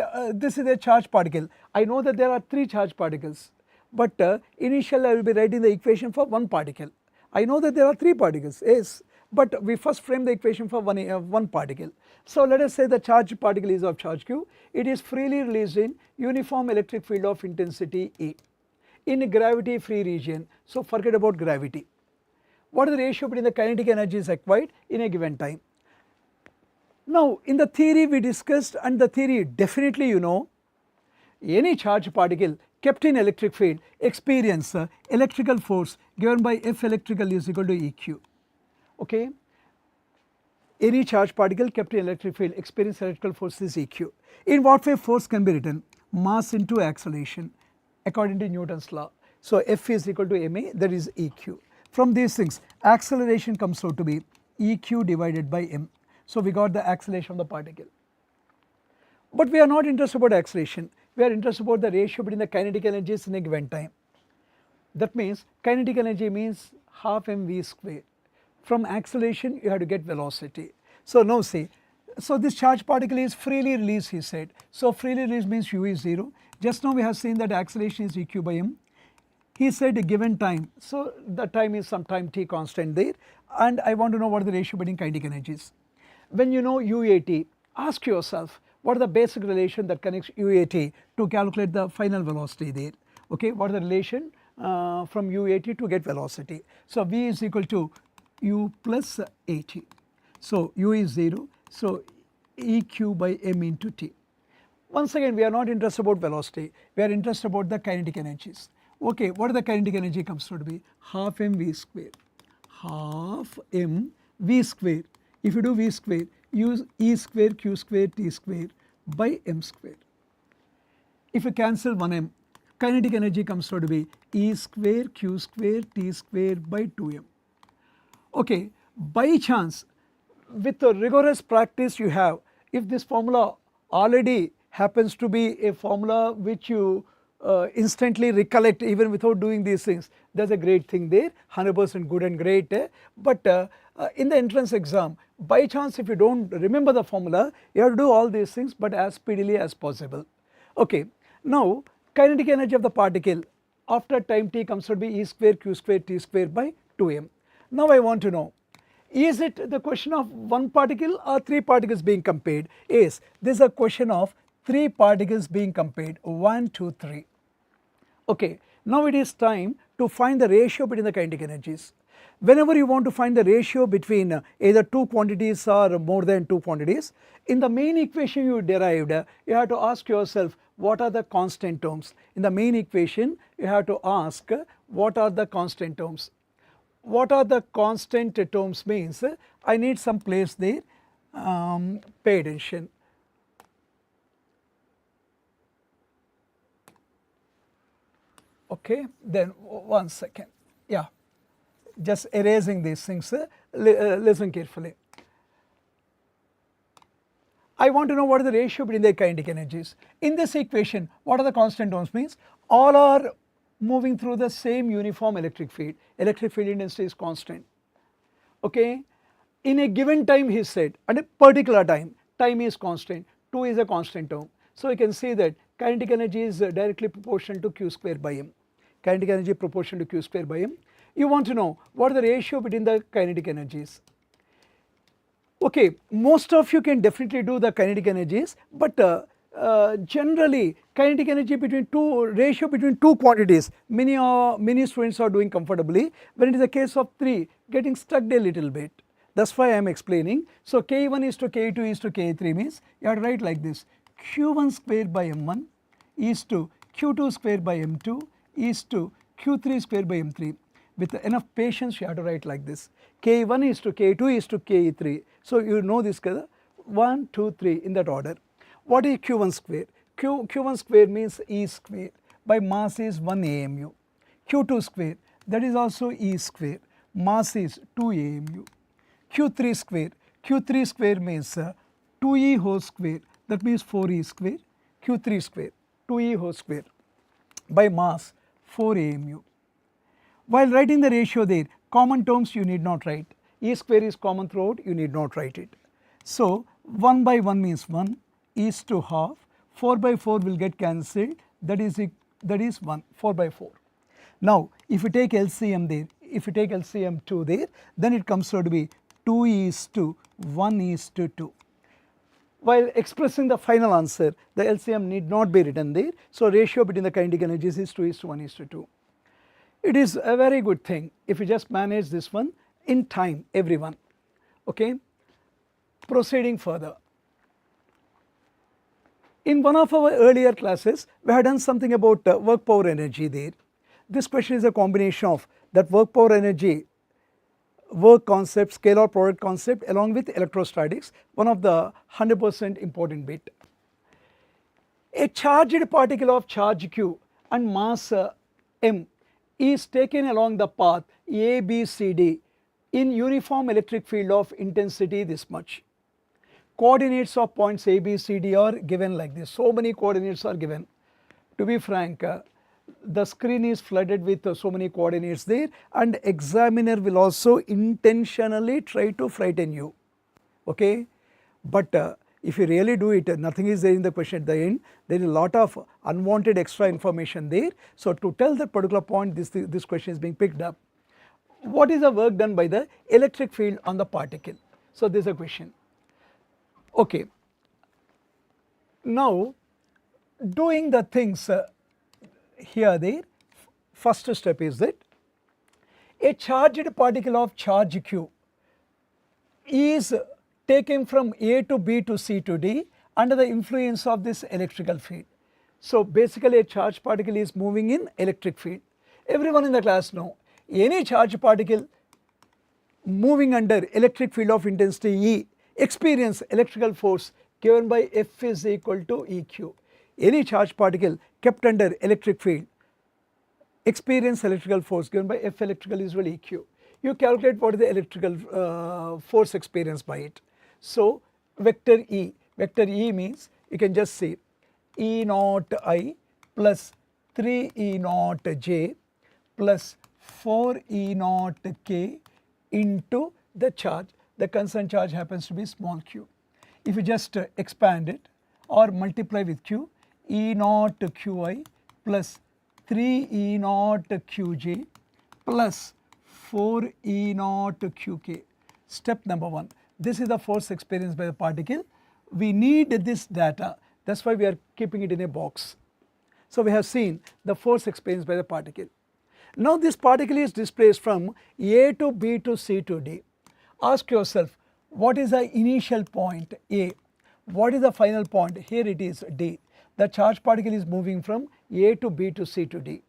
is a charged particle. I know that there are 3 charged particles, but initially I will be writing the equation for one particle. I know that there are 3 particles, yes, but we first frame the equation for one particle. So let us say the charged particle is of charge Q. It is freely released in uniform electric field of intensity E in gravity free region. So forget about gravity. What is the ratio between the kinetic energies acquired in a given time? Now in the theory we discussed, and the theory definitely you know, any charged particle kept in electric field experience electrical force given by F electrical is equal to EQ. Okay, any charged particle kept in electric field experience electrical force is EQ. In what way force can be written? Mass into acceleration according to Newton's law. So F is equal to ma, that is EQ. From these things acceleration comes out to be EQ divided by m. So we got the acceleration of the particle. But we are not interested about acceleration, we are interested about the ratio between the kinetic energies in a given time. That means kinetic energy means half mv square. From acceleration you have to get velocity. So now see, so this charged particle is freely released, he said. So freely released means u is 0. Just now we have seen that acceleration is eq by m. he said a given time, so the time is some time t constant there, and I want to know what the ratio between kinetic energies. When you know UAT, ask yourself what are the basic relation that connects UAT to calculate the final velocity there, okay, what is the relation from UAT to get velocity. So V is equal to U plus AT, so U is 0, so EQ by m into T. Once again we are not interested about velocity, we are interested about the kinetic energies. Okay, what is the kinetic energy comes to be? Half m V square, half m V square. If you do V square, use E square Q square T square by m square. If you cancel 1m, kinetic energy comes to be E square Q square T square by 2m. Okay, by chance with the rigorous practice you have, if this formula already happens to be a formula which you instantly recollect even without doing these things, that is a great thing there, 100% good and great, but in the entrance exam, by chance if you do not remember the formula, you have to do all these things but as speedily as possible. Okay, now kinetic energy of the particle after time t comes to be E square Q square T square by 2m. Now I want to know, is it the question of one particle or three particles being compared? Yes, this is a question of three particles being compared, 1, 2, 3. Okay, now it is time to find the ratio between the kinetic energies. Whenever you want to find the ratio between either two quantities or more than two quantities, in the main equation you derived, you have to ask yourself what are the constant terms. In the main equation you have to ask what are the constant terms. What are the constant terms means, I need some place there, pay attention. Okay, then one second, yeah, just erasing these things, listen carefully. I want to know what is the ratio between their kinetic energies. In this equation, what are the constant terms means, all are moving through the same uniform electric field intensity is constant, okay. In a given time he said, at a particular time is constant, 2 is a constant term. So you can see that kinetic energy is directly proportional to Q square by m, kinetic energy proportional to Q square by m. You want to know what is the ratio between the kinetic energies. Okay, most of you can definitely do the kinetic energies, but generally kinetic energy ratio between two quantities, many students are doing comfortably. When it is a case of 3, getting stuck a little bit, that is why I am explaining. So K1 is to K2 is to K3 means you have to write like this, Q1 square by m1 is to Q2 square by m2 is to Q3 square by m3. With enough patience you have to write like this, K1 is to K2 is to K3. So you know this 1, 2, 3 in that order. What is Q1 square? Q1 square means E square by mass is 1 AMU. Q2 square, that is also E square, mass is 2 AMU. Q3 square means 2E whole square, that means 4E square. Q3 square, 2E whole square by mass 4 AMU. While writing the ratio there, common terms you need not write, E square is common throughout, you need not write it. So 1 by 1 means 1 is to half, 4 by 4 will get cancelled, that is 1, 4 by 4. Now if you take LCM there, if you take LCM 2 there, then it comes out to be 2 is to 1 is to 2. While expressing the final answer, the LCM need not be written there, so ratio between the kinetic energies is 2 is to 1 is to 2. It is a very good thing if you just manage this one in time, everyone, okay. Proceeding further. In one of our earlier classes, we had done something about work power energy there. This question is a combination of that work power energy, work concept, scalar product concept along with electrostatics, one of the 100% important bit. A charged particle of charge q and mass m is taken along the path A, B, C, D in uniform electric field of intensity this much. Coordinates of points A, B, C, D are given like this, so many coordinates are given. To be frank, the screen is flooded with so many coordinates there, and examiner will also intentionally try to frighten you, okay. But If you really do it, nothing is there in the question at the end. There is a lot of unwanted extra information there. So to tell that particular point, this question is being picked up. What is the work done by the electric field on the particle? So this is a question. Okay. Now doing the things here there, first step is that a charged particle of charge q is taken from A to B to C to D under the influence of this electrical field. So basically a charged particle is moving in electric field. Everyone in the class know any charged particle moving under electric field of intensity E experience electrical force given by F is equal to EQ. Any charged particle kept under electric field experience electrical force given by F electrical is equal to EQ. You calculate what is the electrical force experienced by it. So vector E means you can just say E naught I plus 3 E naught J plus 4 E naught K into the charge. The concerned charge happens to be small q. If you just expand it or multiply with q, E naught Qi plus 3 E naught Qj plus 4 E naught Qk. Step number 1. This is the force experienced by the particle. We need this data, that is why we are keeping it in a box. So we have seen the force experienced by the particle. Now this particle is displaced from A to B to C to D. Ask yourself, what is the initial point A? What is the final point? Here it is D. The charged particle is moving from A to B to C to D.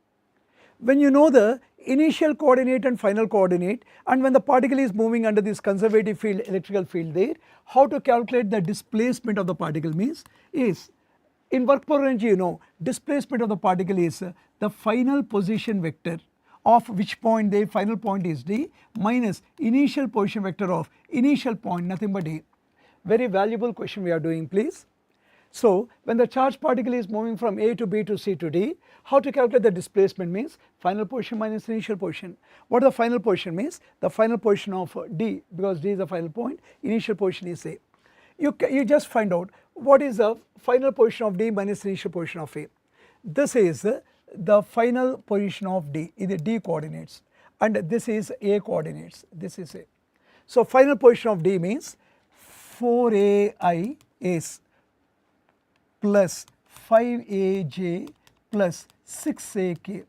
When you know the initial coordinate and final coordinate, and when the particle is moving under this conservative field, electrical field there, how to calculate the displacement of the particle means is, in work per energy you know, displacement of the particle is the final position vector of which point the final point is D minus initial position vector of initial point nothing but A. Very valuable question we are doing, please. So when the charged particle is moving from A to B to C to D, how to calculate the displacement means final position minus initial position. What the final position means? The final position of D, because D is the final point, initial position is A. You just find out what is the final position of D minus initial position of A. This is the final position of D in the D coordinates, and this is A coordinates, this is A. So final position of D means 4AI is plus 5aj plus 6ak.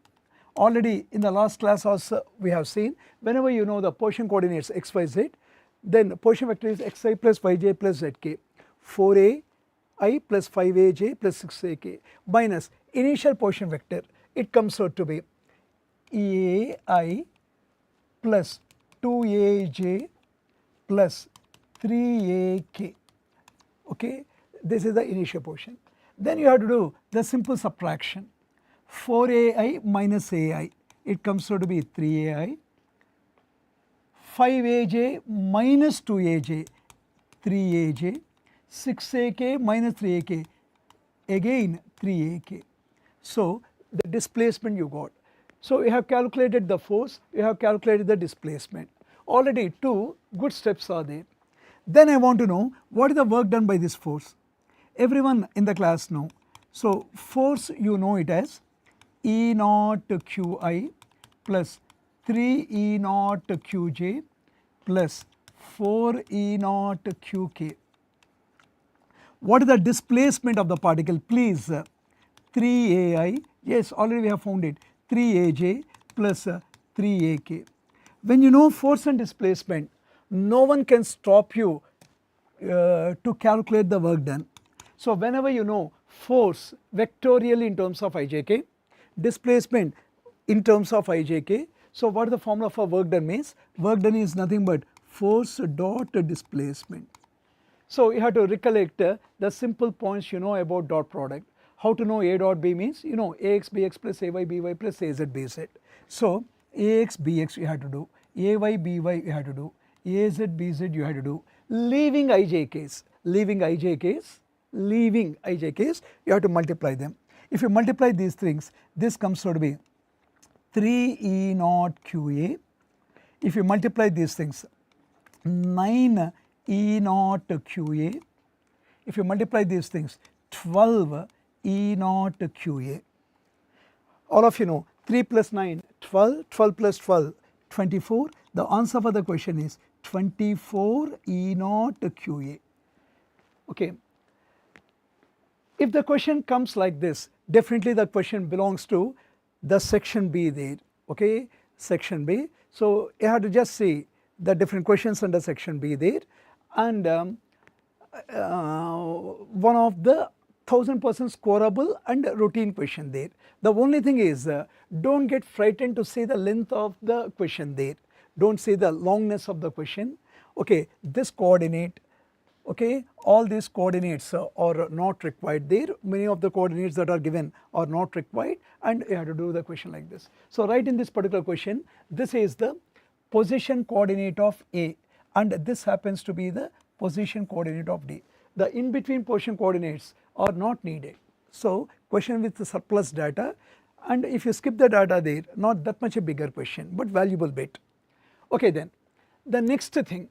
Already in the last class also we have seen, whenever you know the position coordinates x, y, z, then position vector is xi plus yj plus zk. 4ai plus 5aj plus 6ak minus initial position vector, it comes out to be ai plus 2aj plus 3ak. Okay. This is the initial position. Then you have to do the simple subtraction. 4ai minus ai, it comes out to be 3ai. 5aj minus 2aj, 3aj. 6ak minus 3ak, again 3ak. So the displacement you got. So you have calculated the force, you have calculated the displacement. Already 2 good steps are there. Then I want to know what is the work done by this force. Everyone in the class know. So force you know it as E naught Qi plus 3 E naught Qj plus 4 E naught Qk. What is the displacement of the particle? Please 3ai, yes, already we have found it, 3aj plus 3ak. When you know force and displacement, no one can stop you to calculate the work done. So whenever you know force vectorially in terms of ijk, displacement in terms of ijk, so what is the formula for work done means? Work done is nothing but force dot displacement. So you have to recollect the simple points you know about dot product. How to know A dot B means, you know, Ax Bx plus Ay By plus Az Bz. So Ax Bx you have to do, Ay By you have to do, Az Bz you have to do, leaving ijk's, you have to multiply them. If you multiply these things, this comes out to be 3 E naught Qa. If you multiply these things, 9 E naught Qa. if you multiply these things, 12 E naught QA. All of you know 3 plus 9, 12, 12 plus 12, 24. The answer for the question is 24 E naught QA. Okay. If the question comes like this, definitely the question belongs to the section B there, okay, section B. So you have to just see the different questions under section B there, and one of the 1000% scoreable and routine question there. The only thing is don't get frightened to say the length of the question there, don't say the longness of the question. Okay, this coordinate, okay, all these coordinates are not required there, many of the coordinates that are given are not required, and you have to do the question like this. So write in this particular question, this is the position coordinate of A and this happens to be the position coordinate of D. The in between position coordinates are not needed. So question with the surplus data, and if you skip the data there, not that much a bigger question but valuable bit. Okay, then the next thing,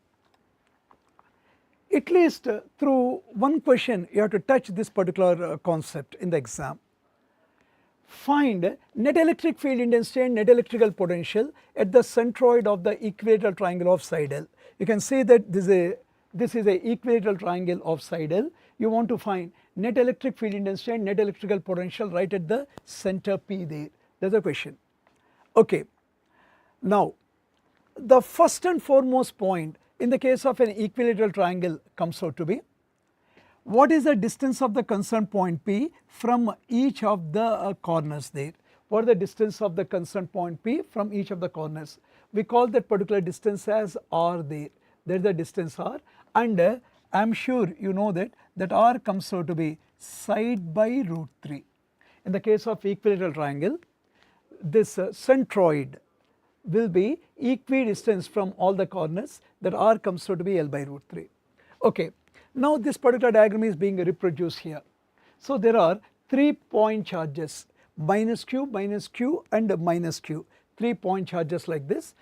at least through one question you have to touch this particular concept in the exam. Find net electric field intensity and net electrical potential at the centroid of the equilateral triangle of side L. You can say that this is a equilateral triangle of side L. You want to find net electric field intensity and net electrical potential right at the center P there. That is the question. Okay. Now the first and foremost point in the case of an equilateral triangle comes out to be, what is the distance of the concerned point P from each of the corners there? What is the distance of the concerned point P from each of the corners? We call that particular distance as R there. That is the distance R, and I am sure you know that R comes out to be side by root 3. In the case of equilateral triangle, this centroid will be equidistant from all the corners, that R comes out to be L by root 3. Okay. Now this particular diagram is being reproduced here. So there are 3 point charges, minus Q and minus Q, 3 point charges like this.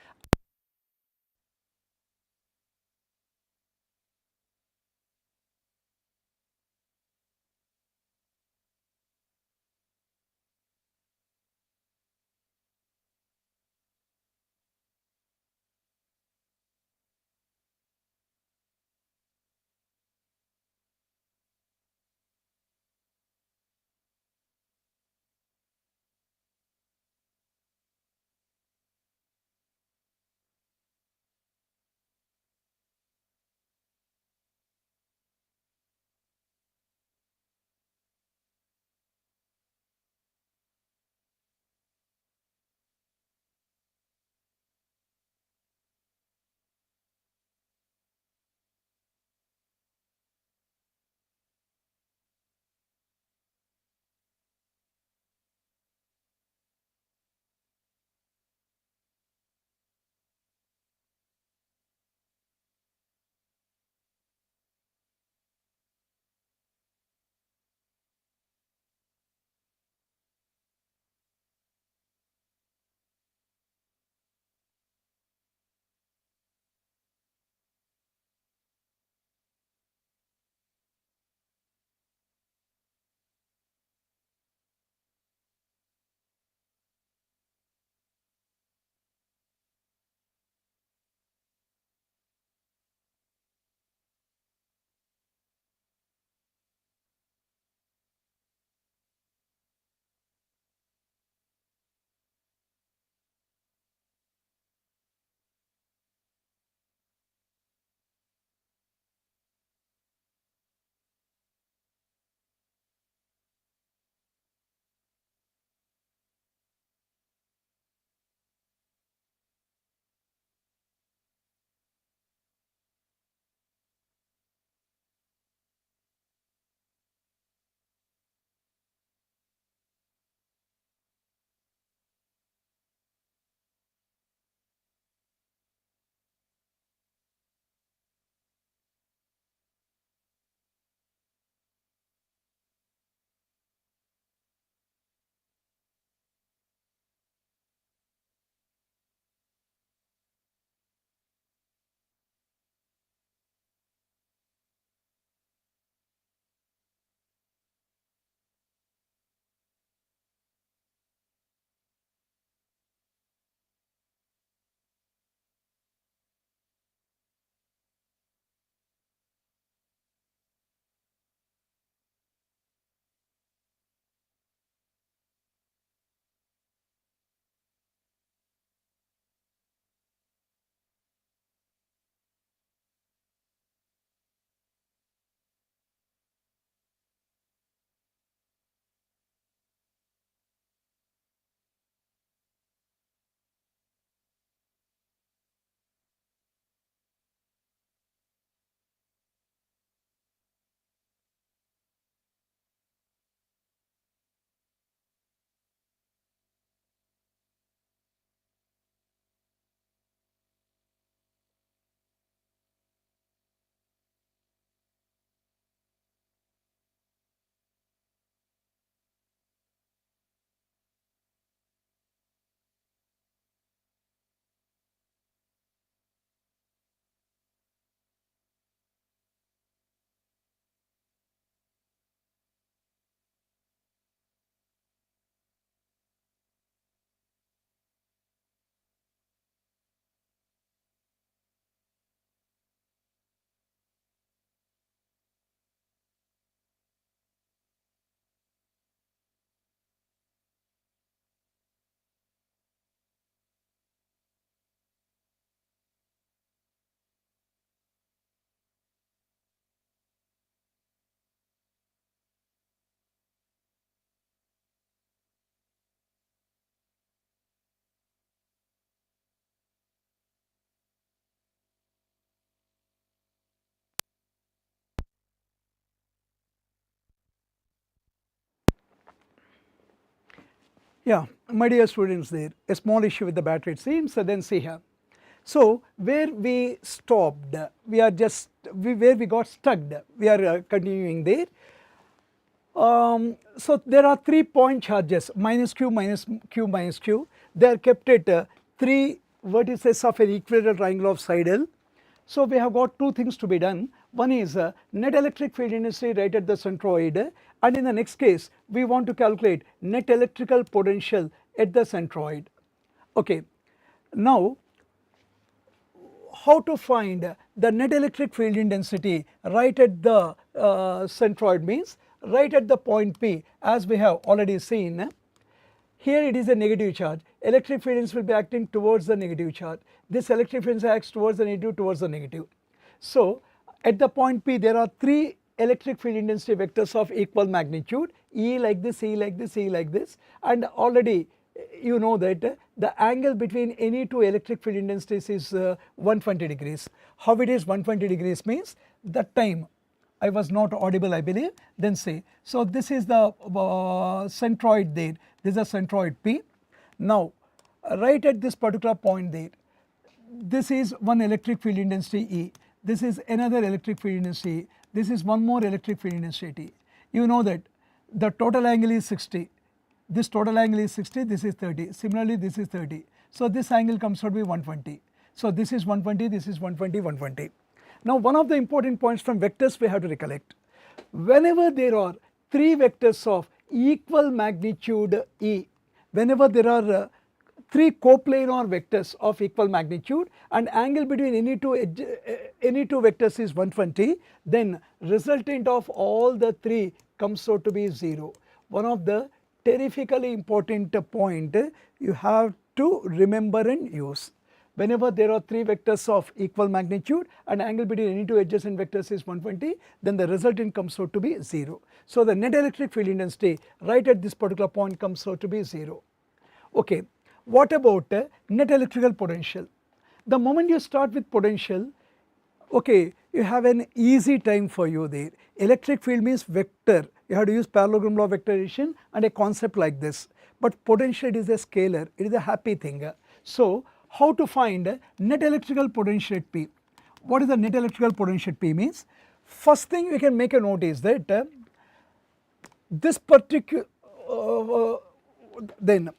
Yeah, my dear students, there a small issue with the battery it seems. So then see here. So where we stopped, we are just where we got stuck, we are continuing there. So there are 3 point charges minus q minus q minus q. They are kept at 3 vertices of an equilateral triangle of side L. So we have got 2 things to be done. One is net electric field intensity right at the centroid, and in the next case we want to calculate net electrical potential at the centroid. Okay. Now how to find the net electric field intensity right at the centroid means right at the point P, as we have already seen. Here it is a negative charge, electric field intensity will be acting towards the negative charge. This electric field intensity acts towards the negative. So at the point P there are 3 electric field intensity vectors of equal magnitude, E like this, E like this, E like this, and already you know that the angle between any 2 electric field intensities is 120 degrees. How it is 120 degrees means the time, I was not audible I believe, then say. So this is the centroid there, this is a centroid P. Now right at this particular point there, this is one electric field intensity E, this is another electric field intensity E, this is one more electric field intensity. You know that the total angle is 60, this total angle is 60, this is 30, similarly this is 30. So this angle comes out to be 120. So this is 120, this is 120, 120. Now one of the important points from vectors we have to recollect. Whenever there are 3 vectors of equal magnitude E, whenever there are 3 coplanar vectors of equal magnitude and angle between any two vectors is 120, then resultant of all the 3 comes out to be 0. One of the terrifically important point you have to remember and use. Whenever there are 3 vectors of equal magnitude and angle between any 2 adjacent vectors is 120, then the resultant comes out to be 0. So the net electric field intensity right at this particular point comes out to be 0. Okay. What about net electrical potential? The moment you start with potential, okay, you have an easy time for you there. Electric field means vector, you have to use parallelogram law of vectorization and a concept like this. But potential, it is a scalar, it is a happy thing. So how to find net electrical potential at P? What is the net electrical potential at P means? First thing we can make a note is that this particular then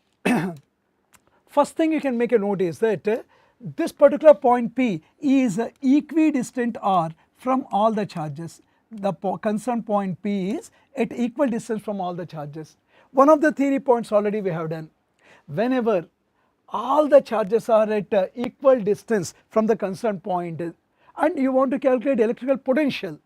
first thing you can make a note is that this particular point P is equidistant R from all the charges. The concerned point P is at equal distance from all the charges. One of the theory points already we have done. Whenever all the charges are at equal distance from the concerned point and you want to calculate electrical potential,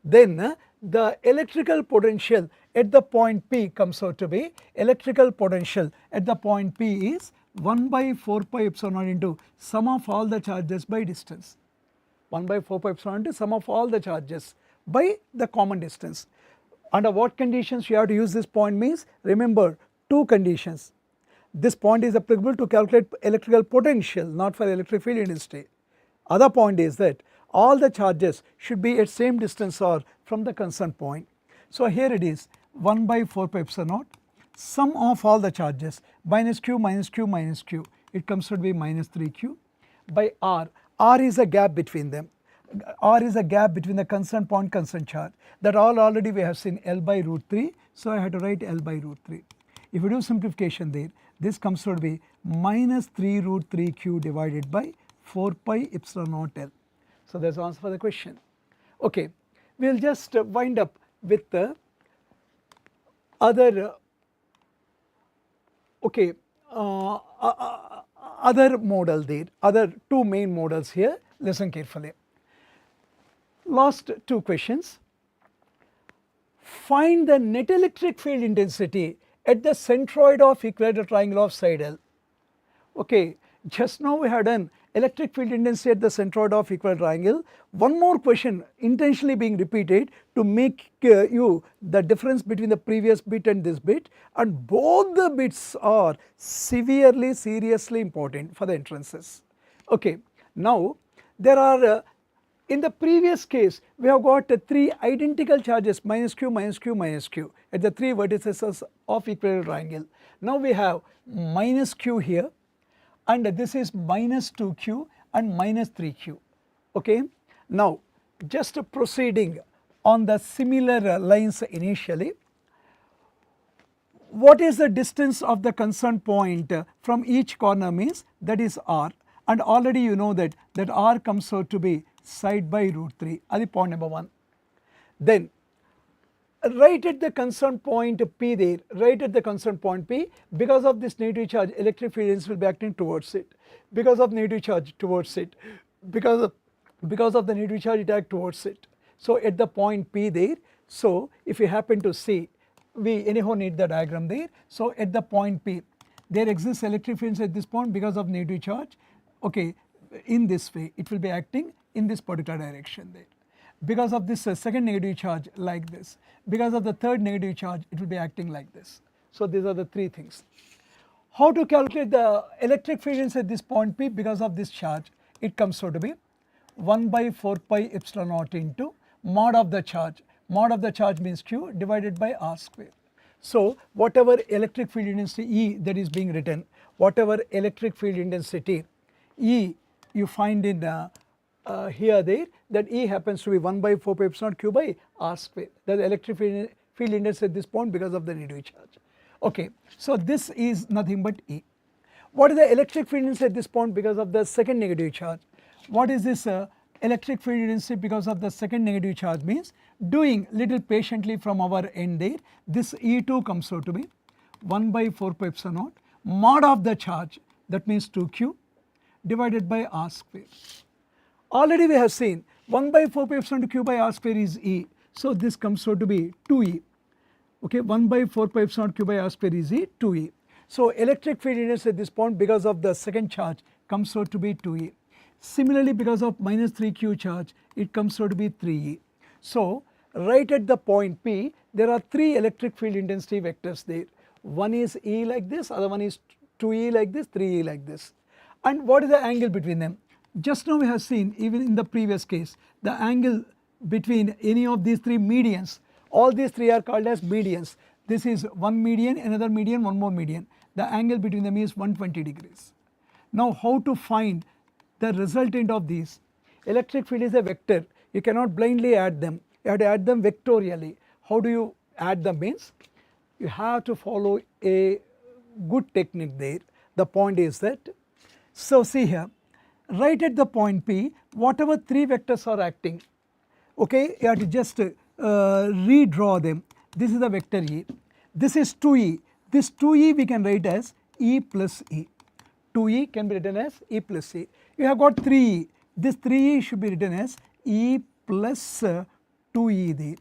then the electrical potential at the point P comes out to be, electrical potential at the point P is 1 by 4 pi epsilon naught into sum of all the charges by distance. 1 by 4 pi epsilon into sum of all the charges by the common distance. Under what conditions you have to use this point means, remember 2 conditions. This point is applicable to calculate electrical potential, not for electric field intensity. Other point is that all the charges should be at same distance or from the concerned point. So here it is 1 by 4 pi epsilon naught, sum of all the charges minus q minus q minus q, it comes to be minus 3q by r. R is a gap between them. R is a gap between the concerned point, concerned charge. That all already we have seen L by root 3. So I have to write L by root 3. If you do simplification there, this comes to be minus 3 root 3q divided by 4 pi epsilon naught L. So that's the answer for the question. Okay, we will just wind up with the other other model there, other 2 main models here. Listen carefully. Last 2 questions. Find the net electric field intensity at the centroid of equilateral triangle of side L. Okay, just now we have done electric field intensity at the centroid of equilateral triangle. One more question intentionally being repeated to make you the difference between the previous bit and this bit, and both the bits are seriously important for the entrances. Okay, now there are In the previous case, we have got 3 identical charges minus q, minus q, minus q at the 3 vertices of equilateral triangle. Now we have minus q here, and this is minus 2q and minus 3q. Okay. Now just proceeding on the similar lines initially, what is the distance of the concerned point from each corner means that is r, and already you know that r comes out to be side by root 3, that is point number 1. Then right at the concerned point P there, right at the concerned point P, because of this negative charge electric field density will be acting towards it, because of negative charge towards it, because of the negative charge it acts towards it. So at the point P there, so if you happen to see, we anyhow need the diagram there. So at the point P there exists electric field at this point because of negative charge, okay, in this way it will be acting in this particular direction there. Because of this second negative charge like this, because of the third negative charge it will be acting like this. So these are the 3 things. How to calculate the electric field density at this point P because of this charge? It comes out to be 1 by 4 pi epsilon naught into mod of the charge. Mod of the charge means q divided by r square. So whatever electric field intensity E that is being written, whatever electric field intensity E you find in here there, that E happens to be 1 by 4 pi epsilon q by r square, that is electric field intensity at this point because of the negative charge. Okay, so this is nothing but E. What is the electric field intensity at this point because of the second negative charge? What is this electric field intensity because of the second negative charge means? Doing little patiently from our end there, this E2 comes out to be 1 by 4 pi epsilon naught mod of the charge, that means 2q divided by r square. Already we have seen 1 by 4 pi epsilon q by r square is E, so this comes out to be 2E. Okay, 1 by 4 pi epsilon q by r square is E, 2E. So electric field intensity at this point because of the second charge comes out to be 2E. Similarly because of minus 3q charge it comes out to be 3E. So right at the point P there are 3 electric field intensity vectors there. One is E like this, other one is 2E like this, 3E like this. And what is the angle between them? Just now we have seen even in the previous case the angle between any of these 3 medians, all these 3 are called as medians. This is one median, another median, one more median. The angle between them is 120 degrees. Now how to find the resultant of these? Electric field is a vector, you cannot blindly add them, you have to add them vectorially. How do you add them means? You have to follow a good technique there. The point is that, so see here, right at the point P, whatever 3 vectors are acting, okay, you have to just redraw them. This is the vector E, this is 2E, this 2E we can write as E plus E, 2E can be written as E plus E. You have got 3E, this 3E should be written as E plus 2E there,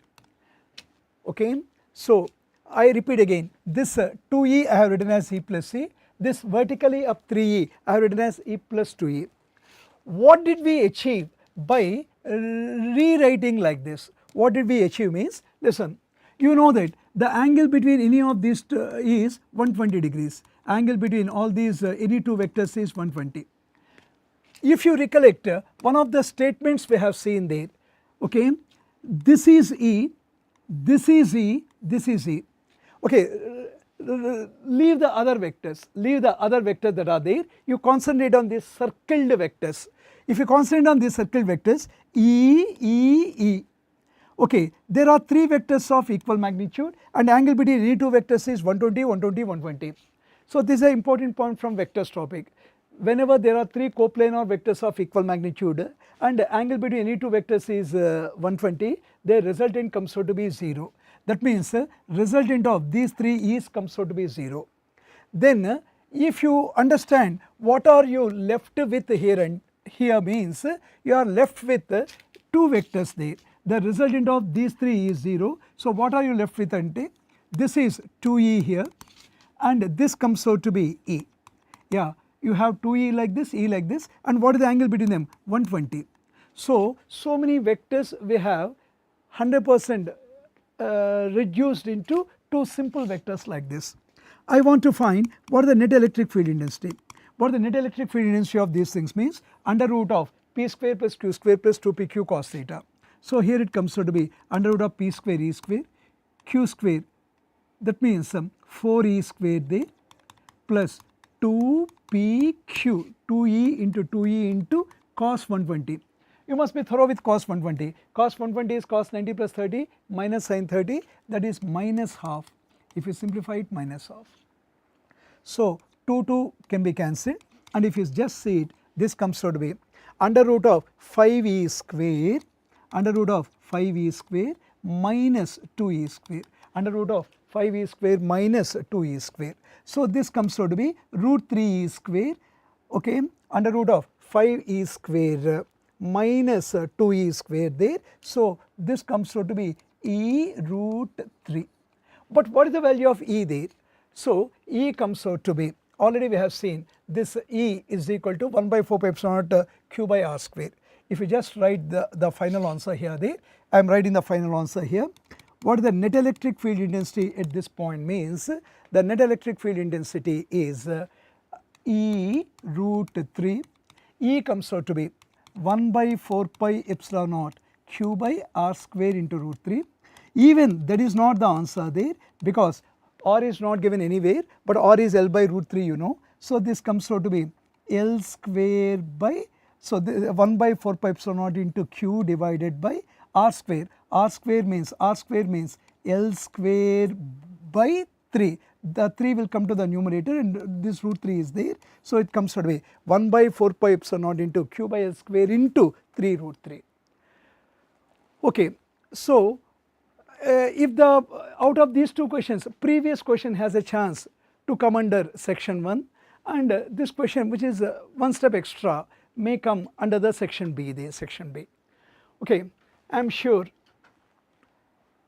okay. So I repeat again, this 2E I have written as E plus E, this vertically up 3E I have written as E plus 2E. What did we achieve by rewriting like this? What did we achieve means, listen, you know that the angle between any of these is 120 degrees, angle between all these any 2 vectors is 120. If you recollect one of the statements we have seen there, okay, this is E, this is E, this is E, okay, leave the other vectors, that are there, you concentrate on these circled vectors. If you concentrate on these circled vectors E, E, E, okay, there are 3 vectors of equal magnitude and angle between any 2 vectors is 120, 120, 120. So this is an important point from vectors topic. Whenever there are 3 coplanar vectors of equal magnitude and angle between any 2 vectors is 120, their resultant comes out to be 0. That means resultant of these 3 E's comes out to be 0. Then if you understand what are you left with here, and here means you are left with 2 vectors there. The resultant of these 3 is 0. So what are you left with? Ante? This is 2E here and this comes out to be E. Yeah, you have 2E like this, E like this, and what is the angle between them? 120. So many vectors we have 100% reduced into 2 simple vectors like this. I want to find what is the net electric field intensity. What is the net electric field intensity of these things means under root of p square plus q square plus 2pq cos theta. So here it comes out to be under root of p square e square q square, that means 4e square there plus 2pq, 2e into cos 120. You must be thorough with cos 120. Cos 120 is cos 90 plus 30 minus sin 30, that is minus half. If you simplify it, minus half. So 2 can be cancelled, and if you just see it, this comes out to be under root of 5e square, under root of 5e square minus 2e square, under root of 5e square minus 2e square. So this comes out to be root 3e square, okay, under root of 5e square minus 2e square there. So this comes out to be e root 3. But what is the value of e there? So e comes out to be, already we have seen this e is equal to 1 by 4 pi epsilon naught q by r square. If you just write the final answer here there, I am writing the final answer here. What is the net electric field intensity at this point means, the net electric field intensity is e root 3, e comes out to be 1 by 4 pi epsilon naught q by r square into root 3. Even that is not the answer there, because r is not given anywhere, but r is L by root 3, you know. So this comes out to be L square by, so 1 by 4 pi epsilon naught into q divided by r square. R square means L square by 3. The 3 will come to the numerator and this root 3 is there. So it comes out to be 1 by 4 pi epsilon naught into q by L square into 3 root 3. Okay, so if the out of these two questions, previous question has a chance to come under section 1, and this question, which is one step extra, may come under the section B, the section B. Okay, I am sure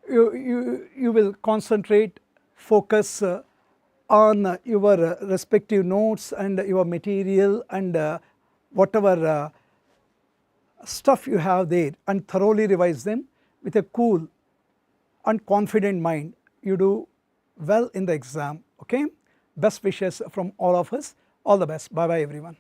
you will concentrate, focus on your respective notes and your material and whatever stuff you have there, and thoroughly revise them with a cool and confident mind. You do well in the exam. Okay, best wishes from all of us. All the best. Bye bye everyone.